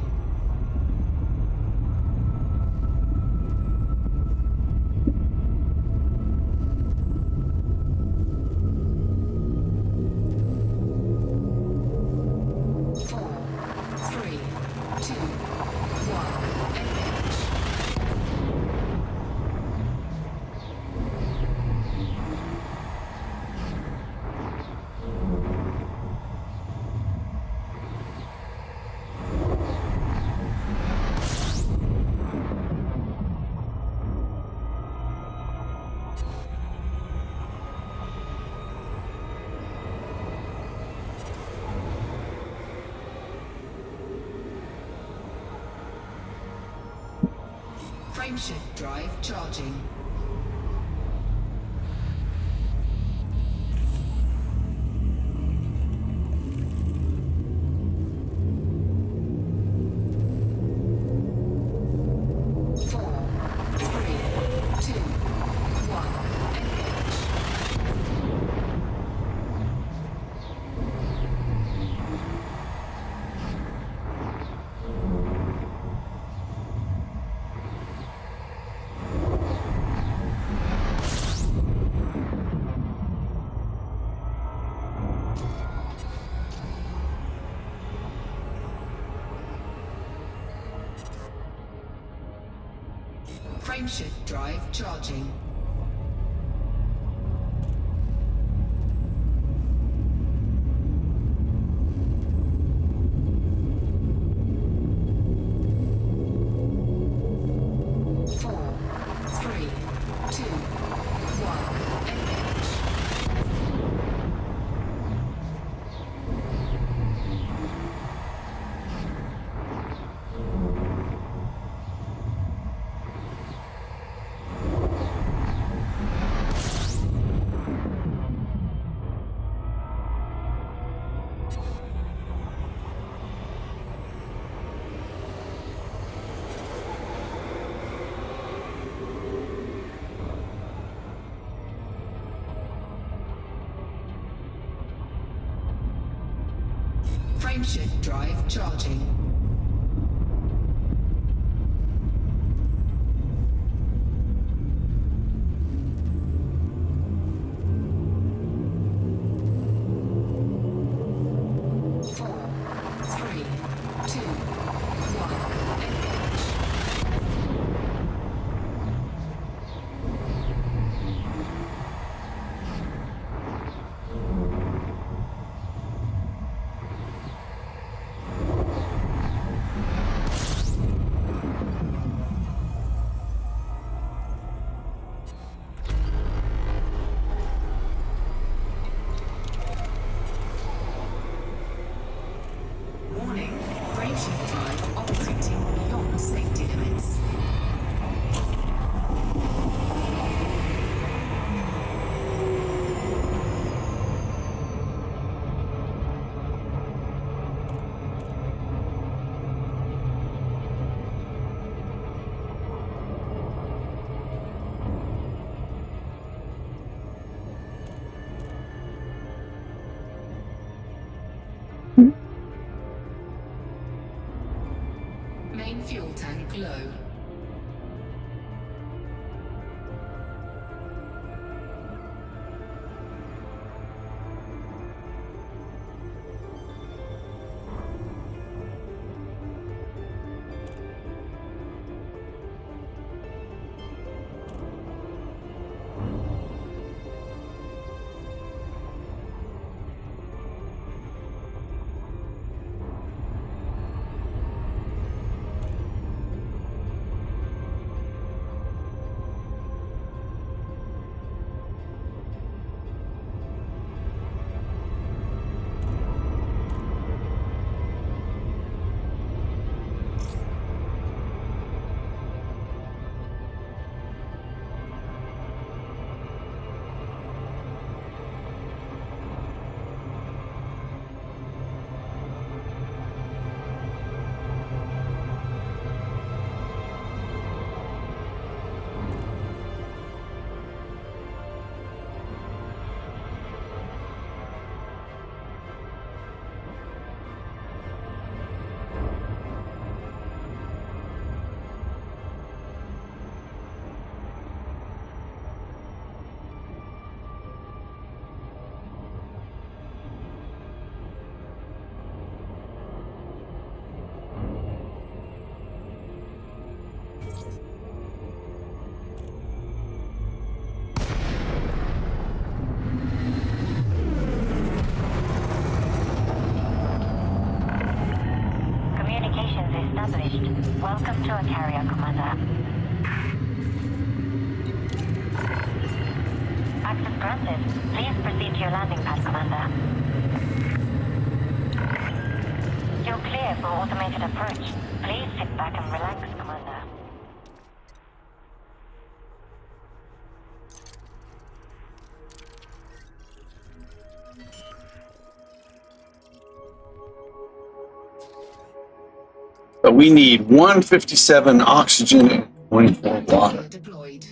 Frameshift drive charging. Frameshift drive charging. Frameshift drive charging. Warning, frameshift drive operating beyond safety limits. Main fuel tank low. Established. Welcome to a carrier, Commander. Access granted. Please proceed to your landing pad, Commander. You're clear for automated approach. Please sit back and relax, Commander. But we need 157 oxygen and 24 water. Carrier deployed.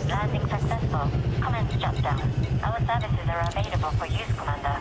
Landing successful. Commence shutdown. Our services are available for use, Commander.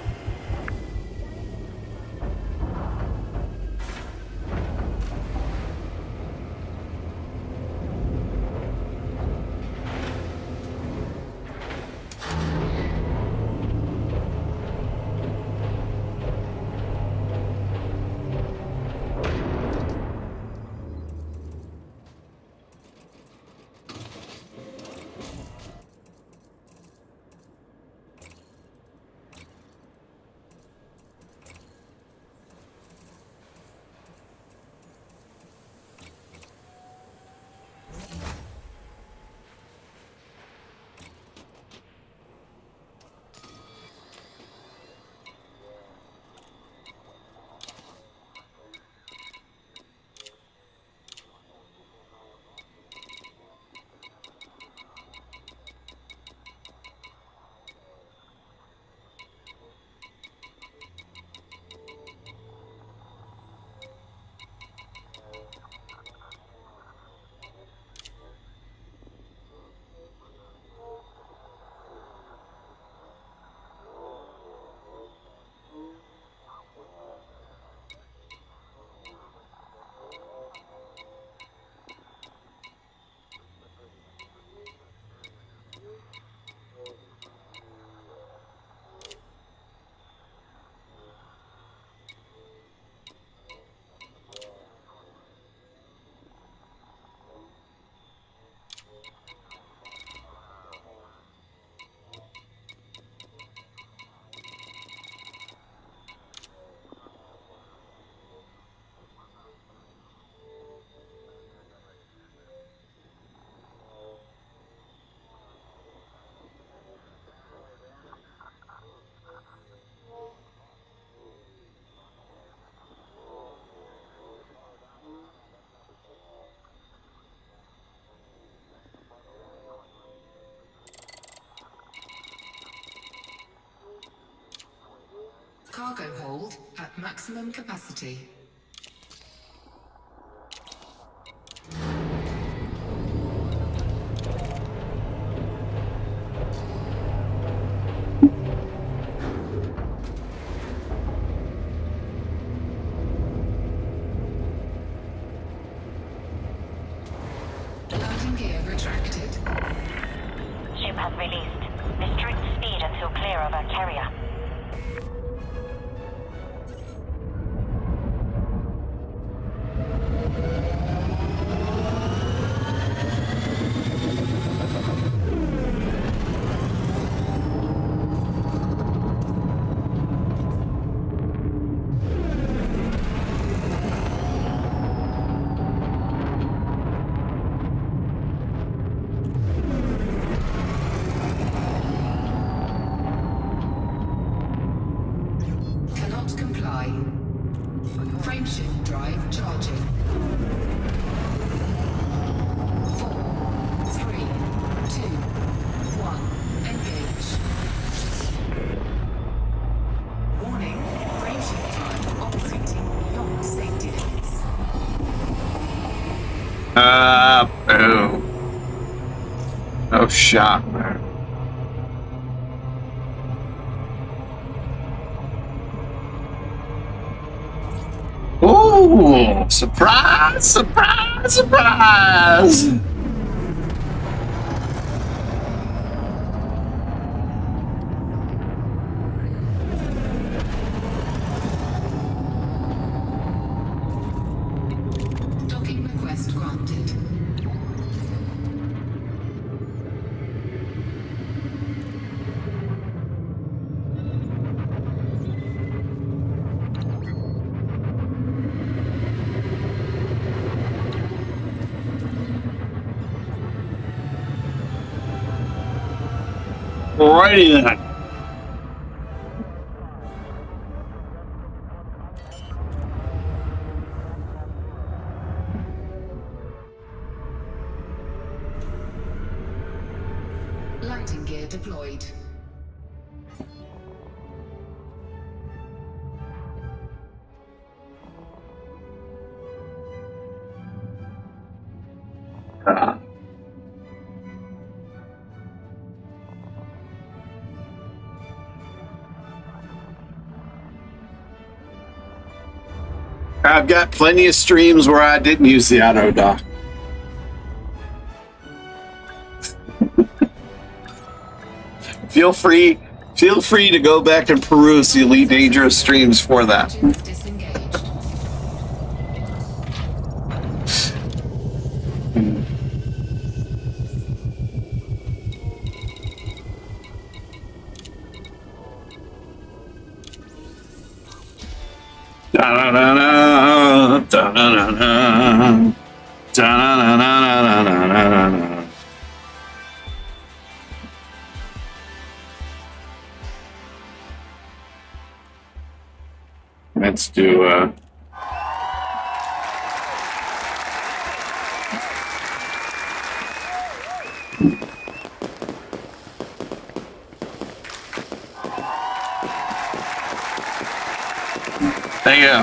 Cargo hold at maximum capacity. Landing gear retracted. Ship has released. Restrict speed until clear of our carrier. Cannot comply. Frameshift drive charging. 4, 3, 2, 1. Engage. Warning. Frameshift drive operating beyond safety limits. Boom. No shot, man. Ooh, surprise, surprise, surprise. Docking request granted. Alrighty then. Landing gear deployed. I've got plenty of streams where I didn't use the auto dock. Feel free to go back and peruse the Elite Dangerous streams for that. Engines disengaged. Da-da-da-da, da-da-da-da, da-da-da-da-da-da-da-da. Let's do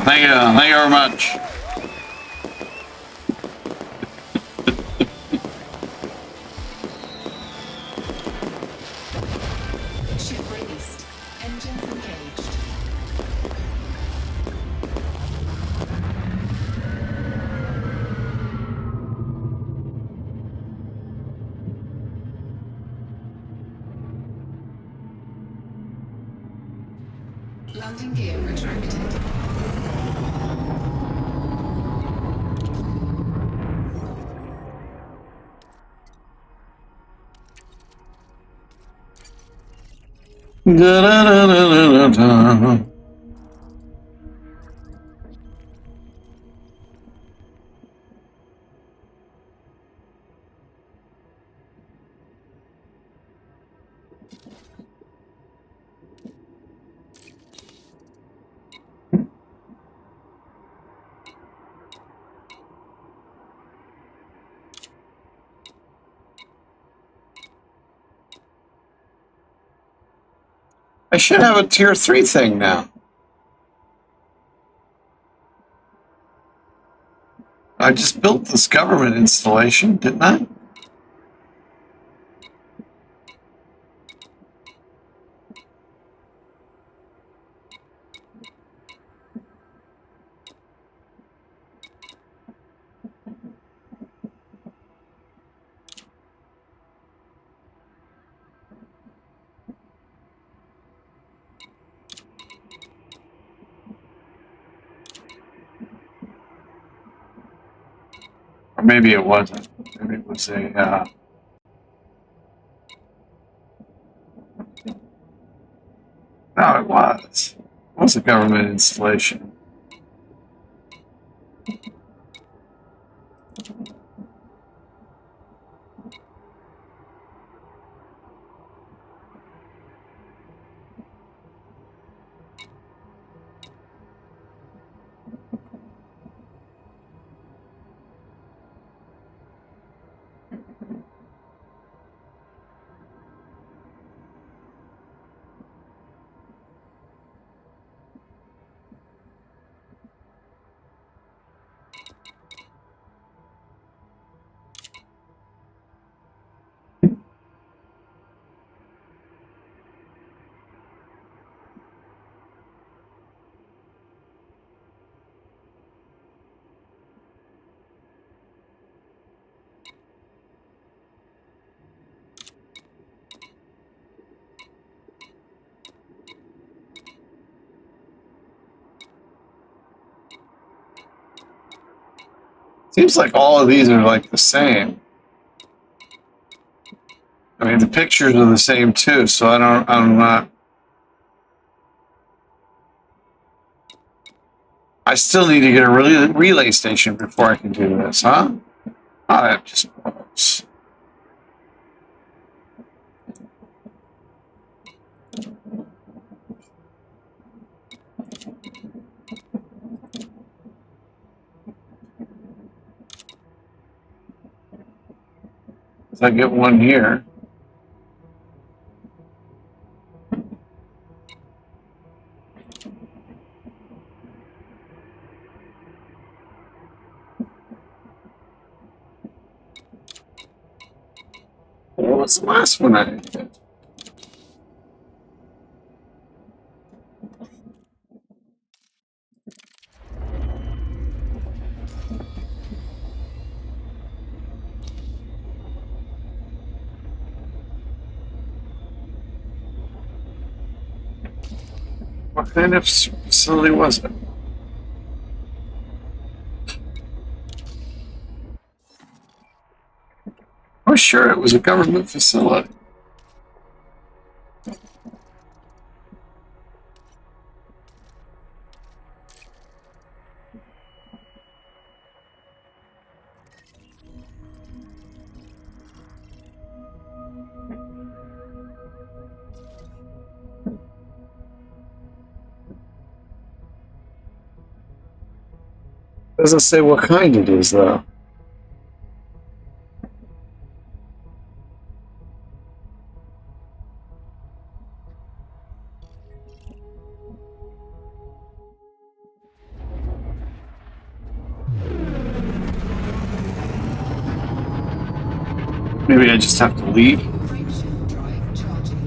thank you very much. Ship released. Engines engaged. Landing gear retracted. Da-da-da-da-da-da. I should have a tier 3 thing now. I just built this government installation, didn't I? Or maybe it wasn't. Maybe it was a, no, it was. It was a government installation. Seems like all of these are like the same. I mean, the pictures are the same too, so I'm not. I still need to get a relay station before I can do this, huh? Oh, that just works. I get one here. What was the last one I did? What kind of facility was it? I was sure it was a government facility. Doesn't say what kind it is, though. Maybe I just have to leave. Frameshift drive charging.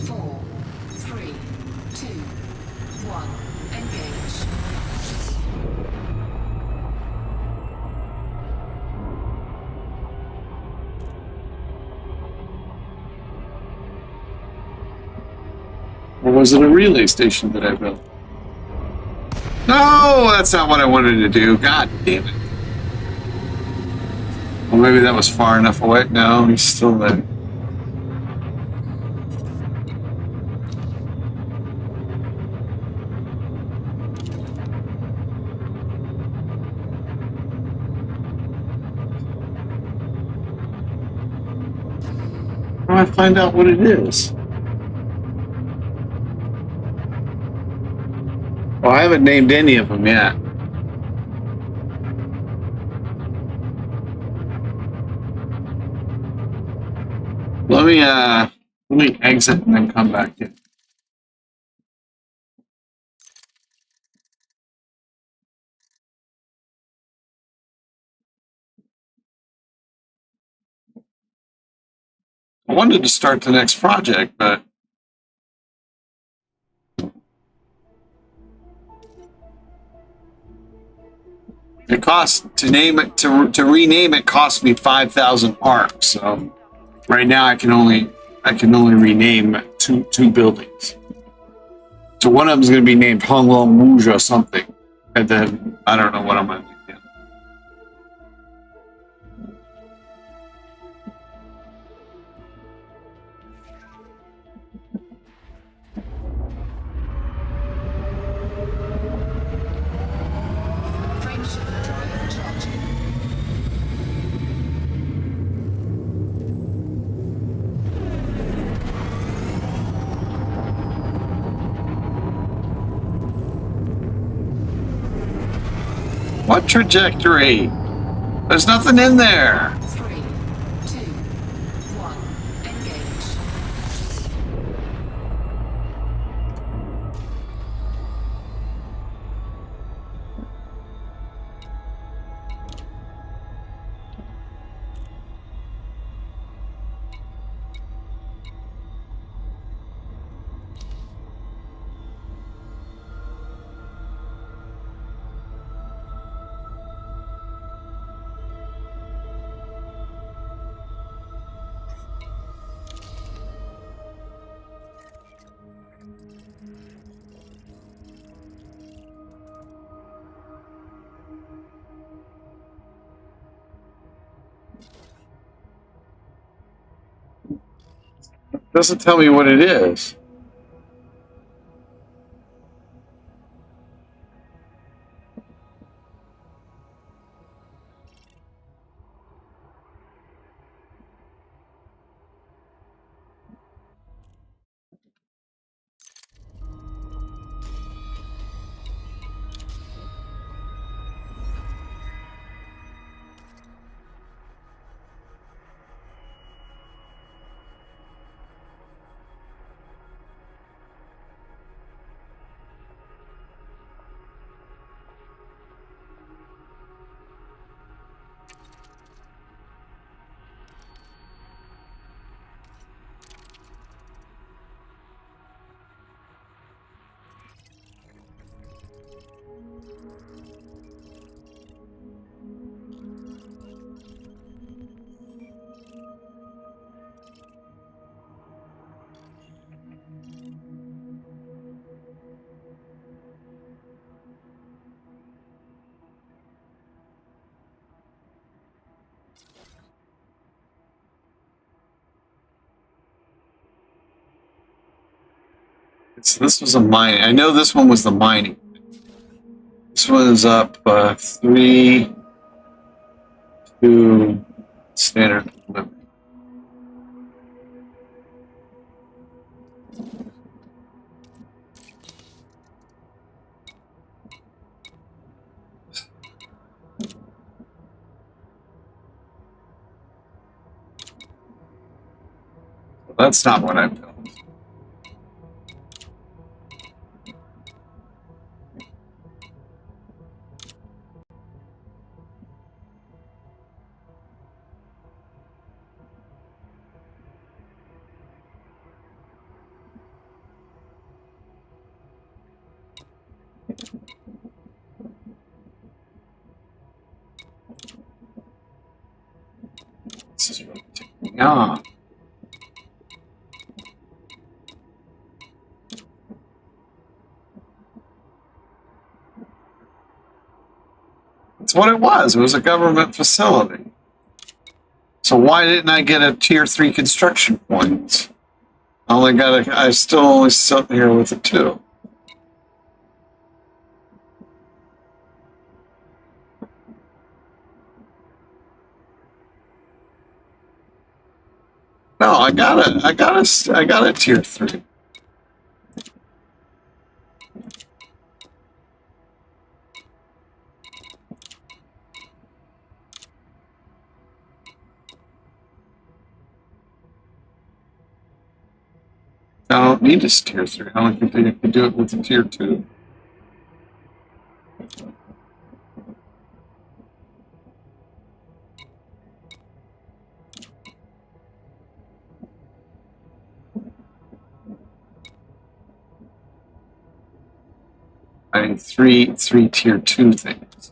4, 3, 2, 1. Engage. Or was it a relay station that I built? No, that's not what I wanted to do. God damn it. Well, maybe that was far enough away. No, he's still there. How do I find out what it is? Well, I haven't named any of them yet. Let me exit and then come back in. I wanted to start the next project, but it cost to name it to rename it cost me 5,000 arcs. So right now I can only rename two buildings. So one of them is going to be named Hong Long Rouge or something, and then I don't know what I'm going to do. Frameshift drive charging. What trajectory? There's nothing in there. 3, 2, 1. Engage. Doesn't tell me what it is. So this was a mining. I know this one was the mining. This one is up 3 to standard limit. That's not what I built. This is really taking me off. That's what it was. It was a government facility. So why didn't I get a tier 3 construction point? I still only sit here with a 2. No, I got a tier 3. I don't need a tier 3. I don't think you can do it with a tier 2. I need three tier 2 things.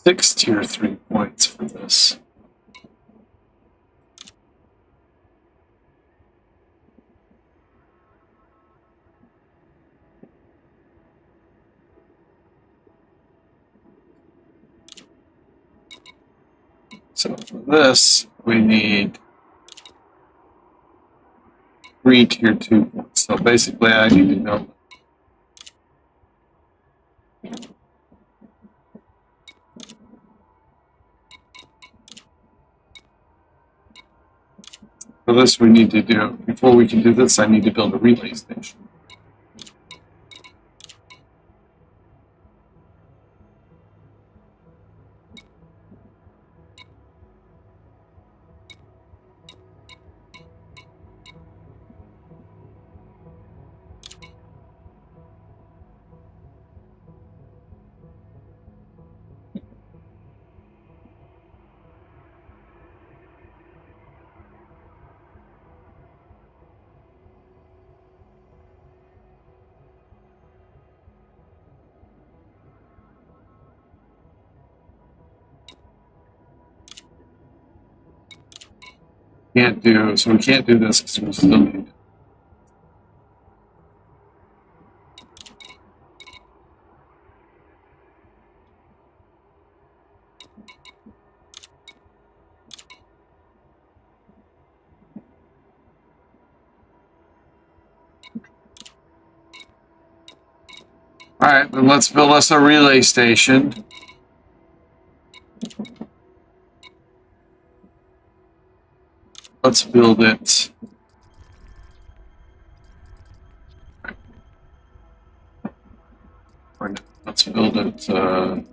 Six tier 3 points for this. So for this, we need 3 tier 2 points. So basically, I need to know. For this, we need to do, before we can do this, I need to build a relay station. So we can't do this because we still need. All right, then let's build us a relay station. Let's build it. Let's build it. All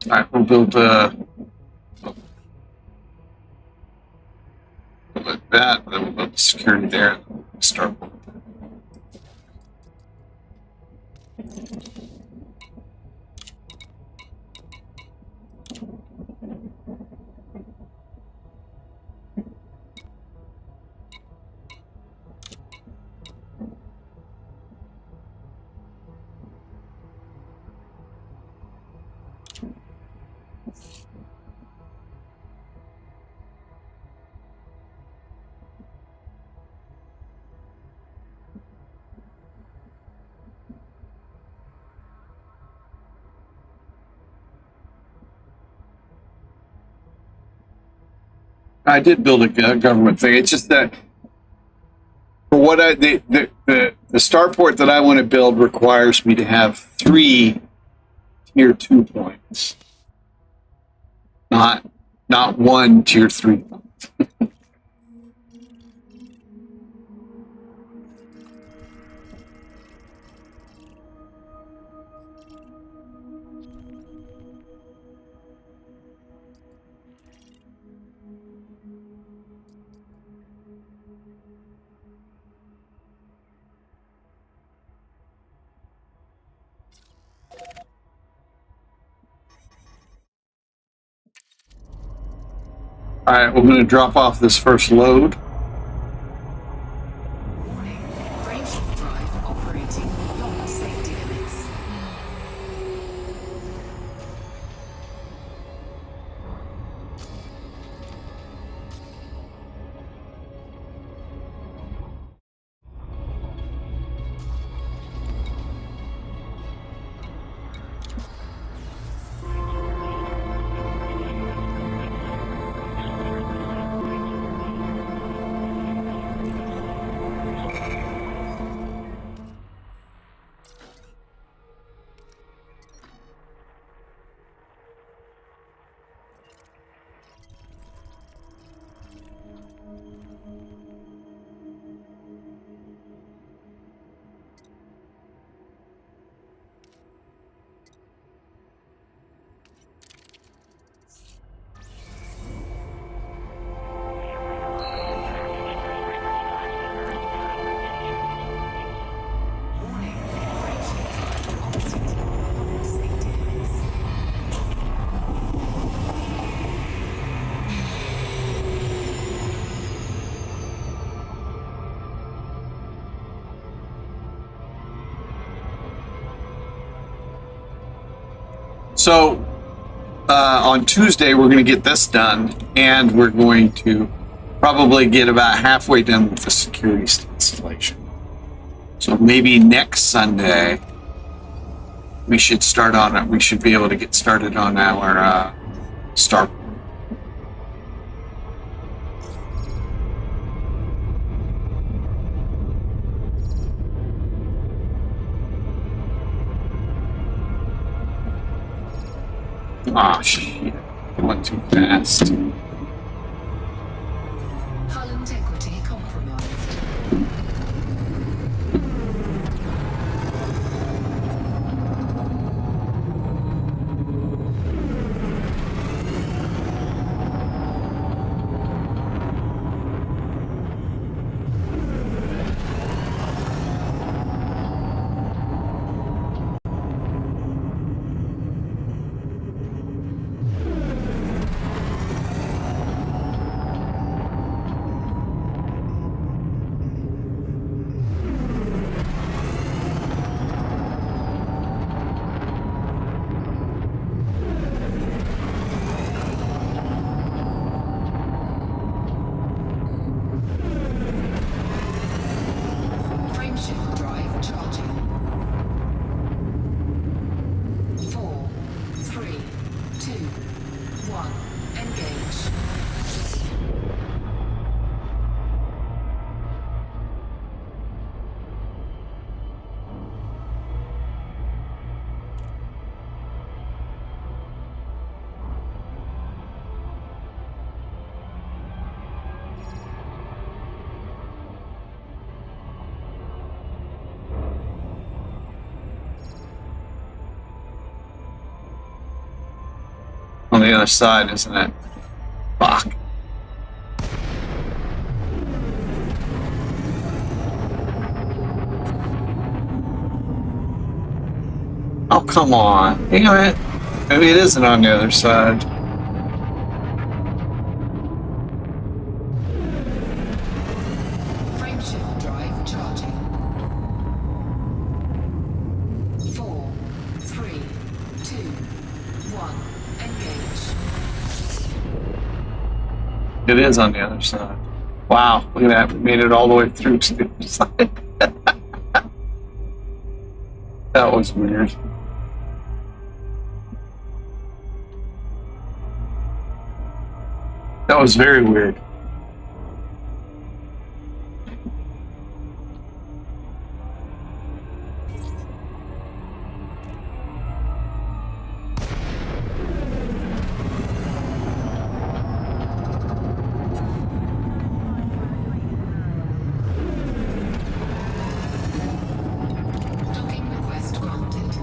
right, we'll build like that. Then we'll build security there. starboard. I did build a government thing. It's just that for what the starport that I want to build requires me to have 3 tier 2 points, not 1 tier 3. All right, we're going to drop off this first load. Warning. Frameshift drive operating beyond safety limits. Warning. Frameshift drive operating beyond safety limits. So on Tuesday, we're going to get this done, and we're going to probably get about halfway done with the security installation. So maybe next Sunday, we should start on it. We should be able to get started on our start. Ah, shit. Going too fast. Hull integrity compromised. Frameshift drive charging. 4, 3, 2, 1. Engage. On the other side, isn't it? Fuck. come on. Damn it. Maybe it isn't on the other side. Frameshift drive charging. 4, 3, 2, 1. Engage. It is on the other side. Wow, look at that. We made it all the way through to the other side. That was weird. That was very weird. Docking request granted.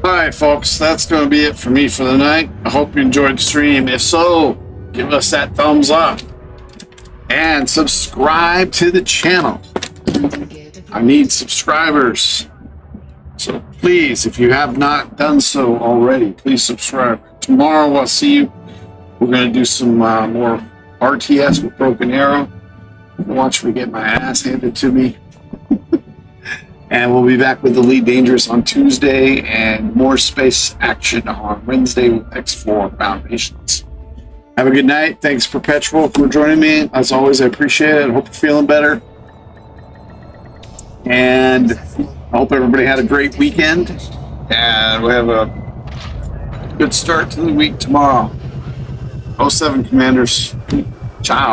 Alright, folks, that's going to be it for me for the night. I hope you enjoyed the stream. If so, give us that thumbs up and subscribe to the channel. I need subscribers. So please, if you have not done so already, please subscribe. Tomorrow I'll see you. We're going to do some more RTS with Broken Arrow. Watch me get my ass handed to me. And we'll be back with Elite Dangerous on Tuesday and more space action on Wednesday with X4 Foundations. Have a good night. Thanks, Perpetual, for joining me. As always, I appreciate it. I hope you're feeling better. And I hope everybody had a great weekend. And we'll have a good start to the week tomorrow. 07 Commanders. Ciao.